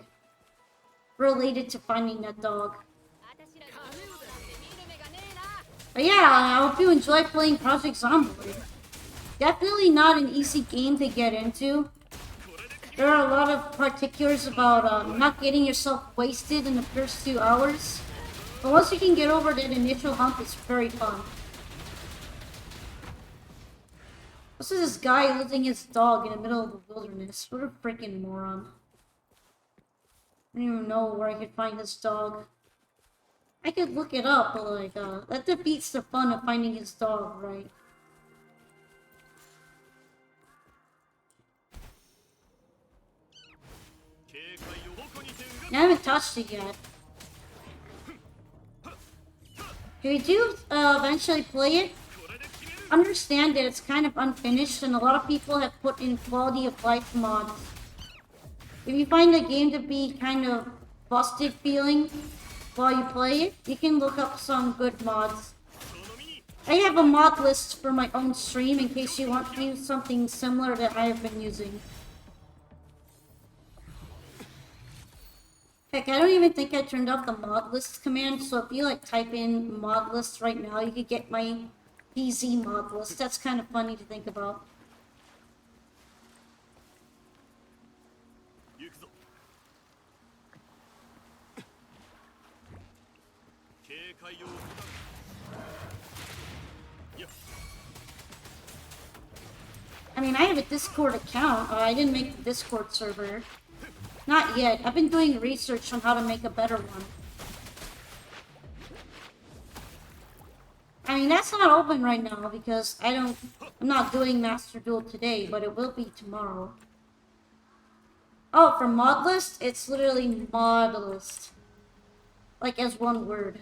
S1: related to finding that dog. But yeah, I hope you enjoy playing Project Zomboid. Definitely not an easy game to get into. There are a lot of particulars about not getting yourself wasted in the first 2 hours. But once you can get over that initial hump, it's very fun. This is this guy losing his dog in the middle of the wilderness. What a freaking moron. I don't even know where I could find this dog. I could look it up, but like, that defeats the fun of finding his dog, right? I haven't touched it yet. If you do eventually play it, understand that it's kind of unfinished and a lot of people have put in quality of life mods. If you find the game to be kind of busted feeling while you play it, you can look up some good mods. I have a mod list for my own stream in case you want to use something similar that I have been using. Heck, I don't even think I turned off the mod list command, so if you like type in mod list right now, you could get my PZ mod list. That's kind of funny to think about. I mean, I have a Discord account. I didn't make the Discord server. Not yet. I've been doing research on how to make a better one. I mean, that's not open right now because I'm not doing Master Duel today, but it will be tomorrow. Oh, for mod list, it's literally mod list. Like as one word.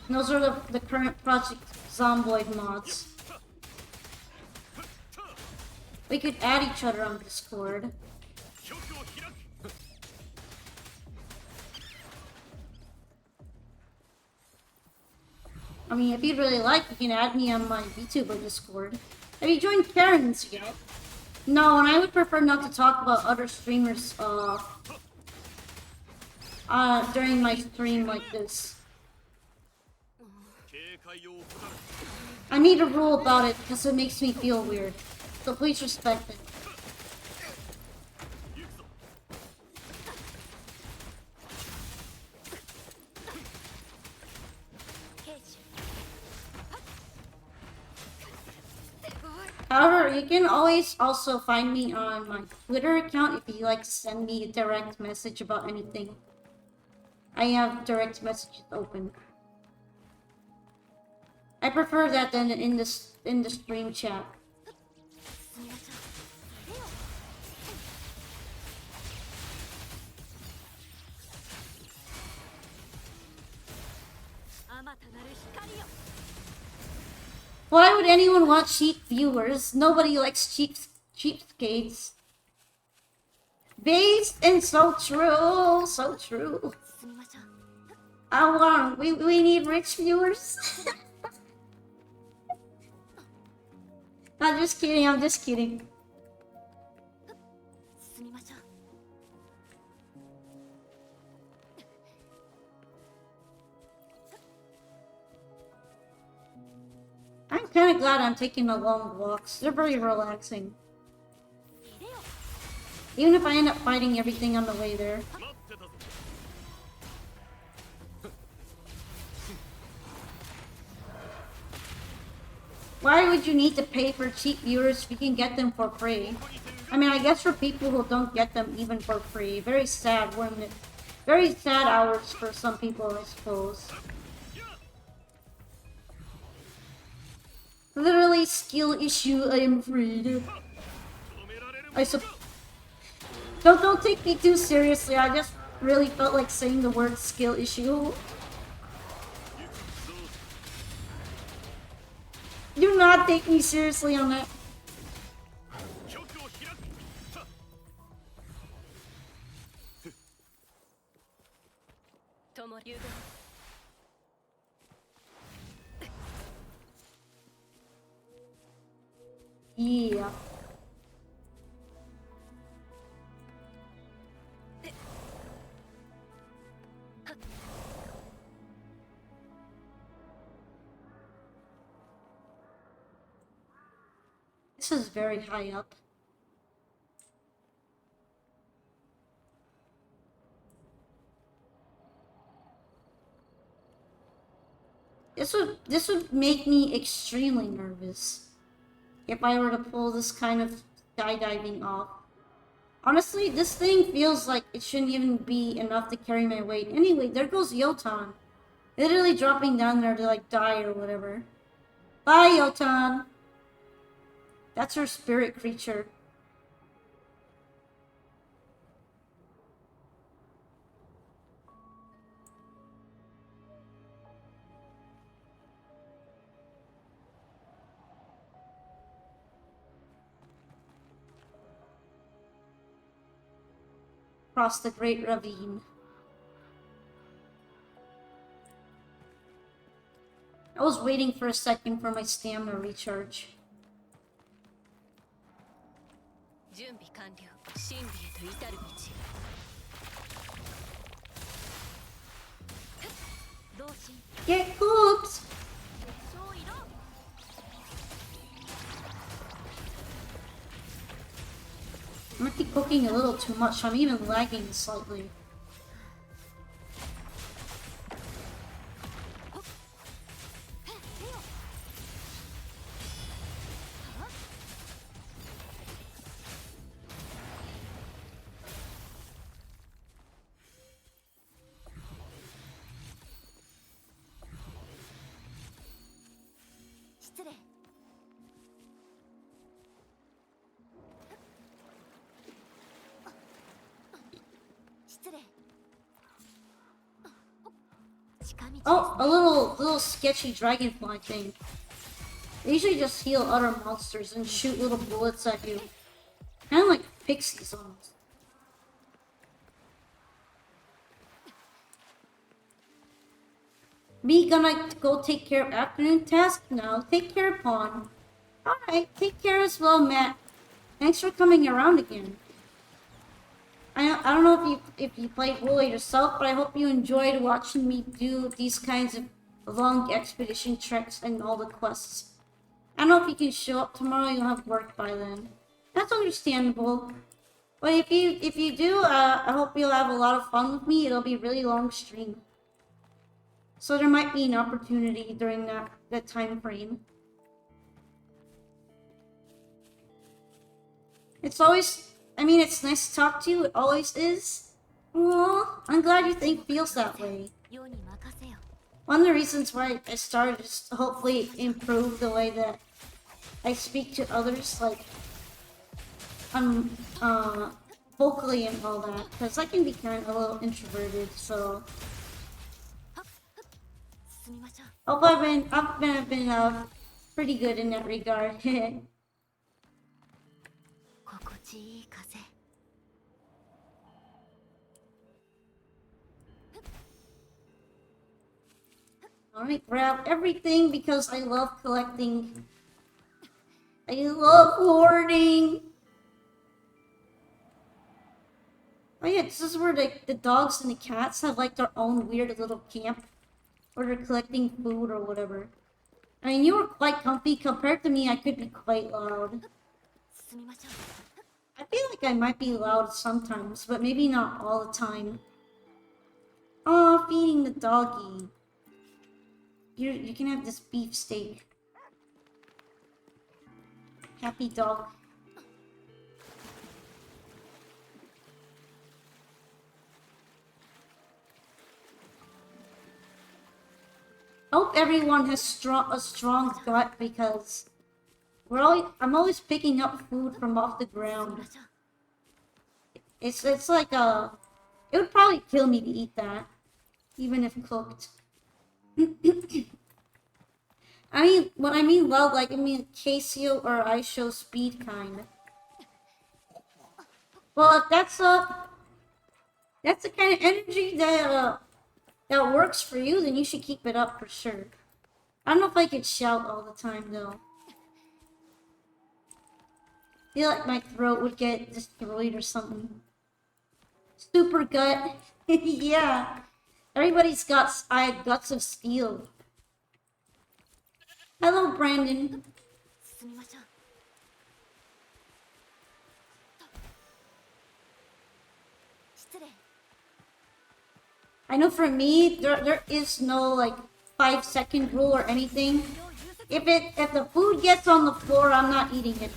S1: And those are the current Project Zomboid mods. We could add each other on Discord. I mean, if you'd really like, you can add me on my VTuber Discord. Have you joined Karen's yet? No, and I would prefer not to talk about other streamers during my stream like this. I made a rule about it because it makes me feel weird. So please respect it. However, you can always also find me on my Twitter account if you like to send me a direct message about anything. I have direct messages open. I prefer that than in the stream chat. Why would anyone want cheap viewers? Nobody likes cheapskates. Based and so true, so true. We need rich viewers. I'm just kidding, I'm just kidding. I'm kind of glad I'm taking the long walks. They're very relaxing. Even if I end up fighting everything on the way there. Why would you need to pay for cheap viewers if you can get them for free? I mean, I guess for people who don't get them even for free. Very sad, wouldn't it? Very sad hours for some people, I suppose. Literally skill issue, I am afraid. Don't take me too seriously, I just really felt like saying the word skill issue. Do not take me seriously on that. Yeah. This is very high up. This would make me extremely nervous if I were to pull this kind of skydiving off. Honestly, this thing feels like it shouldn't even be enough to carry my weight. Anyway, there goes Yotan. Literally dropping down there to like die or whatever. Bye, Yotan. That's her spirit creature. Across the Great Ravine. I was waiting for a second for my stamina recharge. Get cooked! I might be cooking a little too much. I'm even lagging slightly. Oh, a little sketchy dragonfly thing. They usually just heal other monsters and shoot little bullets at you. Kind of like pixies almost. Me gonna go take care of afternoon task? No, take care, Pawn. Alright, take care as well, Matt. Thanks for coming around again. I don't know if you played Woolly yourself, but I hope you enjoyed watching me do these kinds of long expedition treks and all the quests. I don't know if you can show up tomorrow, you'll have work by then. That's understandable. But if you do, I hope you'll have a lot of fun with me. It'll be a really long stream. So there might be an opportunity during that time frame. It's always, I mean, it's nice to talk to you. It always is. Aww, I'm glad you feels that way. One of the reasons why I started is to hopefully improve the way that I speak to others, like, vocally and all that, because I can be kind of a little introverted, so. Hope I've been pretty good in that regard. Alright, grab everything because I love collecting. I love hoarding. Oh yeah, this is where the dogs and the cats have like their own weird little camp where they're collecting food or whatever. I mean, you were quite comfy. Compared to me, I could be quite loud.
S3: すみません。
S1: I feel like I might be loud sometimes, but maybe not all the time. Oh, feeding the doggy. You can have this beef steak. Happy dog. Hope everyone has a strong gut because I'm always picking up food from off the
S3: すみ
S1: ground.
S3: ません。
S1: It's like it would probably kill me to eat that, even if cooked. I mean, when I mean loud, like I mean Casio or I show speed kind. Well, if that's the kind of energy that works for you, then you should keep it up for sure. I don't know if I could shout all the time though. I feel like my throat would get destroyed or something. Super gut. Yeah. Everybody's got I had guts of steel. Hello, Brandon.
S3: すみません。 失礼。
S1: I know for me, there is no like 5-second rule or anything. If the food gets on the floor, I'm not eating it.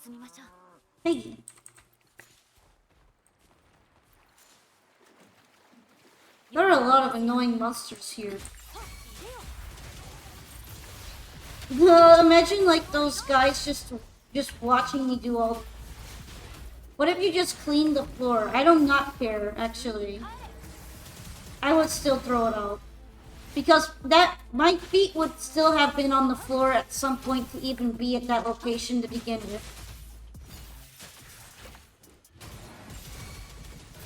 S3: すみません。
S1: Hey. There are a lot of annoying monsters here. Imagine like those guys just watching me do all. What if you just clean the floor? I do not care actually. I would still throw it out. Because my feet would still have been on the floor at some point to even be at that location to begin with.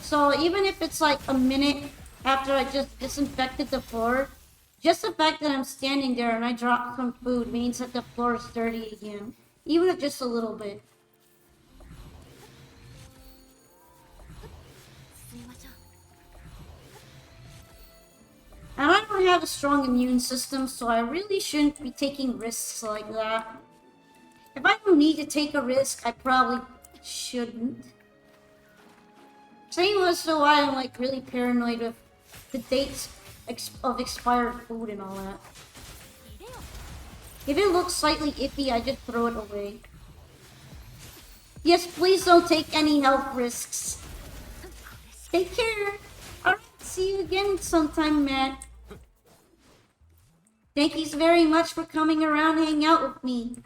S1: So even if it's like a minute after I just disinfected the floor, just the fact that I'm standing there and I drop some food means that the floor is dirty again. Even if just a little bit.
S3: すみません。
S1: And I don't have a strong immune system, so I really shouldn't be taking risks like that. If I don't need to take a risk, I probably shouldn't. Same as to why I'm like really paranoid of the dates of expired food and all that. If it looks slightly iffy, I just throw it away. Yes, please don't take any health risks. Take care. Alright, see you again sometime, Matt. Thank you very much for coming around and hanging out with me.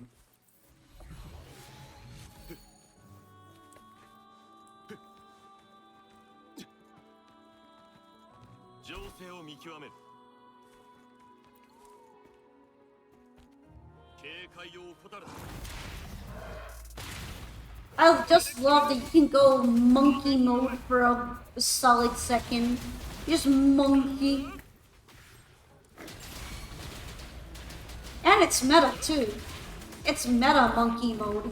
S5: 情勢を見極める。警戒を怠るな。
S1: I just love that you can go monkey mode for a solid second. Just monkey. And it's meta too. It's meta monkey mode.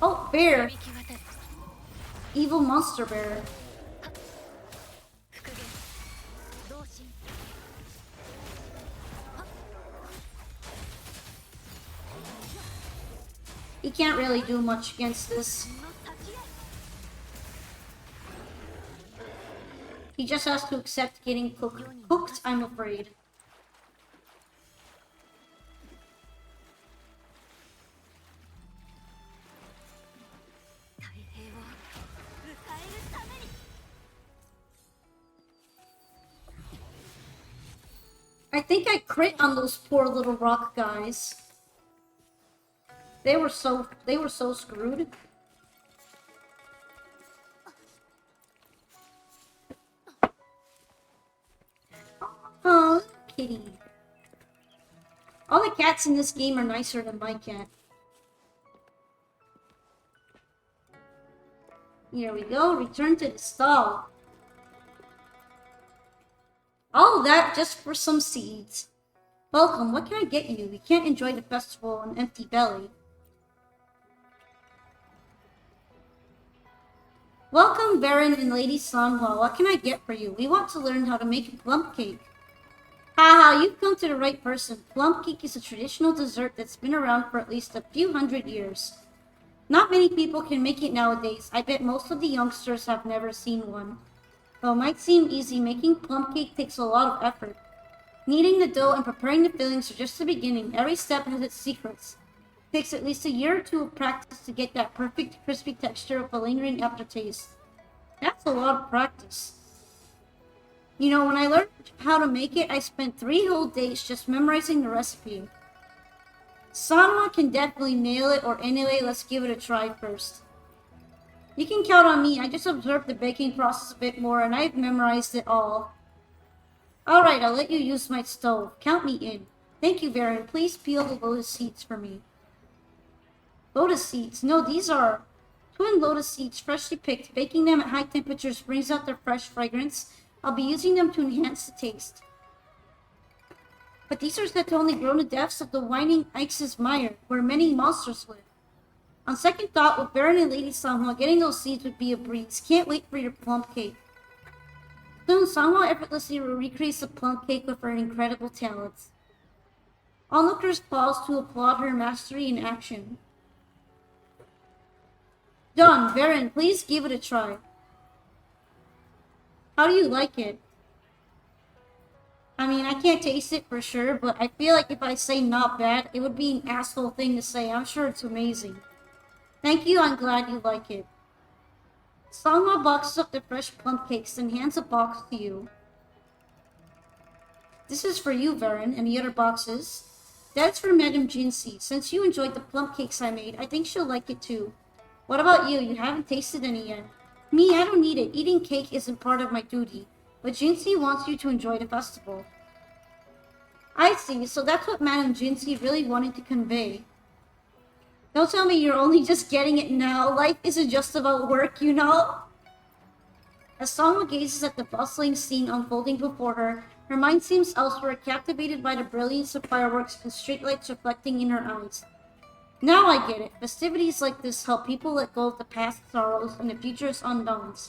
S1: Oh, bear. Evil monster bear.
S3: 復元。同心。
S1: He can't really do much against this.
S3: の先へ。
S1: He just has to accept getting cooked, I'm afraid.
S3: 太平を迎えるために。
S1: I think I crit on those poor little rock guys. They were so screwed. Oh, kitty. All the cats in this game are nicer than my cat. Here we go. Return to the stall. Oh, that just for some seeds. Welcome, what can I get you? You can't enjoy the festival on an empty belly. Welcome, Baron and Lady Sanhua. What can I get for you? We want to learn how to make a plum cake. Haha, you've come to the right person. Plum cake is a traditional dessert that's been around for at least a few hundred years. Not many people can make it nowadays. I bet most of the youngsters have never seen one. Though it might seem easy, making plum cake takes a lot of effort. Kneading the dough and preparing the fillings are just the beginning. Every step has its secrets. It takes at least a year or two of practice to get that perfect crispy texture of a lingering aftertaste. That's a lot of practice. You know, when I learned how to make it, I spent 3 whole days just memorizing the recipe. Sanwa can definitely nail it, or anyway, let's give it a try first. You can count on me. I just observed the baking process a bit more and I've memorized it all. Alright, I'll let you use my stove. Count me in. Thank you, Baron. Please peel the lotus seeds for me. Lotus seeds? No, these are twin lotus seeds, freshly picked. Baking them at high temperatures brings out their fresh fragrance. I'll be using them to enhance the taste. But these are said to only grow in the depths of the winding Ix's mire, where many monsters live. On second thought, with Baron and Lady Sanhua, getting those seeds would be a breeze. Can't wait for your plum cake. Soon, Sanhua effortlessly recreates the plum cake with her incredible talents. Onlookers pause to applaud her mastery in action. Done! Baron, please give it a try. How do you like it? I mean, I can't taste it for sure, but I feel like if I say not bad, it would be an asshole thing to say. I'm sure it's amazing. Thank you, I'm glad you like it. Sanhua boxes up the fresh plum cakes and hands a box to you. This is for you, Baron, and the other boxes. That's for Madame Zhezhi. Since you enjoyed the plum cakes I made, I think she'll like it too. What about you? You haven't tasted any yet. Me, I don't need it. Eating cake isn't part of my duty. But Zhezhi wants you to enjoy the festival. I see, so that's what Madame Zhezhi really wanted to convey. Don't tell me you're only just getting it now. Life isn't just about work, you know? As Sanhua gazes at the bustling scene unfolding before her, her mind seems elsewhere, captivated by the brilliance of fireworks and streetlights reflecting in her eyes. Now I get it. Festivities like this help people let go of the past sorrows and the future's undawns.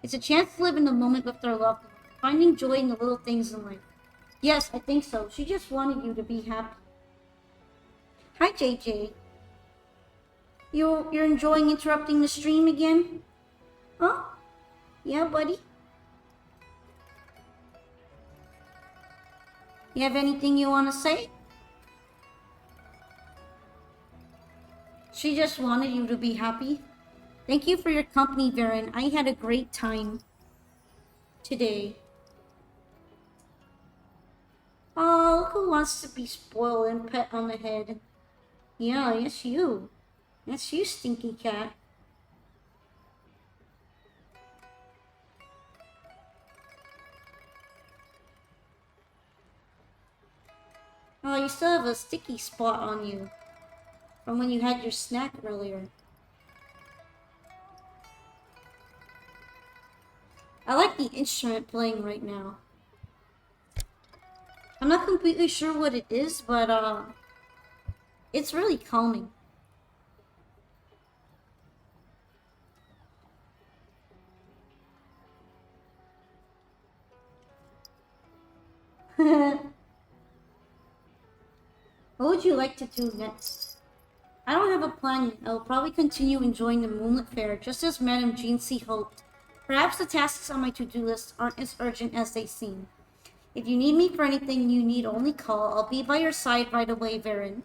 S1: It's a chance to live in the moment with their loved ones, finding joy in the little things in life. Yes, I think so. She just wanted you to be happy. Hi, JJ. You're enjoying interrupting the stream again? Huh? Yeah, buddy? You have anything you want to say? She just wanted you to be happy. Thank you for your company, Baron. I had a great time today. Oh, who wants to be spoiled and pet on the head? Yeah, yes you. That's you, stinky cat. Oh, you still have a sticky spot on you from when you had your snack earlier. I like the instrument playing right now. I'm not completely sure what it is, but it's really calming. What would you like to do next? I don't have a plan yet. I will probably continue enjoying the Moonlit Fair, just as Madame Zhezhi hoped. Perhaps the tasks on my to-do list aren't as urgent as they seem. If you need me for anything, you need only call. I'll be by your side right away, Baron.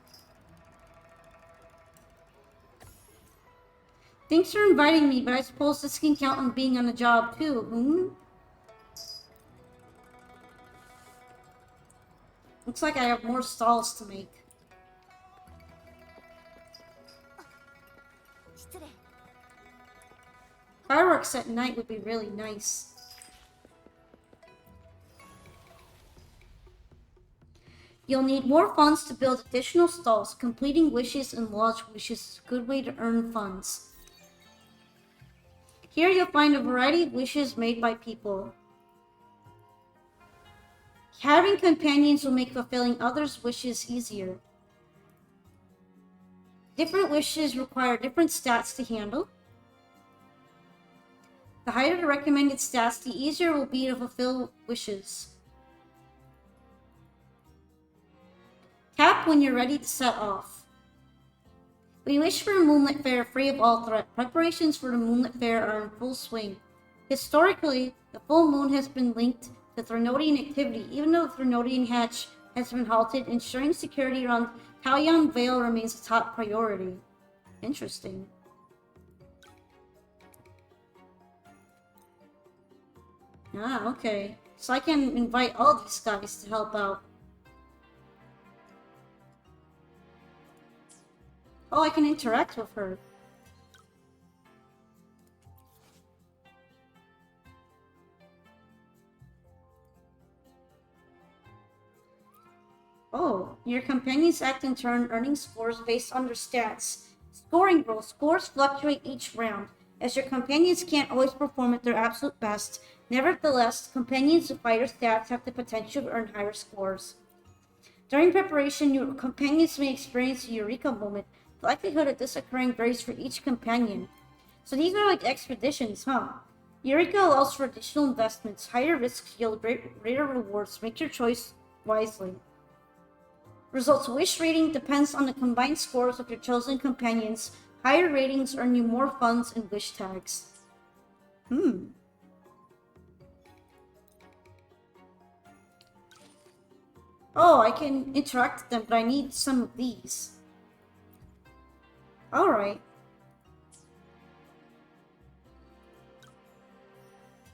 S1: Thanks for inviting me, but I suppose this can count on being on the job too, hmm? Looks like I have more stalls to make. Fireworks at night would be really nice. You'll need more funds to build additional stalls. Completing wishes and lodge wishes is a good way to earn funds. Here you'll find a variety of wishes made by people. Having companions will make fulfilling others' wishes easier. Different wishes require different stats to handle. The higher the recommended stats, the easier it will be to fulfill wishes. Tap when you're ready to set off. We wish for a moonlit fair free of all threat. Preparations for the moonlit fair are in full swing. Historically, the full moon has been linked to Threnodian activity, even though the Threnodian hatch has been halted, ensuring security around Kalyan Vale remains a top priority. Interesting. Ah, okay. So I can invite all these guys to help out. Oh, I can interact with her. Oh, your companions act in turn, earning scores based on their stats. Scoring rules. Scores fluctuate each round, as your companions can't always perform at their absolute best. Nevertheless, companions with higher stats have the potential to earn higher scores. During preparation, your companions may experience a eureka moment. The likelihood of this occurring varies for each companion. So these are like expeditions, huh? Eureka allows for additional investments. Higher risks yield greater rewards. Make your choice wisely. Results wish rating depends on the combined scores of your chosen companions. Higher ratings earn you more funds and wish tags. Oh, I can interact with them, but I need some of these. Alright.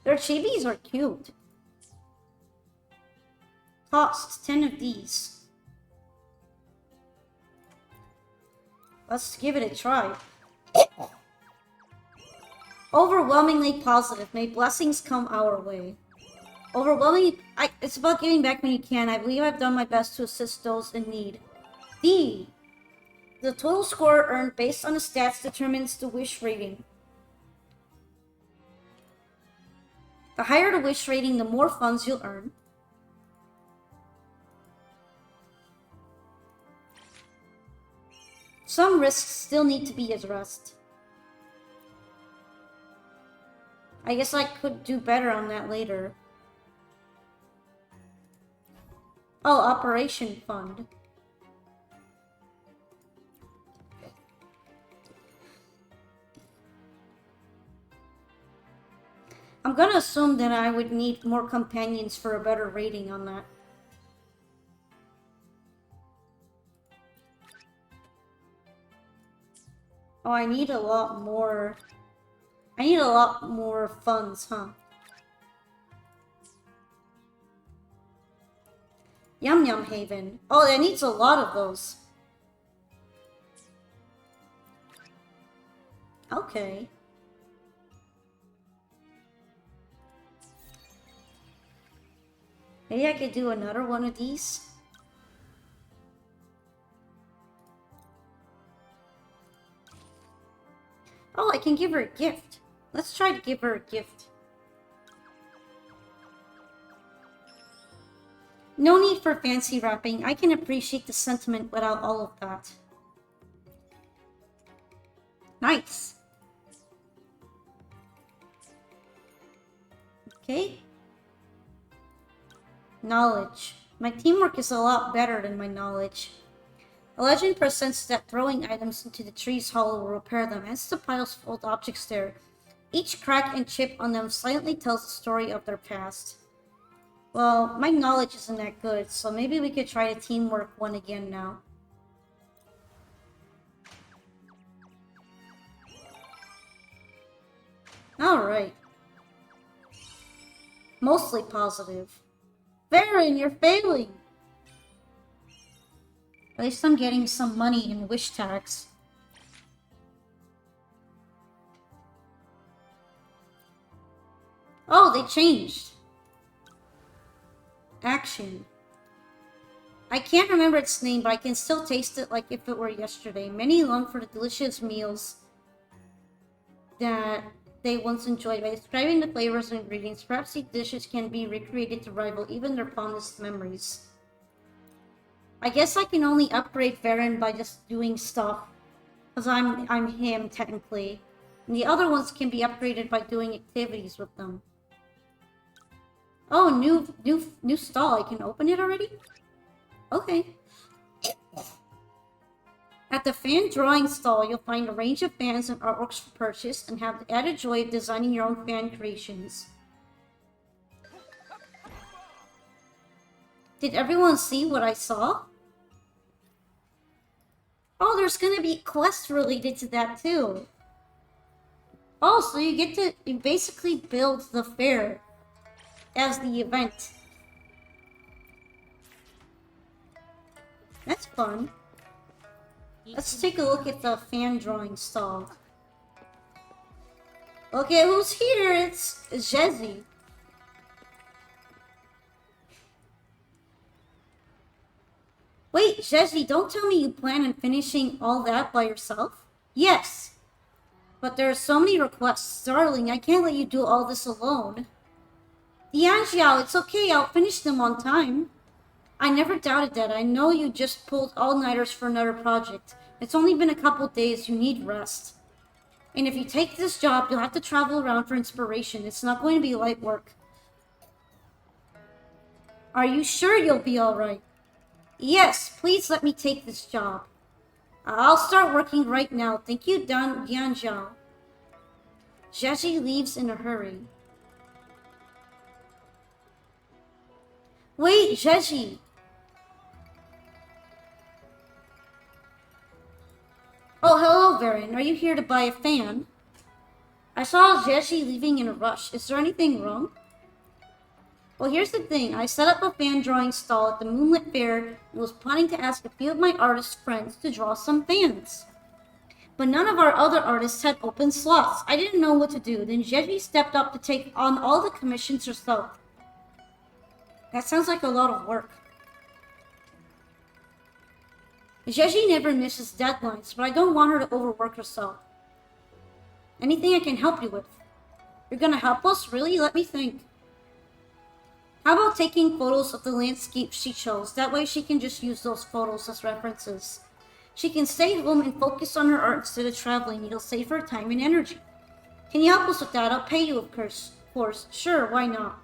S1: Their chibis are cute. Cost 10 of these. Let's give it a try. Overwhelmingly positive. May blessings come our way. Overwhelmingly... it's about giving back when you can. I believe I've done my best to assist those in need. D. The total score earned based on the stats determines the wish rating. The higher the wish rating, the more funds you'll earn. Some risks still need to be addressed. I guess I could do better on that later. Oh, Operation Fund. I'm gonna assume that I would need more companions for a better rating on that. Oh, I need a lot more... I need a lot more funds, huh? Yum Yum Haven. Oh, it needs a lot of those. Okay. Maybe I could do another one of these. Oh, I can give her a gift. Let's try to give her a gift. No need for fancy wrapping. I can appreciate the sentiment without all of that. Nice. Okay. Knowledge. My teamwork is a lot better than my knowledge. A legend presents that throwing items into the tree's hollow will repair them, hence the piles of old objects there. Each crack and chip on them silently tells the story of their past. Well, my knowledge isn't that good, so maybe we could try the teamwork one again now. Alright. Mostly positive. Varen, you're failing! At least I'm getting some money in wish tags. Oh, they changed. Action. I can't remember its name, but I can still taste it like if it were yesterday. Many long for the delicious meals that they once enjoyed. By describing the flavors and ingredients, perhaps these dishes can be recreated to rival even their fondest memories. I guess I can only upgrade Varen by just doing stuff. Because I'm him, technically. And the other ones can be upgraded by doing activities with them. Oh, new stall. I can open it already? Okay. At the fan drawing stall, you'll find a range of fans and artworks for purchase and have the added joy of designing your own fan creations. Did everyone see what I saw? Oh, there's gonna be quests related to that too. Oh, so you basically build the fair as the event. That's fun. Let's take a look at the fan drawing stall. Okay, who's here? It's Zhezhi. Wait, Zhezhi, don't tell me you plan on finishing all that by yourself? Yes. But there are so many requests. Darling, I can't let you do all this alone. Dianjiao, it's okay, I'll finish them on time. I never doubted that. I know you just pulled all-nighters for another project. It's only been a couple days, you need rest. And if you take this job, you'll have to travel around for inspiration. It's not going to be light work. Are you sure you'll be alright? Yes, please let me take this job. I'll start working right now. Thank you, Dianjiao. Zhezhi leaves in a hurry. Wait, Zhezhi! Oh, hello, Varen. Are you here to buy a fan? I saw Zhezhi leaving in a rush. Is there anything wrong? Well, here's the thing. I set up a fan drawing stall at the Moonlit Fair and was planning to ask a few of my artist friends to draw some fans. But none of our other artists had open slots. I didn't know what to do. Then Zhezhi stepped up to take on all the commissions herself. That sounds like a lot of work. Zhezhi never misses deadlines, but I don't want her to overwork herself. Anything I can help you with? You're gonna help us? Really? Let me think. How about taking photos of the landscape she chose? That way she can just use those photos as references. She can stay home and focus on her art instead of traveling. It'll save her time and energy. Can you help us with that? I'll pay you, of course. Sure, why not?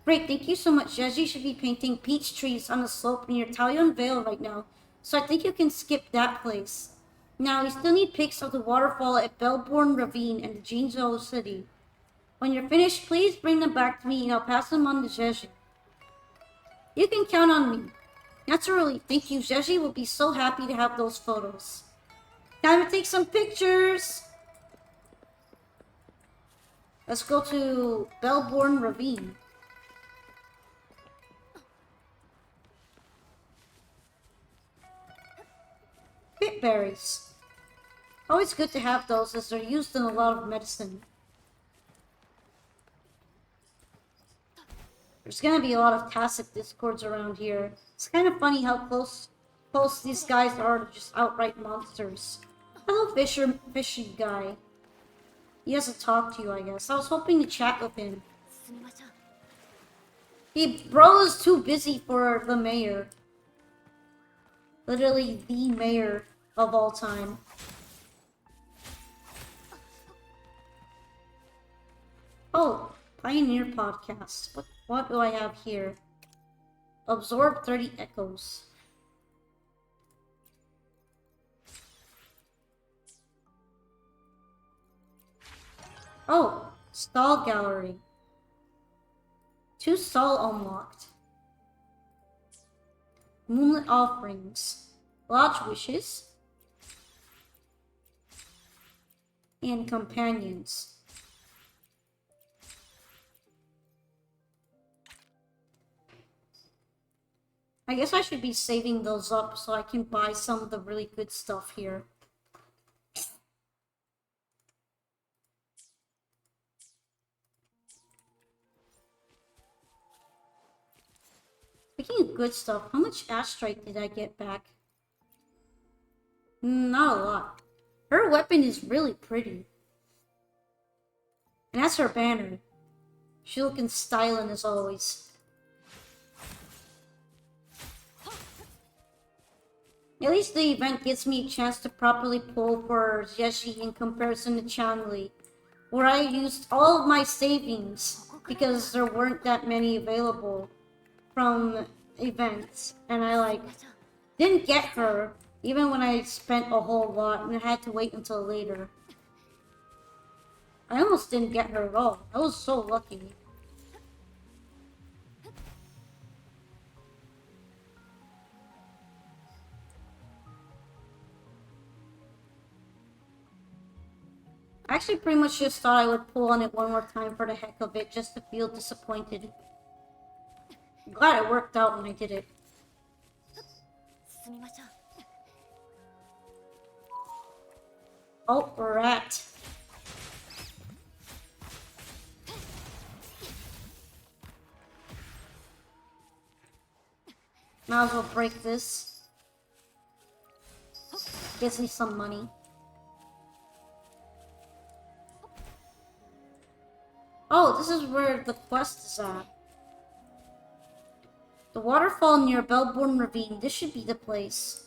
S1: Great, thank you so much. Zhezhi should be painting peach trees on the slope near Talion Vale right now, so I think you can skip that place. Now, we still need pics of the waterfall at Belborn Ravine and the Jinzhou City. When you're finished, please bring them back to me and I'll pass them on to Zhezhi. You can count on me. Naturally, thank you. Zhezhi will be so happy to have those photos. Time to take some pictures! Let's go to Belborn Ravine. Pitberries. Always good to have those as they're used in a lot of medicine. There's gonna be a lot of tacit discords around here. It's kind of funny how close these guys are to just outright monsters. Hello, fishy guy. He hasn't talked to you, I guess. I was hoping to chat with him. Bro is too busy for the mayor. Literally the mayor of all time. Oh, Pioneer Podcast. What do I have here? Absorb 30 echoes. Oh, stall gallery. 2 stall unlocked. Moonlit offerings. Lodge wishes. And companions. I guess I should be saving those up so I can buy some of the really good stuff here. Speaking of good stuff, how much astrite did I get back? Not a lot. Her weapon is really pretty. And that's her banner. She looking styling as always. At least the event gives me a chance to properly pull for Zhezhi in comparison to Chanli, where I used all of my savings because there weren't that many available from events, and I didn't get her even when I spent a whole lot and I had to wait until later. I almost didn't get her at all. I was so lucky. I actually pretty much just thought I would pull on it one more time for the heck of it, just to feel disappointed. I'm glad it worked out when I did it. Oh, rat. Might as well break this. Gives me some money. Oh, this is where the quest is at. The waterfall near Belborn Ravine. This should be the place.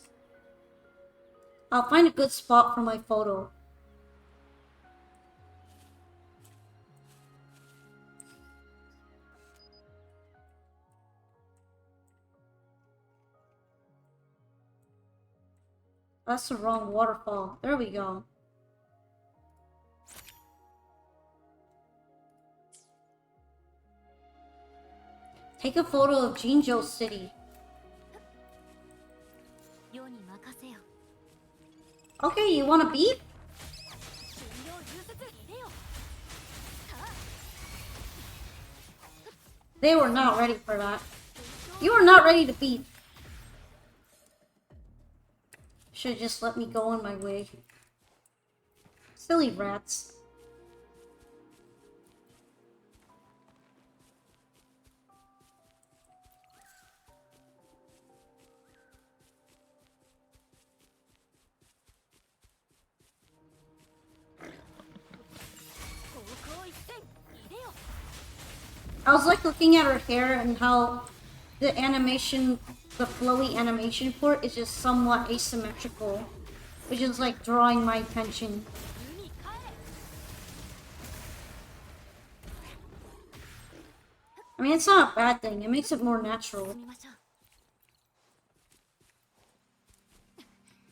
S1: I'll find a good spot for my photo. That's the wrong waterfall. There we go. Take a photo of Jinzhou City. Okay, you want a beat? They were not ready for that. You were not ready to beat. Should've just let me go on my way. Silly rats. I was like looking at her hair and how the animation, the flowy animation for it is just somewhat asymmetrical, which is like drawing my attention. I mean, it's not a bad thing. It makes it more natural.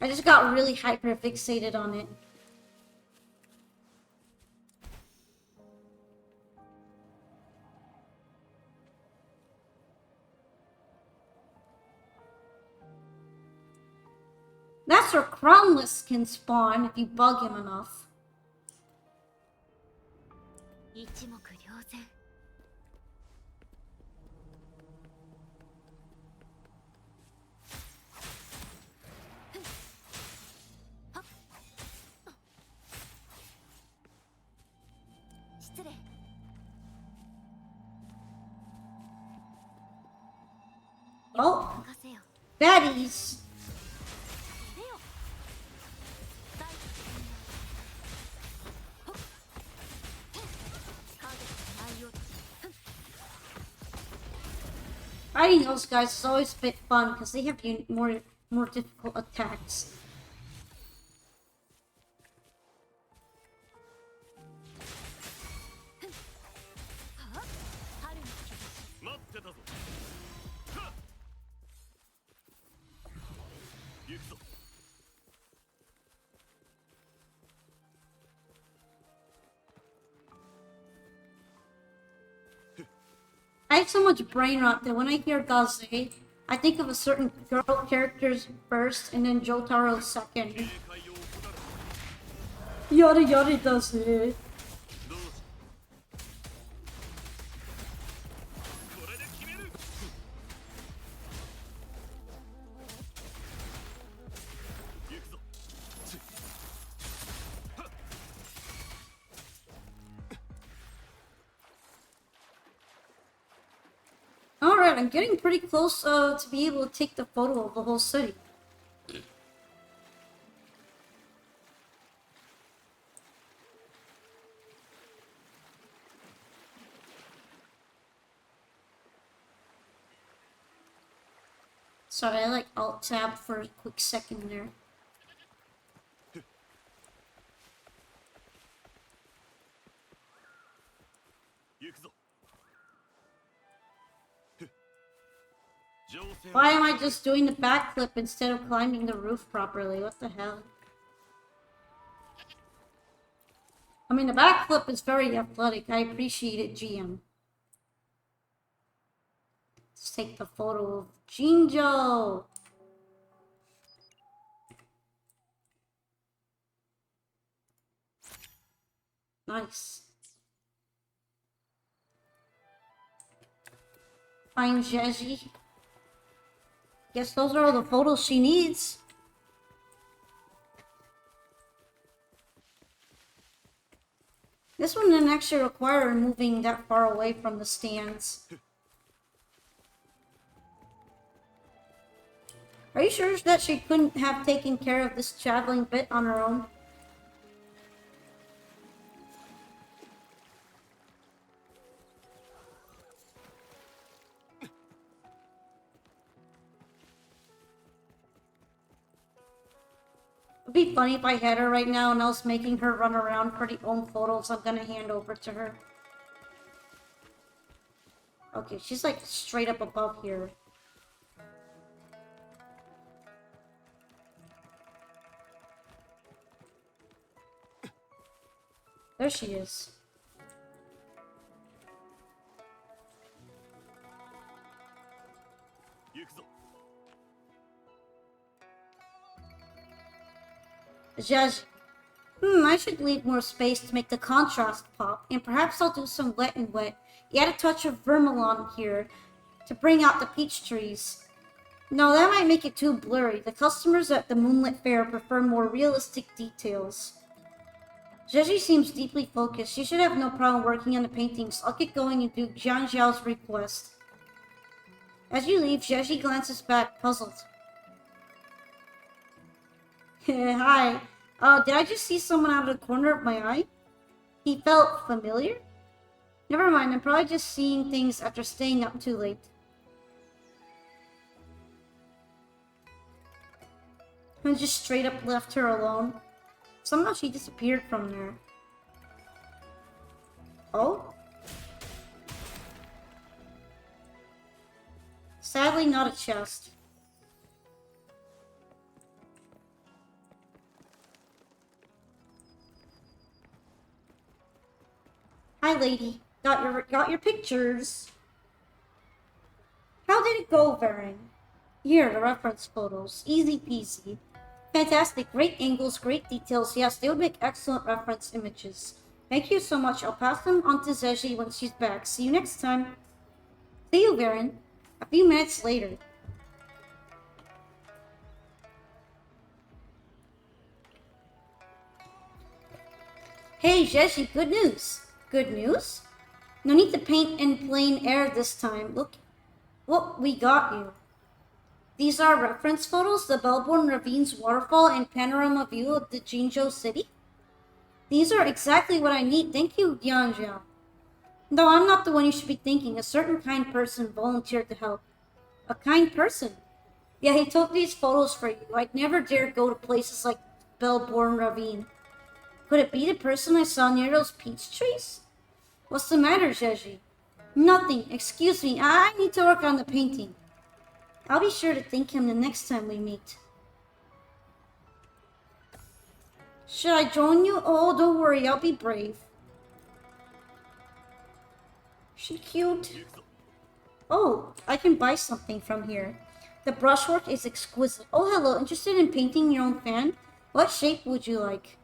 S1: I just got really hyper fixated on it. That's where Crownless can spawn if you bug him enough. Oh, baddies. Fighting those guys is always a bit fun because they have more difficult attacks. I have so much brain rot that when I hear Gaze, I think of a certain girl character first and then Jotaro second. Yada yada does it. Alright, I'm getting pretty close to be able to take the photo of the whole city. Sorry, I like alt tab for a quick second there.
S5: 行くぞ。情勢を
S1: Why am I just doing the backflip instead of climbing the roof properly? What the hell? I mean, the backflip is very athletic. I appreciate it, GM. Let's take the photo of Jinjo. Nice. Find Zhezhi. Guess those are all the photos she needs. This one didn't actually require moving that far away from the stands. Are you sure that she couldn't have taken care of this traveling bit on her own? It'd be funny if I had her right now and I was making her run around for the own photos I'm gonna hand over to her. Okay, she's like straight up above here. There she is. Zhezhi. I should leave more space to make the contrast pop, and perhaps I'll do some wet and wet. Add a touch of vermilion here to bring out the peach trees. No, that might make it too blurry. The customers at the Moonlit Fair prefer more realistic details. Zhezhi seems deeply focused. She should have no problem working on the paintings. I'll get going and do Jian Zhao's request. As you leave, Zhezhi glances back, puzzled. Hi. Did I just see someone out of the corner of my eye? He felt familiar? Never mind, I'm probably just seeing things after staying up too late. I just straight up left her alone. Somehow she disappeared from there. Oh? Sadly, not a chest. Hi, lady. Got your pictures. How did it go, Varen? Here, the reference photos. Easy peasy. Fantastic. Great angles, great details. Yes, they would make excellent reference images. Thank you so much. I'll pass them on to Zhezhi when she's back. See you next time. See you, Varen. A few minutes later. Hey, Zhezhi, good news. Good news? No need to paint in plain air this time. Look what we got you. These are reference photos, the Bellborn Ravine's waterfall and panorama view of the Jinzhou city. These are exactly what I need. Thank you, Jian Zhao. No, I'm not the one you should be thinking. A certain kind person volunteered to help. A kind person? Yeah, he took these photos for you. I'd never dare go to places like Bellborn Ravine. Could it be the person I saw near those peach trees? What's the matter, Zhezhi? Nothing. Excuse me. I need to work on the painting. I'll be sure to thank him the next time we meet. Should I join you? Oh, don't worry. I'll be brave. She cute. Oh, I can buy something from here. The brushwork is exquisite. Oh, hello. Interested in painting your own fan? What shape would you like?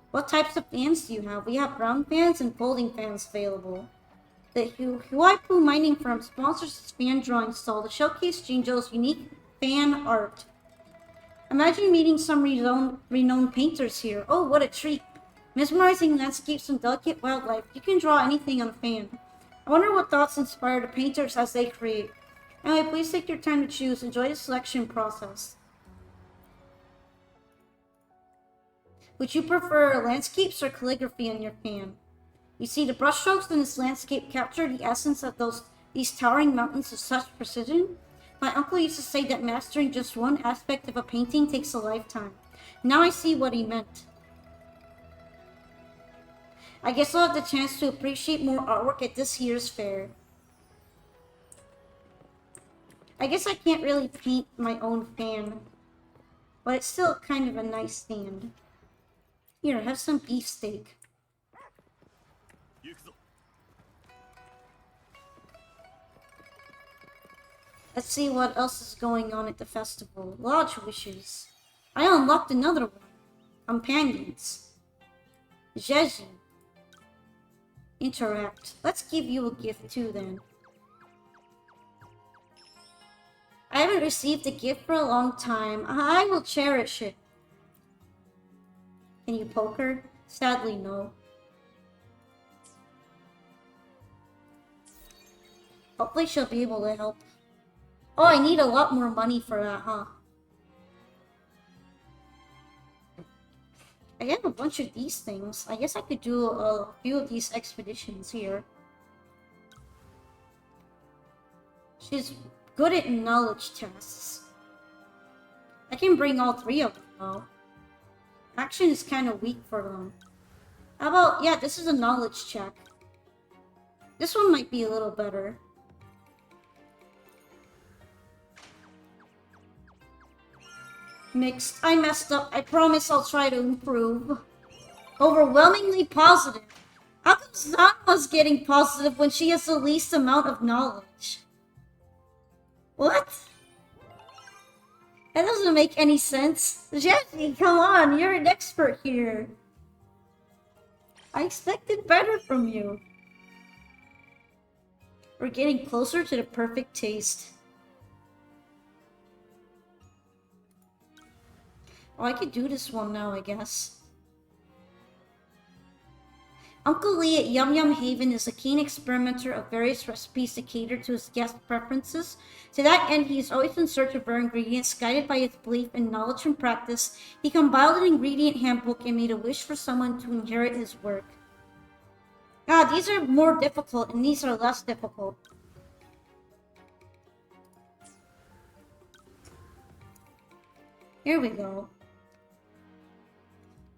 S1: What types of fans do you have? We have round fans and folding fans available. The Huaipu mining firm sponsors this fan drawing stall to showcase Jinzhou's unique fan art. Imagine meeting some renowned painters here. Oh, what a treat. Mesmerizing landscapes and delicate wildlife. You can draw anything on a fan. I wonder what thoughts inspire the painters as they create. Anyway, please take your time to choose. Enjoy the selection process. Would you prefer landscapes or calligraphy on your fan? You see, the brushstrokes in this landscape capture the essence of these towering mountains with such precision. My uncle used to say that mastering just one aspect of a painting takes a lifetime. Now I see what he meant. I guess I'll have the chance to appreciate more artwork at this year's fair. I guess I can't really paint my own fan, but it's still kind of a nice stand. Here, have some beefsteak.
S5: 行くぞ。
S1: Let's see what else is going on at the festival. Lodge wishes. I unlocked another one. Companions. Zhezhi. Interact. Let's give you a gift too then. I haven't received a gift for a long time. I will cherish it. Can you poke her? Sadly, no. Hopefully she'll be able to help. Oh, I need a lot more money for that, huh? I have a bunch of these things. I guess I could do a few of these expeditions here. She's good at knowledge tests. I can bring all three of them, though. Action is kind of weak for them. How about, yeah, this is a knowledge check. This one might be a little better. Mixed. I messed up. I promise I'll try to improve. Overwhelmingly positive. How come Zanma's getting positive when she has the least amount of knowledge? What? That doesn't make any sense. Zhezhi, come on, you're an expert here. I expected better from you. We're getting closer to the perfect taste. Oh, I could do this one now, I guess. Uncle Lee at Yum Yum Haven is a keen experimenter of various recipes to cater to his guest preferences. To that end, he is always in search of rare ingredients. Guided by his belief in knowledge from practice, he compiled an ingredient handbook and made a wish for someone to inherit his work. Ah, these are more difficult and these are less difficult. Here we go.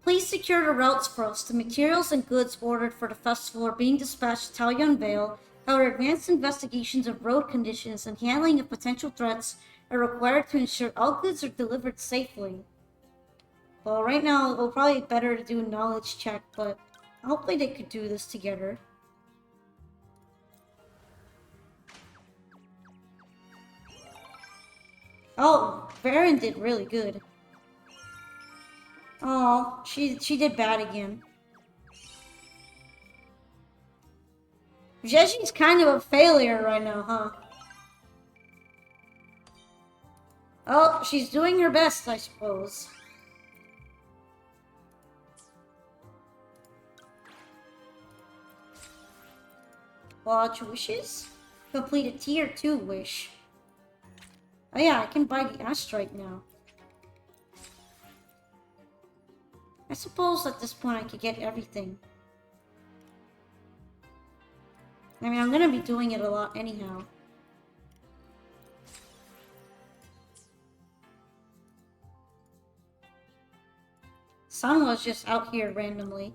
S1: Please secure the routes for us. The materials and goods ordered for the festival are being dispatched to Taoyuan Vale. However, advanced investigations of road conditions and handling of potential threats are required to ensure all goods are delivered safely. Well, right now, it'll probably be better to do a knowledge check, but hopefully they could do this together. Oh, Varen did really good. Oh, she did bad again. Zhezhi's kind of a failure right now, huh? Oh, she's doing her best, I suppose. Lodge wishes? Complete a tier 2 wish. Oh yeah, I can buy the asteroid now. I suppose at this point I could get everything. I mean, I'm gonna be doing it a lot anyhow. Sun was just out here randomly.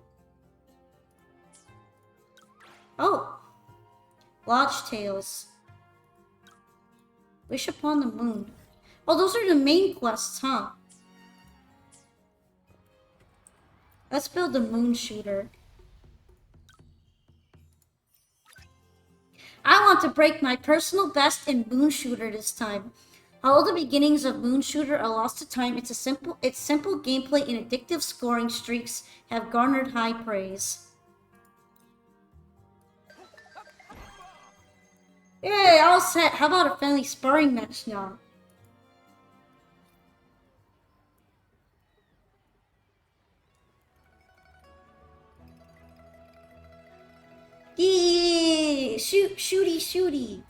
S1: Oh! Lodge Tales. Wish upon the moon. Oh, those are the main quests, huh? Let's build a moon shooter. I want to break my personal best in moon shooter this time. Although the beginnings of moon shooter are lost to time, its simple gameplay and addictive scoring streaks have garnered high praise. Yay, all set. How about a friendly sparring match now? Yee! Shooty!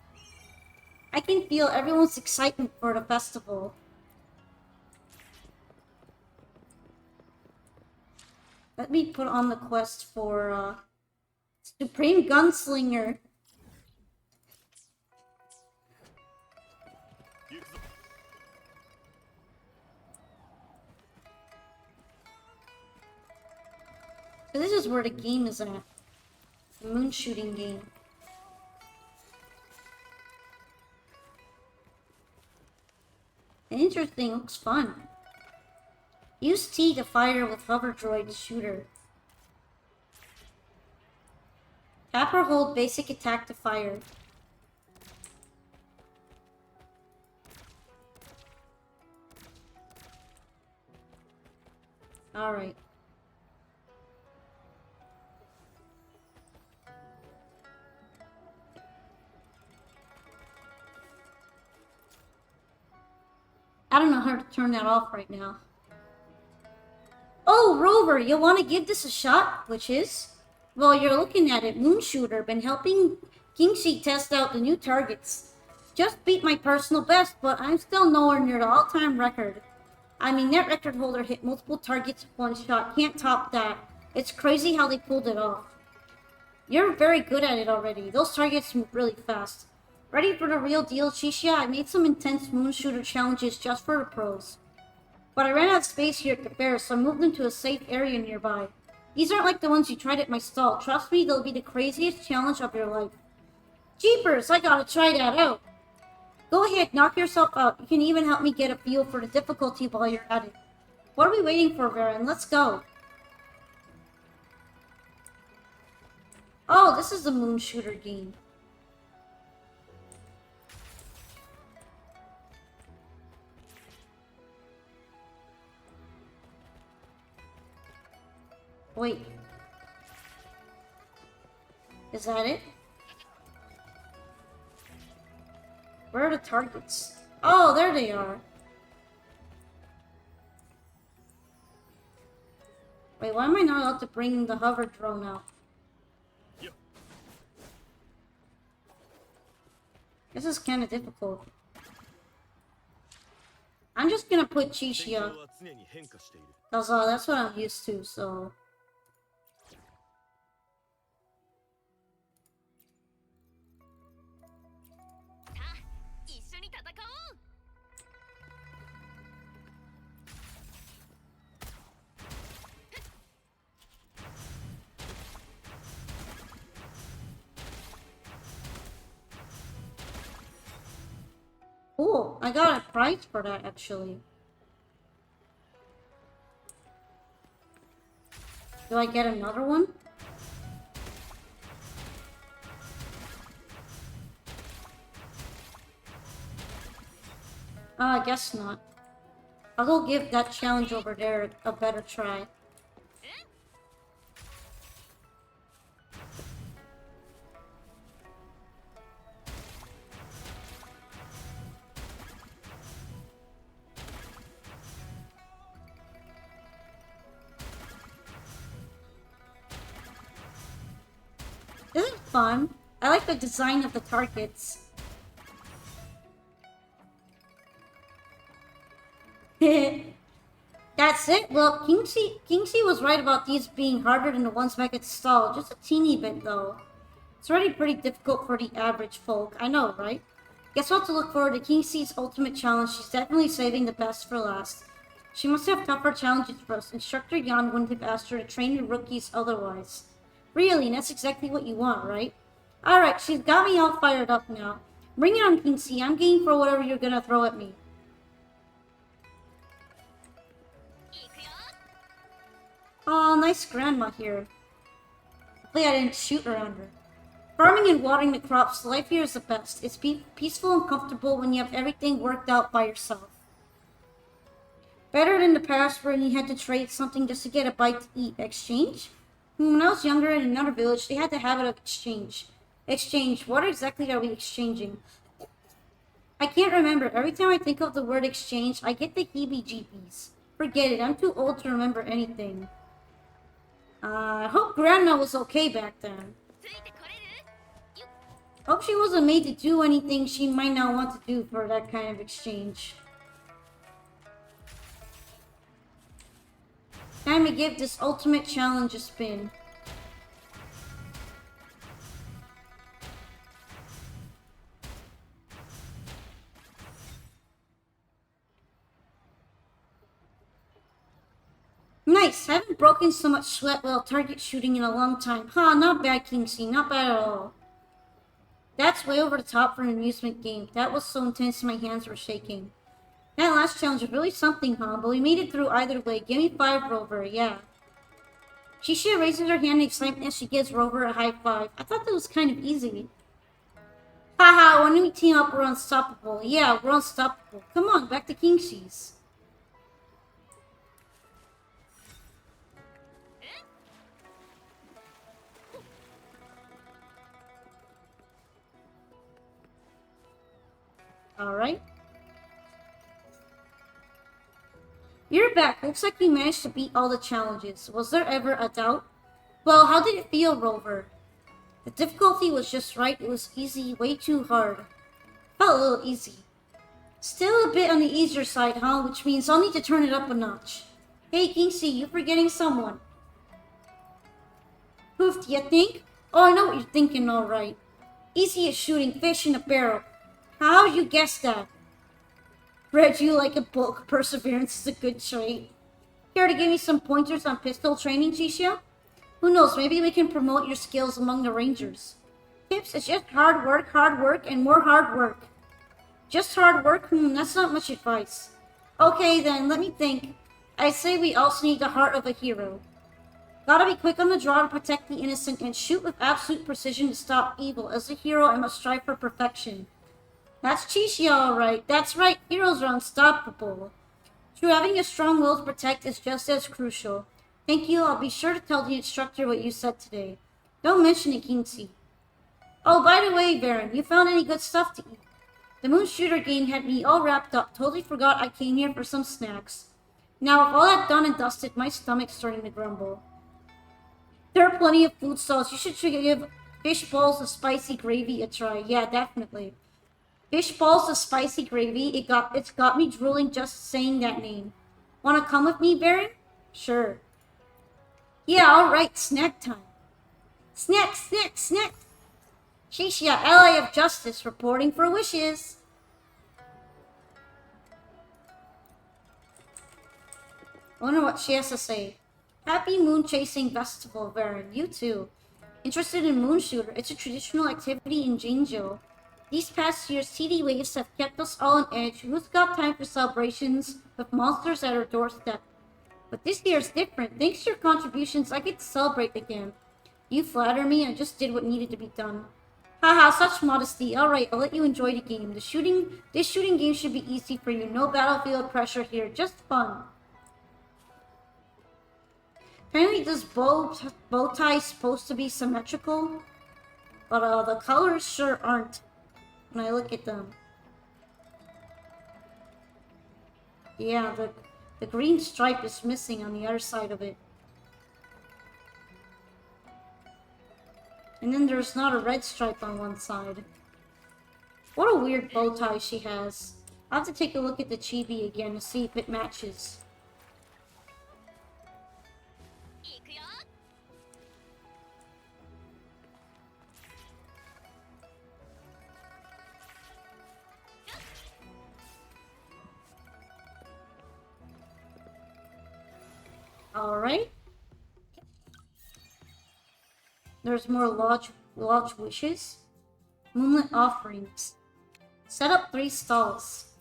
S1: I can feel everyone's excitement for the festival. Let me put on the quest for Supreme Gunslinger. So this is where the game is at. The moon shooting game. Interesting, looks fun. Use T to fire with hover droid shooter. Tap or hold basic attack to fire. Alright. I don't know how to turn that off right now. Oh, Rover, you want to give this a shot? Which is? Well, you're looking at it. Moonshooter, been helping Kingxi test out the new targets. Just beat my personal best, but I'm still nowhere near the all-time record. I mean, that record holder hit multiple targets with one shot. Can't top that. It's crazy how they pulled it off. You're very good at it already. Those targets move really fast. Ready for the real deal, Shisha? I made some intense moonshooter challenges just for the pros. But I ran out of space here at the fair, so I moved into a safe area nearby. These aren't like the ones you tried at my stall. Trust me, they'll be the craziest challenge of your life. Jeepers, I gotta try that out. Go ahead, knock yourself out. You can even help me get a feel for the difficulty while you're at it. What are we waiting for, Varen? Let's go. Oh, this is the moon shooter game. Wait. Is that it? Where are the targets? Oh, there they are. Wait, why am I not allowed to bring the hover drone out? This is kind of difficult. I'm just gonna put Chishia. That's what I'm used to, so... Cool, I got a prize for that actually. Do I get another one? I guess not. I'll go give that challenge over there a better try. This is fun. I like the design of the targets. That's it? Well, Kingxi was right about these being harder than the ones back at stall. Just a teeny bit, though. It's already pretty difficult for the average folk. I know, right? Guess what to look forward to Kingxi's ultimate challenge. She's definitely saving the best for last. She must have tougher challenges for us. Instructor Yan wouldn't have asked her to train the rookies otherwise. Really, and that's exactly what you want, right? Alright, she's got me all fired up now. Bring it on, Kingxi. I'm game for whatever you're gonna throw at me. Oh, nice grandma here. Hopefully I didn't shoot around her. Farming and watering the crops, life here is the best. It's peaceful and comfortable when you have everything worked out by yourself. Better than the past where you had to trade something just to get a bite to eat. Exchange? When I was younger in another village, they had the habit of exchange. Exchange, what exactly are we exchanging? I can't remember. Every time I think of the word exchange, I get the heebie-jeebies. Forget it, I'm too old to remember anything. I hope Grandma was okay back then. Hope she wasn't made to do anything she might not want to do for that kind of exchange. Time to give this ultimate challenge a spin. Nice! Haven't broken broken so much sweat while target shooting in a long time. Huh, not bad, Kingsley, not bad at all. That's way over the top for an amusement game. That was so intense my hands were shaking. That last challenge was really something, huh? But we made it through either way. Give me 5, Rover, yeah. Shishia raises her hand in excitement as she gives Rover a high five. I thought that was kind of easy. Haha, when we team up, we're unstoppable. Yeah, we're unstoppable. Come on, back to Kingshi's. Alright. You're back. Looks like you managed to beat all the challenges. Was there ever a doubt? Well, how did it feel, Rover? The difficulty was just right. It was easy, way too hard. Felt a little easy. Still a bit on the easier side, huh? Which means I'll need to turn it up a notch. Hey, Kingsey, you're forgetting someone. Poof, do you think? Oh, I know what you're thinking, alright. Easy as shooting fish in a barrel. How'd you guess that? Read you like a book. Perseverance is a good trait. Care to give me some pointers on pistol training, Jishia? Who knows, maybe we can promote your skills among the rangers. Tips, it's just hard work, and more hard work. Just hard work? That's not much advice. Okay then, let me think. I say we also need the heart of a hero. Gotta be quick on the draw to protect the innocent and shoot with absolute precision to stop evil. As a hero, I must strive for perfection. That's Chishia, alright. That's right, heroes are unstoppable. True, having a strong will to protect is just as crucial. Thank you, I'll be sure to tell the instructor what you said today. Don't mention it, Kinsey. Oh, by the way, Baron, you found any good stuff to eat? The Moon Shooter game had me all wrapped up. Totally forgot I came here for some snacks. Now, with all that done and dusted, my stomach's starting to grumble. There are plenty of food stalls. You should give fish balls of spicy gravy a try. Yeah, definitely. Fish balls of spicy gravy. It's got me drooling just saying that name. Wanna come with me, Baron? Sure. Yeah, alright, snack time. Snack, snack, snack! Shishia, ally of justice, reporting for wishes. I wonder what she has to say. Happy Moon Chasing Festival, Baron. You too. Interested in Moon Shooter? It's a traditional activity in Jinzhou. These past years, TD waves have kept us all on edge. Who's got time for celebrations with monsters at our doorstep? But this year is different. Thanks to your contributions, I get to celebrate again. You flatter me. I just did what needed to be done. Haha, such modesty. Alright, I'll let you enjoy the game. This shooting game should be easy for you. No battlefield pressure here. Just fun. Apparently this bow tie is supposed to be symmetrical. But the colors sure aren't. When I look at them. Yeah, the green stripe is missing on the other side of it. And then there's not a red stripe on one side. What a weird bow tie she has. I'll have to take a look at the chibi again to see if it matches. Alright. There's more lodge wishes. Moonlit offerings. Set up 3 stalls.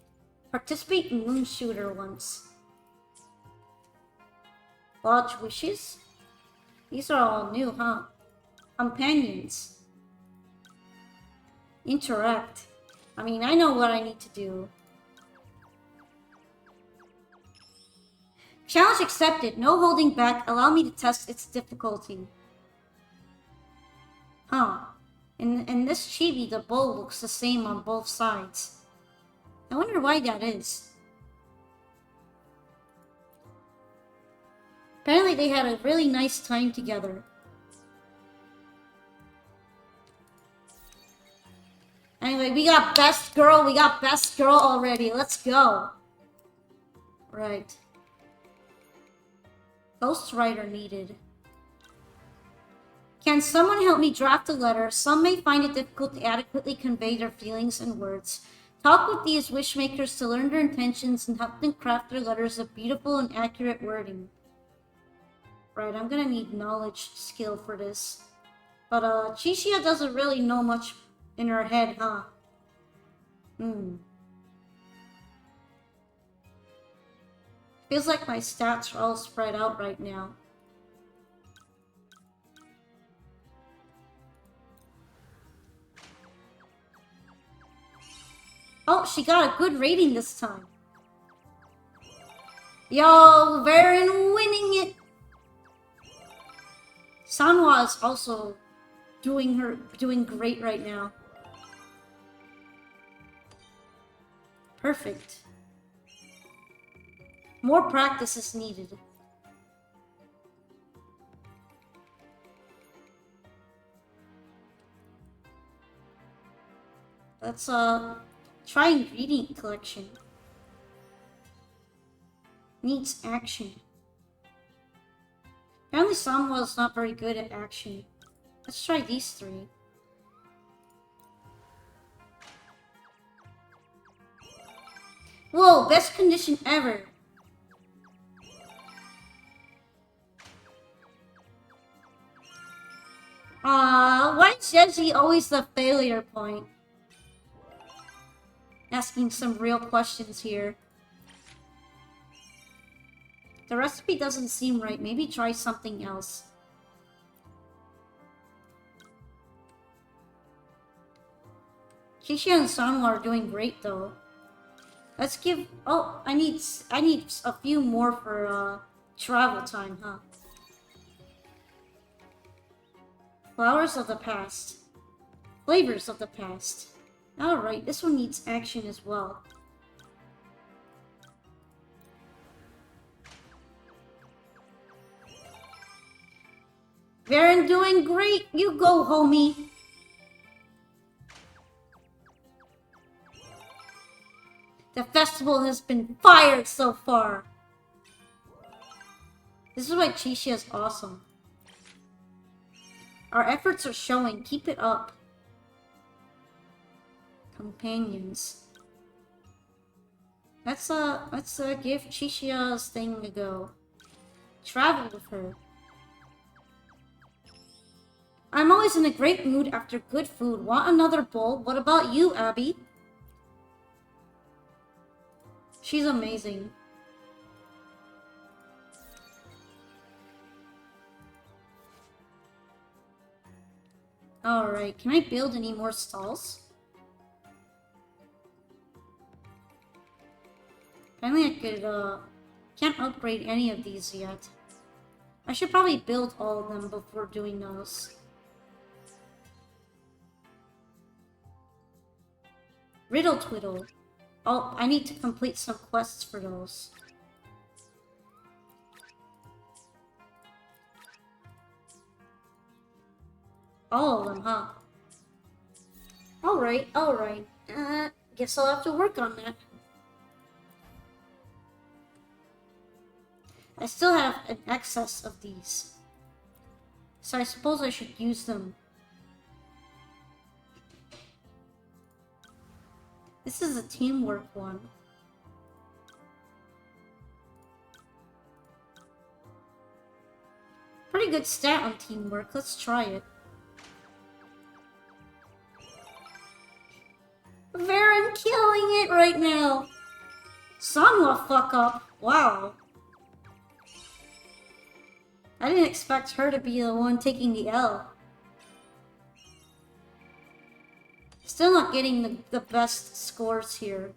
S1: Participate in Moon Shooter once. Lodge wishes? These are all new, huh? Companions. Interact. I mean, I know what I need to do. Challenge accepted. No holding back. Allow me to test its difficulty. Huh. In this chibi, the bow looks the same on both sides. I wonder why that is. Apparently they had a really nice time together. Anyway, we got best girl. We got best girl already. Let's go. Right. Ghostwriter needed. Can someone help me draft a letter? Some may find it difficult to adequately convey their feelings in words. Talk with these wishmakers to learn their intentions and help them craft their letters of beautiful and accurate wording. Right, I'm gonna need knowledge skill for this. But Chishia doesn't really know much in her head, huh? Feels like my stats are all spread out right now. Oh, she got a good rating this time. Yo, Varen winning it! Sanhua is also doing great right now. Perfect. More practice is needed. Let's try ingredient collection. Needs action. Apparently Sanhua is not very good at action. Let's try these three. Whoa, best condition ever. Why is Zhezhi always the failure point? Asking some real questions here. The recipe doesn't seem right. Maybe try something else. Chishia and Sanhua are doing great though. Let's give... Oh, I need a few more for travel time, huh? Flowers of the past. Flavors of the past. Alright, this one needs action as well. Varen doing great! You go, homie! The festival has been fired so far! This is why Chishia is awesome. Our efforts are showing. Keep it up. Companions. Let's give Chishia's thing a go. Travel with her. I'm always in a great mood after good food. Want another bowl? What about you, Abby? She's amazing. Alright, can I build any more stalls? Apparently I could, can't upgrade any of these yet. I should probably build all of them before doing those. Riddle Twiddle. Oh, I need to complete some quests for those. All of them, huh? Alright. Guess I'll have to work on that. I still have an excess of these. So I suppose I should use them. This is a teamwork one. Pretty good stat on teamwork. Let's try it. Varen killing it right now. Sanhua fuck up. Wow. I didn't expect her to be the one taking the L. Still not getting the best scores here.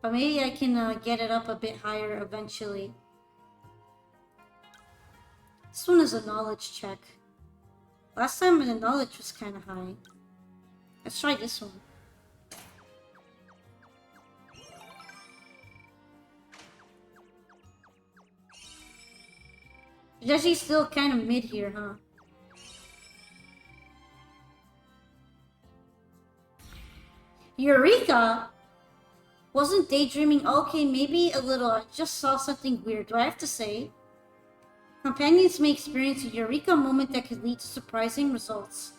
S1: But maybe I can get it up a bit higher eventually. This one is a knowledge check. Last time the knowledge was kind of high. Let's try this one. Zhezhi's still kind of mid here, huh? Eureka! Wasn't daydreaming okay? Maybe a little. I just saw something weird. Do I have to say? Companions may experience a Eureka moment that could lead to surprising results.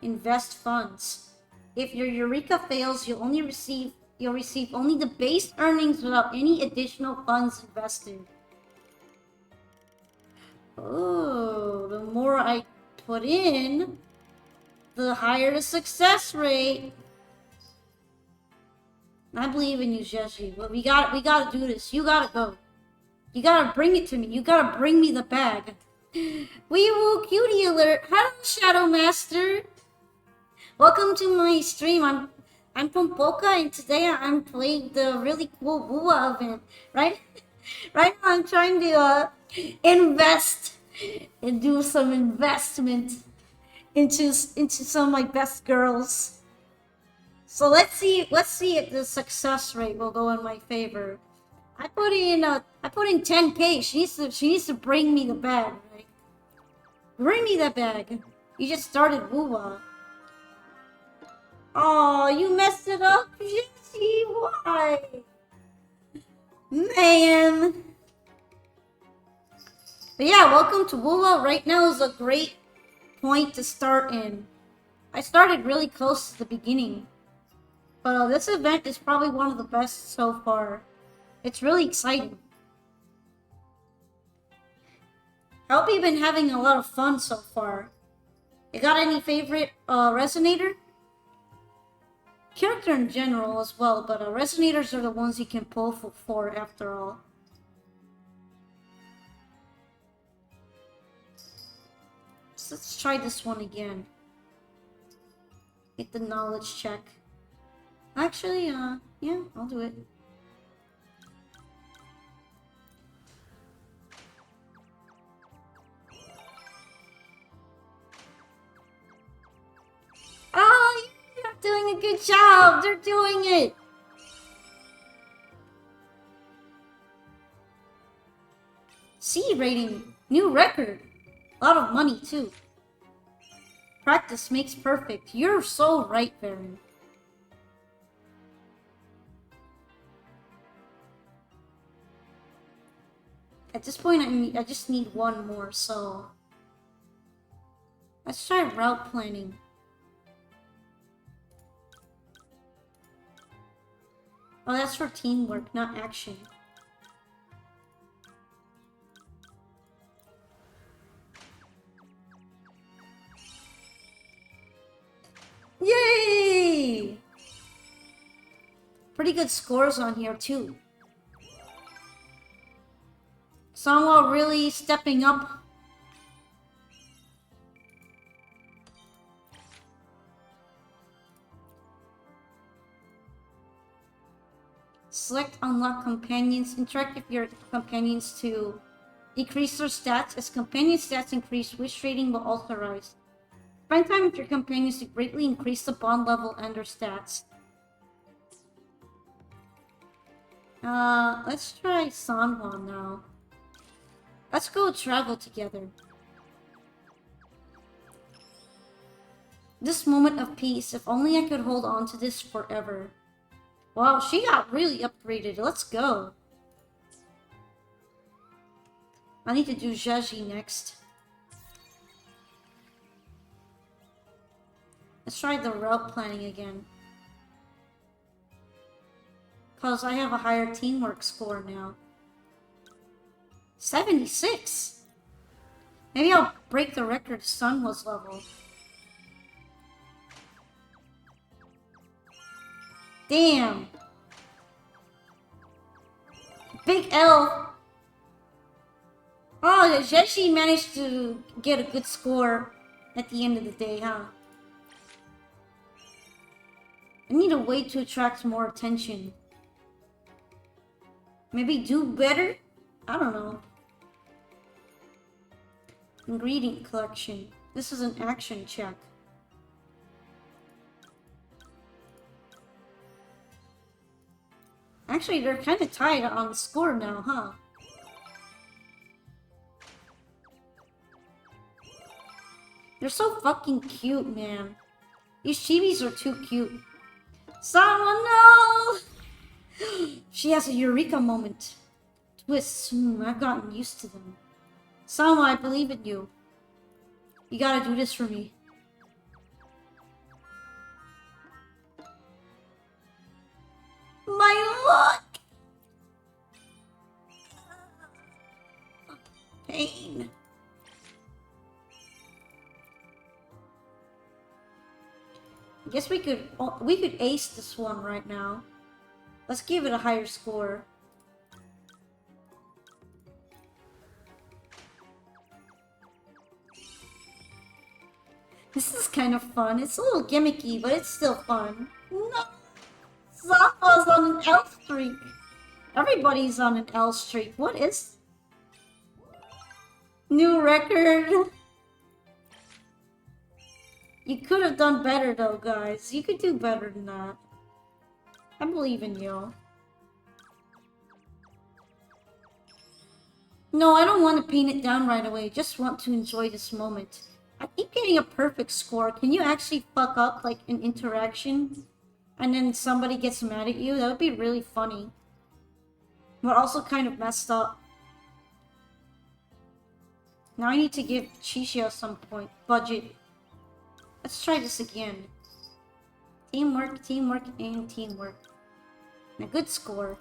S1: Invest funds. If your Eureka fails, you'll only receive You'll receive only the base earnings without any additional funds invested. Oh, the more I put in, the higher the success rate. I believe in you, Zhezhi. But we gotta do this. You gotta go. You gotta bring it to me. You gotta bring me the bag. Weewoo cutie alert. Hello, Shadow Master. Welcome to my stream. I'm from Poka, and today I'm playing the really cool Bua event. Right now I'm trying to invest and do some investment into some of my best girls. So let's see if the success rate will go in my favor. I put in 10K. She needs to bring me the bag, right? Bring me that bag. You just started Woo-Wah. Oh, you messed it up, Zhezhi. Why? Man. But yeah, welcome to Woo-Wah. Right now is a great point to start in. I started really close to the beginning. But this event is probably one of the best so far. It's really exciting. I hope you've been having a lot of fun so far. You got any favorite resonator? Character in general as well, but resonators are the ones you can pull for after all. So let's try this one again. Get the knowledge check. Actually, yeah, I'll do it. Oh, you're doing a good job. They're doing it. C rating, new record. A lot of money too. Practice makes perfect. You're so right, Baron. At this point, I just need one more, so let's try route planning. Oh, that's for teamwork, not action. Yay! Pretty good scores on here, too. Songwell really stepping up. Select unlock companions. Interact with your companions to decrease their stats. As companion stats increase, wish rating will also rise. Spend time with your companions to greatly increase the bond level and their stats. Let's try Sanhwa now. Let's go travel together. This moment of peace, if only I could hold on to this forever. Wow, she got really upgraded. Let's go. I need to do Zhezhi next. Let's try the route planning again. Cause I have a higher teamwork score now. 76! Maybe I'll break the record Sunwa's level. Damn! Big L! Oh, Zhezhi managed to get a good score at the end of the day, huh? I need a way to attract more attention. Maybe do better? I don't know. Ingredient collection. This is an action check. Actually, they're kind of tied on the score now, huh? They're so fucking cute, man. These chibis are too cute. Someone no! She has a eureka moment. Twists. I've gotten used to them. Sama, I believe in you. You gotta do this for me. Pain. I guess we could ace this one right now. Let's give it a higher score. This is kind of fun. It's a little gimmicky, but it's still fun. No! Zafa's on an L streak. Everybody's on an L streak. What is... New record? You could have done better though, guys. You could do better than that. I believe in you. No, I don't want to paint it down right away. Just want to enjoy this moment. I keep getting a perfect score. Can you actually fuck up like an interaction? And then somebody gets mad at you? That would be really funny. But also kind of messed up. Now I need to give Chishia some point. Budget. Let's try this again. Teamwork, teamwork, and teamwork. And a good score.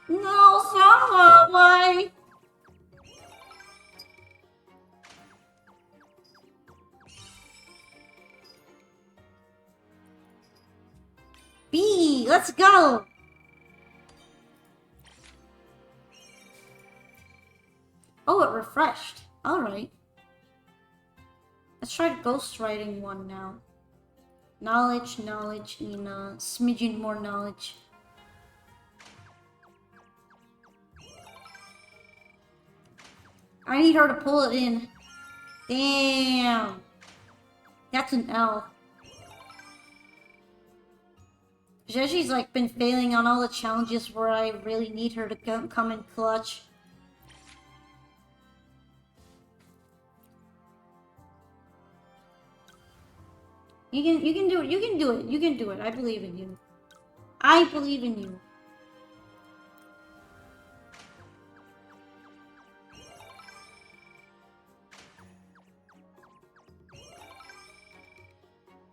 S1: No, Sama, why? B, let's go! Oh, it refreshed. Alright. Let's try the ghostwriting one now. Knowledge, knowledge, and smidgen more knowledge. I need her to pull it in. Damn. That's an L. Zhezhi's like been failing on all the challenges where I really need her to come in clutch. You can do it, you can do it, you can do it. I believe in you. I believe in you.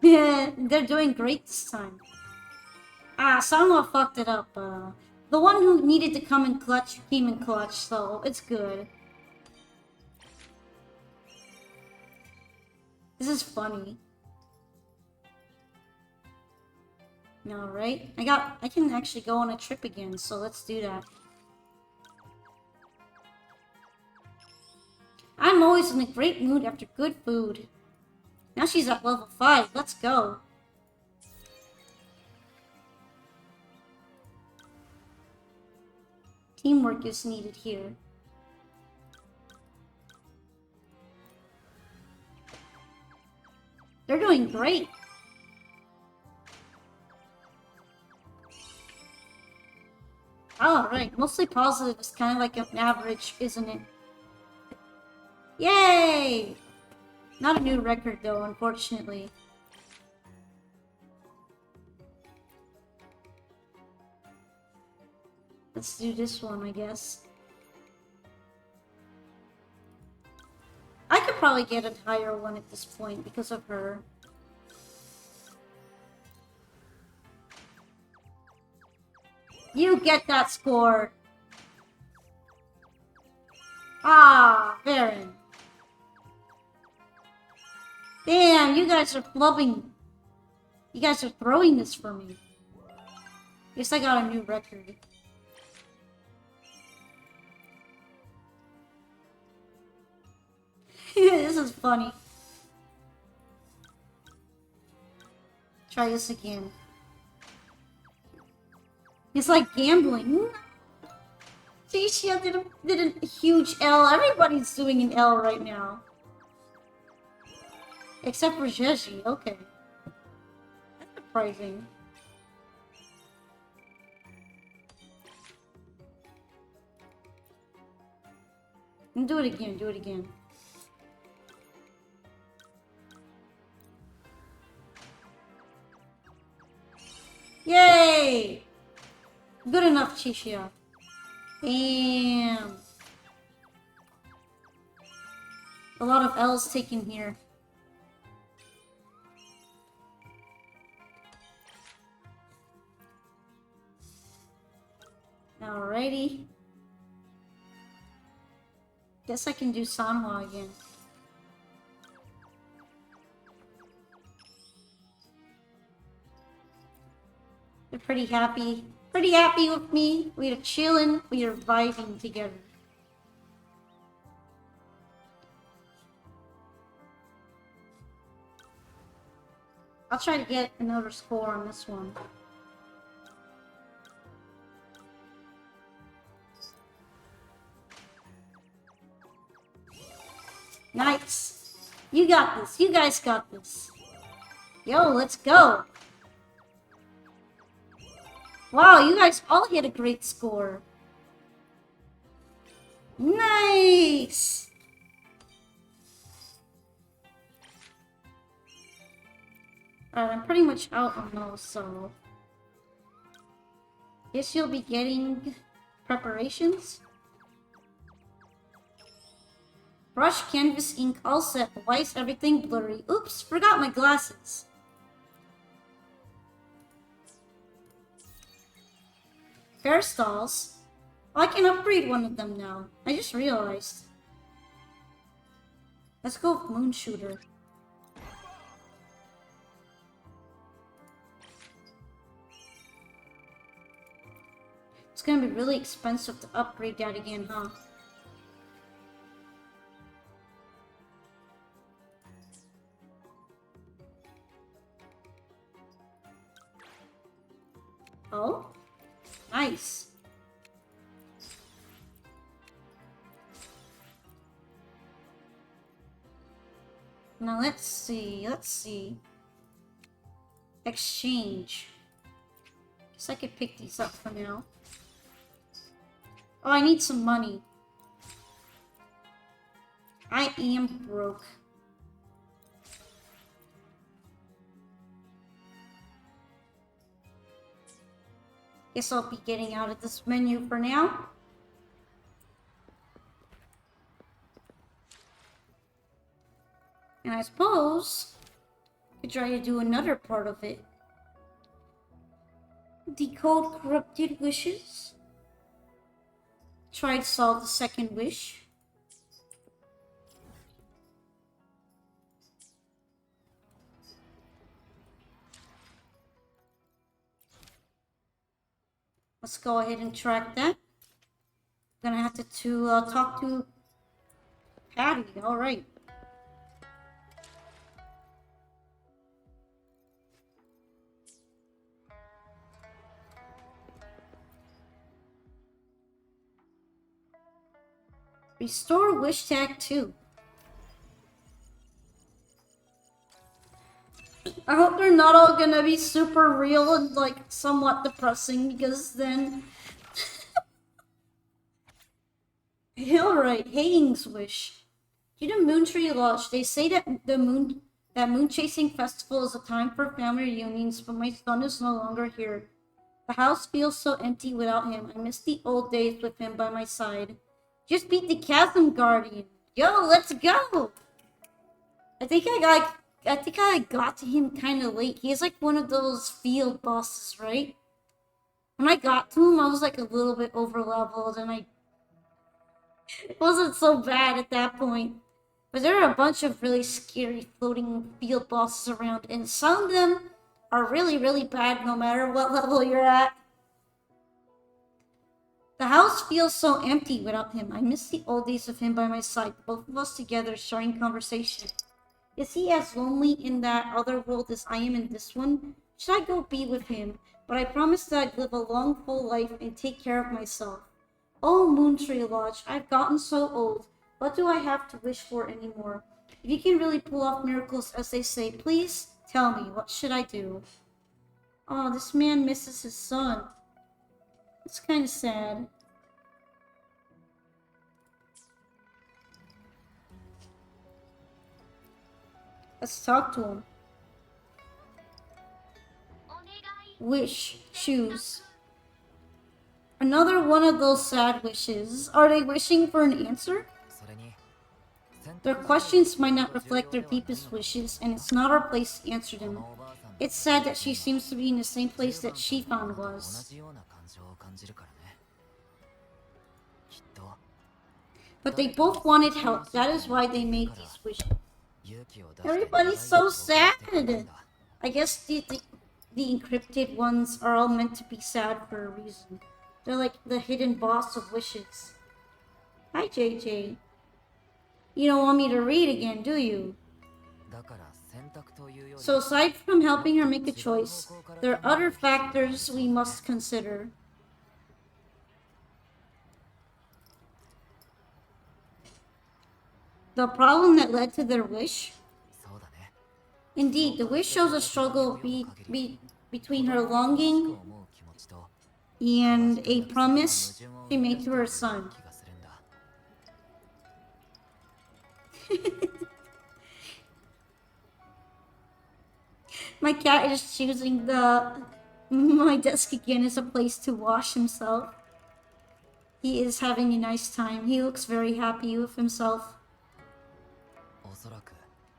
S1: Yeah, they're doing great this time. Ah, Sanwa fucked it up. The one who needed to come in clutch came in clutch, so it's good. This is funny. Alright, I can actually go on a trip again, so let's do that. I'm always in a great mood after good food. Now she's at level 5, let's go. Teamwork is needed here. They're doing great. Alright, mostly positive is kind of like an average, isn't it? Yay! Not a new record though, unfortunately. Let's do this one, I guess. I could probably get a higher one at this point because of her. You get that score! Ah, Baron. Damn, you guys are flubbing. You guys are throwing this for me. Guess I got a new record. This is funny. Try this again. It's like gambling. Zhezhi did a huge L. Everybody's doing an L right now. Except for Zhezhi. Okay. That's surprising. And do it again, do it again. Yay! Good enough, Chishia. Damn. A lot of L's taken here. Alrighty. Guess I can do Sanhua again. They're pretty happy. Pretty happy with me. We are chilling. We are vibing together. I'll try to get another score on this one. Nice. You got this. You guys got this. Yo, let's go. Wow, you guys all hit a great score. Nice. Alright, I'm pretty much out on those, so... Guess you'll be getting preparations. Brush, canvas, ink, all set. Why is everything blurry? Oops, forgot my glasses. Hairstyles? Oh, I can upgrade one of them now. I just realized. Let's go with Moon Shooter. It's gonna be really expensive to upgrade that again, huh? Oh? Nice. Now let's see. Exchange. Guess I could pick these up for now. Oh, I need some money. I am broke. Guess I'll be getting out of this menu for now. And I suppose I could try to do another part of it. Decode corrupted wishes. Try to solve the second wish. Let's go ahead and track that. I'm gonna have to talk to Patty. All right. Restore wish tag 2. I hope they're not all gonna be super real and like somewhat depressing, because then Alright, Haying's wish. Due to Moontree Lodge, they say that moon chasing festival is a time for family reunions, but my son is no longer here. The house feels so empty without him. I miss the old days with him by my side. Just beat the Chasm Guardian. Yo, let's go! I think I got to him kind of late. He is like one of those field bosses, right? When I got to him, I was like a little bit over leveled, and it wasn't so bad at that point. But there are a bunch of really scary floating field bosses around, and some of them are really, really bad no matter what level you're at. The house feels so empty without him. I miss the old days of him by my side, both of us together sharing conversation. Is he as lonely in that other world as I am in this one? Should I go be with him? But I promised that I'd live a long, full life and take care of myself. Oh, Moontree Lodge, I've gotten so old. What do I have to wish for anymore? If you can really pull off miracles, as they say, please tell me, what should I do? Oh, this man misses his son. It's kind of sad. Let's talk to him. Wish. Choose. Another one of those sad wishes. Are they wishing for an answer? Their questions might not reflect their deepest wishes, and it's not our place to answer them. It's sad that she seems to be in the same place that she found was. But they both wanted help. That is why they made these wishes. Everybody's so sad. I guess the encrypted ones are all meant to be sad for a reason. They're like the hidden boss of wishes. Hi, JJ. You don't want me to read again, do you? So aside from helping her make a choice, there are other factors we must consider. The problem that led to their wish? Indeed, the wish shows a struggle between her longing and a promise she made to her son. My cat is choosing my desk again as a place to wash himself. He is having a nice time. He looks very happy with himself.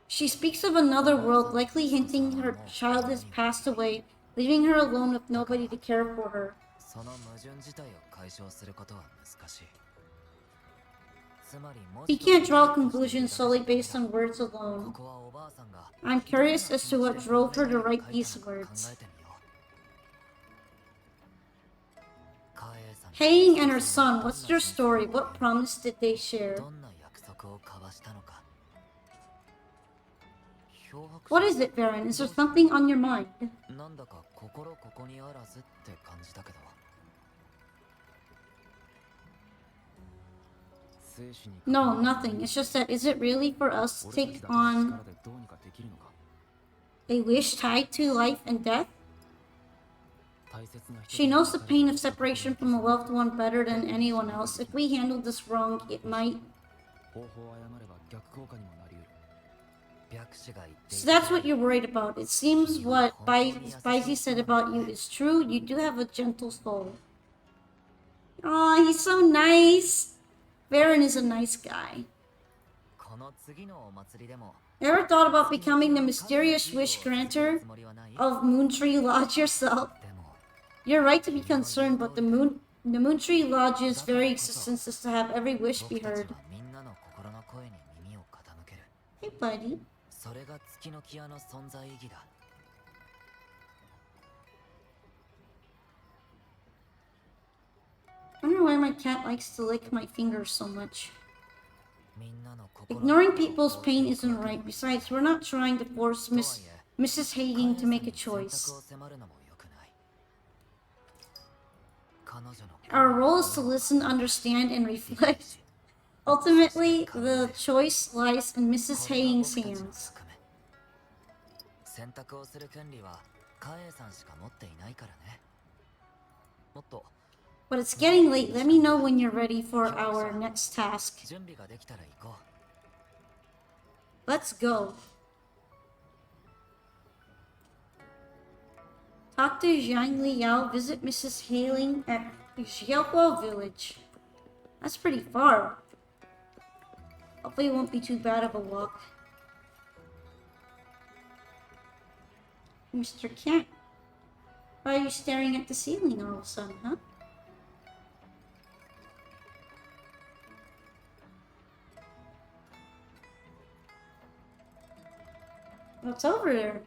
S1: She speaks of another world, likely hinting her child has passed away, leaving her alone with nobody to care for her. We can't draw conclusions solely based on words alone. I'm curious as to what drove her to write these words. Heiing and her son, what's their story? What promise did they share? What is it, Baron? Is there something on your mind? No, nothing. It's just that, is it really for us to take on a wish tied to life and death? She knows the pain of separation from a loved one better than anyone else. If we handle this wrong, it might... So that's what you're worried about. It seems what Zhezhi said about you is true. You do have a gentle soul. Aw, he's so nice. Baron is a nice guy. Ever thought about becoming the mysterious wish granter of Moontree Lodge yourself? You're right to be concerned, but the Moontree Lodge's very existence is to have every wish be heard. Hey, buddy. I wonder why my cat likes to lick my fingers so much. Ignoring people's pain isn't right. Besides, we're not trying to force Mrs. Hagen to make a choice. Our role is to listen, understand, and reflect. Ultimately, the choice lies in Mrs. Hagen's hands. But it's getting late. Let me know when you're ready for our next task. Let's go. Talk to Zhang Liao. Visit Mrs. Haling at Xiaoguo Village. That's pretty far. Hopefully it won't be too bad of a walk. Mr. Cat, why are you staring at the ceiling all of a sudden, huh? What's over there?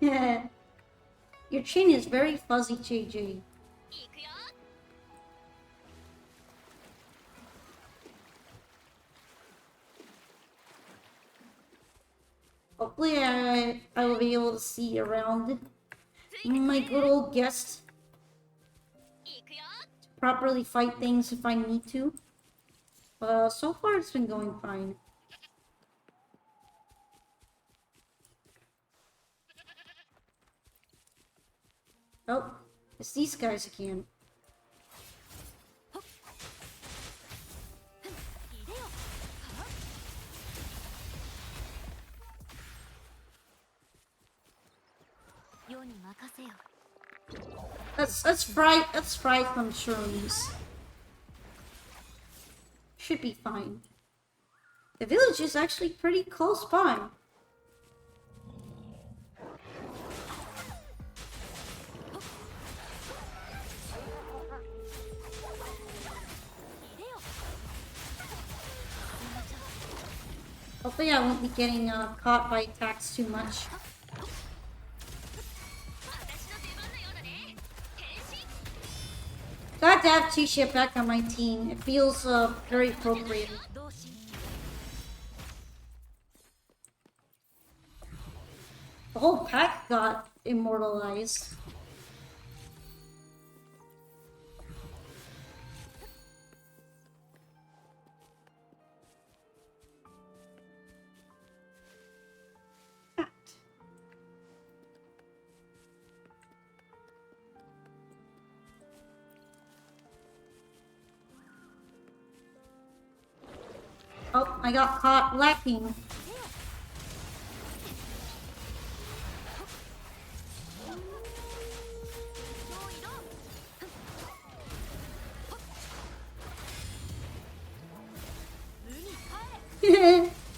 S1: Yeah. Your chin is very fuzzy, JJ. Hopefully I will be able to see around my good old guest to properly fight things if I need to. So far it's been going fine. Oh, it's these guys again. Let's fry some shrooms. should be fine. The village is actually pretty close by. Hopefully I won't be getting caught by attacks too much. Glad to have Tisha back on my team. It feels very appropriate. The whole pack got immortalized. Oh, I got caught lacking.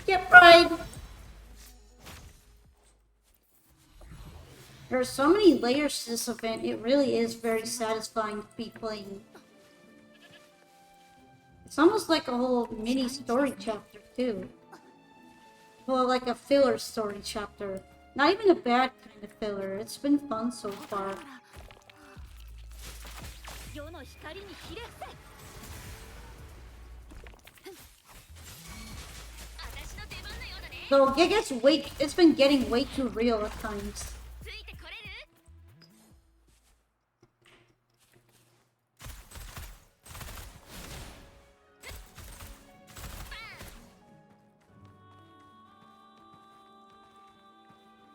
S1: Get fried. There are so many layers to this event, it really is very satisfying to be playing. It's almost like a whole mini story chapter, too. Well, like a filler story chapter. Not even a bad kind of filler. It's been fun so far. Though it's been getting way too real at times.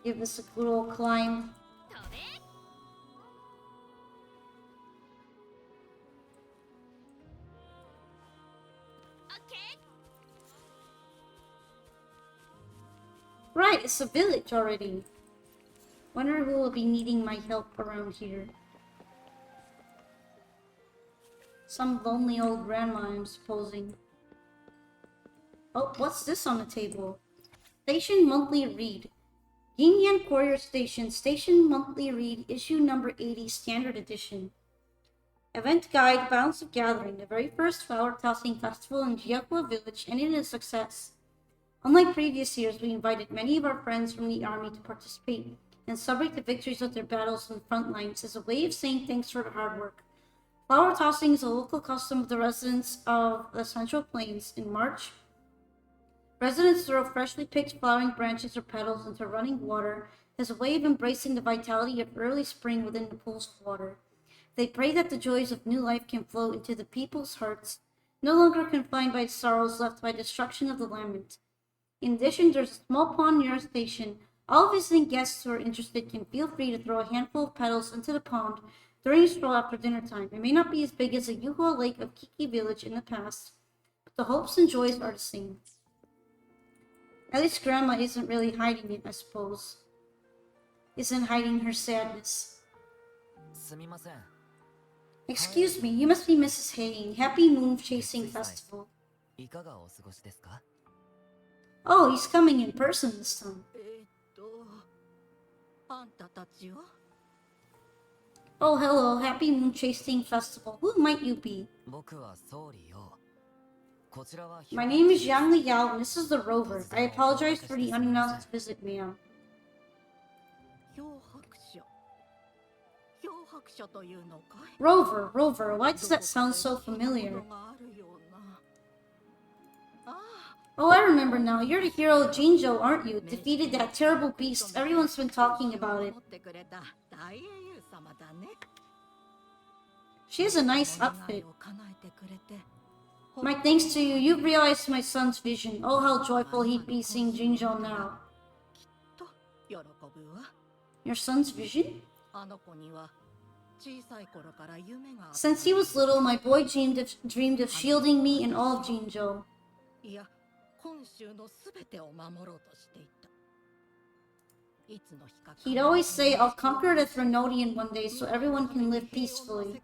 S1: Give this a good old climb. Right, it's a village already. Wonder who will be needing my help around here. Some lonely old grandma, I'm supposing. Oh, what's this on the table? Station Monthly Read. Yin Yan Courier Station, Station Monthly Read, issue number 80, Standard Edition. Event Guide, Balance of Gathering. The very first flower tossing festival in Jiakwa Village ended in a success. Unlike previous years, we invited many of our friends from the army to participate and celebrate the victories of their battles on the front lines as a way of saying thanks for their hard work. Flower tossing is a local custom of the residents of the Central Plains. In March, residents throw freshly picked flowering branches or petals into running water as a way of embracing the vitality of early spring within the pools of water. They pray that the joys of new life can flow into the people's hearts, no longer confined by sorrows left by destruction of the lament. In addition, there's a small pond near our station. All visiting guests who are interested can feel free to throw a handful of petals into the pond during a stroll after dinner time. It may not be as big as the Yuhua Lake of Kiki Village in the past, but the hopes and joys are the same. At least Grandma isn't really hiding it, I suppose. Isn't hiding her sadness. Excuse me, you must be Mrs. Haying. Happy Moon Chasing Festival. Oh, he's coming in person this time. Oh, hello, Happy Moon Chasing Festival. Who might you be? My name is Yang Liao, and this is the Rover. I apologize for the unannounced visit, ma'am. Rover, why does that sound so familiar? Oh, I remember now. You're the hero Jinjo, aren't you? Defeated that terrible beast. Everyone's been talking about it. She has a nice outfit. My thanks to you, you've realized my son's vision. Oh, how joyful he'd be seeing Jinjo now. Your son's vision? Since he was little, my boy dreamed of shielding me and all of Jinjo. He'd always say, I'll conquer the Threnodian one day so everyone can live peacefully.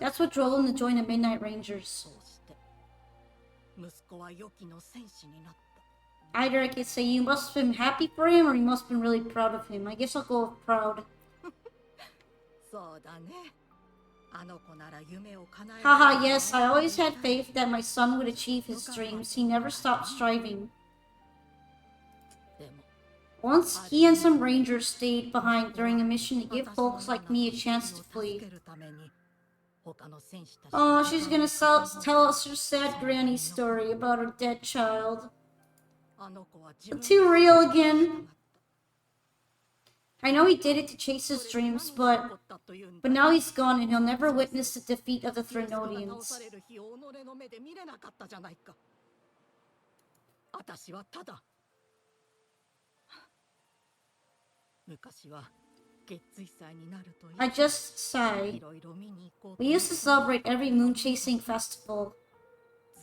S1: That's what drove him to join the Midnight Rangers. Either I could say you must have been happy for him or you must have been really proud of him. I guess I'll go with proud. Haha, yes, I always had faith that my son would achieve his dreams. He never stopped striving. Once, he and some rangers stayed behind during a mission to give folks like me a chance to flee. Oh, she's gonna tell us her sad granny story about her dead child. Too real again. I know he did it to chase his dreams, but now he's gone and he'll never witness the defeat of the Threnodians. I just sigh. We used to celebrate every moon-chasing festival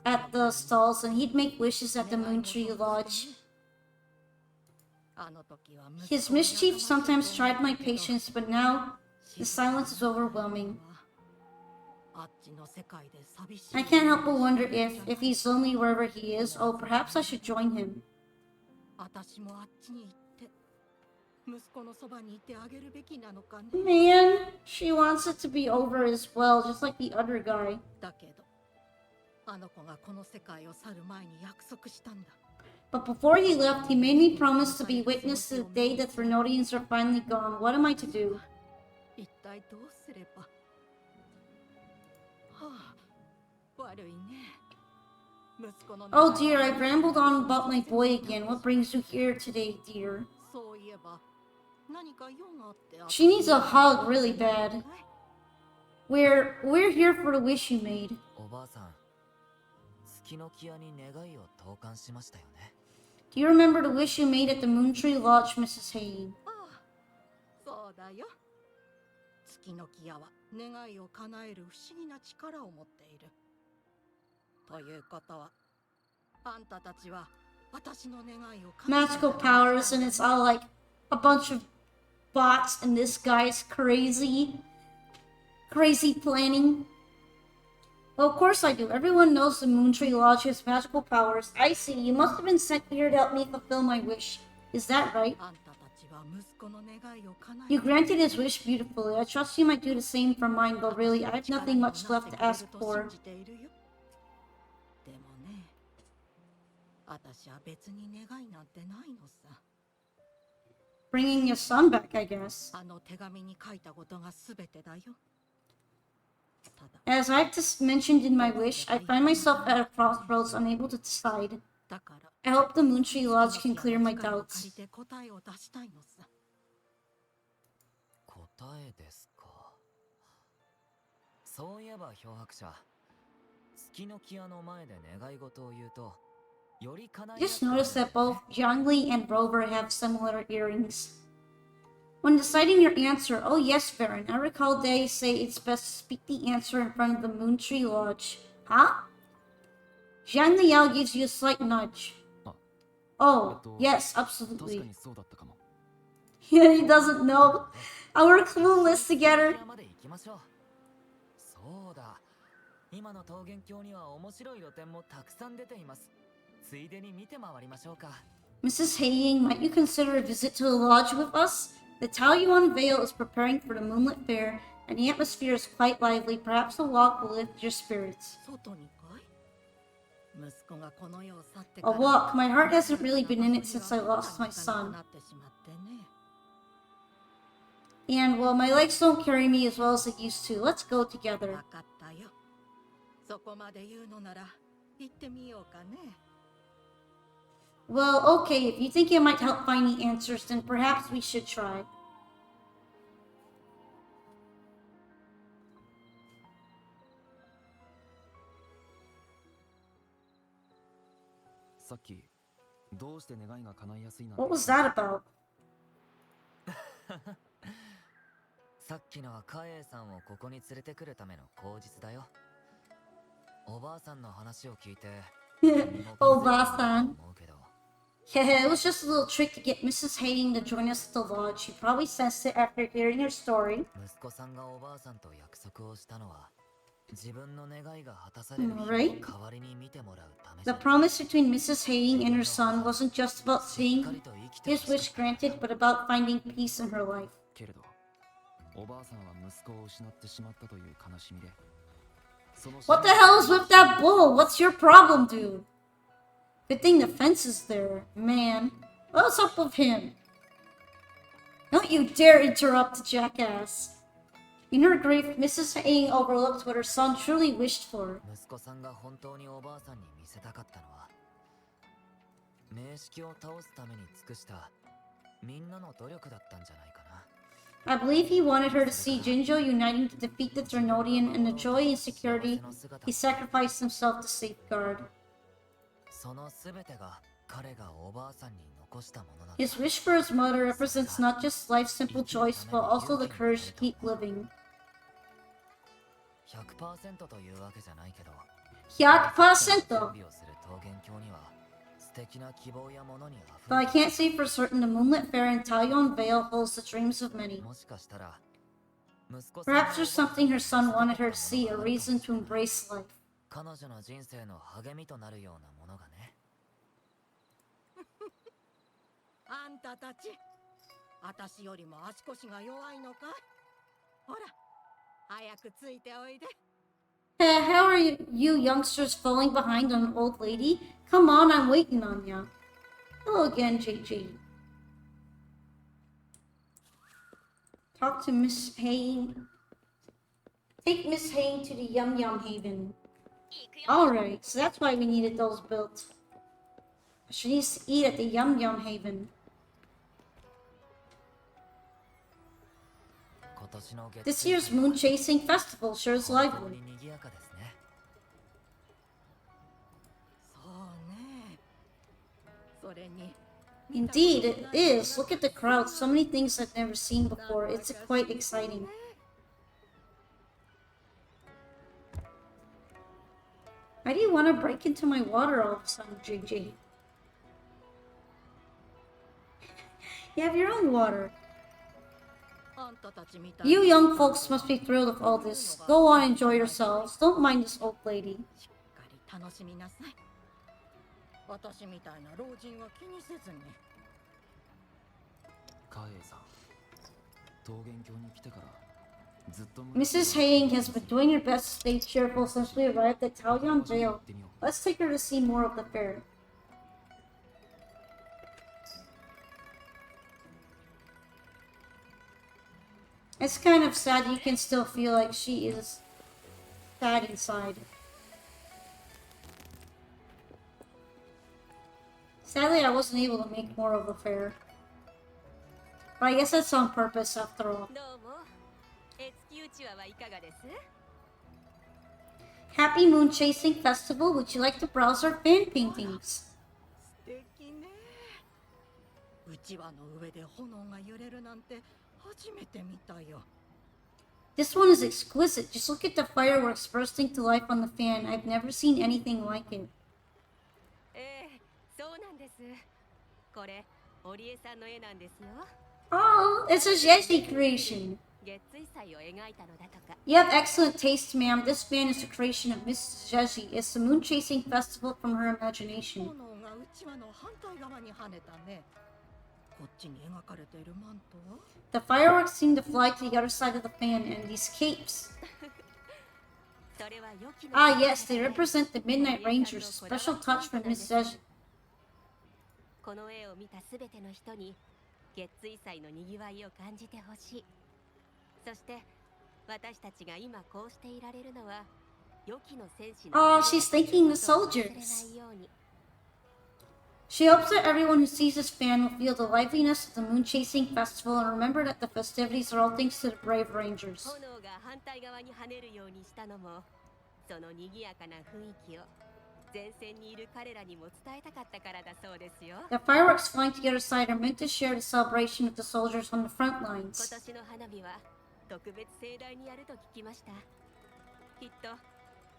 S1: at the stalls, and he'd make wishes at the Moon Tree Lodge. His mischief sometimes tried my patience, but now the silence is overwhelming. I can't help but wonder if he's lonely wherever he is. Oh, perhaps I should join him. Man, she wants it to be over as well, just like the other guy. But before he left, he made me promise to be witness to the day the Threnodians are finally gone. What am I to do? Oh dear, I've rambled on about my boy again. What brings you here today, dear? She needs a hug really bad. We're here for the wish you made. Do you remember the wish you made at the Moon Tree Lodge, Mrs. Hay? Magical powers, and it's all like a bunch of bots, and this guy's crazy planning. Well, of course I do. Everyone knows the Moon Tree Lodge has magical powers. I see. You must have been sent here to help me fulfill my wish. Is that right? You granted his wish beautifully. I trust you might do the same for mine, but really, I have nothing much left to ask for. Bringing your son back, I guess. As I've just mentioned in my wish, I find myself at a crossroads, unable to decide. I hope the Moon Tree Lodge can clear my doubts. Just noticed that both Zhangli and Rover have similar earrings. When deciding your answer, oh yes, Farron, I recall they say it's best to speak the answer in front of the Moon Tree Lodge. Huh? Zhang Liao gives you a slight nudge. Oh, yes, absolutely. Yeah, he doesn't know. We're clueless together. Mrs. Haiying, might you consider a visit to the lodge with us? The Taoyuan Vale is preparing for the Moonlit Fair, and the atmosphere is quite lively. Perhaps a walk will lift your spirits. A walk? My heart hasn't really been in it since I lost my son. And, well, my legs don't carry me as well as they used to. Let's go together. Well, okay, if you think it might help find the answers, then perhaps we should try. What was that about?
S6: さっきのはカエイさんをここに連れてくるための口実だよ。おばあさんの話を聞いて、
S1: おばあさん。Yeah, it was just a little trick to get Mrs. Hating to join us at the lodge. She probably sensed it after hearing her story. Right? The promise between Mrs. Haying and her son wasn't just about seeing his wish granted, but about finding peace in her life.
S7: けれどおばあさんは息子を失ってしまったという悲しみで
S1: What the hell is with that bull? What's your problem, dude? Good thing the fence is there, man. What's up with him? Don't you dare interrupt the jackass. In her grief, Mrs. Haying overlooked what her son truly wished for.
S6: 息子さんが本当におばあさんに見せたかったのは名式を倒すために尽くしたみんなの努力だったんじゃないかな
S1: I believe he wanted her to see Jinjo uniting to defeat the Drenodian and the joy and security he sacrificed himself to safeguard.
S6: その全てが彼がおばあさんに残したものだ
S1: His wish for his mother represents not just life's simple choice, but also the courage to keep living.
S6: 100% というわけじゃないけど
S1: 100%!
S6: 準備をする桃源郷には素敵な希望やものにあふ
S1: But
S6: れ
S1: I can't say for certain the Moonlit Fair in Talion Vale holds the dreams of many.
S6: もしかしたら息子さんの
S1: Perhaps there's something her son wanted her to see, a reason to embrace life.
S6: 彼女の人生の励みとなるようなものがね
S8: あんたたち、私よりも足腰が弱いのか？ほら、早くついておいで。
S1: How are you youngsters falling behind on an old lady? Come on, I'm waiting on ya. Hello again, Zhezhi. Talk to Miss Haying. Take Miss Haying to the Yum Yum Haven. Alright, so that's why we needed those built. She needs to eat at the Yum Yum Haven. This year's Moon Chasing Festival sure is lively.
S8: そうね。それに。
S1: Indeed, it is. Look at the crowd. So many things I've never seen before. It's quite exciting. Why do you want to break into my water all of a sudden, Zhezhi? You have your own water.
S8: あんたたちみたいに
S1: You young folks must be thrilled with all this. Go on, enjoy yourselves. Don't mind this old lady.
S8: しっかり楽しみなさい。私みたいな老人は気にせずに。
S7: カエさん桃源郷に来てからずっと
S1: Mrs. Haying has been doing her best to stay cheerful since we arrived at Taoyuan Jail. Let's take her to see more of the fair. It's kind of sad. You can still feel like she is sad inside. Sadly, I wasn't able to make more of the fair. But I guess that's on purpose after all.
S9: どうも。月うちわはいかがです？
S1: Happy Moon Chasing Festival. Would you like to browse our fan paintings?
S8: 素敵ね。うちわの上で炎が揺れるなんて初めて見たよ。
S1: This one is exquisite. Just look at the fireworks bursting to life on the fan. I've never seen anything like it.
S9: そうなんです。これ、織江さんの絵なんですよ。
S1: Oh, it's a Zhezhi creation.
S9: 月水祭を描いたのだとか。
S1: You have excellent taste, ma'am. This fan is a creation of Miss Zhezhi. It's the Moon Chasing Festival from her imagination.
S8: 炎がうちわの反対側に跳ねたね。こっちに描かれているマントは
S1: The fireworks seem to fly to the other side of the fan, and these capes.
S9: それは良きの
S1: Ah, yes, they represent the Midnight Rangers. Special touch from Miss Zhezhi.
S9: この絵を見たすべての人に月水祭のにぎわいを感じてほしい。そして私たちが今こうしていられるのは良きの戦士の
S1: Oh, she's thanking the
S9: 忘れ
S1: soldiers.
S9: ないように。
S1: She hopes that everyone who sees this fan will feel the liveliness of the Moon Chasing Festival and remember that the festivities are all thanks to the brave Rangers.
S9: 炎が反対側に跳ねるようにしたのもその賑やかな雰囲気を前線にいる彼らにも伝えたかったからだそうですよ。
S1: The fireworks flying to the other side are meant to share the celebration with the soldiers on the front
S9: 今
S1: lines.
S9: 年の花火は特別盛大にやると聞きました。きっと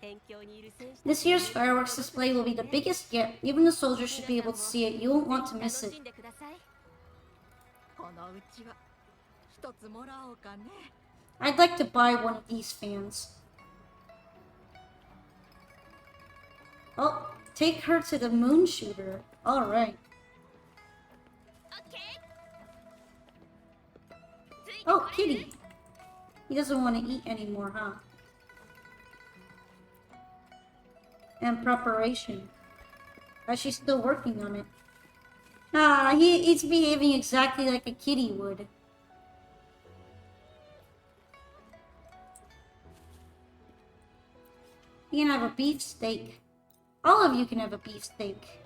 S9: 辺境にいる戦士た
S1: This
S9: ちに
S1: year's fireworks display will be the biggest yet. Even the soldiers should be able to see it. You won't want to miss
S9: 楽
S1: it.
S9: しんでください。
S8: このうちわ一つもらおうかね。
S1: I'd like to buy one of these fans. Oh, take her to the moon shooter. Alright. Oh, kitty. He doesn't want to eat anymore, huh? And preparation. She's still working on it. Ah, he's behaving exactly like a kitty would. You can have a beef steak. All of you can have a beef steak.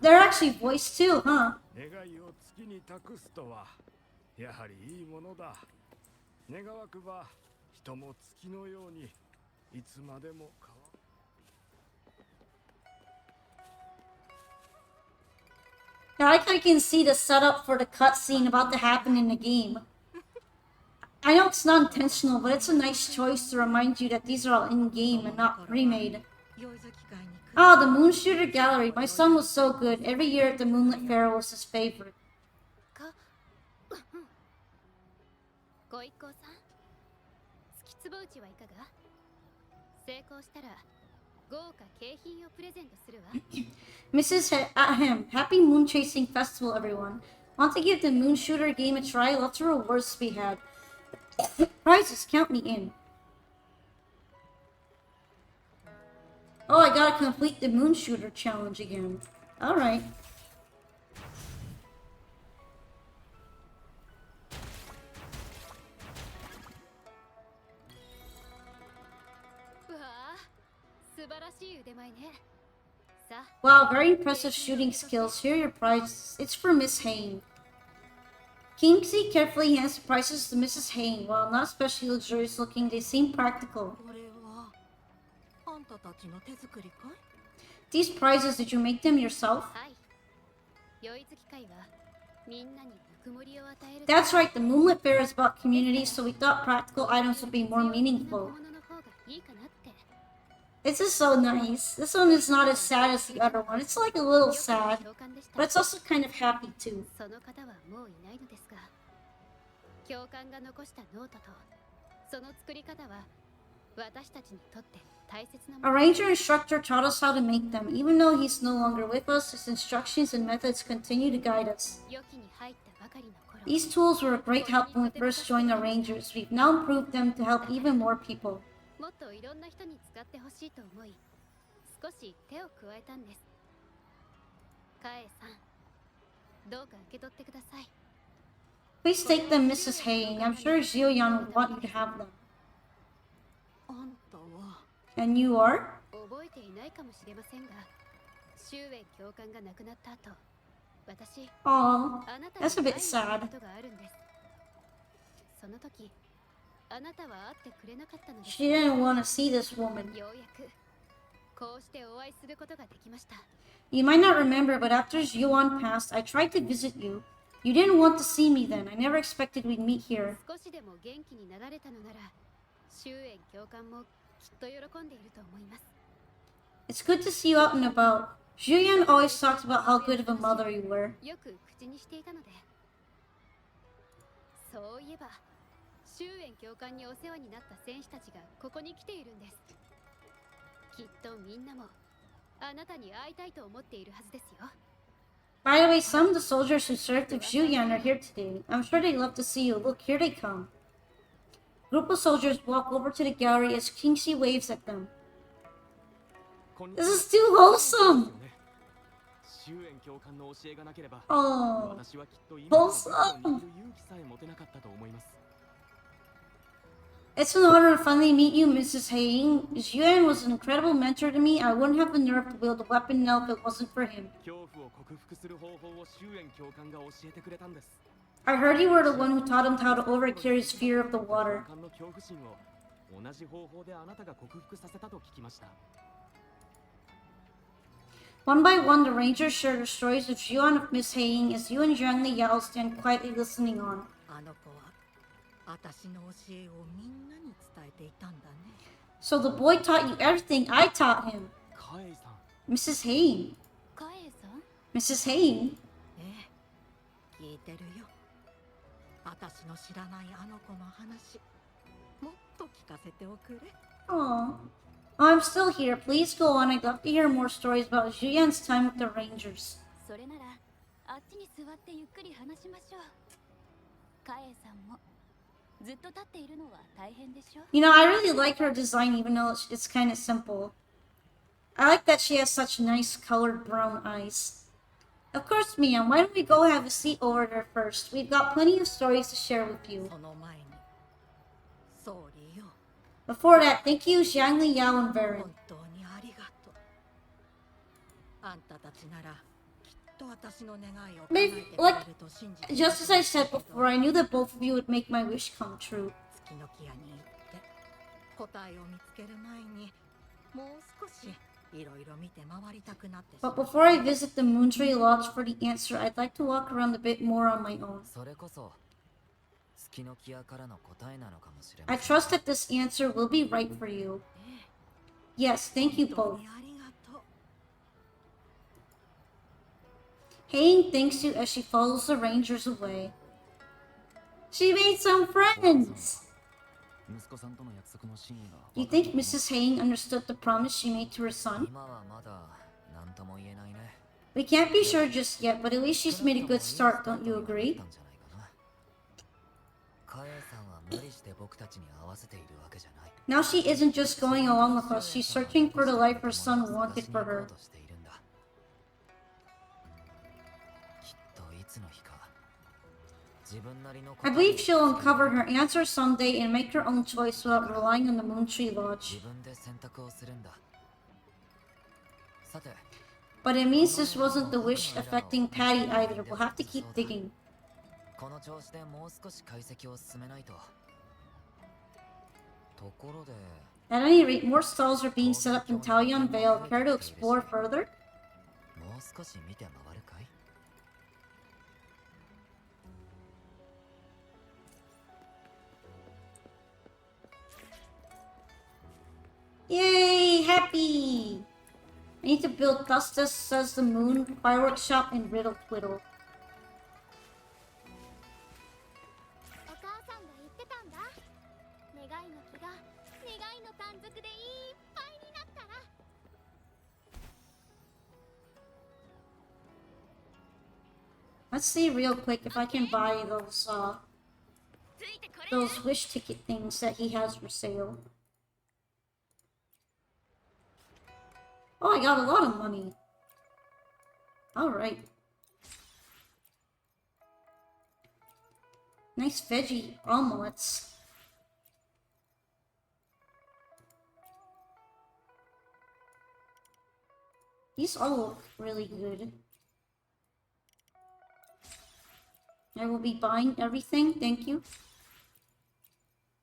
S1: They're actually voiced too, huh?
S5: やはりいいものだ。願わくば人も月のようにいつまでも変わ。
S1: I like how you can see the setup for the cutscene about to happen in the game. I know it's not intentional, but it's a nice choice to remind you that these are all in-game and not remade. Oh, the Moon Shooter Gallery. My son was so good. Every year at the Moonlit Fair was his favorite.
S3: ご一行さん、月壺打ちはいかが？成功したら豪華景品をプレゼントするわ。
S1: Mrs. Ahem, happy moon chasing festival, everyone. Want to give the moon shooter game a try? Lots of rewards to be had. Prizes, count me in. Oh, I gotta complete the moon shooter challenge again. Alright. Wow, very impressive shooting skills. Here are your prizes. It's for Miss Hain. Kingsley carefully hands the prizes to Mrs. Hain. While not especially luxurious looking, they seem practical. These prizes, did you make them yourself? That's right, the Moonlit Fair is about community, so we thought practical items would be more meaningful. This is so nice. This one is not as sad as the other one. It's like a little sad, but it's also kind of happy too. A ranger instructor taught us how to make them. Even though he's no longer with us, his instructions and methods continue to guide us. These tools were a great help when we first joined the rangers. We've now improved them to help even more people.
S3: もっといろんな人に使ってほしいと思い、少し手を加えたんです。カエさん、どうか受け取ってください。
S1: Please take them, Mrs. Hain. I'm sure Zhezhi would want you to have them. And you are?
S3: 覚えていないかもしれませんが、周囲教官が亡くなった後、私、
S1: Aw,
S3: あなた
S1: that's a
S3: に
S1: bit
S3: 会いに行
S1: sad.
S3: くことがあるんです。その時、あなたは会ってくれなかったのです。
S1: She didn't want to see this woman.
S3: ようやくこうしてお会いすることができました。
S1: You might not remember, but after Zhuan passed, I tried to visit you. You didn't want to see me then. I never expected we'd meet here.
S3: 少しでも元気になられたのなら、周囲教官もきっと喜んでいると思います。
S1: It's good to see you out and about. Zhuyan always talks about how good of a mother you were.
S3: よく口にしていたので。そういえば、周囲教官にお世話になった戦士たちがここに来ているんです。きっとみんなもあなたに会いたいと思っているはずですよ。
S1: By the way, some of the soldiers who served with Zhuyan are here today. I'm sure they'd love to see you. Look, here they come. A group of soldiers walk over to the gallery as Kingsley waves at them. This is too wholesome! Oh, wholesome! It's an honor to finally meet you, Mrs. Hain. Zhuyan was an incredible mentor to me. I wouldn't have the nerve to wield a weapon now if it wasn't for him. I heard you were the one who taught him how to overcome his fear of the water. One by one, the rangers share their stories with Zhuan of Miss Hain as you and Zhang Liao stand quietly listening on. So the boy taught you everything I taught him. Mrs. Hain. Mrs. Hain.
S8: 聞いてるよ。私の知らないあの子の話、もっと聞かせておくれ。
S1: Oh. I'm still here. Please go on. I'd love to hear more stories about Julian's time with the Rangers.
S3: それならあっちに座ってゆっくり話しましょう。カエさんもずっと立っているのは大変でしょ。
S1: You know, I really like her design even though it's kind of simple. I like that she has such nice colored brown eyes. Of course, Mia, why don't we go have a seat over there first? We've got plenty of stories to share with you.
S8: その前に、総理よ。
S1: Before that, thank you, Zhangli, Yao, and Varen.
S8: 本当にありがとう。あんたたちならきっと私の願いを叶えてくれると信じている。
S1: Just as I said before, I knew that both of you would make my wish come true.
S8: 月の木屋に行って答えを見つける前にもう少しいろいろ見て回りたくなってしま
S1: But
S8: う。
S1: before I visit the Moontree Lodge for the answer, I'd like to walk around a bit more on my own.
S6: それこそ月の木屋からの答えなのかもしれま
S1: I
S6: せん。
S1: trust that this answer will be right for you. Yes, thank you
S8: 本当
S1: both.
S8: にありがとう。
S1: Hain thanks you as she follows the Rangers away. She made some friends!
S7: 息子さんとの約束の真意が
S1: Do you think Mrs. Hain understood the promise she made to her son?
S6: 今はまだ何とも言えないね。
S1: We can't be sure just yet, but at least she's made a good start, don't you agree?
S6: カエさんは無理して僕たちに合わせているわけじゃない。
S1: Now she isn't just going along with us, she's searching for the life her son wanted for her.
S6: きっといつの日か自分なりの
S1: I believe she'll uncover her answer someday and make her own choice without relying on the Moontree Lodge.
S6: 自分で選択をするんだ。さて、
S1: But it means this wasn't the wish affecting Patty either. We'll have to keep digging.
S6: この調子でもう少し解析を進めないと。ところで、
S1: At any rate, more stalls are being set up in Talion Vale. Care to explore further?
S6: もう少し見て回るかい？
S1: Yay! Happy! I need to build Dustus, Says the Moon, Fireworks Shop, and Riddle Twiddle.
S3: お母さんが言ってたんだ。願いの木が願いの短冊でいっぱいになったら。
S1: Let's see real quick if I can buy those wish ticket things that he has for sale. Oh, I got a lot of money. Alright. Nice veggie omelets. These all look really good. I will be buying everything, thank you.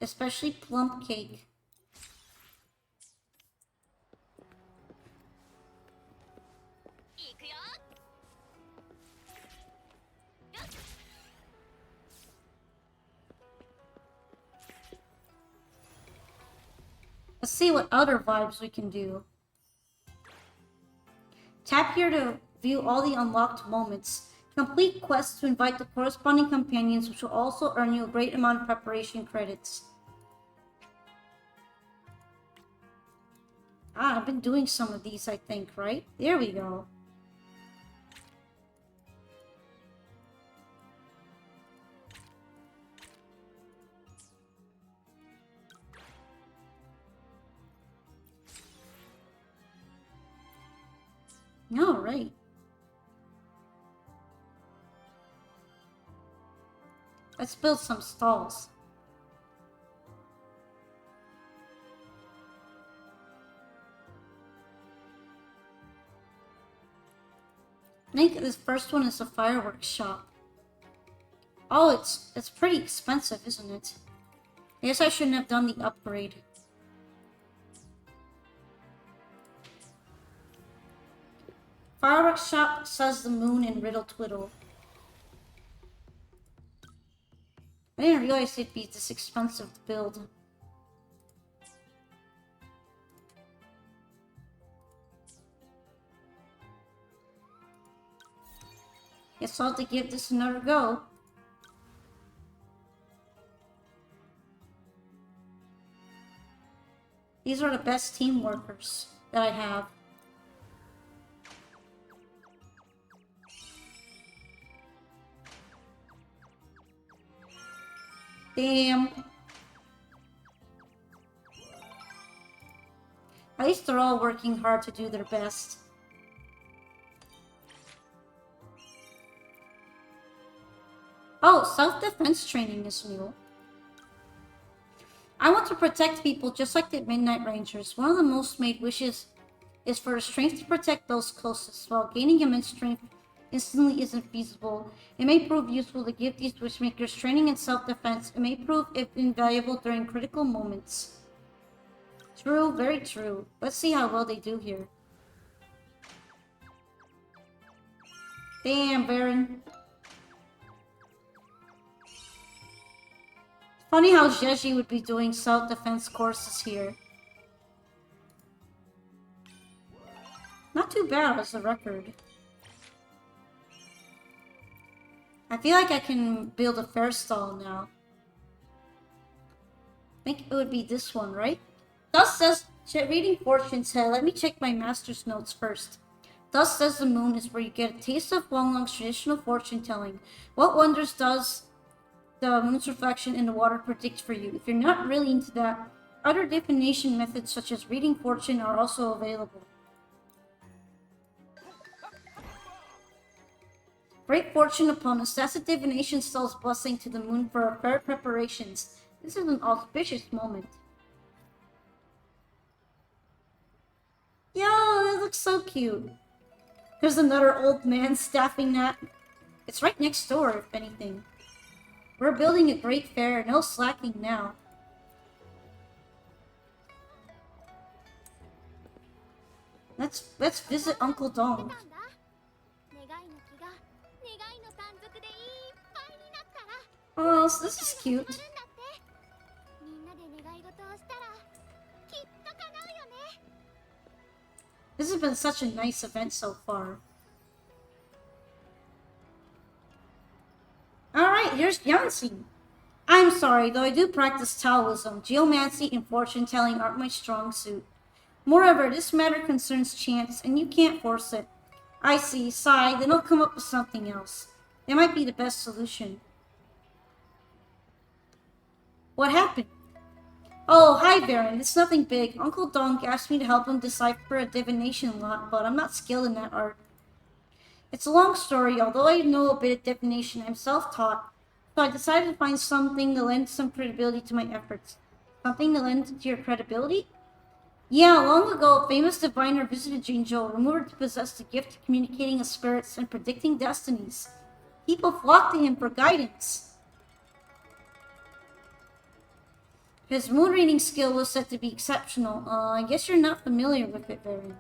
S1: Especially plum cake. Let's see what other vibes we can do. Tap here to view all the unlocked moments. Complete quests to invite the corresponding companions, which will also earn you a great amount of preparation credits. Ah, I've been doing some of these, I think, right? There we go. All right. Let's build some stalls. I think this first one is a fireworks shop. Oh, it's pretty expensive, isn't it? I guess I shouldn't have done the upgrade. Fireworks shop, Says the Moon, and Riddle Twiddle. I didn't realize it'd be this expensive to build. Guess I'll have to give this another go. These are the best team workers that I have. Damn. At least they're all working hard to do their best. Oh, self-defense training is new. I want to protect people just like the Midnight Rangers. One of the most made wishes is for the strength to protect those closest. While gaining immense strength instantly isn't feasible, it may prove useful to give these wishmakers training in self-defense. It may prove invaluable during critical moments. True, very true. Let's see how well they do here. Damn, Baron. Funny how Zhezhi would be doing self-defense courses here. Not too bad as a record. I feel like I can build a fair stall now. I think it would be this one, right? Thus says, reading fortunes. Let me check my master's notes first. Thus says the moon is where you get a taste of Wonglong's traditional fortune telling. What wonders does the moon's reflection in the water predict for you? If you're not really into that, other divination methods such as reading fortune are also available. Great fortune upon us. That's a divination spell's blessing to the moon for our fair preparations. This is an auspicious moment. Yo, that looks so cute. There's another old man staffing that. It's right next door, if anything. We're building a great fair, no slacking now. Let's visit Uncle Dong. Oh, so this is cute. This has been such a nice event so far. Alright, here's Yanxi. I'm sorry, though I do practice Taoism. Geomancy and fortune-telling aren't my strong suit. Moreover, this matter concerns chance, and you can't force it. I see. Sigh, then I'll come up with something else. That might be the best solution. What happened? Oh, hi, Baron. It's nothing big. Uncle Dong asked me to help him decipher a divination lot, but I'm not skilled in that art. It's a long story. Although I know a bit of divination, I'm self-taught. So I decided to find something to lend some credibility to my efforts. Something to lend to your credibility? Yeah, long ago, a famous diviner visited Jinzhou, rumored to possess the gift of communicating with spirits and predicting destinies. People flocked to him for guidance. His moon reading skill was said to be exceptional. I guess you're not familiar with it, Baron.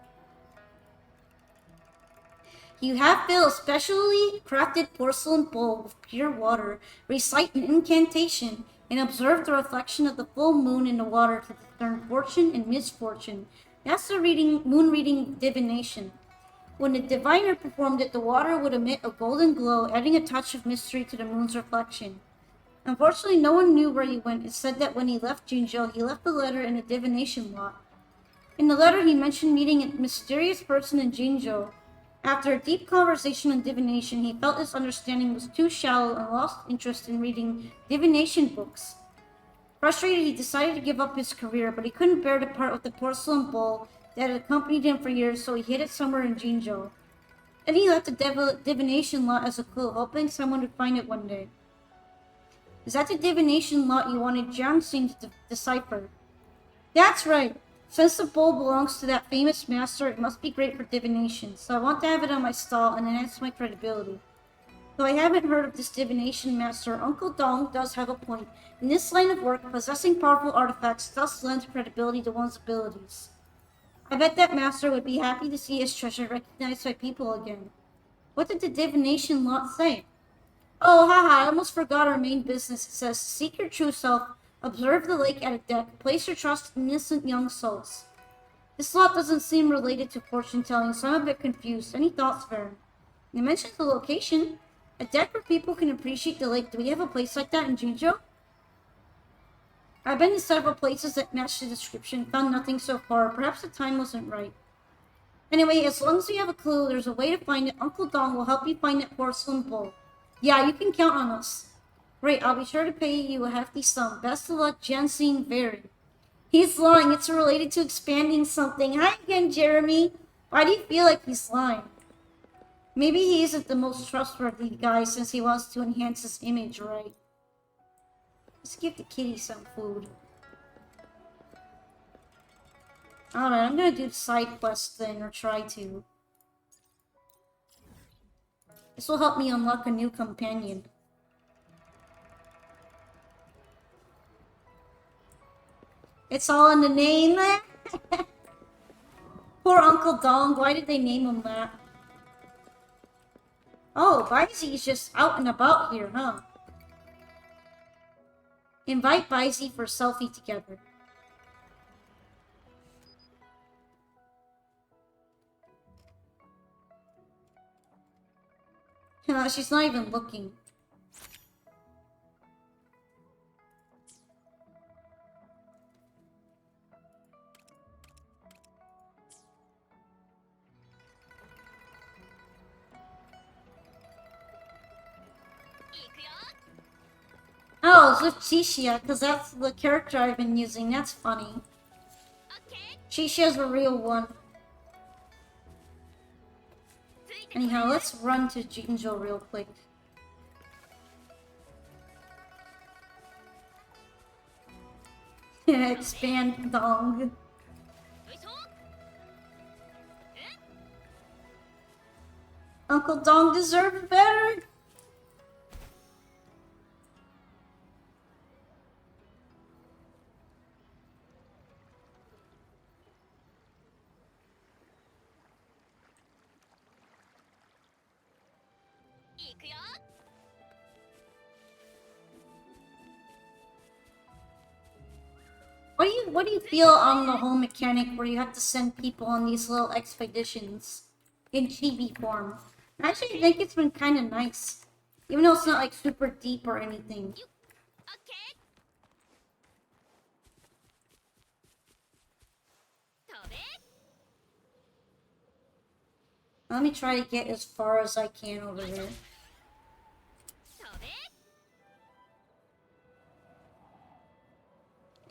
S1: You have filled a specially crafted porcelain bowl with pure water, recite an incantation, and observe the reflection of the full moon in the water to discern fortune and misfortune. That's the moon reading divination. When the diviner performed it, the water would emit a golden glow, adding a touch of mystery to the moon's reflection. Unfortunately, no one knew where he went. It said that when he left Jinzhou, he left a letter in a divination lot. In the letter, he mentioned meeting a mysterious person in Jinzhou. After a deep conversation on divination, he felt his understanding was too shallow and lost interest in reading divination books. Frustrated, he decided to give up his career, but he couldn't bear to part with the porcelain bowl that had accompanied him for years, so he hid it somewhere in Jinzhou. Then he left the divination lot as a clue, hoping someone would find it one day. Is that the divination lot you wanted Jiang Xing to decipher? That's right. Since the bowl belongs to that famous master, it must be great for divination, so I want to have it on my stall and enhance my credibility. Though I haven't heard of this divination master, Uncle Dong does have a point. In this line of work, possessing powerful artifacts thus lends credibility to one's abilities. I bet that master would be happy to see his treasure recognized by people again. What did the divination lot say? Oh, haha, I almost forgot our main business. It says, seek your true self, observe the lake at a deck, place your trust in innocent young souls. This lot doesn't seem related to fortune-telling, so I'm a bit confused. Any thoughts, Varen? You mentioned the location. A deck where people can appreciate the lake. Do we have a place like that in Jinjo? I've been to several places that match the description, found nothing so far. Perhaps the time wasn't right. Anyway, as long as you have a clue, there's a way to find it. Uncle Dong will help you find that porcelain bowl. Yeah, you can count on us. Great, I'll be sure to pay you a hefty sum. Best of luck, Jensine Very. He's lying. It's related to expanding something. Hi again, Jeremy. Why do you feel like he's lying? Maybe he isn't the most trustworthy guy since he wants to enhance his image, right? Let's give the kitty some food. Alright, I'm gonna do the side quest then, or try to. This will help me unlock a new companion. It's all in the name. Poor Uncle Dong, why did they name him that? Oh, Baizi's just out and about here, huh? Invite Baizi for a selfie together. She's not even looking. Oh, it's with Chishia, because that's the character I've been using. That's funny. Chishia's a real one. Anyhow, let's run to Jinjo real quick. Expand Dong. Uncle Dong deserved better. What do you feel on the whole mechanic where you have to send people on these little expeditions in chibi form? I actually think it's been kind of nice, even though it's not like super deep or anything. Let me try to get as far as I can over there.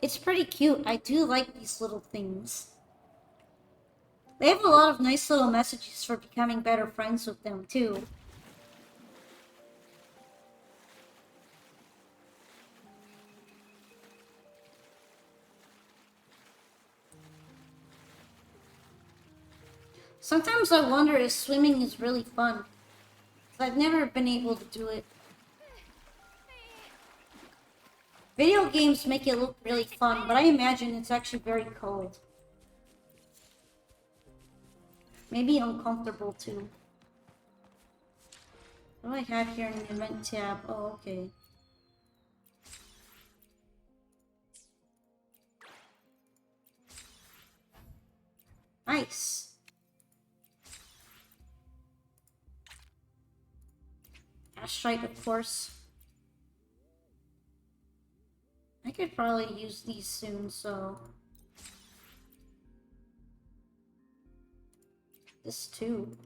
S1: It's pretty cute. I do like these little things. They have a lot of nice little messages for becoming better friends with them, too. Sometimes I wonder if swimming is really fun. 'Cause I've never been able to do it. Video games make it look really fun, but I imagine it's actually very cold. Maybe uncomfortable too. What do I have here in the event tab? Oh, okay. Nice. Astrite, of course. I could probably use these soon, so... This too.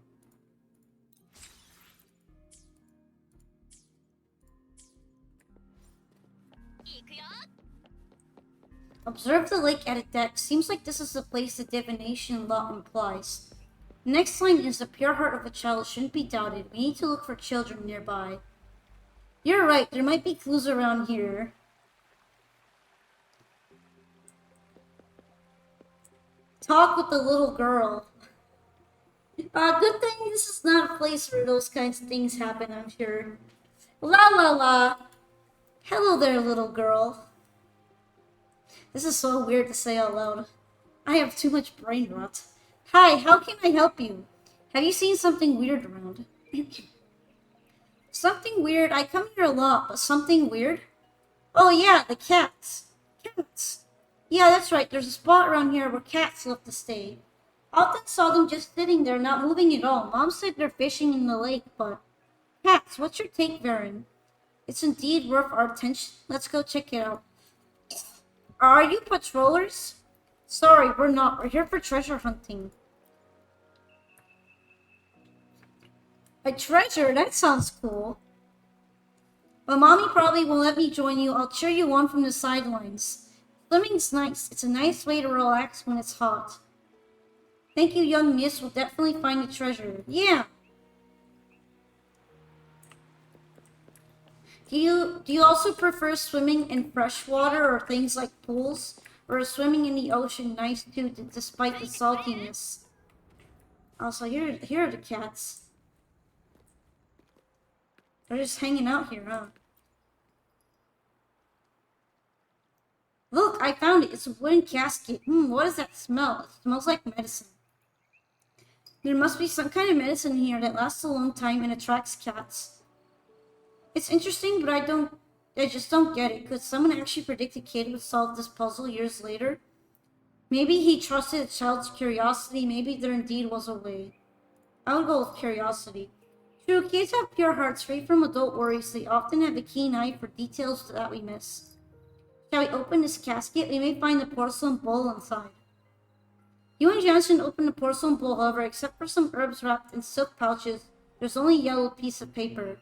S1: Observe the lake at a deck. Seems like this is the place the divination law implies. The next line is the pure heart of a child shouldn't be doubted. We need to look for children nearby. You're right, there might be clues around here. Talk with the little girl. Good thing this is not a place where those kinds of things happen, I'm sure. La la la. Hello there, little girl. This is so weird to say out loud. I have too much brain rot. Hi, how can I help you? Have you seen something weird around? Something weird? I come here a lot, but something weird? Oh yeah, the cats. Cats. Yeah, that's right. There's a spot around here where cats love to stay. Often saw them just sitting there, not moving at all. Mom said they're fishing in the lake, but Cats, what's your take, Varen? It's indeed worth our attention. Let's go check it out. Are you patrollers? Sorry, we're not. We're here for treasure hunting. A treasure? That sounds cool. But Mommy probably won't let me join you. I'll cheer you on from the sidelines. Swimming's nice. It's a nice way to relax when it's hot. Thank you, young miss. We'll definitely find the treasure. Yeah. Do you also prefer swimming in fresh water or things like pools? Or is swimming in the ocean nice too, despite the saltiness? Also, here are the cats. They're just hanging out here, huh? Look, I found it. It's a wooden casket. What does that smell? It smells like medicine. There must be some kind of medicine here that lasts a long time and attracts cats. It's interesting, but I just don't get it. Could someone actually predict a kid would solve this puzzle years later? Maybe he trusted a child's curiosity. Maybe there indeed was a way. I would go with curiosity. True, kids have pure hearts free from adult worries. They often have a keen eye for details that we miss. Shall we open this casket? We may find the porcelain bowl inside. You and Jansen opened the porcelain bowl, however, except for some herbs wrapped in silk pouches, there's only a yellow piece of paper.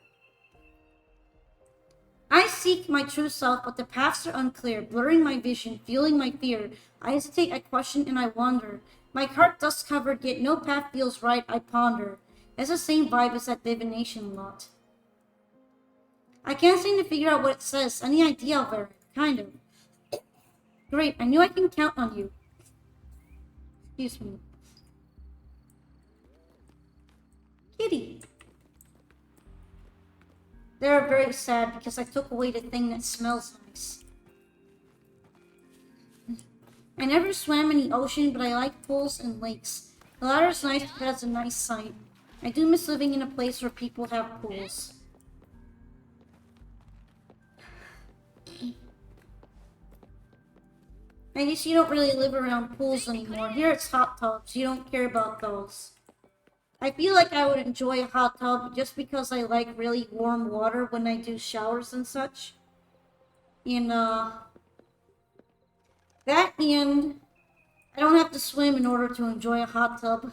S1: I seek my true self, but the paths are unclear, blurring my vision, fueling my fear. I hesitate, I question, and I wander. My heart dust-covered, yet no path feels right, I ponder. It's the same vibe as that divination lot. I can't seem to figure out what it says. Any idea, Varen? Kind of. Great, I knew I can count on you. Excuse me. Kitty. They're very sad because I took away the thing that smells nice. I never swam in the ocean, but I like pools and lakes. The latter's nice because it has a nice sight. I do miss living in a place where people have pools. I guess you don't really live around pools anymore. Here it's hot tubs. You don't care about those. I feel like I would enjoy a hot tub just because I like really warm water when I do showers and such. And, that and I don't have to swim in order to enjoy a hot tub.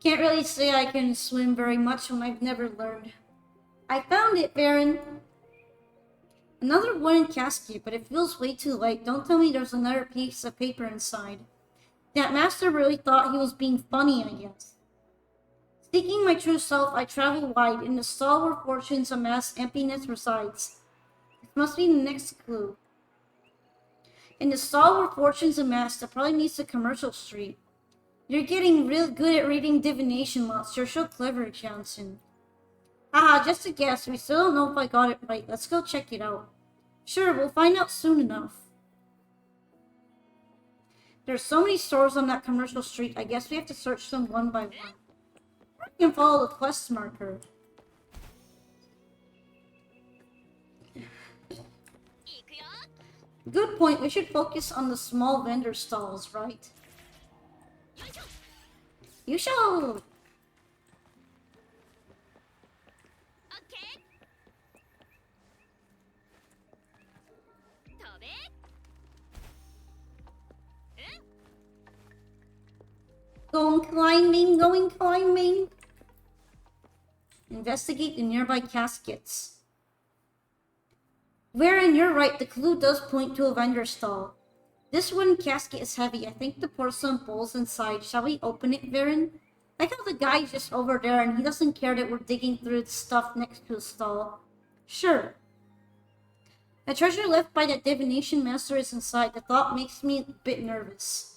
S1: Can't really say I can swim very much when I've never learned. I found it, Varen. Another wooden casket, but it feels way too light. Don't tell me there's another piece of paper inside. That master really thought he was being funny, I guess. Seeking my true self, I travel wide. In the stall where fortunes amass, emptiness resides. This must be the next clue. In the stall where fortunes amass, that probably means the commercial street. You're getting real good at reading divination lots. You're so clever, Johnson. Haha, just a guess. We still don't know if I got it right. Let's go check it out. Sure, we'll find out soon enough. There's so many stores on that commercial street. I guess we have to search them one by one. Or we can follow the quest marker. Good point. We should focus on the small vendor stalls, right? You shall. Going climbing. Investigate the nearby caskets. Varen, you're right. The clue does point to a vendor stall. This wooden casket is heavy. I think the porcelain bowl's inside. Shall we open it, Varen? I like how the guy's just over there and he doesn't care that we're digging through the stuff next to the stall. Sure. The treasure left by that divination master is inside. The thought makes me a bit nervous.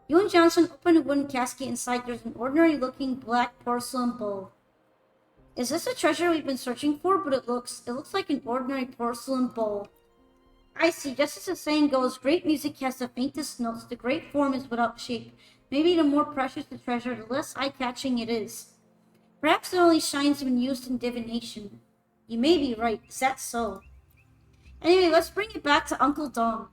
S1: You and Johnson open a wooden casket. Inside there's an ordinary-looking black porcelain bowl. Is this a treasure we've been searching for? But it looks like an ordinary porcelain bowl. I see. Just as the saying goes, great music has the faintest notes. The great form is without shape. Maybe the more precious the treasure, the less eye-catching it is. Perhaps it only shines when used in divination. You may be right. Is that so? Anyway, let's bring it back to Uncle Dom.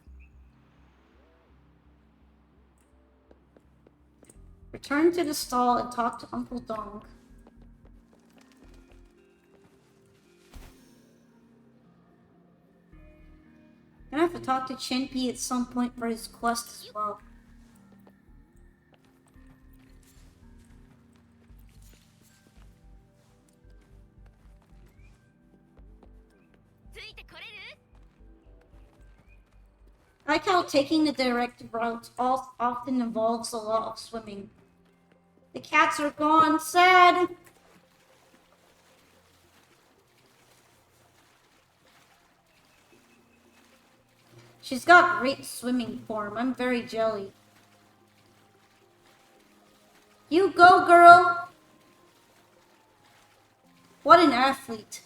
S1: Return to the stall and talk to Uncle Dong. Gonna have to talk to Chenpi at some point for his quest as well. I like how taking the direct route often involves a lot of swimming. The cats are gone, sad! She's got great swimming form. I'm very jelly. You go, girl! What an athlete.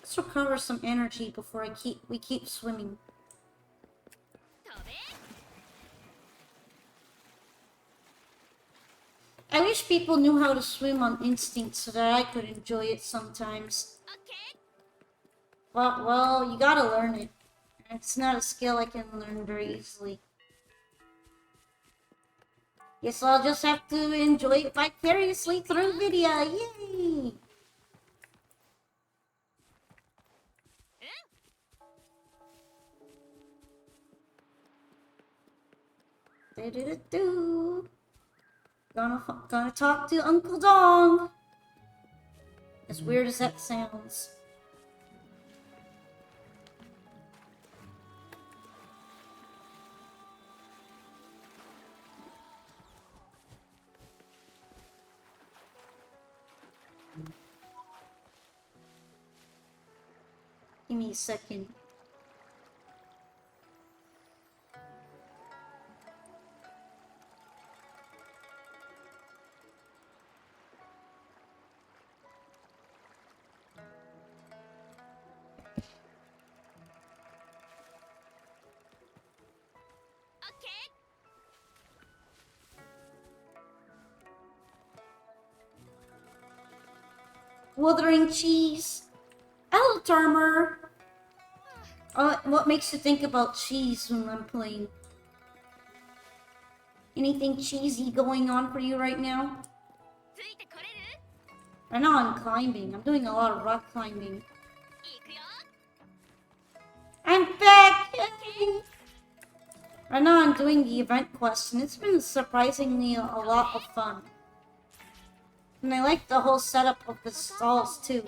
S1: Let's recover some energy before we keep swimming. I wish people knew how to swim on instinct so that I could enjoy it sometimes. Well, you gotta learn it. It's not a skill I can learn very easily. Guess I'll just have to enjoy it vicariously through video. Yay! Do-do-do-do. Gonna talk to Uncle Dong. As weird as that sounds. Give me a second. Wuthering cheese. Hello, Tarmer. What makes you think about cheese when I'm playing? Anything cheesy going on for you right now? Right now I'm climbing. I'm doing a lot of rock climbing. I'm back! Yay! Right now I'm doing the event quest and it's been surprisingly a lot of fun. And I like the whole setup of the stalls too.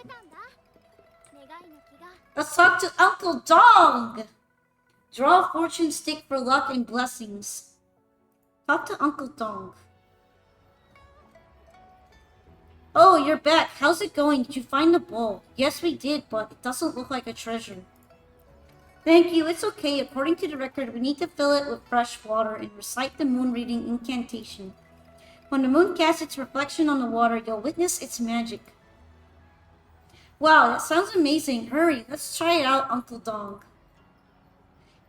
S1: Let's talk to Uncle Dong! Draw a fortune stick for luck and blessings. Talk to Uncle Dong. Oh, you're back. How's it going? Did you find the bowl? Yes, we did, but it doesn't look like a treasure. Thank you. It's okay. According to the record, we need to fill it with fresh water and recite the moon reading incantation. When the moon casts its reflection on the water, you'll witness its magic. Wow, that sounds amazing. Hurry, let's try it out, Uncle Dong.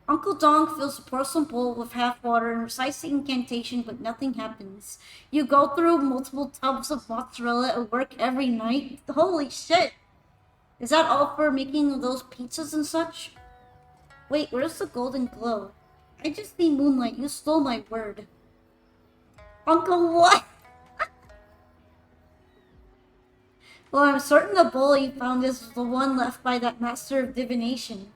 S1: Uncle Dong fills a porcelain bowl with half water and recites the incantation, but nothing happens. You go through multiple tubs of mozzarella at work every night? Holy shit! Is that all for making those pizzas and such? Wait, where's the golden glow? I just need moonlight. You stole my word. Uncle what? Well, I'm certain the bowl you found is the one left by that master of divination.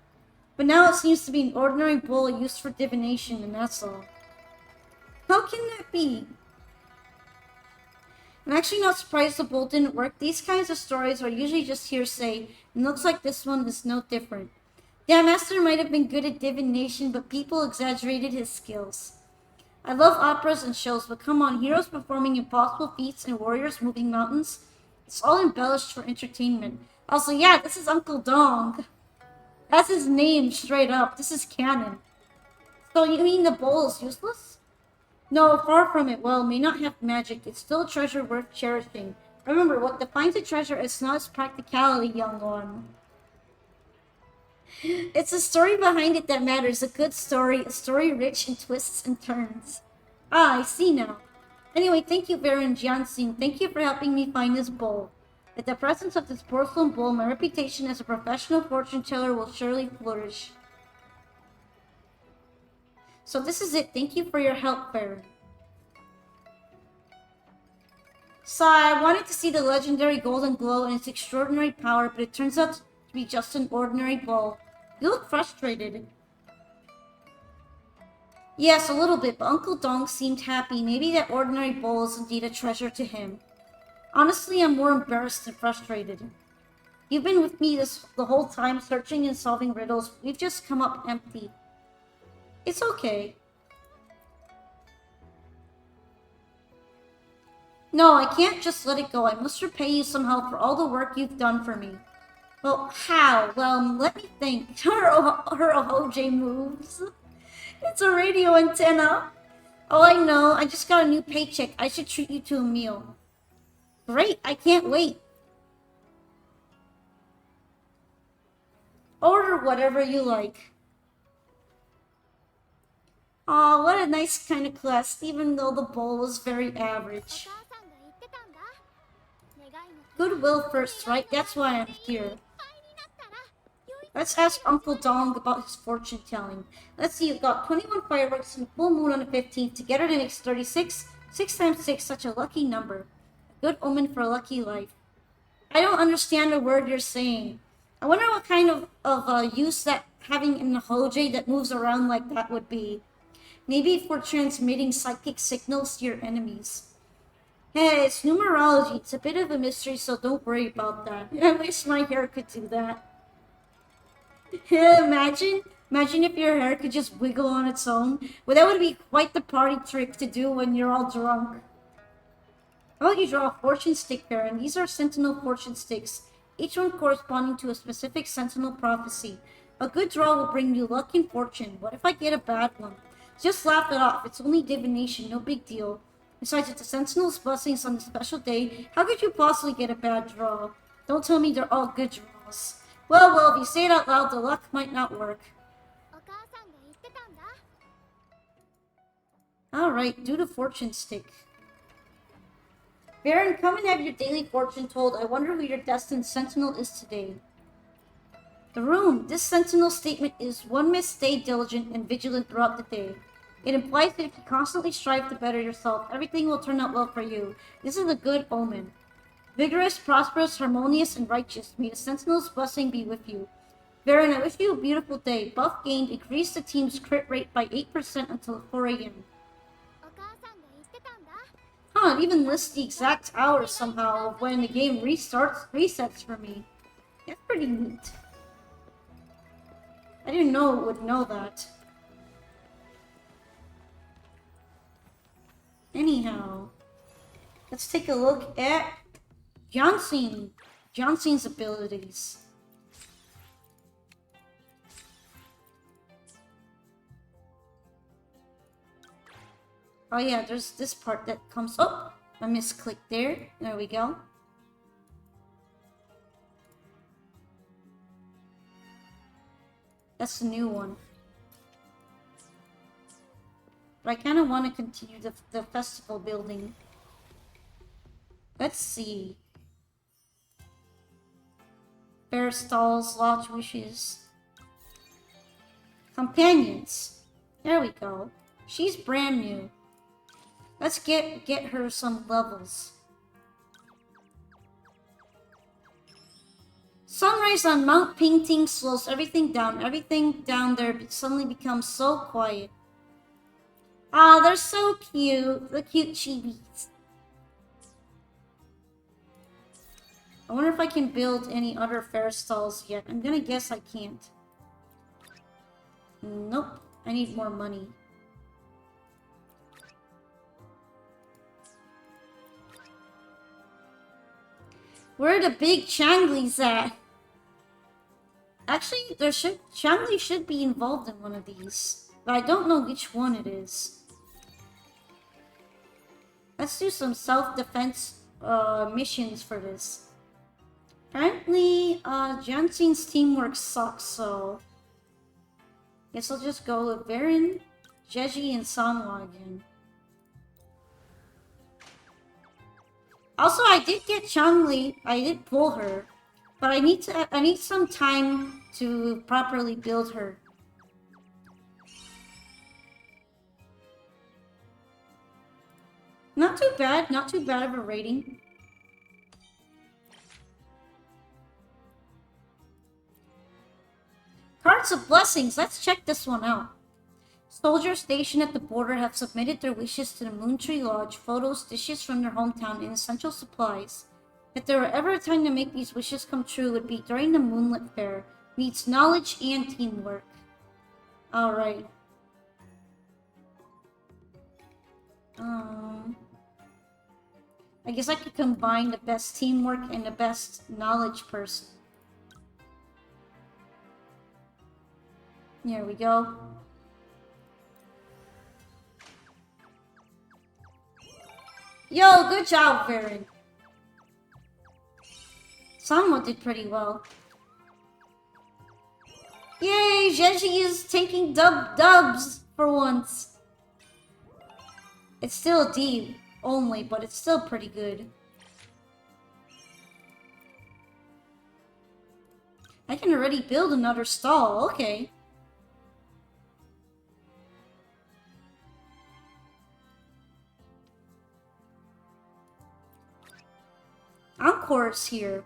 S1: But now it seems to be an ordinary bowl used for divination, and that's all. How can that be? I'm actually not surprised the bowl didn't work. These kinds of stories are usually just hearsay, and looks like this one is no different. Yeah, master might have been good at divination, but people exaggerated his skills. I love operas and shows, but come on, heroes performing impossible feats and warriors moving mountains? It's all embellished for entertainment. Also, yeah, this is Uncle Dong. That's his name, straight up. This is canon. So you mean the bowl is useless? No, far from it. Well, it may not have magic. It's still a treasure worth cherishing. Remember, what defines a treasure is not its practicality, young one. It's the story behind it that matters. A good story, a story rich in twists and turns. Ah, I see now. Anyway, thank you, Baron Jianxing. Thank you for helping me find this bowl. At the presence of this porcelain bowl, my reputation as a professional fortune teller will surely flourish. So this is it. Thank you for your help, Baron. So I wanted to see the legendary golden glow and its extraordinary power, but it turns out to be just an ordinary bowl. You look frustrated. Yes, a little bit, but Uncle Dong seemed happy. Maybe that ordinary bowl is indeed a treasure to him. Honestly, I'm more embarrassed than frustrated. You've been with me the whole time, searching and solving riddles. We've just come up empty. It's okay. No, I can't just let it go. I must repay you somehow for all the work you've done for me. Well, how? Well, let me think. Her OJ moves. It's a radio antenna. Oh, I know. I just got a new paycheck. I should treat you to a meal. Great. I can't wait. Order whatever you like. Aw, what a nice kind of class, even though the bowl was very average. Goodwill first, right? That's why I'm here. Let's ask Uncle Dong about his fortune telling. Let's see, you've got 21 fireworks and full moon on the 15th. Together it makes 36. 6 times 6, such a lucky number. A good omen for a lucky life. I don't understand a word you're saying. I wonder what kind of use that having an Hojai that moves around like that would be. Maybe for transmitting psychic signals to your enemies. Hey, it's numerology. It's a bit of a mystery, so don't worry about that. I wish my hair could do that. Imagine if your hair could just wiggle on its own. Well, that would be quite the party trick to do when you're all drunk. How about you draw a fortune stick, Baron? These are sentinel fortune sticks, each one corresponding to a specific sentinel prophecy. A good draw will bring you luck and fortune. What if I get a bad one? Just laugh it off. It's only divination, no big deal. Besides, it's the sentinel's blessings on this special day. How could you possibly get a bad draw? Don't tell me they're all good draws. Well, if you say it out loud, the luck might not work. Alright, do the fortune stick. Baron, come and have your daily fortune told. I wonder who your destined sentinel is today. The room. This sentinel statement is one must stay diligent and vigilant throughout the day. It implies that if you constantly strive to better yourself, everything will turn out well for you. This is a good omen. Vigorous, prosperous, harmonious, and righteous. May the sentinel's blessing be with you. Baron, I wish you a beautiful day. Buff gained. Increase the team's crit rate by 8% until 4 a.m. Huh, it even lists the exact hour somehow of when the game resets for me. That's pretty neat. I didn't know it would know that. Anyhow, let's take a look at Jianxing's abilities. Oh yeah, there's this part that comes... Oh! I misclicked there. There we go. That's the new one. But I kind of want to continue the festival building. Let's see. Fair stalls, lodge wishes. Companions. There we go. She's brand new. Let's get her some levels. Sunrise on Mount Pingting slows everything down. Everything down there suddenly becomes so quiet. Ah, they're so cute. The cute chibis. I wonder if I can build any other fair stalls yet. I'm gonna guess I can't. Nope. I need more money. Where are the big Changlis at? Actually, Changli should be involved in one of these. But I don't know which one it is. Let's do some self-defense missions for this. Apparently, Jansen's teamwork sucks, so... Guess I'll just go with Baron, Zhezhi, and Sanhua again. Also, I did get Changli. I did pull her, but I need some time to properly build her. Not too bad. Not too bad of a rating. Cards of Blessings. Let's check this one out. Soldiers stationed at the border have submitted their wishes to the Moontree Lodge, photos, dishes from their hometown, and essential supplies. If there were ever a time to make these wishes come true, it would be during the Moonlit Fair. Needs knowledge and teamwork. Alright. I guess I could combine the best teamwork and the best knowledge person. There we go. Yo, good job, Varen. Someone did pretty well. Yay, Zhezhi is taking dubs for once. It's still D only, but it's still pretty good. I can already build another stall, okay. Encore's here.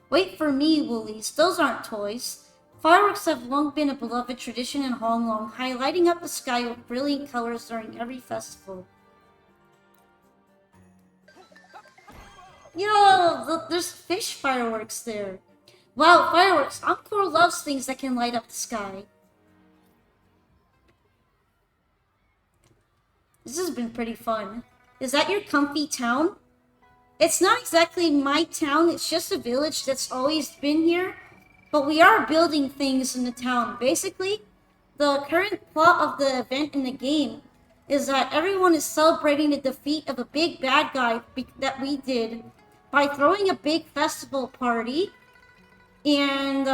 S1: Wait for me, Woolies. Those aren't toys. Fireworks have long been a beloved tradition in Honglong, highlighting up the sky with brilliant colors during every festival. Yo, there's fish fireworks there. Wow, fireworks. Encore loves things that can light up the sky. This has been pretty fun. Is that your comfy town? It's not exactly my town, it's just a village that's always been here. But we are building things in the town. Basically, the current plot of the event in the game is that everyone is celebrating the defeat of a big bad guy that we did by throwing a big festival party. And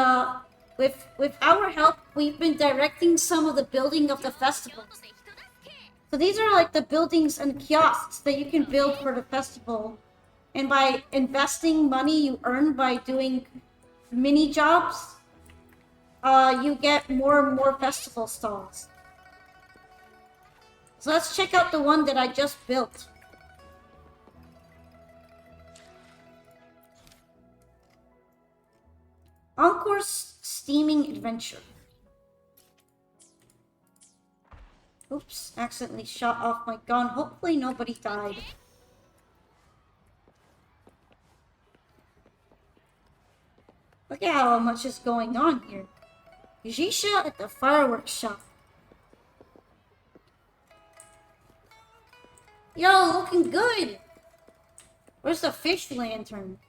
S1: with our help, we've been directing some of the building of the festival. So these are like the buildings and kiosks that you can build for the festival. And by investing money you earn by doing mini jobs, you get more and more festival stalls. So let's check out the one that I just built. Encore's Steaming Adventure. Oops, accidentally shot off my gun. Hopefully nobody died. Look at how much is going on here. Zhezhi at the fireworks shop. Yo, looking good! Where's the fish lantern?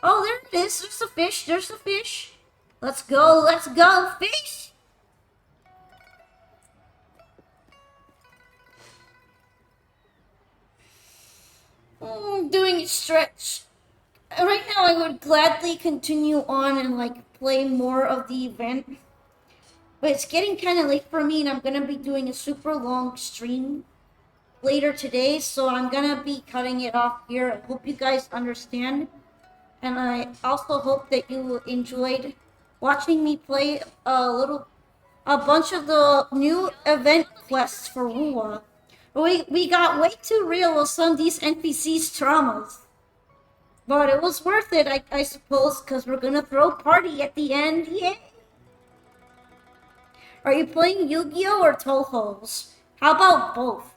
S1: Oh, there it is. There's the fish. There's the fish. Let's go, fish! I'm doing a stretch. Right now, I would gladly continue on and like play more of the event. But it's getting kind of late for me, and I'm going to be doing a super long stream later today. So I'm going to be cutting it off here. I hope you guys understand. And I also hope that you enjoyed watching me play a bunch of the new event quests for Wuwa. We got way too real with some of these NPCs' traumas. But it was worth it, I suppose, because we're gonna throw a party at the end. Yay! Are you playing Yu-Gi-Oh! Or Touhou's? How about both?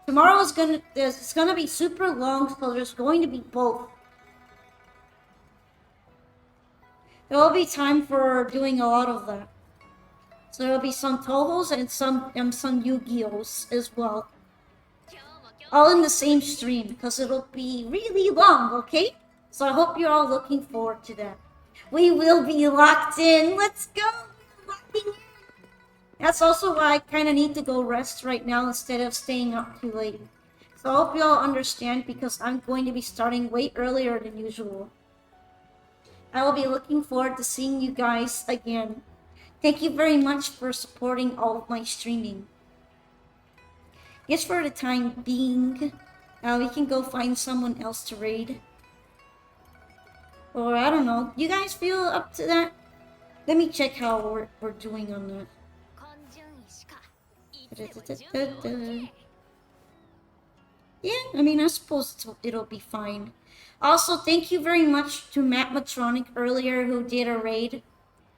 S1: Tomorrow is it's gonna be super long, so there's going to be both. There will be time for doing a lot of that. So there will be some Touhou's and some Yu-Gi-Oh's as well. All in the same stream, because it'll be really long, okay? So I hope you're all looking forward to that. We will be locked in. Let's go! Locking in. That's also why I kind of need to go rest right now instead of staying up too late. So I hope you all understand, because I'm going to be starting way earlier than usual. I will be looking forward to seeing you guys again. Thank you very much for supporting all of my streaming. Yes, for the time being, We can go find someone else to raid. Or I don't know. You guys feel up to that? Let me check how we're doing on that. Yeah, I mean, I suppose it'll be fine. Also, thank you very much to Matt Matronic earlier who did a raid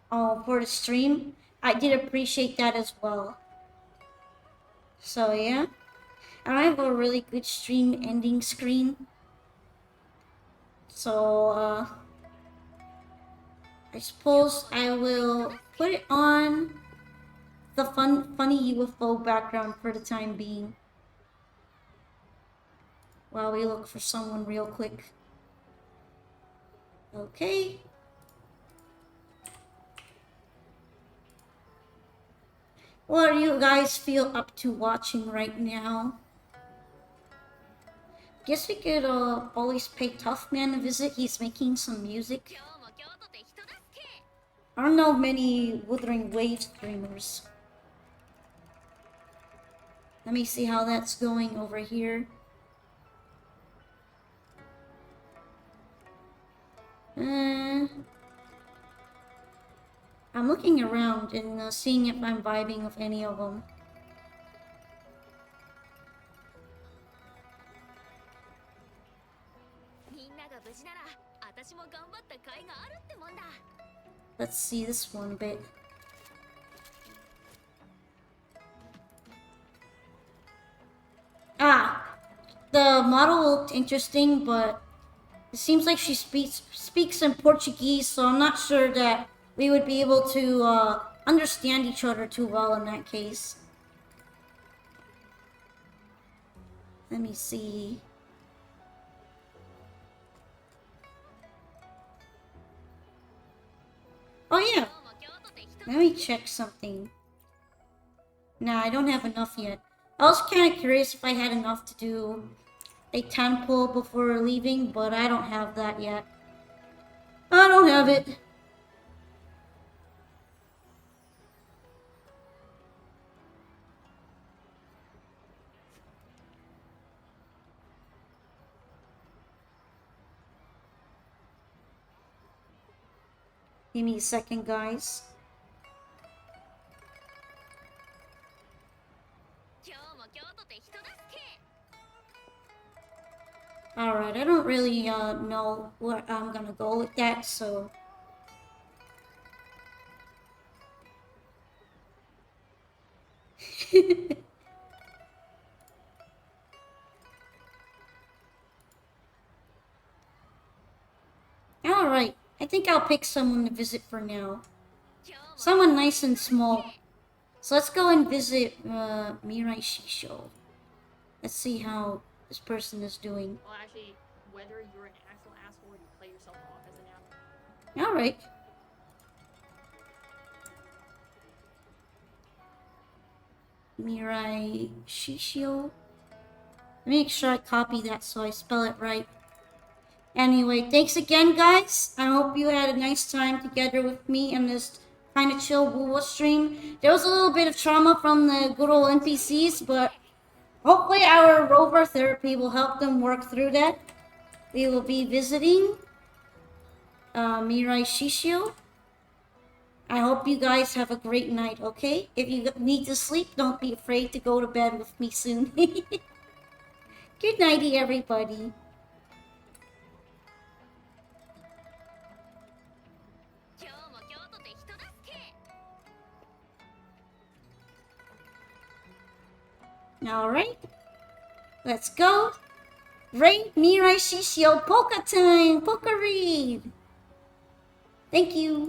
S1: for the stream. I did appreciate that as well. So yeah, I have a really good stream ending screen. So I suppose I will put it on the funny UFO background for the time being. While we look for someone real quick. Okay. What do you guys feel up to watching right now? Guess we could always pay Tough Man a visit. He's making some music. I don't know many Wuthering Waves streamers. Let me see how that's going over here. I'm looking around and seeing if I'm vibing with any of them. Let's see this one a bit. The model looked interesting, but it seems like she speaks in Portuguese, so I'm not sure that we would be able to understand each other too well in that case. Let me see. Oh yeah, let me check something. Nah, I don't have enough yet. I was kind of curious if I had enough to do a 10 pull before leaving, but I don't have that yet. I don't have it. Give me a second, guys. Alright, I don't really know where I'm gonna go with that, so... Alright, I think I'll pick someone to visit for now. Someone nice and small. So let's go and visit Mirai Shisho. Let's see how this person is doing.
S10: Well, actually, whether you're an actual asshole or you play yourself off as an asshole.
S1: Alright. Mirai Shishio. Make sure I copy that so I spell it right. Anyway, thanks again, guys. I hope you had a nice time together with me in this kind of chill Wuwa stream. There was a little bit of trauma from the good old NPCs, but hopefully our rover therapy will help them work through that. We will be visiting Mirai Shishio. I hope you guys have a great night, okay? If you need to sleep, don't be afraid to go to bed with me soon. Good nighty, everybody. Alright. Let's go. Raid Mirai Shishio Poka time. Poka read. Thank you.